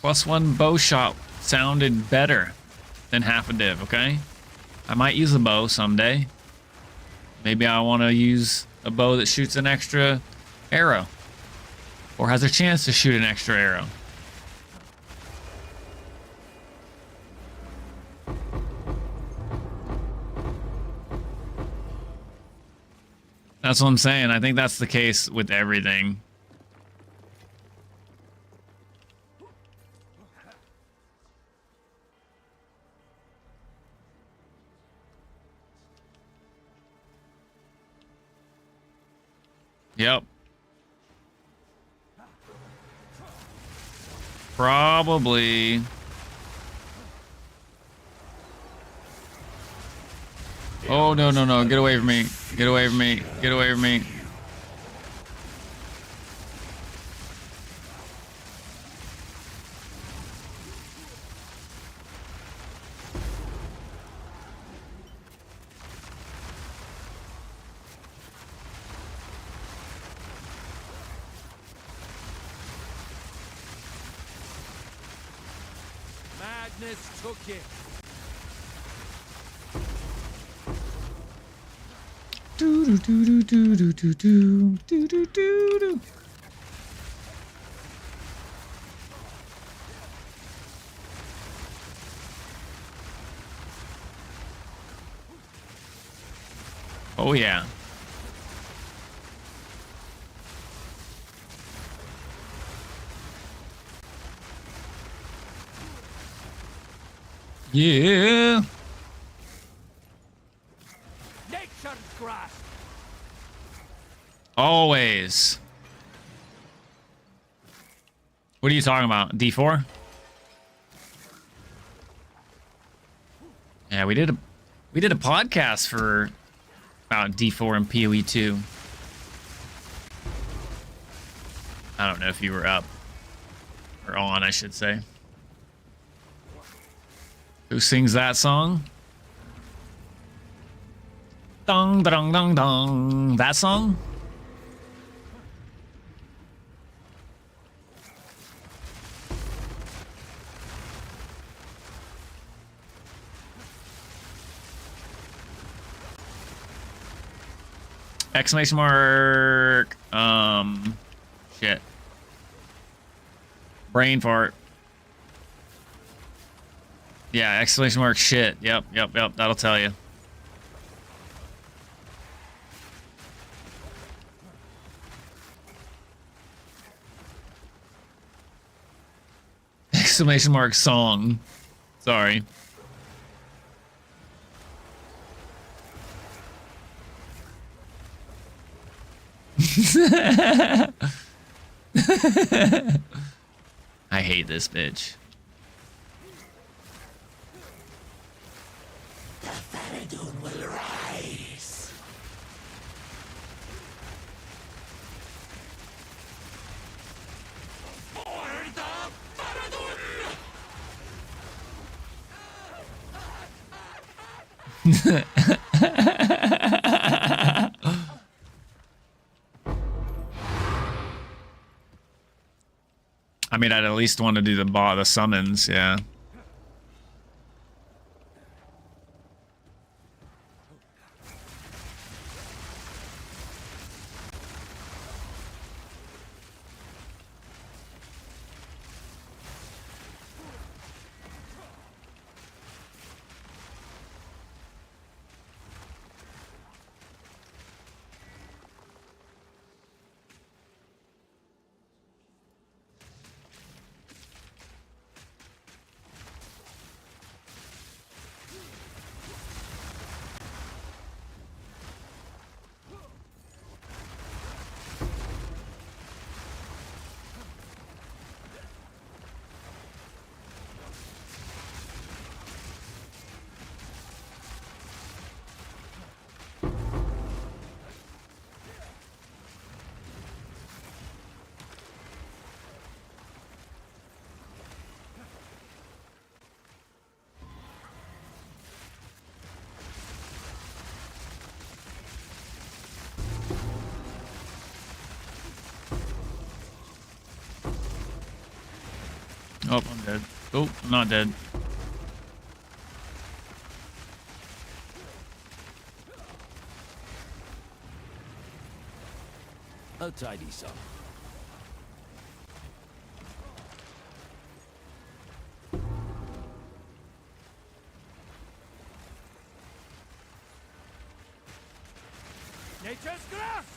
+1 bow shot sounded better than half a div, okay? I might use a bow someday. Maybe I want to use a bow that shoots an extra arrow. Or has a chance to shoot an extra arrow. That's what I'm saying. I think that's the case with everything. Yep. Probably. Oh, no, no, no. Get away from me. Get away from me. Get away from me. Darkness took it. Do do do do do do do do do do do. Oh yeah. Yeah. Nature's grasp. Always. What are you talking about? D4? Yeah, we did a podcast for about D4 and PoE 2. I don't know if you were up or on, I should say. Who sings that song? Dong dong dong dong. That song? Exclamation mark. Shit. Brain fart. Yeah, exclamation mark shit. Yep. That'll tell you. Exclamation mark song. Sorry. I hate this bitch. The Faradun will rise. For the I mean, I'd at least want to do the summons, yeah. Oh, I'm dead. Oh, I'm not dead. A tidy sum. Nature's grasp!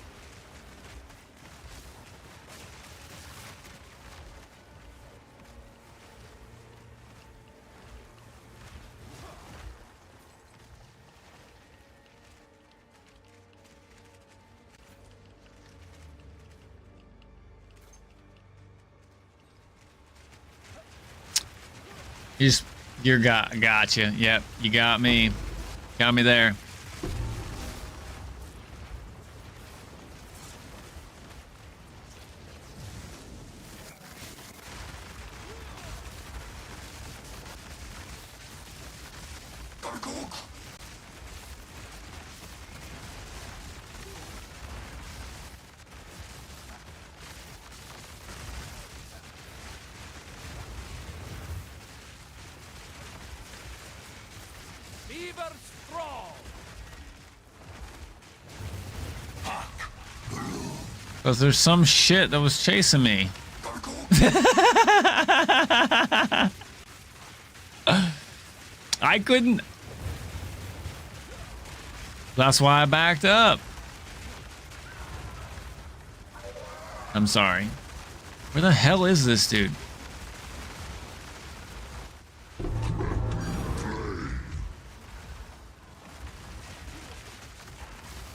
Gotcha. Yep, you got me. Got me there. ever strong. Because there's some shit that was chasing me. I couldn't. That's why I backed up. I'm sorry. Where the hell is this dude?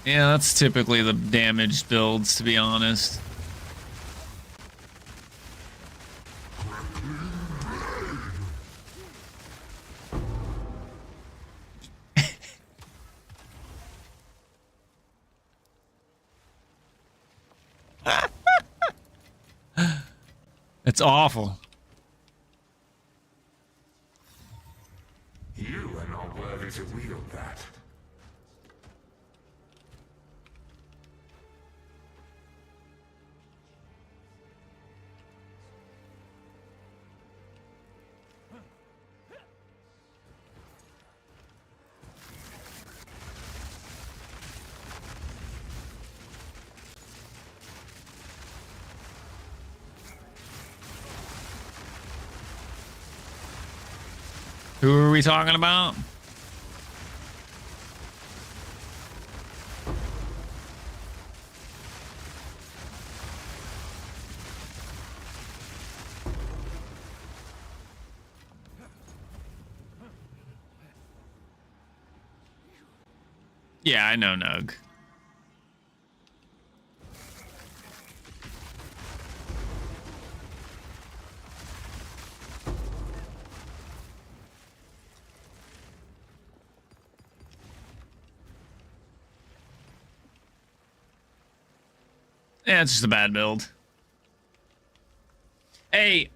Yeah, that's typically the damaged builds, to be honest. It's awful. You are not worthy to wield that. Who are we talking about? Yeah, I know Nug. Yeah, it's just a bad build. Hey,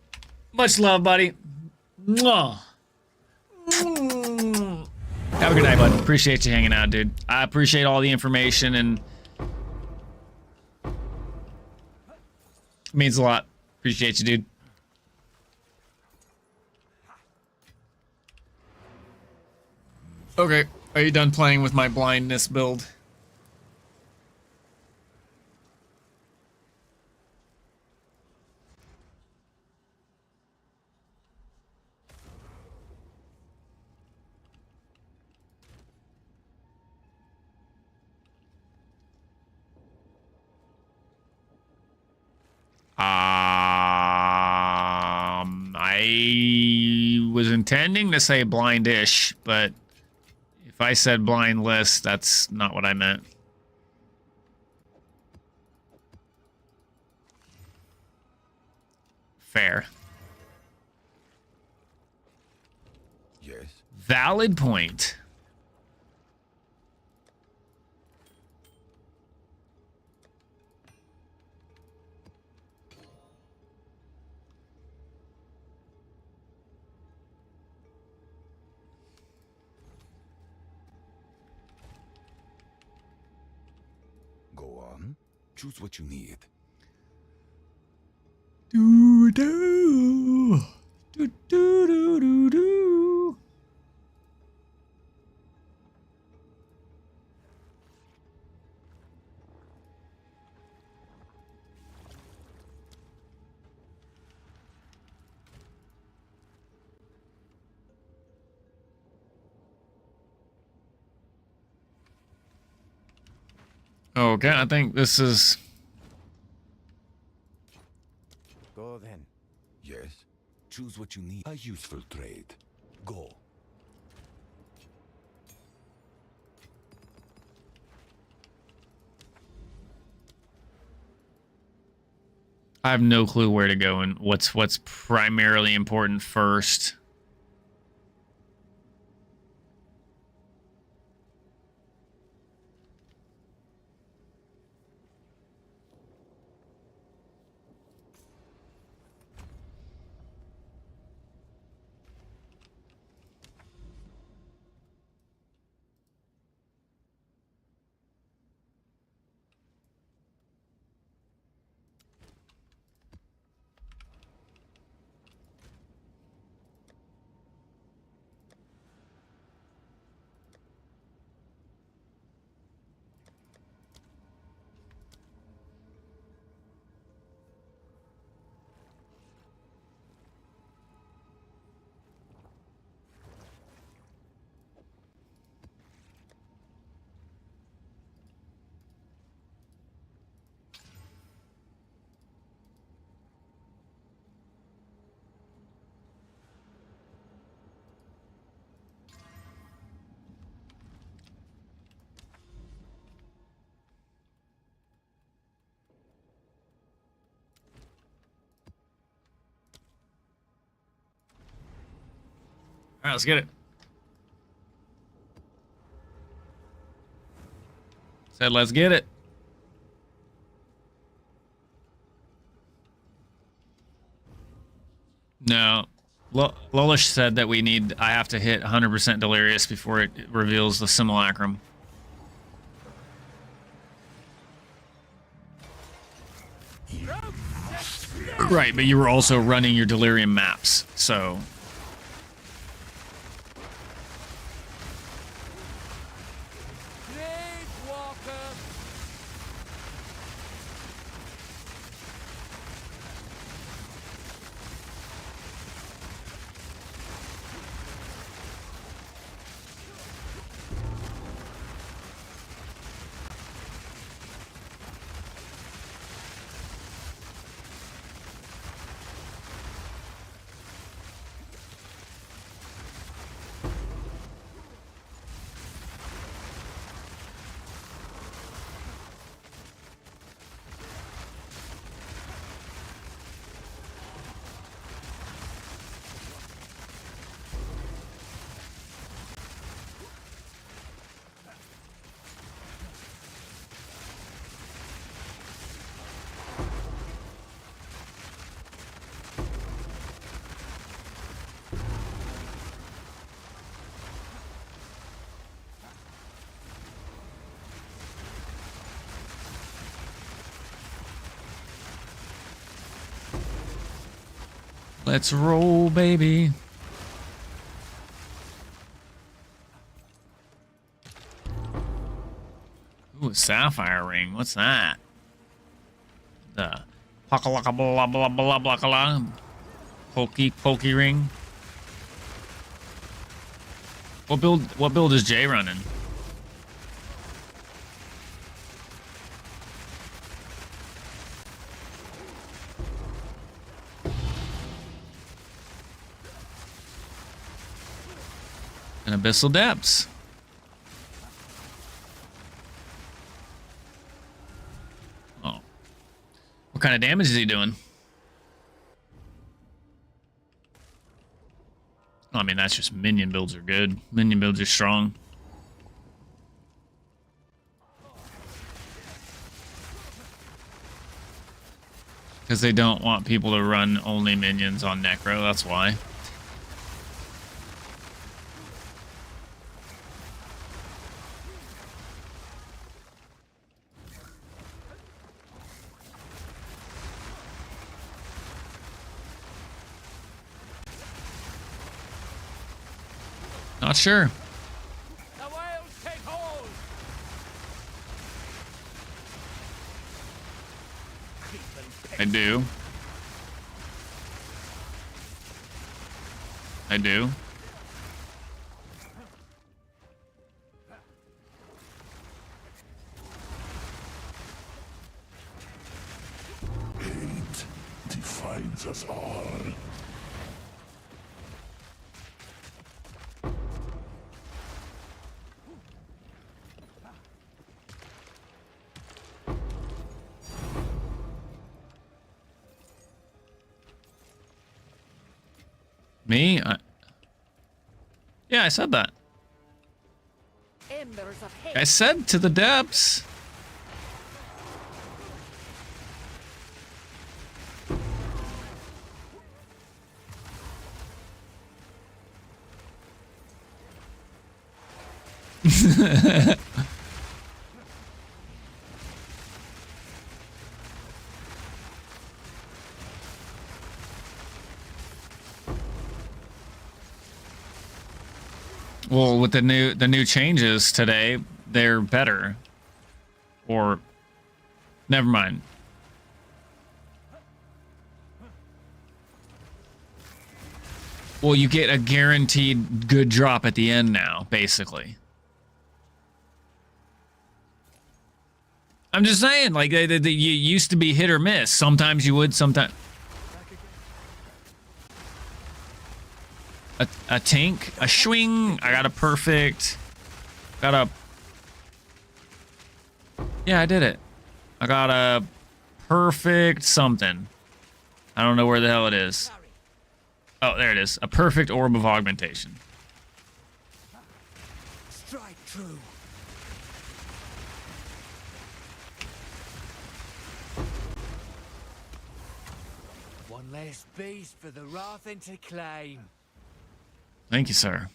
much love, buddy. Mwah. Have a good night, bud. Appreciate you hanging out, dude. I appreciate all the information and means a lot. Appreciate you, dude. Okay, are you done playing with my blindness build? I was intending to say blindish, but if I said blindless, that's not what I meant. Fair. Yes. Valid point. Go on. Choose what you need. Do do do do do do do. Okay, I think this is. Go then. Yes. Choose what you need. A useful trade. Go. I have no clue where to go and what's primarily important first. All right, let's get it. Said, let's get it. No. Lolish said that I have to hit 100% Delirious before it reveals the simulacrum. Right, but you were also running your Delirium maps, so... Let's roll, baby. Ooh, a sapphire ring. What's that? The pakalaka blah blah blah blah blah. Pokey ring. What build is Jay running? And Abyssal Depths. Oh. What kind of damage is he doing? Oh, I mean, that's just minion builds are good. Minion builds are strong. Because they don't want people to run only minions on Necro, that's why. Not sure. The whales take hold. I do. I do. Hate defines us all. Me? Yeah, I said that. Embers of hate. I said to the depths. Well, with the new changes today, they're better. Or never mind. Well, you get a guaranteed good drop at the end now, basically. I'm just saying, like, you used to be hit or miss. Sometimes you would, sometimes... A tink, a swing. I got a perfect. Got a. Yeah, I did it. I got a perfect something. I don't know where the hell it is. Oh, there it is. A perfect orb of augmentation. true. One less beast for the Wrathen to claim. Thank you, sir.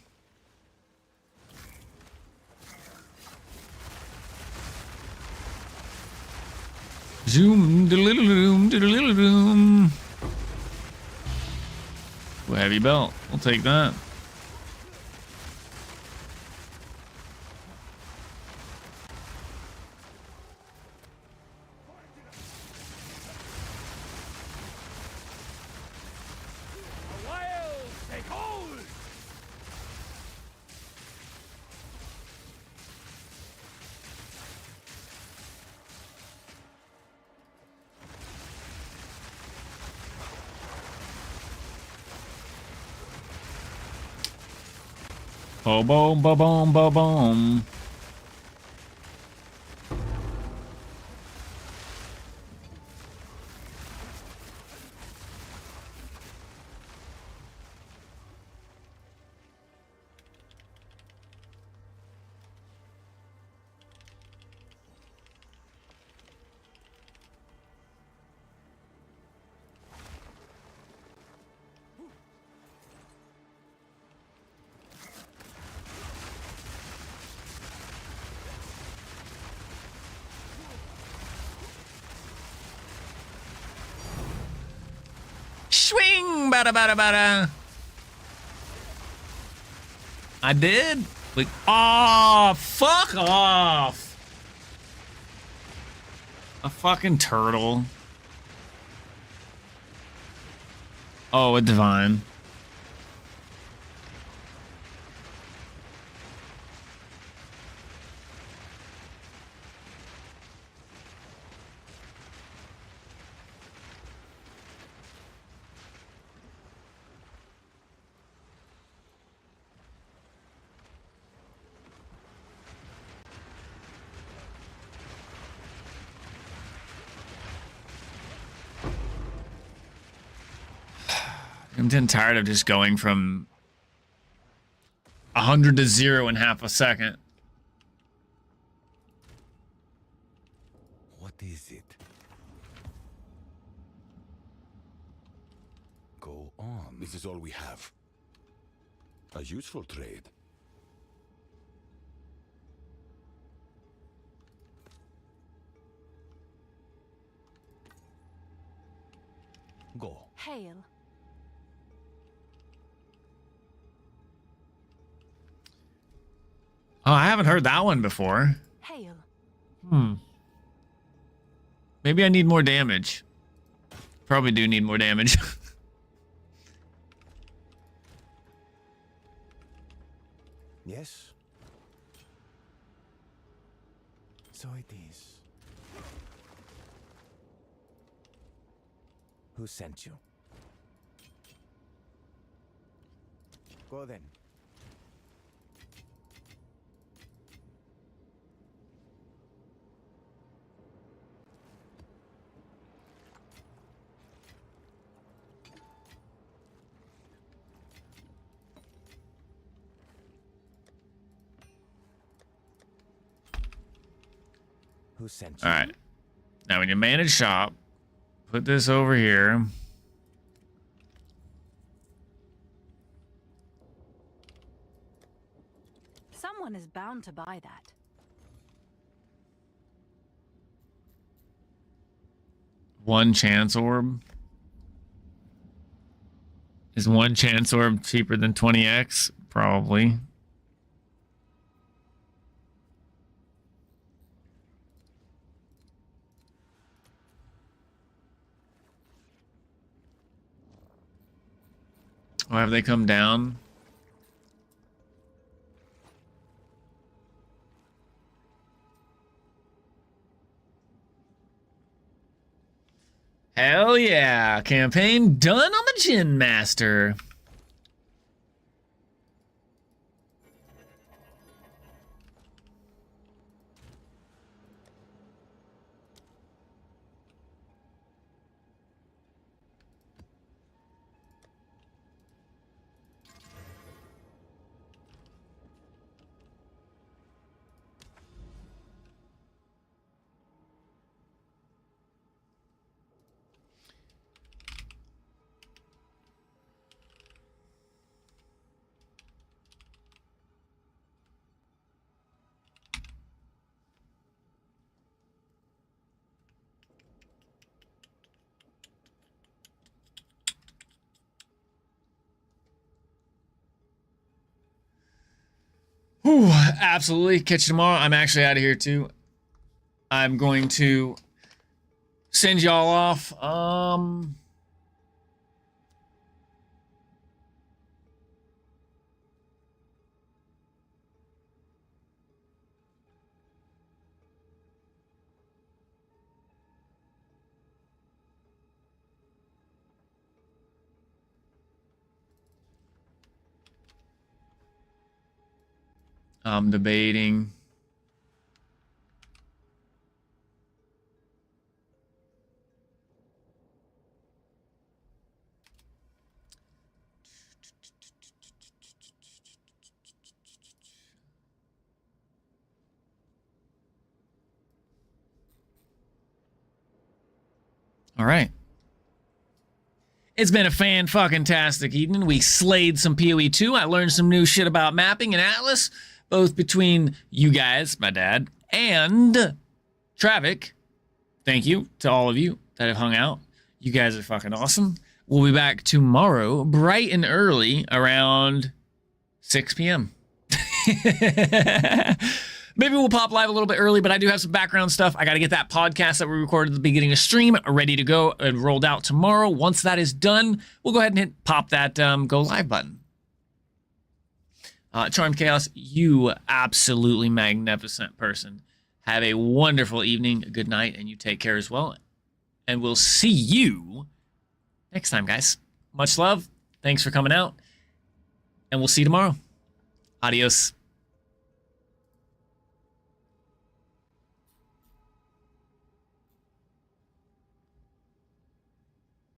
Zoom, diddle-diddle-doom, diddle-diddle-doom. Ooh, heavy belt. We'll take that. Boom, boom, boom, boom, boom, boom. Swing, bada bada bada. I did. Like, oh, fuck off. A fucking turtle. Oh, a divine. I'm getting tired of just going from 100 to 0 in half a second. What is it? Go on. This is all we have. A useful trade. Go. Hail. Oh, I haven't heard that one before. Hail. Maybe I need more damage. Probably do need more damage. Yes. So it is. Who sent you? Go then. Who sent you? All right. Now, when you manage shop, put this over here. Someone is bound to buy that. One chance orb. Is one chance orb cheaper than 20x? Probably. Oh, have they come down? Hell yeah. Campaign done on the Gin Master. Whew, absolutely. Catch you tomorrow. I'm actually out of here too. I'm going to send y'all off. I'm debating. All right. It's been a fan-fucking-tastic evening. We slayed some PoE 2. I learned some new shit about mapping and Atlas, both between you guys, my dad, and Travic. Thank you to all of you that have hung out. You guys are fucking awesome. We'll be back tomorrow, bright and early, around 6 p.m. Maybe we'll pop live a little bit early, but I do have some background stuff. I got to get that podcast that we recorded at the beginning of stream ready to go and rolled out tomorrow. Once that is done, we'll go ahead and pop that go live button. Charmed Chaos, you absolutely magnificent person. Have a wonderful evening, a good night, and you take care as well. And we'll see you next time, guys. Much love. Thanks for coming out. And we'll see you tomorrow. Adios.